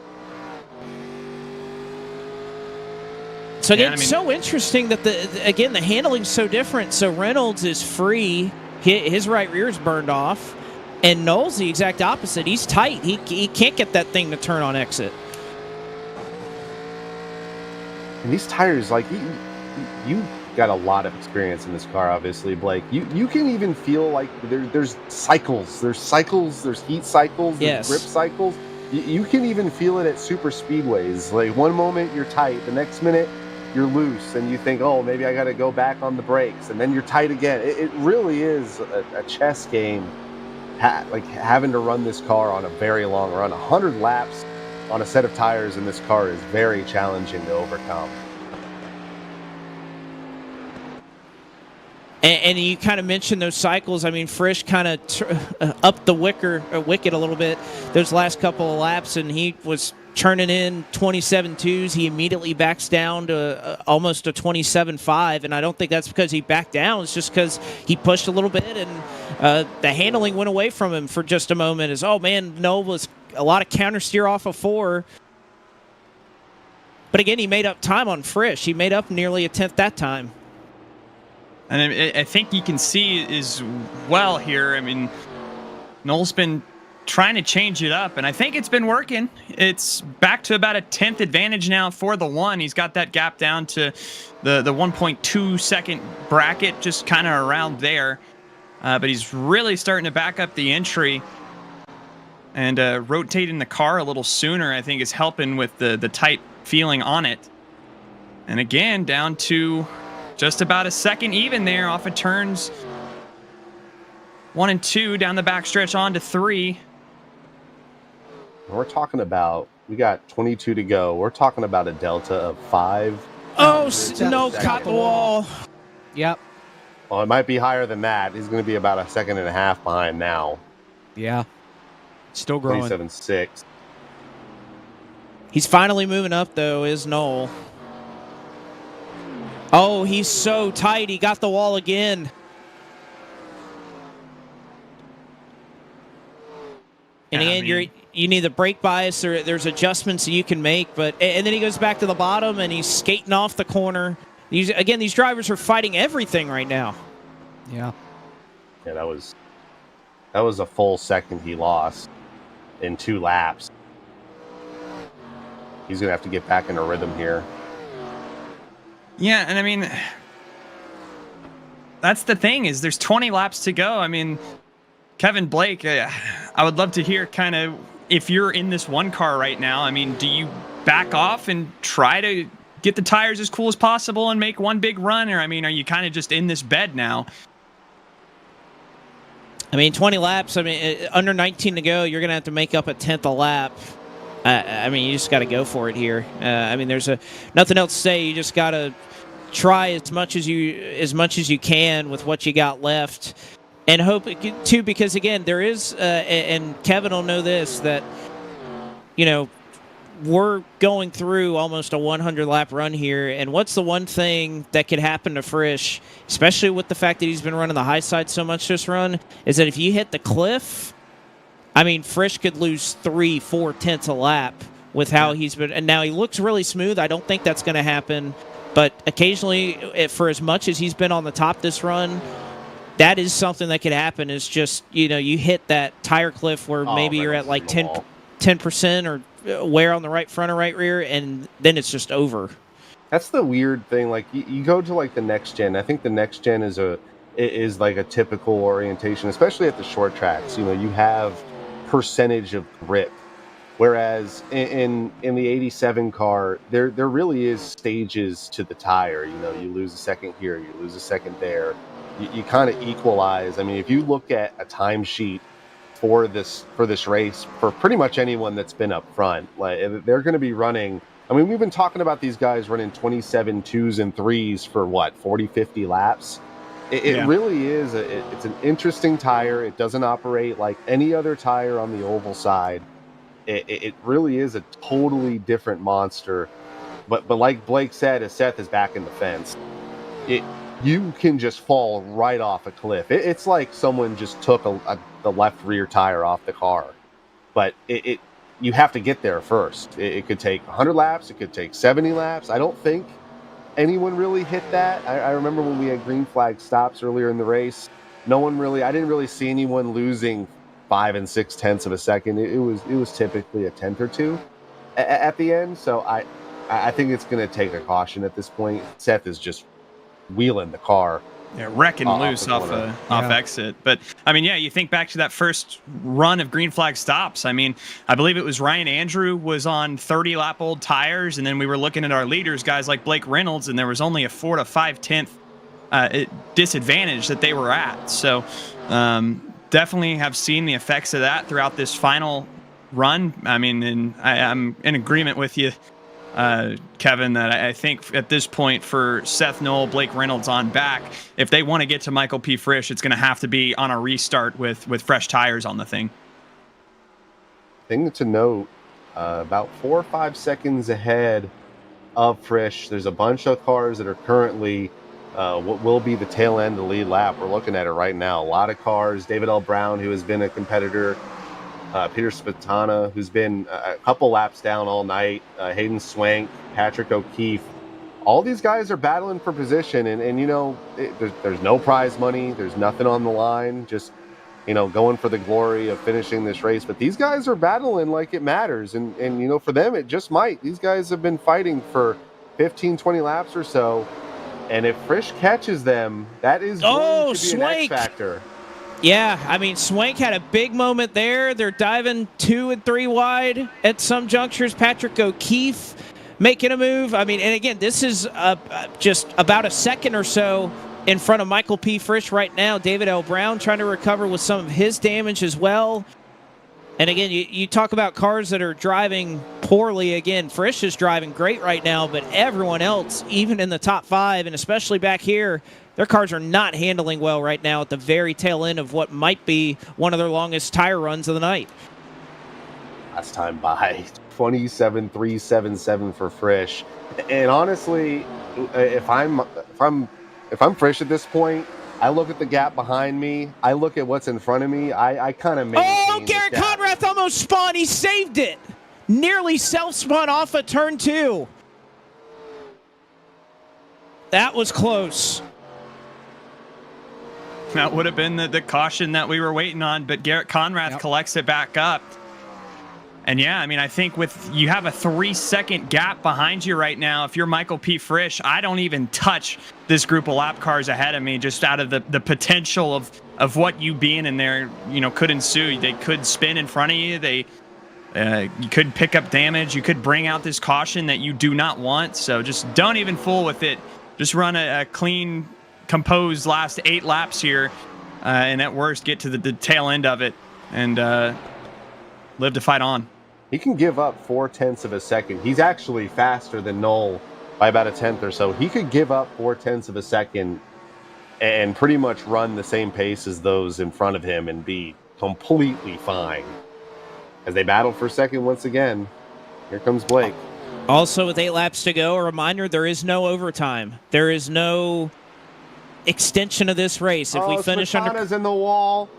C: So again, so interesting that the handling's so different. So Reynolds is free. His right rear is burned off. And Knoll's the exact opposite. He's tight. He can't get that thing to turn on exit.
F: And these tires, like, you got a lot of experience in this car, obviously, Blake. You can even feel like there's cycles. There's heat cycles, there's grip cycles. You can even feel it at super speedways. Like, one moment you're tight, the next minute you're loose, and you think, oh, maybe I got to go back on the brakes, and then you're tight again. It really is a chess game, like having to run this car on a very long run. 100 laps on a set of tires in this car is very challenging to overcome.
C: And you kind of mentioned those cycles. I mean, Frisch kind of upped the wicket a little bit those last couple of laps, and he was turning in 27.2s. He immediately backs down to almost a 27.5, and I don't think that's because he backed down. It's just because he pushed a little bit, and the handling went away from him for just a moment. Oh, man, no, was a lot of counter steer off of 4. But again, he made up time on Frisch. He made up nearly a 10th that time.
D: And I think you can see as well here, I mean, Knoll's been trying to change it up, and I think it's been working. It's back to about a 10th advantage now for the one. He's got that gap down to the 1.2 second bracket, just kind of around there. But he's really starting to back up the entry, and rotating the car a little sooner, I think, is helping with the tight feeling on it. And again, down to just about a second even there off of turns 1 and 2 down the backstretch on to 3.
F: We're talking about, we got 22 to go. We're talking about a delta of 5.
C: Oh, no, caught the wall.
B: Yep.
F: Well, it might be higher than that. He's going to be about a second and a half behind now.
B: Yeah. Still growing.
F: 27.6.
C: He's finally moving up, though, is Knoll. Oh, he's so tight. He got the wall again. And again, you need the brake bias, or there's adjustments that you can make. And then he goes back to the bottom, and he's skating off the corner. These drivers are fighting everything right now.
B: Yeah.
F: Yeah, that was a full second he lost in 2 laps. He's going to have to get back in a rhythm here.
D: Yeah, and I mean, that's the thing is there's 20 laps to go. I mean, Kevin Blake, I would love to hear kind of if you're in this one car right now. I mean, do you back off and try to get the tires as cool as possible and make one big run? Or, I mean, are you kind of just in this bed now?
C: I mean, 20 laps, I mean, under 19 to go, you're going to have to make up a 10th a lap. I mean, you just got to go for it here. I mean, there's nothing else to say. You just got to try as much as you can with what you got left. And hope it too, because again, there is, and Kevin will know this, that, you know, we're going through almost a 100-lap run here, and what's the one thing that could happen to Frisch, especially with the fact that he's been running the high side so much this run, is that if you hit the cliff, I mean, Frisch could lose 3-4 tenths a lap with how he's been. And now he looks really smooth. I don't think that's going to happen, but occasionally, for as much as he's been on the top this run, that is something that could happen. Is just, you know, you hit that tire cliff where maybe you're at like 10% or wear on the right front or right rear, and then it's just over.
F: That's the weird thing. Like you go to like the next gen. I think the next gen is like a typical orientation, especially at the short tracks. You know, you have percentage of grip, whereas in the 87 car, there really is stages to the tire. You know, you lose a second here, you lose a second there. You kind of equalize. I mean, if you look at a timesheet for this race, for pretty much anyone that's been up front, like they're going to be running. I mean, we've been talking about these guys running 27 2s and 3s for what, 40, 50 laps. It really is. It's an interesting tire. It doesn't operate like any other tire on the oval side. It really is a totally different monster. But like Blake said, as Seth is back in the fence, you can just fall right off a cliff. It's like someone just took the left rear tire off the car. But you have to get there first. It could take 100 laps. It could take 70 laps. I don't think anyone really hit that. I remember when we had green flag stops earlier in the race, I didn't really see anyone losing 5 and 6 tenths of a second. It was typically a tenth or two at the end. So I think it's going to take a caution at this point. Seth is just wheeling the car.
D: Yeah, wrecking loose off exit. But, I mean, yeah, you think back to that first run of green flag stops. I mean, I believe it was Ryan Andrew was on 30-lap-old tires, and then we were looking at our leaders, guys like Blake Reynolds, and there was only a 4 to 5 tenth disadvantage that they were at. So definitely have seen the effects of that throughout this final run. I mean, and I'm in agreement with you, Kevin, that I think at this point for Seth Knoll, Blake Reynolds on back, if they want to get to Michael P. Frisch, it's going to have to be on a restart with fresh tires on the thing.
F: Thing to note, about 4 or 5 seconds ahead of Frisch, there's a bunch of cars that are currently what will be the tail end of the lead lap. We're looking at it right now. A lot of cars. David L. Brown, who has been a competitor, Peter Spatana, who's been a couple laps down all night, Hayden Swank, Patrick O'Keefe. All these guys are battling for position, and you know, there's no prize money, there's nothing on the line, just, you know, going for the glory of finishing this race. But these guys are battling like it matters, and you know, for them, it just might. These guys have been fighting for 15, 20 laps or so, and if Frisch catches them, that is going to be an X factor.
C: Yeah, I mean, Swank had a big moment there. They're diving 2 and 3 wide at some junctures. Patrick O'Keefe making a move. I mean, and again, this is just about a second or so in front of Michael P. Frisch right now. David L. Brown trying to recover with some of his damage as well. And again, you talk about cars that are driving poorly. Again, Frisch is driving great right now, but everyone else, even in the top 5, and especially back here, their cars are not handling well right now at the very tail end of what might be one of their longest tire runs of the night.
F: Last time by 27.377 for Frisch. And honestly, if I'm Frisch at this point, I look at the gap behind me. I look at what's in front of me. I kind of maintain.
C: Garrett Conrath almost spun. He saved it. Nearly self-spun off of turn 2. That was close.
D: That would have been the caution that we were waiting on, but Garrett Conrath collects it back up. And yeah, I mean, I think you have a 3-second gap behind you right now. If you're Michael P. Frisch, I don't even touch this group of lap cars ahead of me, just out of the potential of what you being in there, could ensue. They could spin in front of you. You could pick up damage. You could bring out this caution that you do not want. So just don't even fool with it. Just run a clean, composed last 8 laps here, and at worst get to the tail end of it and live to fight on.
F: He can give up 0.4 of a second. He's actually faster than Knoll by about a tenth or so. He could give up 0.4 of a second and pretty much run the same pace as those in front of him and be completely fine. As they battle for second once again, here comes Blake.
C: Also, with 8 laps to go, a reminder, there is no overtime. There is no extension of this race. If we finish
F: Smetana's in the wall,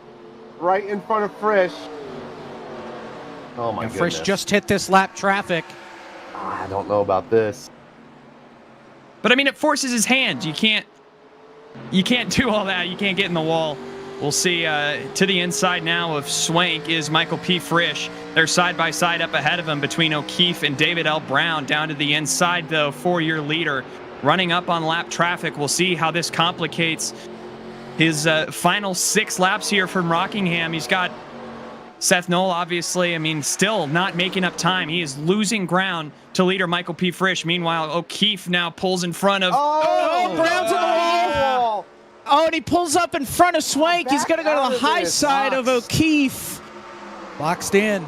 F: right in front of Frisch. Oh my goodness.
B: Frisch just hit this lap traffic.
F: I don't know about this.
D: But I mean, it forces his hand. You can't do all that. You can't get in the wall. We'll see. To the inside now of Swank is Michael P. Frisch. They're side by side up ahead of him between O'Keefe and David L. Brown. Down to the inside, though, 4-year leader running up on lap traffic. We'll see how this complicates his final 6 laps here from Rockingham. He's got Seth Knoll, obviously, I mean, still not making up time. He is losing ground to leader Michael P. Frisch. Meanwhile, O'Keefe now pulls in front of...
C: Oh, Brown's in the wall! Oh, and he pulls up in front of Swank. He's going to go to the high side of O'Keefe.
B: Boxed in.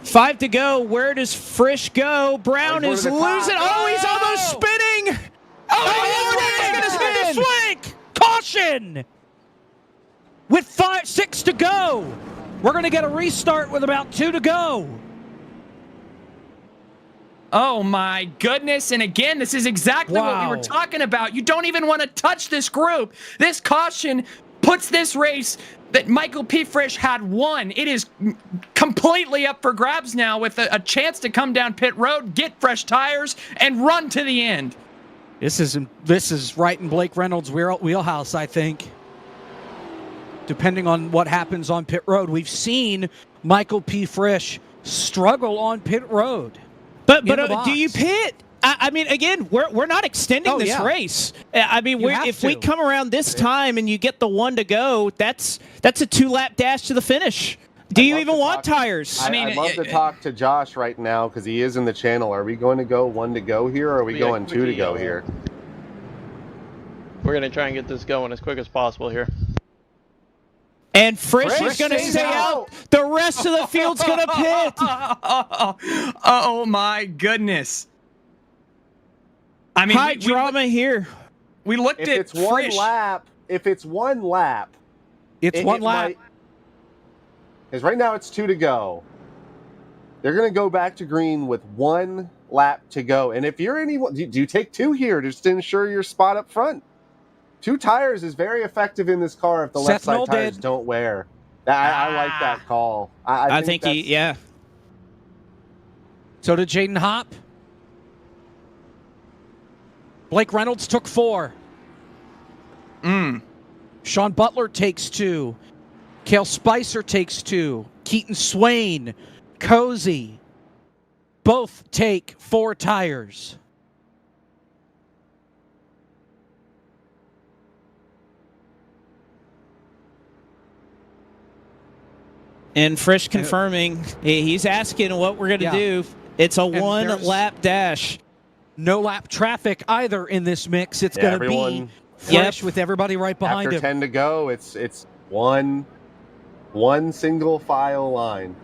C: 5 to go. Where does Frisch go? Brown is losing. Oh, he's almost spinning!
B: Oh, he's going to spin to Swank! Caution! With 6 to go. We're going to get a restart with about 2 to go.
D: Oh my goodness. And again, this is exactly what we were talking about. You don't even want to touch this group. This caution puts this race that Michael P. Frisch had won. It is completely up for grabs now with a chance to come down pit road, get fresh tires, and run to the end.
B: This is right in Blake Reynolds' wheelhouse, I think. Depending on what happens on pit road. We've seen Michael P. Frisch struggle on pit road.
C: But do you pit? I mean, again, we're not extending this race. I mean, if we come around this time and you get the 1 to go, that's a 2-lap dash to the finish. Do you even want tires?
F: I'd love to talk to Josh right now because he is in the channel. Are we going to go 1 to go here, or are we going 2 to go here?
G: We're going to try and get this going as quick as possible here.
C: And Frisch is going to stay out. The rest of the field's going to pit.
D: Oh my goodness. I mean,
C: high drama here.
D: We looked at
F: it's one lap. If it's 1 lap,
B: it's 1 lap.
F: Because right now it's 2 to go. They're going to go back to green with 1 lap to go. And if you're anyone, do you take 2 here just to ensure your spot up front? 2 tires is very effective in this car if the left side tires don't wear. I like that call. I think
C: yeah.
B: So did Jaden Hopp. Blake Reynolds took 4. Sean Butler takes 2. Cale Spicer takes 2. Keaton Swain, Cozy, both take 4 tires.
C: And Frisch confirming, he's asking what we're going to do. It's a 1-lap dash.
B: No lap traffic either in this mix. It's going to be Frisch with everybody right behind him.
F: After 10 to go, it's one single file line.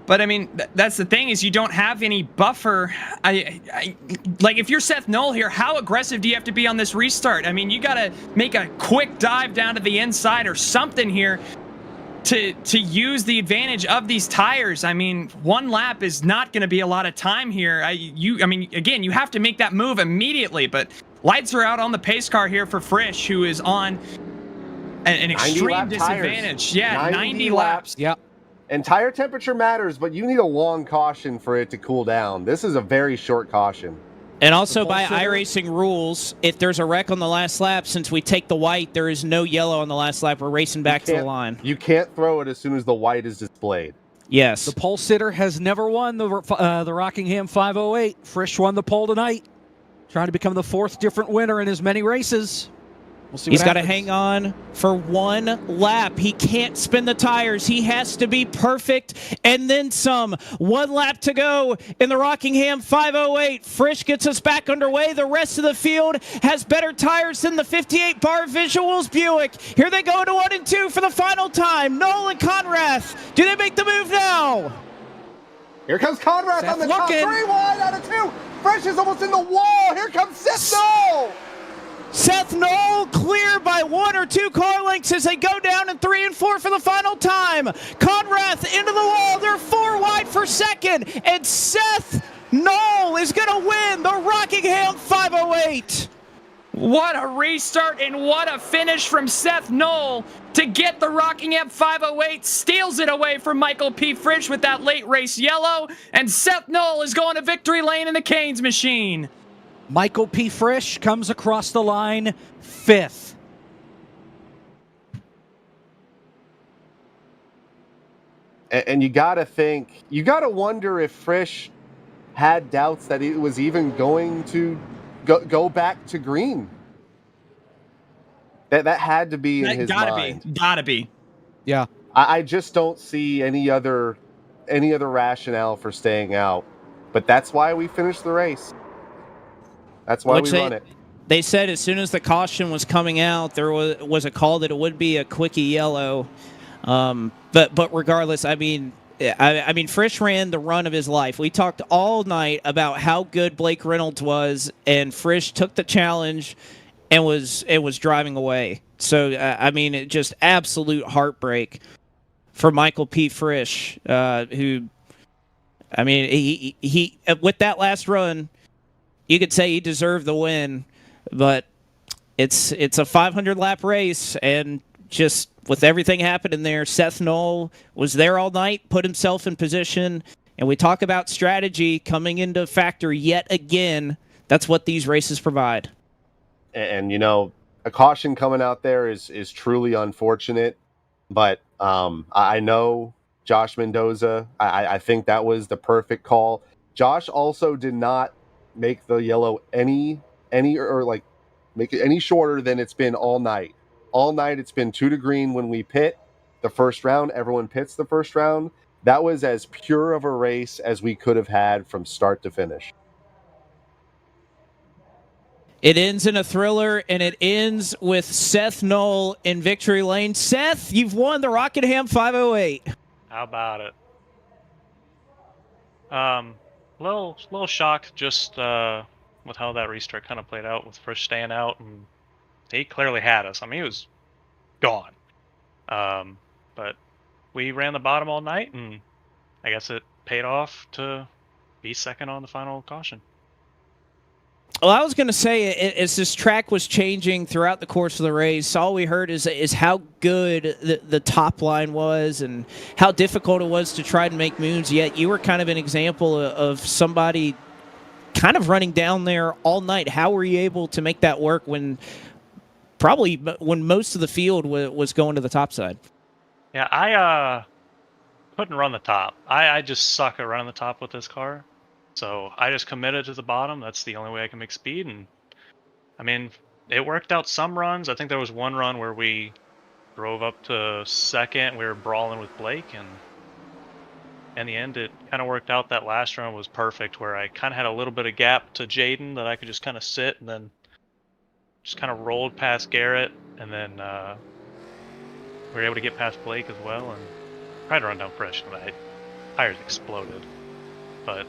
D: But I mean, that's the thing, is you don't have any buffer. Like, if you're Seth Knoll here, how aggressive do you have to be on this restart? I mean, you got to make a quick dive down to the inside or something here to use the advantage of these tires. I mean, 1 lap is not going to be a lot of time here. I mean, again, you have to make that move immediately, but lights are out on the pace car here for Frisch, who is on an extreme disadvantage.
F: Tires.
D: Yeah, 90 laps.
B: Yep.
F: And tire temperature matters, but you need a long caution for it to cool down. This is a very short caution.
C: And also by iRacing rules, if there's a wreck on the last lap, since we take the white, there is no yellow on the last lap. We're racing back to the line.
F: You can't throw it as soon as the white is displayed.
C: Yes.
B: The pole sitter has never won the Rockingham 508. Frisch won the pole tonight, trying to become the 4th different winner in as many races. We'll see.
C: He's got to hang on for one lap. He can't spin the tires. He has to be perfect and then some. One lap to go in the Rockingham 508. Frisch gets us back underway. The rest of the field has better tires than the 58 Bar Visuals Buick. Here they go to 1 and 2 for the final time. Knoll and Conrath. Do they make the move now?
F: Here comes Conrad
B: Seth
F: on the top.
B: looking.
F: 3 wide out of 2. Frisch is almost in the wall. Here comes Seth Knoll.
C: Seth Knoll clear by 1 or 2 car lengths as they go down in 3 and 4 for the final time. Conrath into the wall. They're 4 wide for second. And Seth Knoll is going to win the Rockingham 508.
D: What a restart and what a finish from Seth Knoll to get the Rockingham 508. Steals it away from Michael P. Frisch with that late race yellow. And Seth Knoll is going to victory lane in the Canes machine.
B: Michael P. Frisch comes across the line 5th.
F: And you got to wonder if Frisch had doubts that it was even going to go back to green. That had to be in his mind.
D: Gotta be.
B: Yeah.
F: I just don't see any other rationale for staying out. But that's why we finished the race. That's why we run it.
C: They said as soon as the caution was coming out, there was a call that it would be a quickie yellow. But regardless, I mean, Frisch ran the run of his life. We talked all night about how good Blake Reynolds was, and Frisch took the challenge and was driving away. So it just absolute heartbreak for Michael P. Frisch, who, he with that last run, you could say he deserved the win, but it's a 500 lap race, and just with everything happening there, Seth Knoll was there all night, put himself in position, and we talk about strategy coming into factor yet again. That's what these races provide.
F: And a caution coming out there is truly unfortunate, but I know Josh Mendoza. I think that was the perfect call. Josh also did not make the yellow make it any shorter than it's been all night. All night it's been 2 to green when we pit the first round. Everyone pits the first round. That was as pure of a race as we could have had from start to finish.
C: It ends in a thriller, and it ends with Seth Knoll in victory lane. Seth, you've won the Rockingham 508.
H: How about it? Little shocked just with how that restart kind of played out, with Frisch staying out, and he clearly had us. I mean, he was gone. But we ran the bottom all night, and I guess it paid off to be second on the final caution.
C: Well, I was going to say, as this track was changing throughout the course of the race, all we heard is how good the top line was and how difficult it was to try to make moves, yet you were kind of an example of somebody kind of running down there all night. How were you able to make that work when most of the field was going to the top side?
H: Yeah, I couldn't run the top. I just suck at running the top with this car. So I just committed to the bottom. That's the only way I can make speed. And I mean, it worked out some runs. I think there was one run where we drove up to second. We were brawling with Blake, and in the end, it kind of worked out. That last run was perfect, where I kind of had a little bit of gap to Jaden that I could just kind of sit, and then just kind of rolled past Garrett, and then we were able to get past Blake as well, and tried to run down Frisch, and my tires exploded. But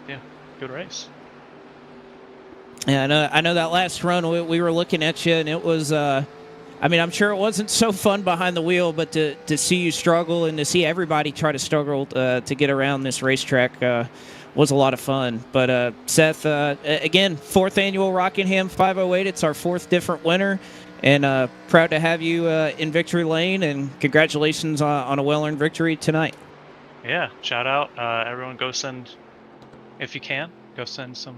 H: yeah, good race.
C: Yeah, I know that last run we were looking at you, and it was. I'm sure it wasn't so fun behind the wheel, but to see you struggle and to see everybody try to struggle to get around this racetrack was a lot of fun. But Seth, again, 4th annual Rockingham 508. It's our 4th different winner, and proud to have you in victory lane. And congratulations on a well-earned victory tonight.
H: Yeah, shout out everyone. Go send, if you can, go send some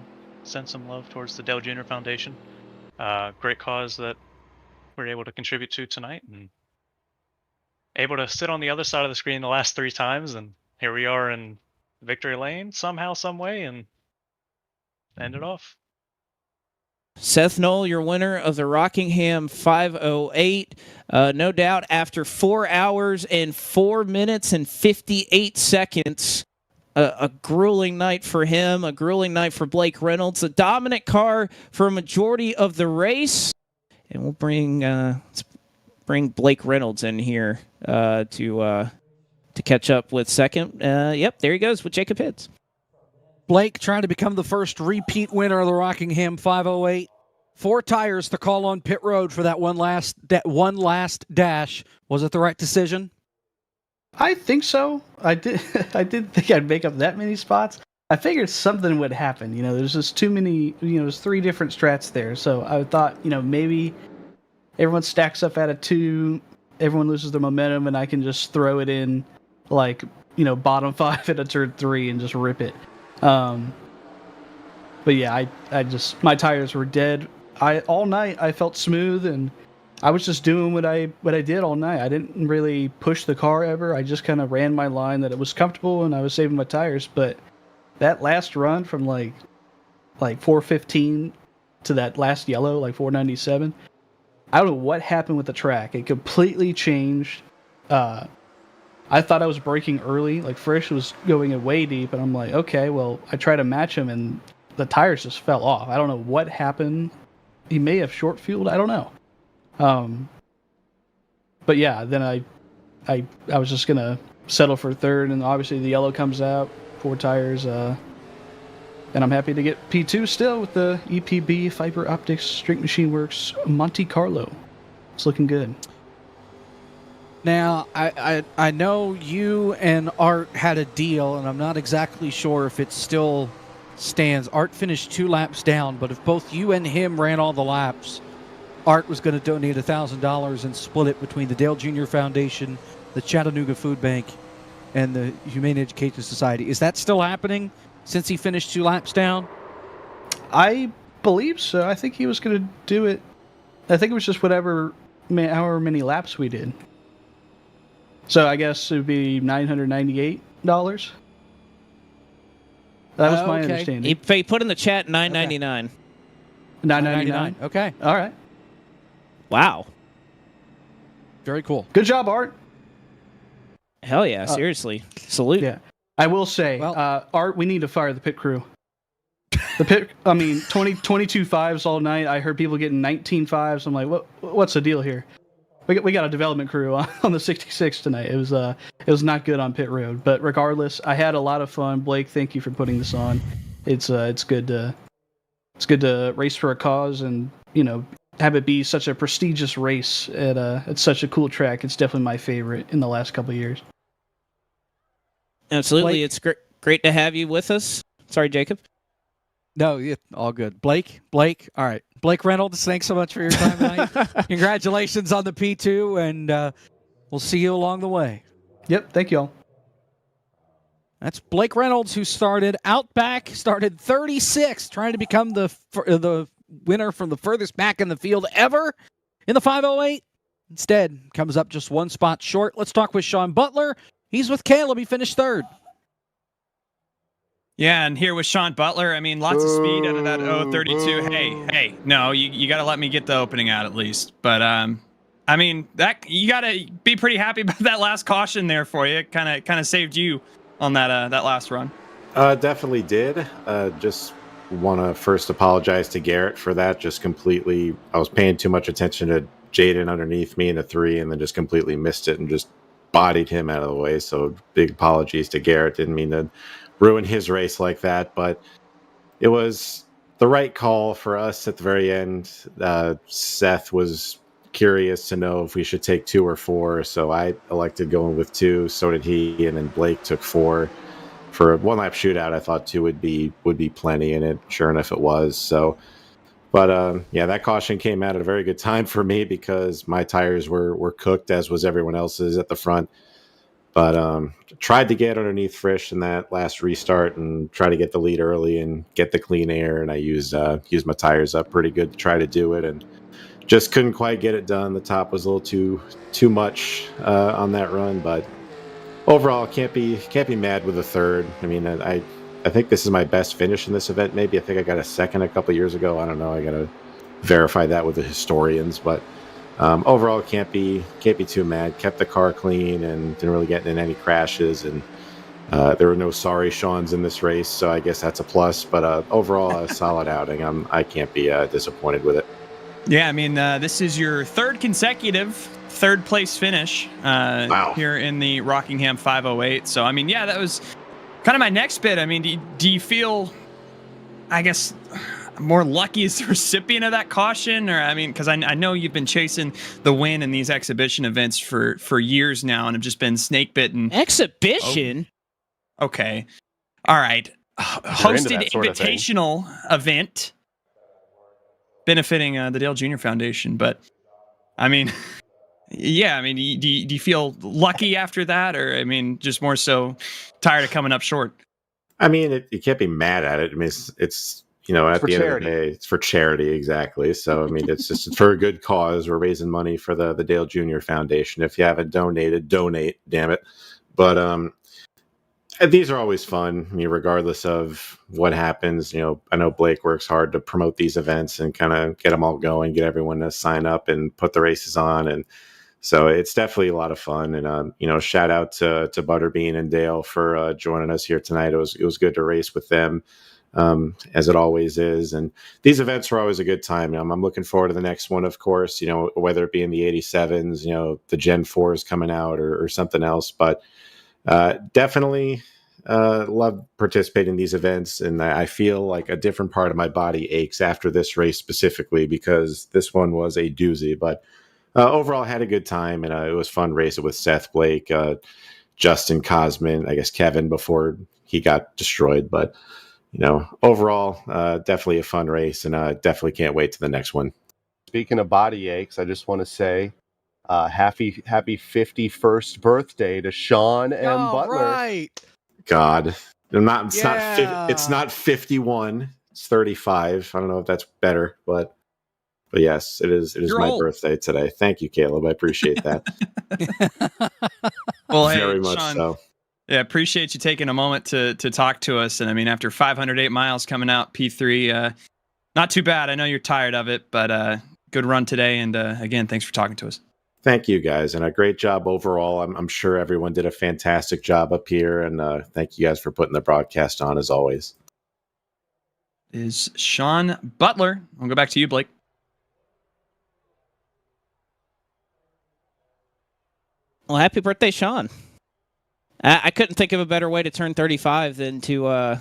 H: love towards the Dale Jr. Foundation. Great cause that we're able to contribute to tonight, and able to sit on the other side of the screen the last 3 times, and here we are in victory lane somehow, some way, and end it off.
C: Seth Knoll, your winner of the Rockingham 508. No doubt, after 4 hours and 4 minutes and 58 seconds, a grueling night for him, a grueling night for Blake Reynolds. A dominant car for a majority of the race. And we'll bring Blake Reynolds in here to catch up with second. Yep, there he goes with Jacob Hitz.
B: Blake trying to become the first repeat winner of the Rockingham 508. 4 tires to call on pit road for that one last dash. Was it the right decision?
A: I think so. I didn't think I'd make up that many spots. I figured something would happen. You know, there's just too many. You know, there's 3 different strats there. So I thought, you know, maybe everyone stacks up at a 2, everyone loses their momentum, and I can just throw it in, like, you know, bottom 5 at a turn 3 and just rip it. But yeah, I just, my tires were dead. All night I felt smooth, and I was just doing what I did all night. I didn't really push the car ever. I just kind of ran my line that it was comfortable, and I was saving my tires. But that last run from like 415 to that last yellow, like 497, I don't know what happened with the track. It completely changed. I thought I was braking early, like Frisch was going in way deep, and I'm like, okay, well, I tried to match him, and the tires just fell off. I don't know what happened. He may have short fueled. I don't know. But yeah, then I was just gonna settle for third, and obviously the yellow comes out, 4 tires, and I'm happy to get P2 still with the EPB Fiber Optics Straight Machine Works Monte Carlo. It's looking good.
B: Now, I know you and Art had a deal, and I'm not exactly sure if it still stands. Art finished 2 laps down, but if both you and him ran all the laps, Art was going to donate $1,000 and split it between the Dale Jr. Foundation, the Chattanooga Food Bank, and the Humane Education Society. Is that still happening since he finished 2 laps down?
A: I believe so. I think he was going to do it. I think it was just however many laps we did. So I guess it would be $998. That was my understanding.
C: He put in the chat $999.
A: $999.
B: Okay.
A: All right.
C: Wow.
B: Very cool.
A: Good job, Art.
C: Hell yeah, seriously. Salute.
A: Yeah. I will say, Art, we need to fire the pit crew. The pit, 22 5s all night. I heard people getting 19 5s. I'm like, what's the deal here? We got a development crew on the 66 tonight. It was not good on pit road, but regardless, I had a lot of fun. Blake, thank you for putting this on. It's good to race for a cause, and you know, have it be such a prestigious race at such a cool track. It's definitely my favorite in the last couple of years.
C: Absolutely,
B: Blake?
C: It's great to have you with us. Sorry, Jacob.
B: No, all good. Blake, all right. Blake Reynolds, thanks so much for your time tonight. Congratulations on the P2, and we'll see you along the way.
A: Yep, thank you all.
B: That's Blake Reynolds, who started 36th, trying to become the winner from the furthest back in the field ever in the 508. Instead, comes up just 1 spot short. Let's talk with Sean Butler. He's with Caleb. He finished 3rd.
D: Yeah, and here with Sean Butler, I mean, lots of speed out of that 032. Hey, no, you got to let me get the opening out at least. But I mean, that you got to be pretty happy about that last caution there for you. It kind of saved you on that last run.
I: Definitely did. Just want to first apologize to Garrett for that. Just completely, I was paying too much attention to Jaden underneath me in the 3, and then just completely missed it and just bodied him out of the way. So big apologies to Garrett. Didn't mean to ruin his race like that, but it was the right call for us at the very end. Seth was curious to know if we should take 2 or 4, so I elected going with 2. So did he, and then Blake took 4 for a 1-lap shootout. I thought 2 would be plenty, and it sure enough it was. So, but yeah, that caution came out at a very good time for me because my tires were cooked, as was everyone else's at the front. But tried to get underneath Frisch in that last restart and try to get the lead early and get the clean air. And I used my tires up pretty good to try to do it. And just couldn't quite get it done. The top was a little too much on that run, but overall, can't be mad with a third. I mean, I think this is my best finish in this event. Maybe I think I got a second a couple years ago. I don't know. I gotta verify that with the historians, but overall, can't be too mad. Kept the car clean and didn't really get in any crashes, and there were no sorry Sean's in this race, so I guess that's a plus. But overall, a solid outing. I can't be disappointed with it.
D: Yeah, I mean, this is your third consecutive third place finish here in the Rockingham 508. So, I mean, yeah, that was kind of my next bit. I mean, do you feel, I guess, more lucky as the recipient of that caution? Or, I mean, because I know you've been chasing the win in these exhibition events for years now and have just been snake bitten.
C: Exhibition?
D: Oh, okay. All right. Hosted invitational event benefiting the Dale Jr. Foundation. But, I mean, yeah, I mean, do you feel lucky after that? Or, I mean, just more so tired of coming up short?
I: I mean, you can't be mad at it. I mean, it's you know, at the end of the day, it's for charity, exactly. So, I mean, it's for a good cause. We're raising money for the Dale Jr. Foundation. If you haven't donated, donate, damn it. But these are always fun. I mean, regardless of what happens, you know, I know Blake works hard to promote these events and kind of get them all going, get everyone to sign up and put the races on. And so it's definitely a lot of fun. And, you know, shout out to Butterbean and Dale for joining us here tonight. It was good to race with them, as it always is. And these events are always a good time. I'm looking forward to the next one, of course, you know, whether it be in the 87s, you know, the Gen 4s coming out or something else. But definitely love participating in these events, and I feel like a different part of my body aches after this race specifically because this one was a doozy. But overall, I had a good time, and it was fun racing with Seth, Blake, Justin, Cosman, I guess Kevin before he got destroyed. But you know, overall, definitely a fun race, and definitely can't wait to the next one.
F: Speaking of body aches, I just want to say happy 51st birthday to Sean M. Butler.
B: Right.
I: God, it's not 51. It's 35. I don't know if that's better, but yes, it is. It is my birthday today. Thank you, Caleb. I appreciate that.
D: Well,
I: very
D: hey,
I: much
D: Sean,
I: so.
D: Yeah, appreciate you taking a moment to talk to us. And I mean, after 508 miles coming out P3, not too bad. I know you're tired of it, but good run today. And again, thanks for talking to us.
I: Thank you, guys, and a great job overall. I'm sure everyone did a fantastic job up here, and thank you guys for putting the broadcast on as always.
D: Is Sean Butler. I'll go back to you, Blake.
C: Well, happy birthday, Sean. I couldn't think of a better way to turn 35 than to,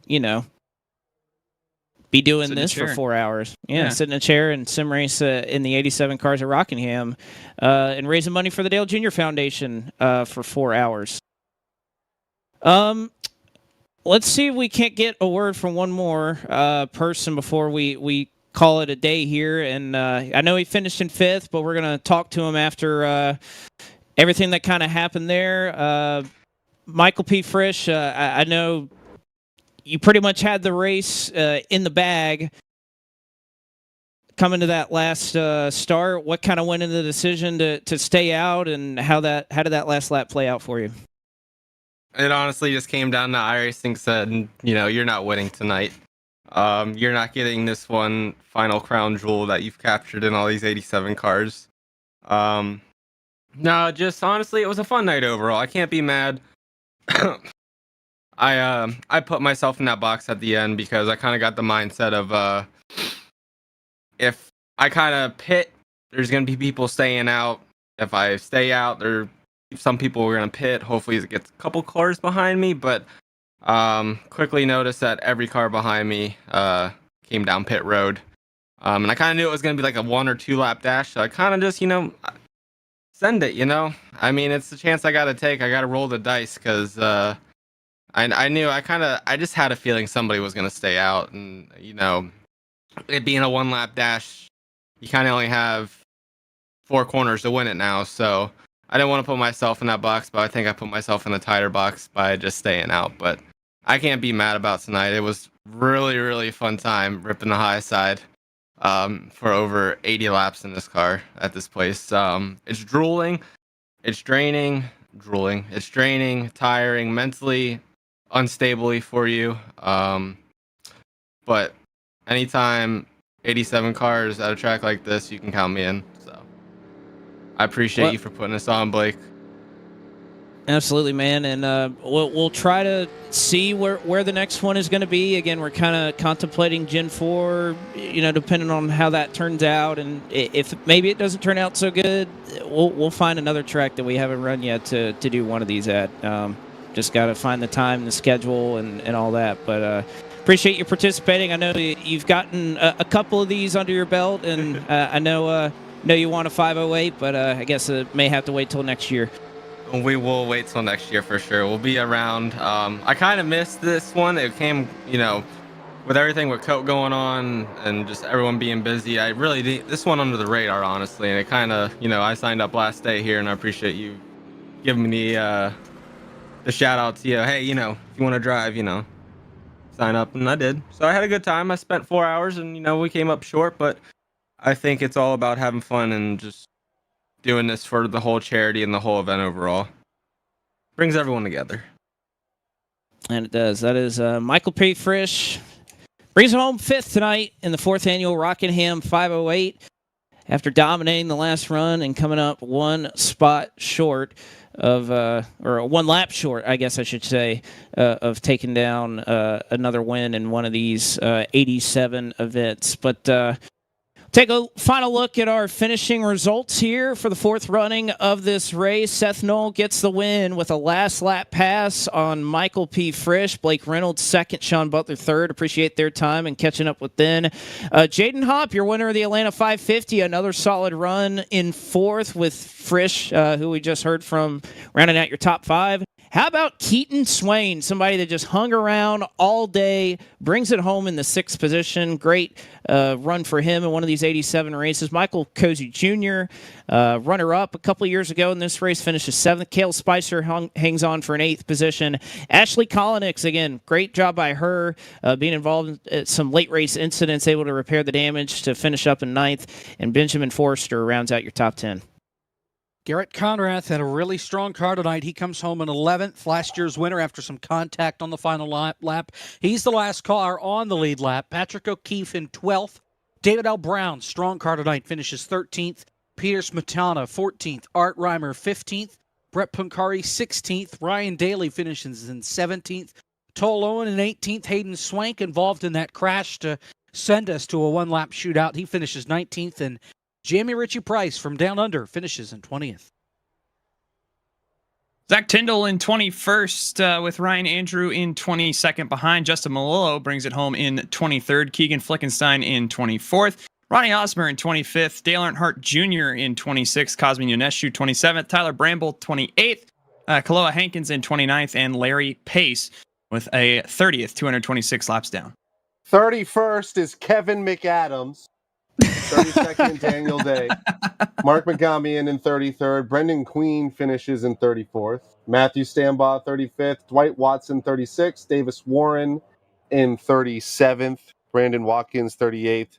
C: you know, be doing this for 4 hours. Yeah, sit in a chair and sim race in the 87 cars at Rockingham and raising money for the Dale Jr. Foundation for 4 hours. Let's see if we can't get a word from one more person before we call it a day here. And I know he finished in 5th, but we're going to talk to him after everything that kind of happened there. Michael P. Frisch, I know you pretty much had the race in the bag coming to that last start. What kind of went into the decision to stay out, and how did that last lap play out for you?
J: It honestly just came down to iRacing said, you know, you're not winning tonight. You're not getting this one final crown jewel that you've captured in all these 87 cars. No, just honestly, it was a fun night overall. I can't be mad. I put myself in that box at the end because I kind of got the mindset of if I kind of pit, there's going to be people staying out. If I stay out, some people are going to pit. Hopefully it gets a couple cars behind me, but quickly noticed that every car behind me came down pit road. And I kind of knew it was going to be like a 1 or 2 lap dash, so I kind of just, you know, send it, you know? I mean, it's the chance I got to take. I got to roll the dice because I knew I just had a feeling somebody was going to stay out. And, you know, it being a 1 lap dash, you kind of only have 4 corners to win it now. So I didn't want to put myself in that box, but I think I put myself in the tighter box by just staying out. But I can't be mad about tonight. It was really, really fun time ripping the high side. for over 80 laps in this car at this place. It's drooling, it's draining, it's draining, tiring, mentally unstably for you. But anytime 87 cars at a track like this, you can count me in. So I appreciate you for putting this on, Blake.
C: Absolutely, man, and we'll try to see where the next one is going to be. Again, we're kind of contemplating Gen 4, depending on how that turns out, and if maybe it doesn't turn out so good, we'll find another track that we haven't run yet to do one of these at. Just got to find the time, the schedule, and all that. But appreciate you participating. I know you've gotten a couple of these under your belt, and I know you want a 508, but I guess it may have to wait till next year.
J: We will wait till next year for sure. We'll be around. I kind of missed this one. It came, with everything with Coke going on and just everyone being busy. I really did this one under the radar, honestly. And it kind of, I signed up last day here, and I appreciate you giving me the shout out to you. Hey, if you want to drive, sign up, and I did. So I had a good time. I spent 4 hours, and we came up short, but I think it's all about having fun and just doing this for the whole charity and the whole event overall. Brings everyone together.
C: And it does. That is Michael P. Frisch. Brings it home 5th tonight in the 4th annual Rockingham 508 after dominating the last run and coming up one spot short of, or 1 lap short, I guess I should say, of taking down another win in one of these 87 events. But take a final look at our finishing results here for the 4th running of this race. Seth Knoll gets the win with a last lap pass on Michael P. Frisch. Blake Reynolds 2nd, Sean Butler 3rd. Appreciate their time and catching up with them. Jaden Hopp, your winner of the Atlanta 550. Another solid run in 4th with Frisch, who we just heard from, rounding out your top 5. How about Keaton Swain, somebody that just hung around all day, brings it home in the 6th position. Great run for him in one of these 87 races. Michael Cozy Jr., runner-up a couple of years ago in this race, finishes 7th. Kale Spicer hangs on for an 8th position. Ashley Kolonix, again, great job by her, being involved in some late race incidents, able to repair the damage to finish up in 9th. And Benjamin Forrester rounds out your top 10.
B: Garrett Conrath had a really strong car tonight. He comes home in 11th, last year's winner after some contact on the final lap. He's the last car on the lead lap. Patrick O'Keefe in 12th. David L. Brown, strong car tonight, finishes 13th. Peter Smetana, 14th. Art Reimer, 15th. Brett Punkari, 16th. Ryan Daly finishes in 17th. Toll Owen in 18th. Hayden Swank involved in that crash to send us to a 1-lap shootout. He finishes 19th. And Jamie Ritchie Price from Down Under finishes in 20th.
D: Zach Tyndall in 21st with Ryan Andrew in 22nd behind. Justin Malillo brings it home in 23rd. Keegan Flickenstein in 24th. Ronnie Osmer in 25th. Dale Earnhardt Jr. in 26th. Cosme Ionescu 27th. Tyler Bramble 28th. Kaloa Hankins in 29th. And Larry Pace with a 30th, 226 laps down.
F: 31st is Kevin McAdams. 32nd, Daniel Day. Mark Megamian in 33rd. Brendan Queen finishes in 34th. Matthew Stambaugh, 35th. Dwight Watson, 36th. Davis Warren in 37th. Brandon Watkins, 38th.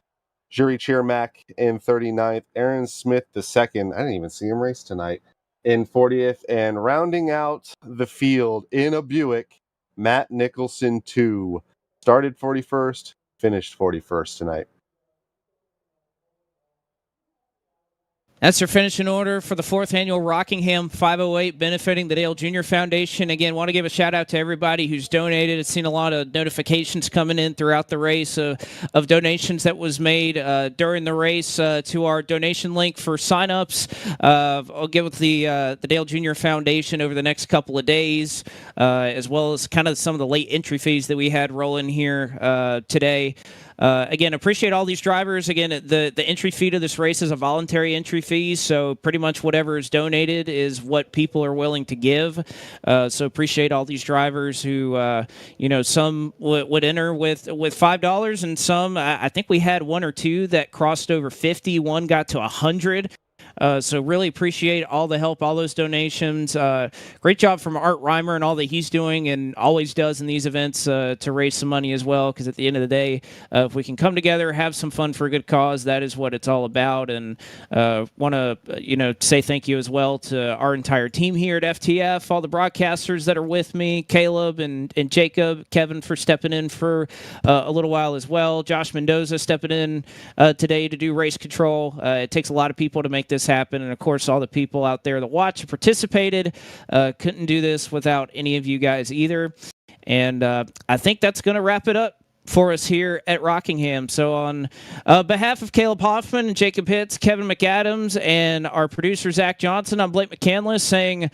F: Juri Chermak in 39th. Aaron Smith, II. I didn't even see him race tonight. In 40th. And rounding out the field in a Buick, Matt Nicholson, 2. Started 41st, finished 41st tonight.
C: That's your finishing order for the 4th annual Rockingham 508, benefiting the Dale Jr. Foundation. Again, want to give a shout out to everybody who's donated. I've seen a lot of notifications coming in throughout the race of donations that was made during the race to our donation link for signups. I'll get with the Dale Jr. Foundation over the next couple of days, as well as kind of some of the late entry fees that we had rolling here today. Again, appreciate all these drivers. Again, the entry fee to this race is a voluntary entry fee, so pretty much whatever is donated is what people are willing to give. So appreciate all these drivers who, some would enter with $5, and some, I think we had 1 or 2 that crossed over 50. One got to 100. So really appreciate all the help, all those donations. Great job from Art Reimer and all that he's doing and always does in these events to raise some money as well. Because at the end of the day, if we can come together, have some fun for a good cause, that is what it's all about. And want to say thank you as well to our entire team here at FTF, all the broadcasters that are with me, Caleb and Jacob, Kevin for stepping in for a little while as well, Josh Mendoza stepping in today to do race control. It takes a lot of people to make this happen, and of course all the people out there that watch and participated. Couldn't do this without any of you guys either. And I think that's going to wrap it up for us here at Rockingham. So on behalf of Caleb Hoffman and Jacob Hitz, Kevin McAdams, and our producer Zach Johnson, I'm Blake McCandless saying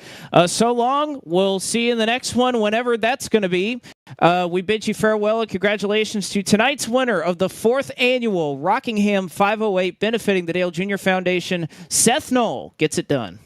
C: so long. We'll see you in the next one, whenever that's going to be. We bid you farewell and congratulations to tonight's winner of the 4th annual Rockingham 508 benefiting the Dale Jr. Foundation. Seth Knoll gets it done.